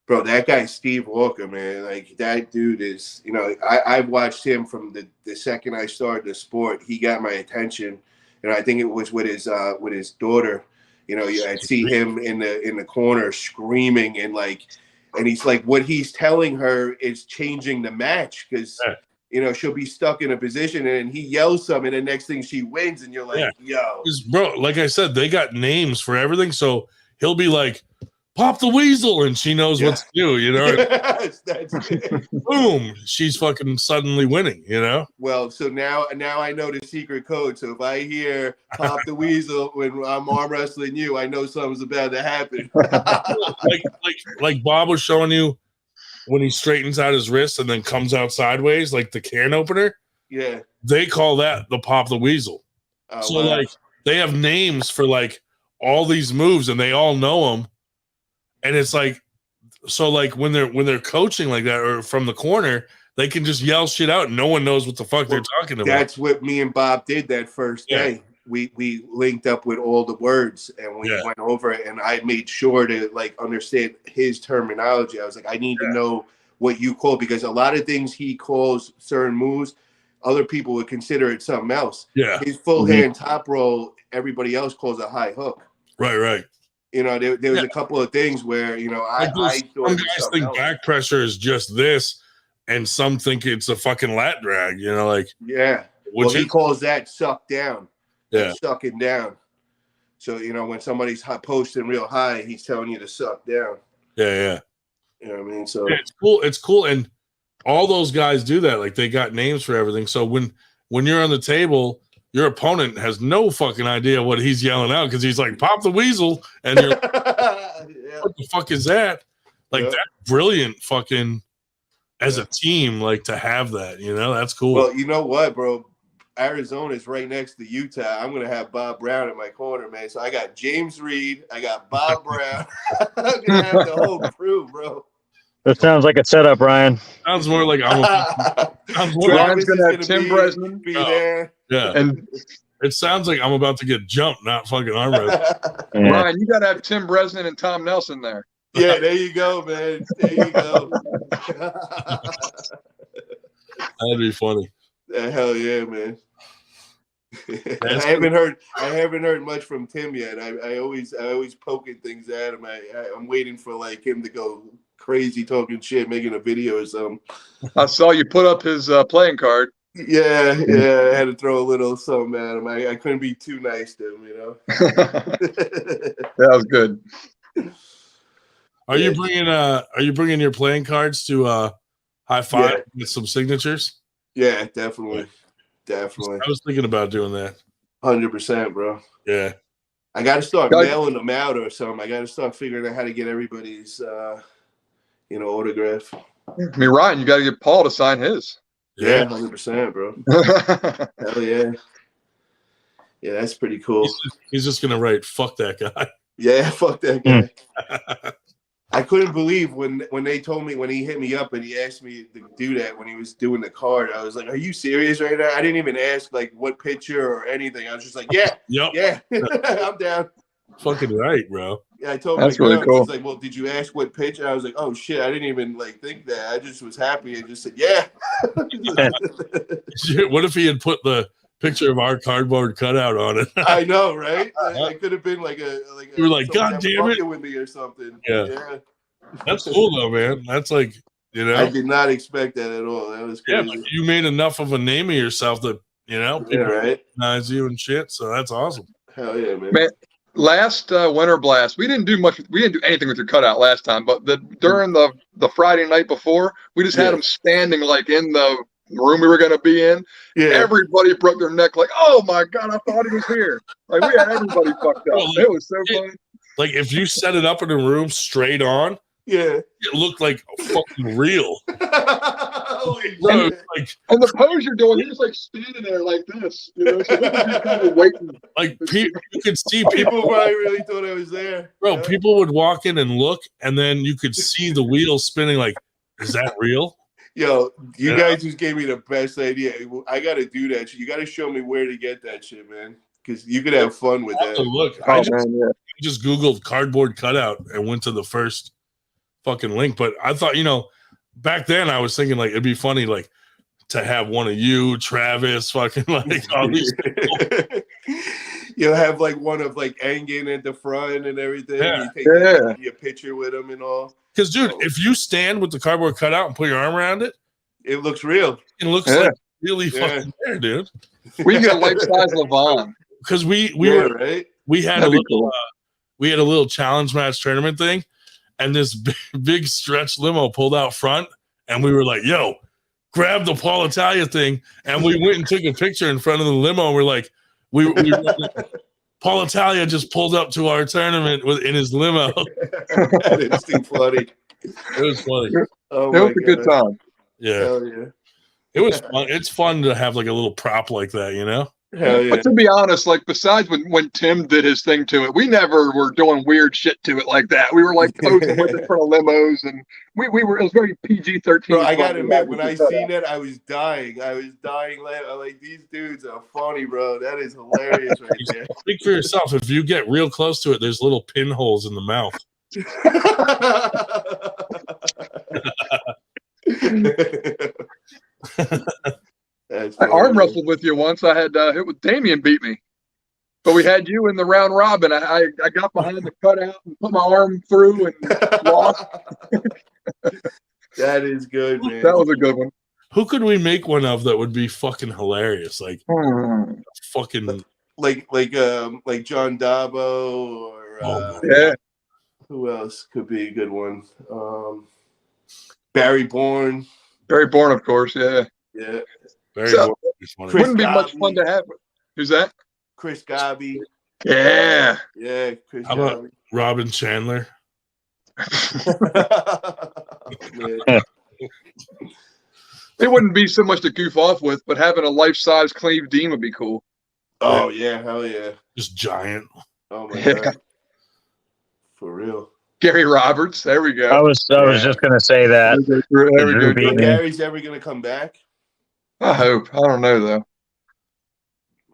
Bro, that guy Steve Walker, man, like that dude is, you know, I watched him from the second I started the sport. He got my attention, and I think it was with his daughter. You know, I'd see him in the corner screaming and he's like, what he's telling her is changing the match because, you know, she'll be stuck in a position and he yells something and the next thing she wins and you're like, yo. Bro, like I said, they got names for everything. So he'll be like, pop the weasel, and she knows what to do, you know? Yes, that's it. Boom, she's fucking suddenly winning, you know? Well, so now I know the secret code. So if I hear pop the weasel when I'm arm wrestling you, I know something's about to happen. like Bob was showing you when he straightens out his wrist and then comes out sideways, like the can opener. Yeah. They call that the pop the weasel. So wow. Like they have names for like all these moves and they all know them. And it's like, so like when they're coaching like that or from the corner, they can just yell shit out and no one knows what the fuck they're talking about. That's what me and Bob did that first day. We linked up with all the words and we went over it, and I made sure to like understand his terminology. I was like, I need to know what you call, because a lot of things he calls certain moves, other people would consider it something else. Yeah. His full hand top roll, everybody else calls a high hook. Right. You know, there was a couple of things where, you know, some guys think back pressure is just this, and some think it's a fucking lat drag, you know, like well, he calls that suck down. Yeah. Sucking down. So, you know, when somebody's posting real high, he's telling you to suck down. Yeah. You know what I mean? So it's cool. And all those guys do that. Like they got names for everything. So when you're on the table, your opponent has no fucking idea what he's yelling out because he's like, pop the weasel. And you're like, what the fuck is that? Like that's brilliant fucking as a team, like to have that, you know, that's cool. Well, you know what, bro? Arizona is right next to Utah. I'm going to have Bob Brown in my corner, man. So I got James Reed. I got Bob Brown. I'm going to have the whole crew, bro. That sounds like a setup, Ryan. Sounds more like Ryan's going to have Tim Bresnan. Be there. Yeah. And it sounds like I'm about to get jumped, not fucking arm wrestling. Ryan, you got to have Tim Bresnan and Tom Nelson there. Yeah, there you go, man. There you go. That'd be funny. Hell yeah, man. I haven't heard much from Tim yet. I always poking things at him. I'm waiting for like him to go crazy talking shit, making a video or something. I saw you put up his playing card. Yeah, I had to throw a little something at him. I couldn't be too nice to him, you know. That was good. Are you bringing your playing cards to High Five with some signatures? Yeah, definitely. I was thinking about doing that. 100%, bro. Yeah. I got to start mailing them out or something. I got to start figuring out how to get everybody's, autograph. I mean, Ryan, you got to get Paul to sign his. Yeah, 100%, bro. Hell yeah. Yeah, that's pretty cool. He's just going to write, fuck that guy. Yeah, fuck that guy. I couldn't believe when they told me, when he hit me up and he asked me to do that when he was doing the card. I was like, are you serious right now? I didn't even ask like what picture or anything. I was just like, yeah, I'm down. Fucking right, bro. Yeah, I told That's my girl, really cool. He's like, well, did you ask what picture? I was like, oh shit, I didn't even like think that. I just was happy and just said, yeah. What if he had put the picture of our cardboard cutout on it? I know, right? I could have been like you were like, God damn it, with me or something. Yeah. That's cool though, man. That's like You know, I did not expect that at all. That was crazy. Yeah, but you made enough of a name of yourself that people right? recognize you and shit. So that's awesome. Hell yeah, man. Man, last Winter Blast, we didn't do much. We didn't do anything with your cutout last time, but during the Friday night before, we just had him standing like in the room we were going to be in. Yeah. Everybody broke their neck like, oh my God, I thought he was here. Like, we had everybody fucked up. It was so funny. Like, if you set it up in a room straight on, it looked like fucking real. And the pose you're doing, you're just like standing there like this, so just kind of waiting. Like, you could see People probably really thought I was there. Bro, people would walk in and look, and then you could see the wheels spinning. Like, is that real? Yo, you guys just gave me the best idea. I got to do that shit. You got to show me where to get that shit, man, because you could have fun with that. Look, I just Googled cardboard cutout and went to the first fucking link. But I thought, back then I was thinking like it'd be funny like to have one of you, Travis, fucking like all these people. You'll have like one of like Engen at the front and everything. Yeah. You take your picture with him and all. Because dude, if you stand with the cardboard cutout and put your arm around it, it looks real. It looks like really fucking there, dude. We get a life-size Levon. Because we had a little challenge match tournament thing, and this big stretch limo pulled out front, and we were like, yo, grab the Paul Italia thing, and we went and took a picture in front of the limo, and we're like, Paul Italia just pulled up to our tournament in his limo. That is too funny. It was funny. Oh, it was a good time. Yeah. Hell yeah. It was fun. It's fun to have like a little prop like that, Hell yeah. But to be honest, like besides when Tim did his thing to it, we never were doing weird shit to it like that. We were like posing with it in front of limos, and we were. It was very PG-13. Bro, I gotta admit, when I seen that, I was dying. I'm like, these dudes are funny, bro. That is hilarious right there. Speak for yourself. If you get real close to it, there's little pinholes in the mouth. I arm wrestled with you once. I had hit with Damien beat me, but we had you in the round robin. I got behind the cutout and put my arm through and lost. That is good, man. That was a good one. Who could we make one of that would be fucking hilarious? Like fucking like John Dabo or who else could be a good one? Barry Bourne. Barry Bourne, of course. Yeah. Wouldn't be much fun to have. Who's that? Chris Gobby. Yeah. Yeah. Chris How about Robin Chandler? It wouldn't be so much to goof off with, but having a life-size Cleve Dean would be cool. Oh yeah, hell yeah. Just giant. Oh my god. For real. Gary Roberts. There we go. I was just gonna say that. There we go. Think Gary's ever gonna come back? I hope. I don't know though.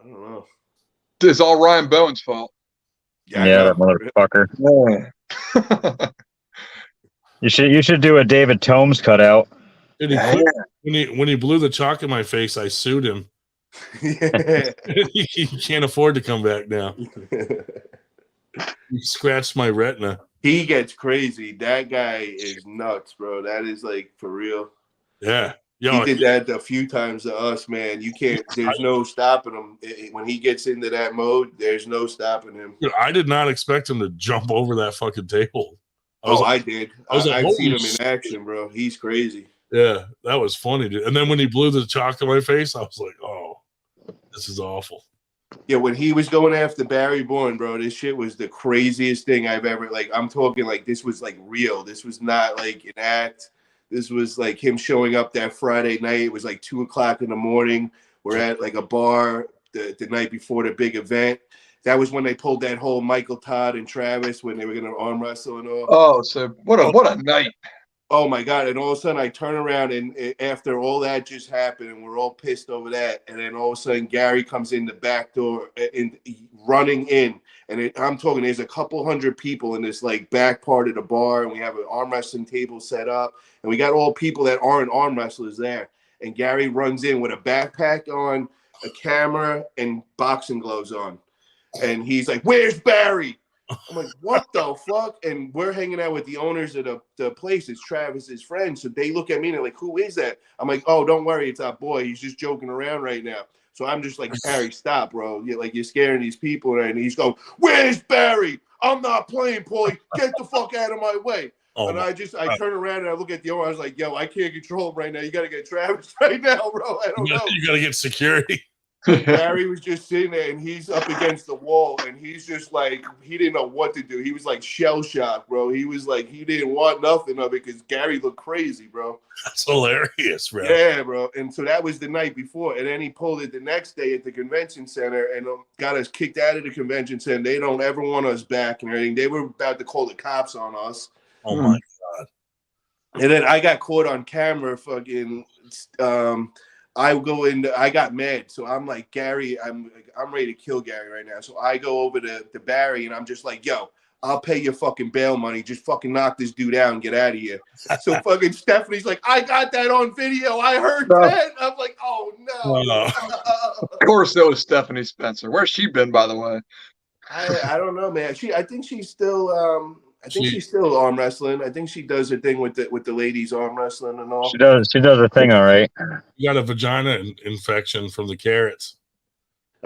I don't know. It's all Ryan Bowen's fault. Yeah, that motherfucker. Yeah. You should do a David Tomes cutout. Dude, when he blew the chalk in my face, I sued him. Yeah. He can't afford to come back now. He scratched my retina. He gets crazy. That guy is nuts, bro. That is like for real. Yeah. He did that a few times to us, man. You can't. There's no stopping him. When he gets into that mode, there's no stopping him. Dude, I did not expect him to jump over that fucking table. I did. I've seen him shit. in action, bro. He's crazy. Yeah, that was funny, dude. And then when he blew the chalk in my face, I was like, "Oh, this is awful." Yeah, when he was going after Barry Bourne, bro, this shit was the craziest thing I've ever. Like, I'm talking like this was like real. This was not like an act. This was like him showing up that Friday night. It was like 2:00 in the morning. We're at like a bar the night before the big event. That was when they pulled that whole Michael Todd and Travis when they were going to arm wrestle and all. Oh, so what a night. Oh my God. And all of a sudden I turn around and after all that just happened and we're all pissed over that. And then all of a sudden Gary comes in the back door and running in. And I'm talking, there's a couple hundred people in this like back part of the bar. And we have an arm wrestling table set up. And we got all people that aren't arm wrestlers there. And Gary runs in with a backpack on, a camera, and boxing gloves on. And he's like, "Where's Barry?" I'm like, what the fuck? And we're hanging out with the owners of the place. It's Travis's friend. So they look at me and they're like, who is that? I'm like, oh, don't worry. It's our boy. He's just joking around right now. So I'm just like, Barry, stop, bro. You're scaring these people. And he's going, where's Barry? I'm not playing, Paulie. Get the fuck out of my way. Oh, and I turn around and I look at the owner. I was like, yo, I can't control him right now. You got to get Travis right now, bro. I don't know. You got to get security. Barry was just sitting there and he's up against the wall and he's just like, he didn't know what to do. He was like shell shocked, bro. He was like, he didn't want nothing of it because Gary looked crazy, bro. That's hilarious, bro. Yeah, bro. And so that was the night before. And then he pulled it the next day at the convention center and got us kicked out of the convention center. They don't ever want us back and everything. They were about to call the cops on us. Oh my God. And then I got caught on camera fucking I got mad. So I'm like, Gary, I'm ready to kill Gary right now. So I go over to Barry and I'm just like, yo, I'll pay your fucking bail money. Just fucking knock this dude out and get out of here. So fucking Stephanie's like, I got that on video. I heard that. I'm like, oh no. Of course that was Stephanie Spencer. Where's she been, by the way? I don't know, man. I think she's still she's still arm wrestling. I think she does her thing with the ladies arm wrestling and all. She does her thing, all right. You got a vagina infection from the carrots.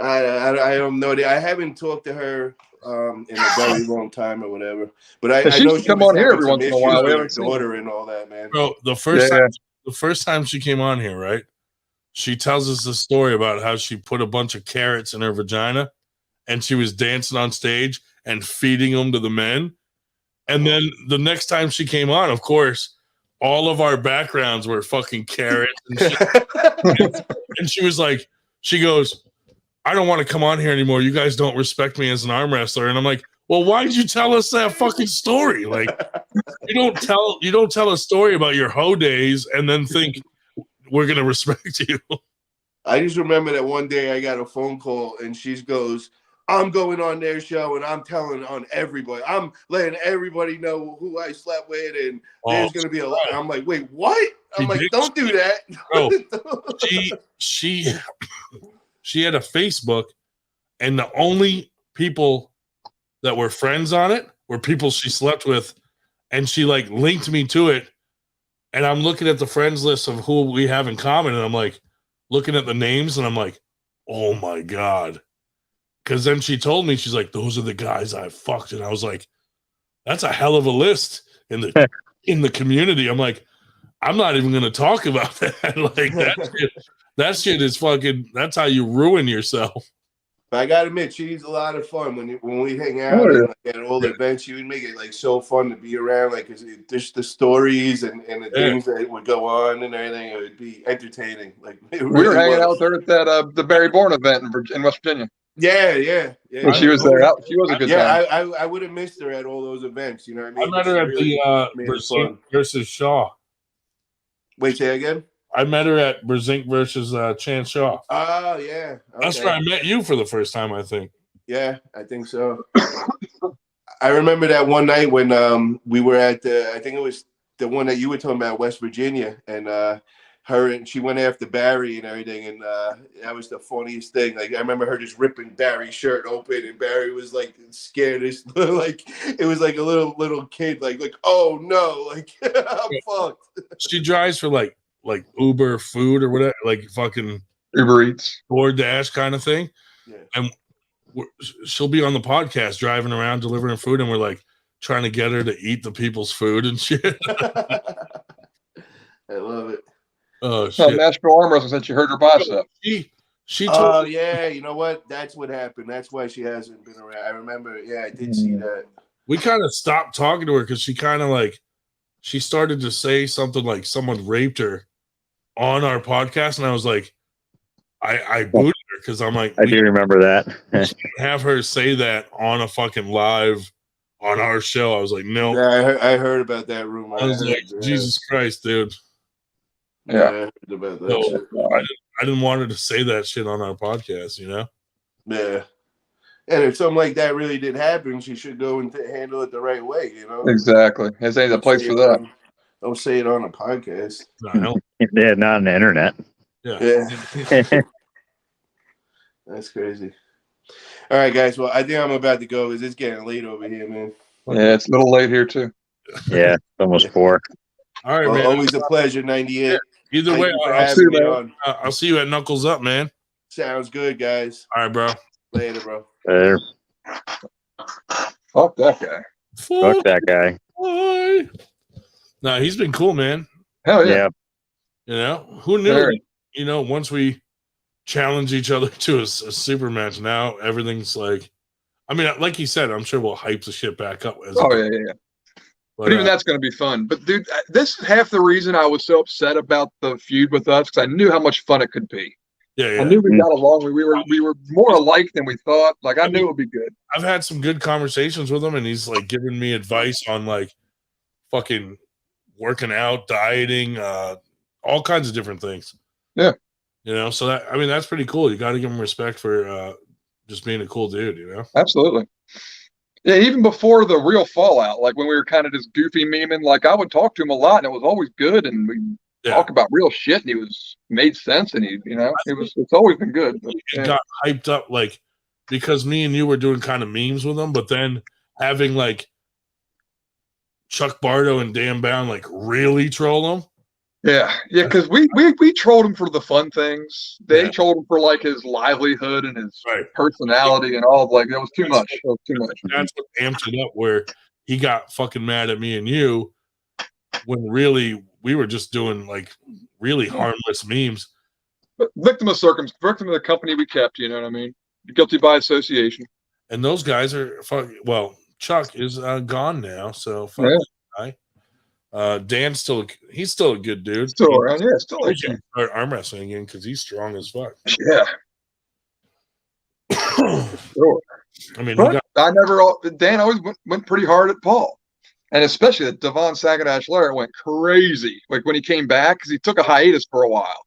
I have no idea. I haven't talked to her in a very long time or whatever. But I know she come on here every once in a while. We haven't seen daughter and all that, man. Bro, the first time she came on here, right? She tells us a story about how she put a bunch of carrots in her vagina and she was dancing on stage and feeding them to the men. And then the next time she came on, of course, all of our backgrounds were fucking carrots and shit. And she was like, she goes, I don't want to come on here anymore. You guys don't respect me as an arm wrestler. And I'm like, well, why did you tell us that fucking story? Like, you don't tell a story about your hoe days and then think we're gonna respect you. I just remember that one day I got a phone call and she goes, I'm going on their show and I'm telling on everybody. I'm letting everybody know who I slept with and there's going to be a lot. I'm like, wait, what? I'm like, don't do that. Bro, she had a Facebook and the only people that were friends on it were people she slept with. And she like linked me to it. And I'm looking at the friends list of who we have in common. And I'm like looking at the names and I'm like, oh my God. Because then she told me, she's like, those are the guys I fucked. And I was like, that's a hell of a list in the community. I'm like, I'm not even going to talk about that. Like that shit is fucking, that's how you ruin yourself. But I got to admit, she's a lot of fun when we hang out and like, at all the events. She would make it like so fun to be around, like just the stories and the things that would go on and everything. It would be entertaining. Like we were hanging out there at that the Barry Bourne event in West Virginia. Yeah. When she was there. She was a good time. I would have missed her at all those events. You know what I mean? I met her at the Brzezinski versus Shaw. Wait, say again? I met her at Brzezinski versus Chance Shaw. Oh, yeah. Okay. That's where I met you for the first time, I think. Yeah, I think so. I remember that one night when we were at I think it was the one that you were talking about, West Virginia, and she went after Barry and everything, and that was the funniest thing. Like I remember her just ripping Barry's shirt open, and Barry was like scared, like it was like a little kid, like oh no, like I'm fucked. She drives for like Uber food or whatever, like fucking Uber Eats, DoorDash kind of thing. Yeah. And she'll be on the podcast driving around delivering food, and we're like trying to get her to eat the people's food and shit. I love it. Oh shit! Nashville arm wrestling since you hurt her bicep. She Oh told yeah, you know what? That's what happened. That's why she hasn't been around. I remember. Yeah, I did see that. We kind of stopped talking to her because she kind of like she started to say something like someone raped her on our podcast, and I was like, I booted her because I'm like, I do remember that. Have her say that on a fucking live on our show. I was like, no. Yeah, I heard about that rumor. I was like, Jesus Christ, dude. Yeah, I heard about that shit. I didn't want her to say that shit on our podcast, you know? Yeah. And if something like that really did happen, she should go and handle it the right way, you know? Exactly. This ain't the place for that. Don't say it on a podcast. Yeah, not on the internet. Yeah. That's crazy. All right, guys. Well, I think I'm about to go because it's getting late over here, man. Yeah, it's a little late here too. Yeah, almost 4. All right, Well, man. always a pleasure, 98. Either Thank way, you for I'll see having you, me man. on. I'll see you at Knuckles Up, man. Sounds good, guys. All right, bro. Later, bro. There. Fuck that guy. Fuck that guy. Bye. No, he's been cool, man. Hell yeah. Yeah. You know, who knew? Very. You know, once we challenge each other to a super match, now everything's like, I mean, like you said, I'm sure we'll hype the shit back up. Oh yeah. But even that's going to be fun. But dude, this is half the reason I was so upset about the feud with us, because I knew how much fun it could be. Yeah. I knew we got along. We were more alike than we thought. Like I knew it would be good. I've had some good conversations with him, and he's like giving me advice on like fucking working out, dieting, all kinds of different things. Yeah. You know, so that, I mean, that's pretty cool. You got to give him respect for just being a cool dude, you know? Absolutely. Yeah, even before the real fallout, like when we were kind of just goofy memeing, like I would talk to him a lot and it was always good, and we talk about real shit, and he made sense, and it's always been good. But, it got hyped up like because me and you were doing kind of memes with him, but then having like Chuck Bardo and Dan Bound like really troll him. Yeah, because we trolled him for the fun things. They trolled him for like his livelihood and his personality and all. Like it was too much. It was too much. That's what amped it up. Where he got fucking mad at me and you, when really we were just doing like really harmless memes. But victim of the company we kept. You know what I mean? Guilty by association. And those guys are fucking. Well, Chuck is gone now, so fuck that guy. Dan's he's still a good dude. Still around, yeah, still like that. Start arm wrestling again because he's strong as fuck. Yeah. Sure. I mean, Dan always went pretty hard at Paul, and especially that Devon Sagadash Lair went crazy. Like when he came back, because he took a hiatus for a while.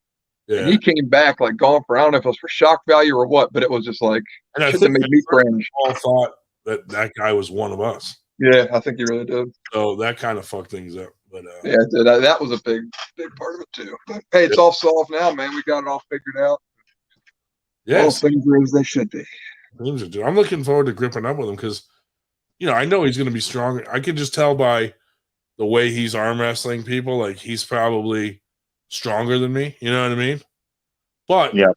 Yeah. And he came back like gone for, I don't know if it was for shock value or what, but it was just like shit that made me cringe. Paul thought that guy was one of us. Yeah, I think he really did. So that kind of fucked things up. But yeah, that was a big part of it too. But hey, it's all solved now, man. We got it all figured out. Yes, all things are as they should be. I'm looking forward to gripping up with him because, you know, I know he's going to be strong. I can just tell by the way he's arm wrestling people, like he's probably stronger than me. You know what I mean? But yeah,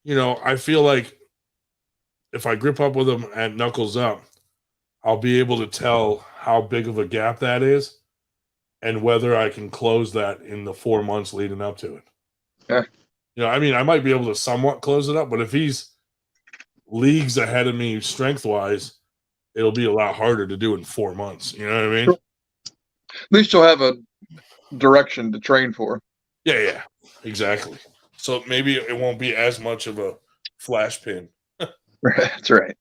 you know, I feel like if I grip up with him at Knuckles Up, I'll be able to tell how big of a gap that is and whether I can close that in the 4 months leading up to it. Yeah. You know, I mean, I might be able to somewhat close it up, but if he's leagues ahead of me strength-wise, it'll be a lot harder to do in 4 months. You know what I mean? At least you'll have a direction to train for. Yeah, exactly. So maybe it won't be as much of a flash pin. That's right.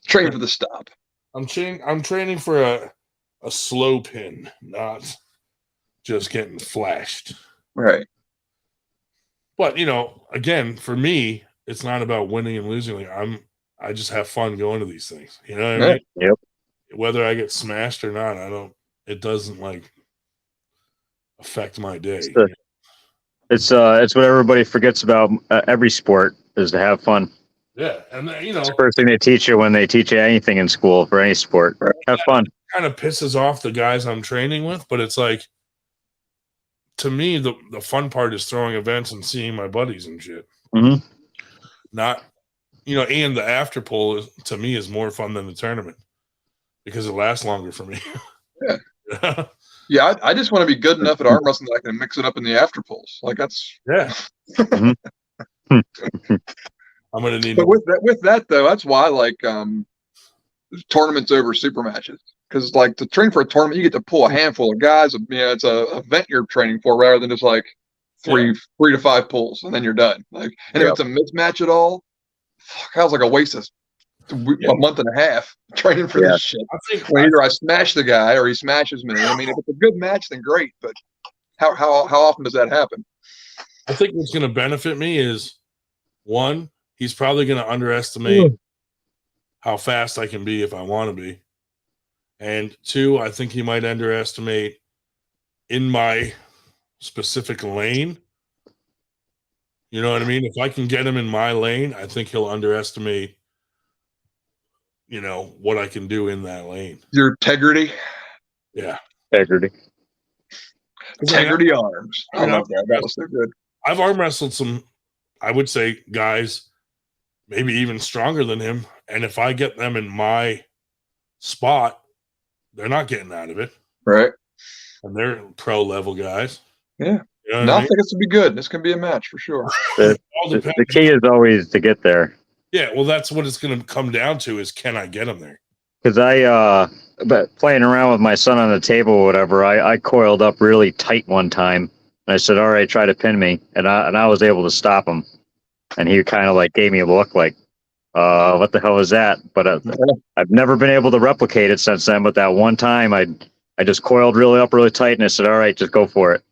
Train for the stop. I'm training for a slow pin, not just getting flashed. Right. But you know, again, for me, it's not about winning and losing. Like I just have fun going to these things. You know what I mean? Yep. Whether I get smashed or not, it doesn't like affect my day. It's what everybody forgets about every sport is to have fun. Yeah, and you know, it's the first thing they teach you when they teach you anything in school for any sport. Have fun. Kind of pisses off the guys I'm training with, but it's like, to me, the fun part is throwing events and seeing my buddies and shit. Mm-hmm. Not, you know, and the after pull to me is more fun than the tournament because it lasts longer for me. Yeah. Yeah, I just want to be good enough at arm wrestling that I can mix it up in the after pulls. Like that's I'm gonna need. But with that though, that's why I like tournaments over super matches, because like to train for a tournament, you get to pull a handful of guys. You know, it's a event you're training for rather than just like three to five pulls and then you're done. Like, and if it's a mismatch at all, fuck, that was like a waste of a month and a half training for this shit. When either I smash the guy or he smashes me. I mean, if it's a good match, then great. But how often does that happen? I think what's going to benefit me is, one, he's probably going to underestimate how fast I can be if I want to be. And two, I think he might underestimate in my specific lane. You know what I mean? If I can get him in my lane, I think he'll underestimate you know, what I can do in that lane. Your integrity. Yeah. Integrity. Integrity arms. I love that. That was so good. I've arm wrestled some, I would say, guys maybe even stronger than him. And if I get them in my spot, they're not getting out of it. Right. And they're pro level guys. Yeah. You know what No, I I mean? think this will be good. This can be a match for sure. The key is always to get there. Yeah, well, that's what it's going to come down to is can I get them there? Because but playing around with my son on the table or whatever, I coiled up really tight one time. And I said, all right, try to pin me. And I was able to stop him. And he kind of like gave me a look like, what the hell is that? But I've never been able to replicate it since then. But that one time I just coiled really up really tight. And I said, all right, just go for it.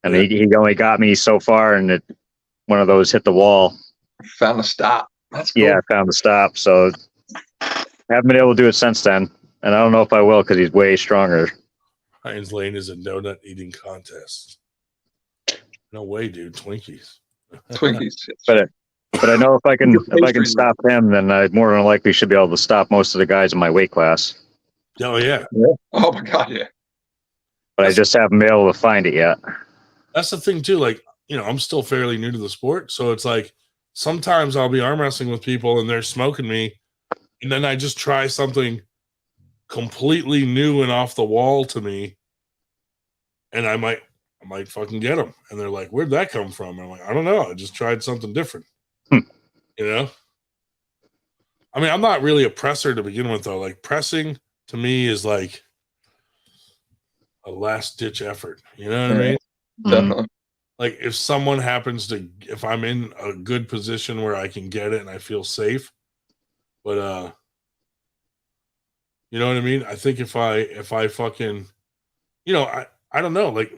And he only got me so far. And one of those hit the wall. Found a stop. That's cool. Yeah, I found the stop. So I haven't been able to do it since then. And I don't know if I will because he's way stronger. Heinz Lane is a donut eating contest. No way, dude. Twinkies. Twinkies. But I know if I can stop him, then I more than likely should be able to stop most of the guys in my weight class. Oh yeah. Oh my god, yeah. But I just haven't been able to find it yet. That's the thing too. Like, you know, I'm still fairly new to the sport, so it's like sometimes I'll be arm wrestling with people and they're smoking me, and then I just try something completely new and off the wall to me, and I might fucking get them, and they're like, "Where'd that come from?" And I'm like, "I don't know. I just tried something different." You know. I mean, I'm not really a presser to begin with, though. Like pressing to me is like a last ditch effort. You know what I mean? Definitely. Like if I'm in a good position where I can get it and I feel safe, but you know what I mean? I think if I fucking, you know, I don't know. Like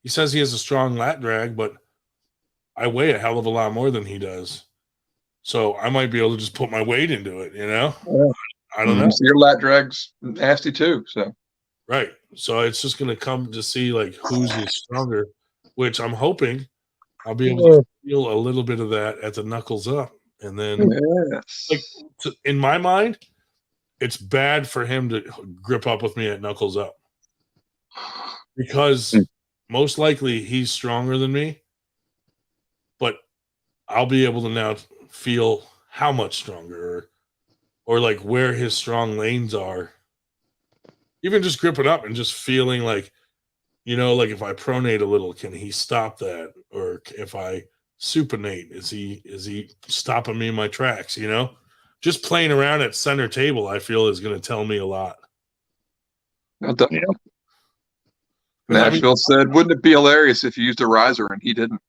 he says he has a strong lat drag, but I weigh a hell of a lot more than he does. So I might be able to just put my weight into it, you know? Yeah. I don't know. So your lat drag's nasty too. So right. So it's just gonna come to see like who's stronger, which I'm hoping I'll be able to feel a little bit of that at the knuckles up. And then like in my mind, it's bad for him to grip up with me at knuckles up. Because most likely he's stronger than me, but I'll be able to now feel how much stronger or like where his strong lanes are. Even just gripping up and just feeling like, you know, like if I pronate a little, can he stop that? Or if I supinate, is he stopping me in my tracks, you know? Just playing around at center table, I feel is going to tell me a lot. Nashville said, "Wouldn't it be hilarious if you used a riser and he didn't?"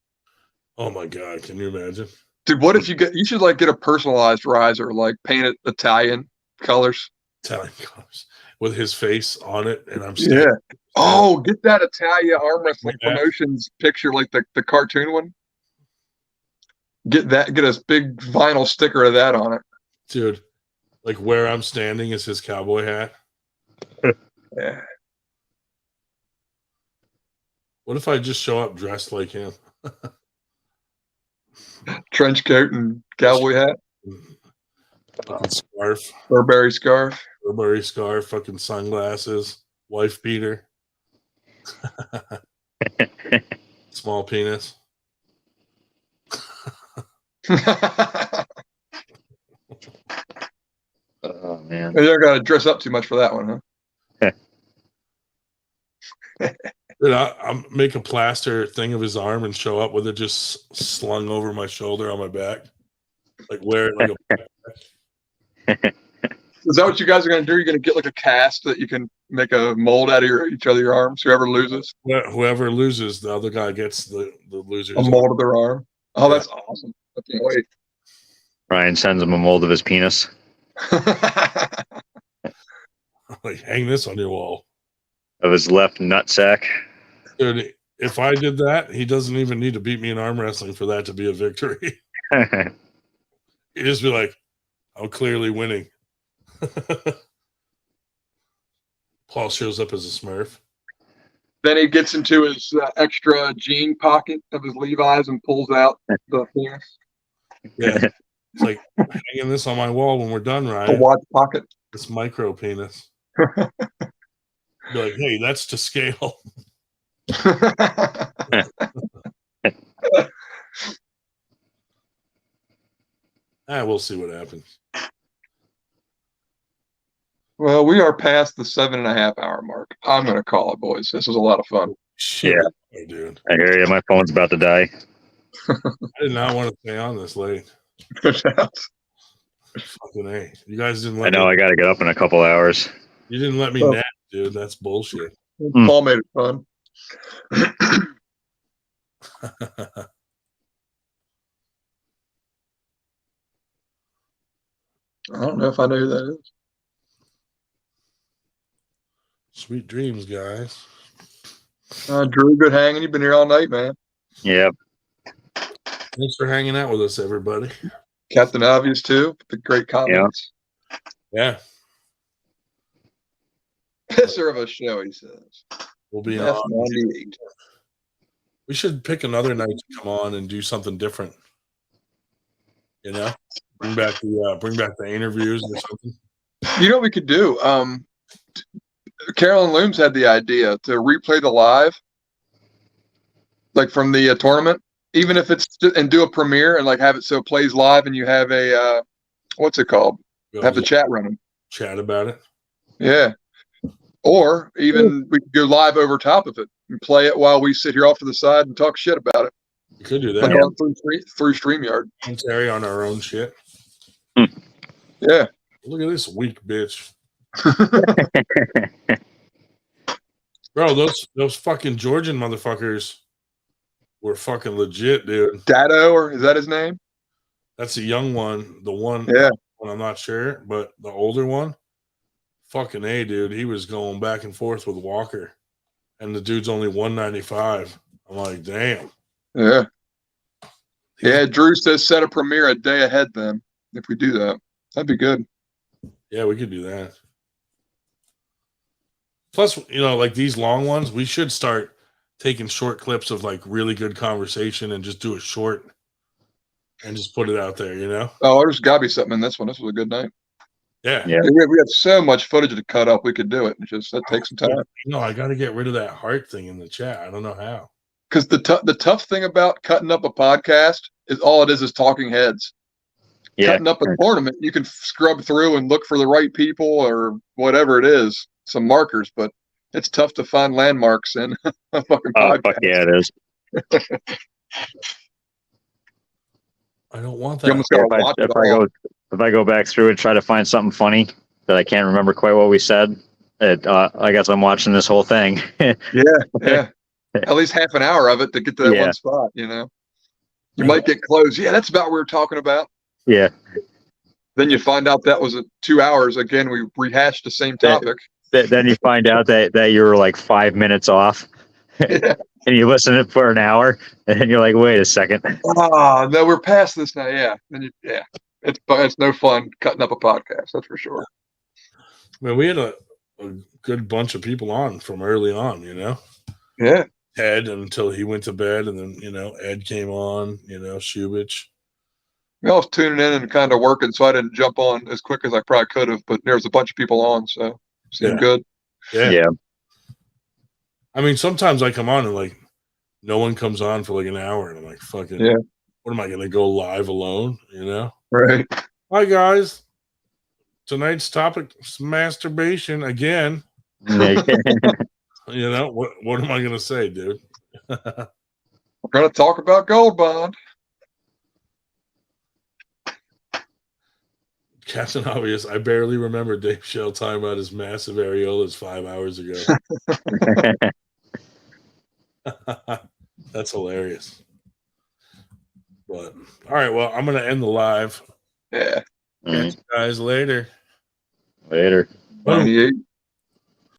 Oh my god, can you imagine? Dude, what if you should like get a personalized riser, like paint it Italian colors. Italian colors with his face on it, and I'm Yeah. Oh, get that Italia arm wrestling promotions picture, like the cartoon one. Get a big vinyl sticker of that on it. Dude, like where I'm standing is his cowboy hat. Yeah. What if I just show up dressed like him? Trench coat and cowboy hat. Fucking scarf. Burberry scarf. Burberry scarf, fucking sunglasses, wife beater. Small penis. Oh man. You don't gotta dress up too much for that one, huh? Dude, I'll make a plaster thing of his arm and show up with it just slung over my shoulder on my back. Like wear it like a backpack. Is that what you guys are going to do? You're going to get like a cast that you can make a mold out of each other your arms? Whoever loses? Whoever loses, the other guy gets the loser's a mold of their arm. Oh, yeah. That's awesome. I can't wait. Ryan sends him a mold of his penis. Like, hang this on your wall. Of his left nutsack. Dude, if I did that, he doesn't even need to beat me in arm wrestling for that to be a victory. He'd just be like, I'm clearly winning. Paul shows up as a Smurf. Then he gets into his extra jean pocket of his Levi's and pulls out the penis. Yeah. It's like hanging this on my wall when we're done, The Ryan. watch pocket. This micro penis. Be like, hey, that's to scale. We'll see what happens. Well, we are past the 7.5 hour mark. I'm going to call it, boys. This was a lot of fun. Shit, Yeah, dude. I hear you. My phone's about to die. I did not want to stay on this late. Fucking A. You guys didn't let I know me. I got to get up in a couple hours. You didn't let me Oh. nap, dude. That's bullshit. Paul made it fun. I don't know if I know who that is. Sweet dreams, guys. Drew, good hanging. You've been here all night, man. Yep. Thanks for hanging out with us, everybody. Captain Obvious, too. The great comments. Yeah. Pisser of a show, he says. We'll be F on. 98. We should pick another night to come on and do something different. You know? Bring back the interviews or something. You know what we could do? Carolyn Looms had the idea to replay the live, like from the tournament, even if it's and do a premiere and like have it so it plays live and you have a what's it called? Have the chat running. Chat about it. Yeah. Or even we could go live over top of it and play it while we sit here off to the side and talk shit about it. We could do that. Like on through StreamYard. Commentary on our own shit. Yeah. Look at this weak bitch. Bro, those fucking Georgian motherfuckers were fucking legit, dude. Dado, or is that his name? That's a young one. The one, yeah. I'm not sure, but the older one, fucking A, dude. He was going back and forth with Walker, and the dude's only 195. I'm like, damn. Yeah. Yeah, Drew says set a premiere a day ahead then. If we do that, that'd be good. Yeah, we could do that. Plus, you know, like these long ones, we should start taking short clips of like really good conversation and just do it short and just put it out there, you know? Oh, there's got to be something in this one. This was a good night. Yeah. We have so much footage to cut up. We could do it. It's just that takes some time. No, I got to get rid of that heart thing in the chat. I don't know how. Because the tough thing about cutting up a podcast is all it is talking heads. Yeah. Cutting up a tournament, you can scrub through and look for the right people or whatever it is, some markers, but it's tough to find landmarks in a fucking podcast. Fuck yeah, it is. I don't want that. If I go back through and try to find something funny that I can't remember quite what we said, I guess I'm watching this whole thing. Yeah. At least half an hour of it to get to that one spot, you know. You might get close. Yeah, that's about what we were talking about. Yeah. Then you find out that was 2 hours. Again, we rehashed the same topic. Then you find out that you were like 5 minutes off. Yeah. And you listen to it for an hour, and then you're like, wait a second. Oh, no, we're past this now. Yeah. Then it's no fun cutting up a podcast, that's for sure. Man, we had a good bunch of people on from early on, you know? Yeah. Ed until he went to bed, and then, you know, Ed came on, you know, Shubich. I was tuning in and kind of working, so I didn't jump on as quick as I probably could have, but there was a bunch of people on, so it seemed good. Yeah. I mean, sometimes I come on and like no one comes on for like an hour, and I'm like, fucking, what am I going to go live alone, you know? Right. Hi, guys. Tonight's topic is masturbation again. You know, what am I going to say, dude? We're going to talk about Gold Bond. Captain Obvious, I barely remember Dave Shell talking about his massive areolas 5 hours ago. That's hilarious. But all right, well, I'm gonna end the live. Yeah. Catch you guys later. Later. Boom.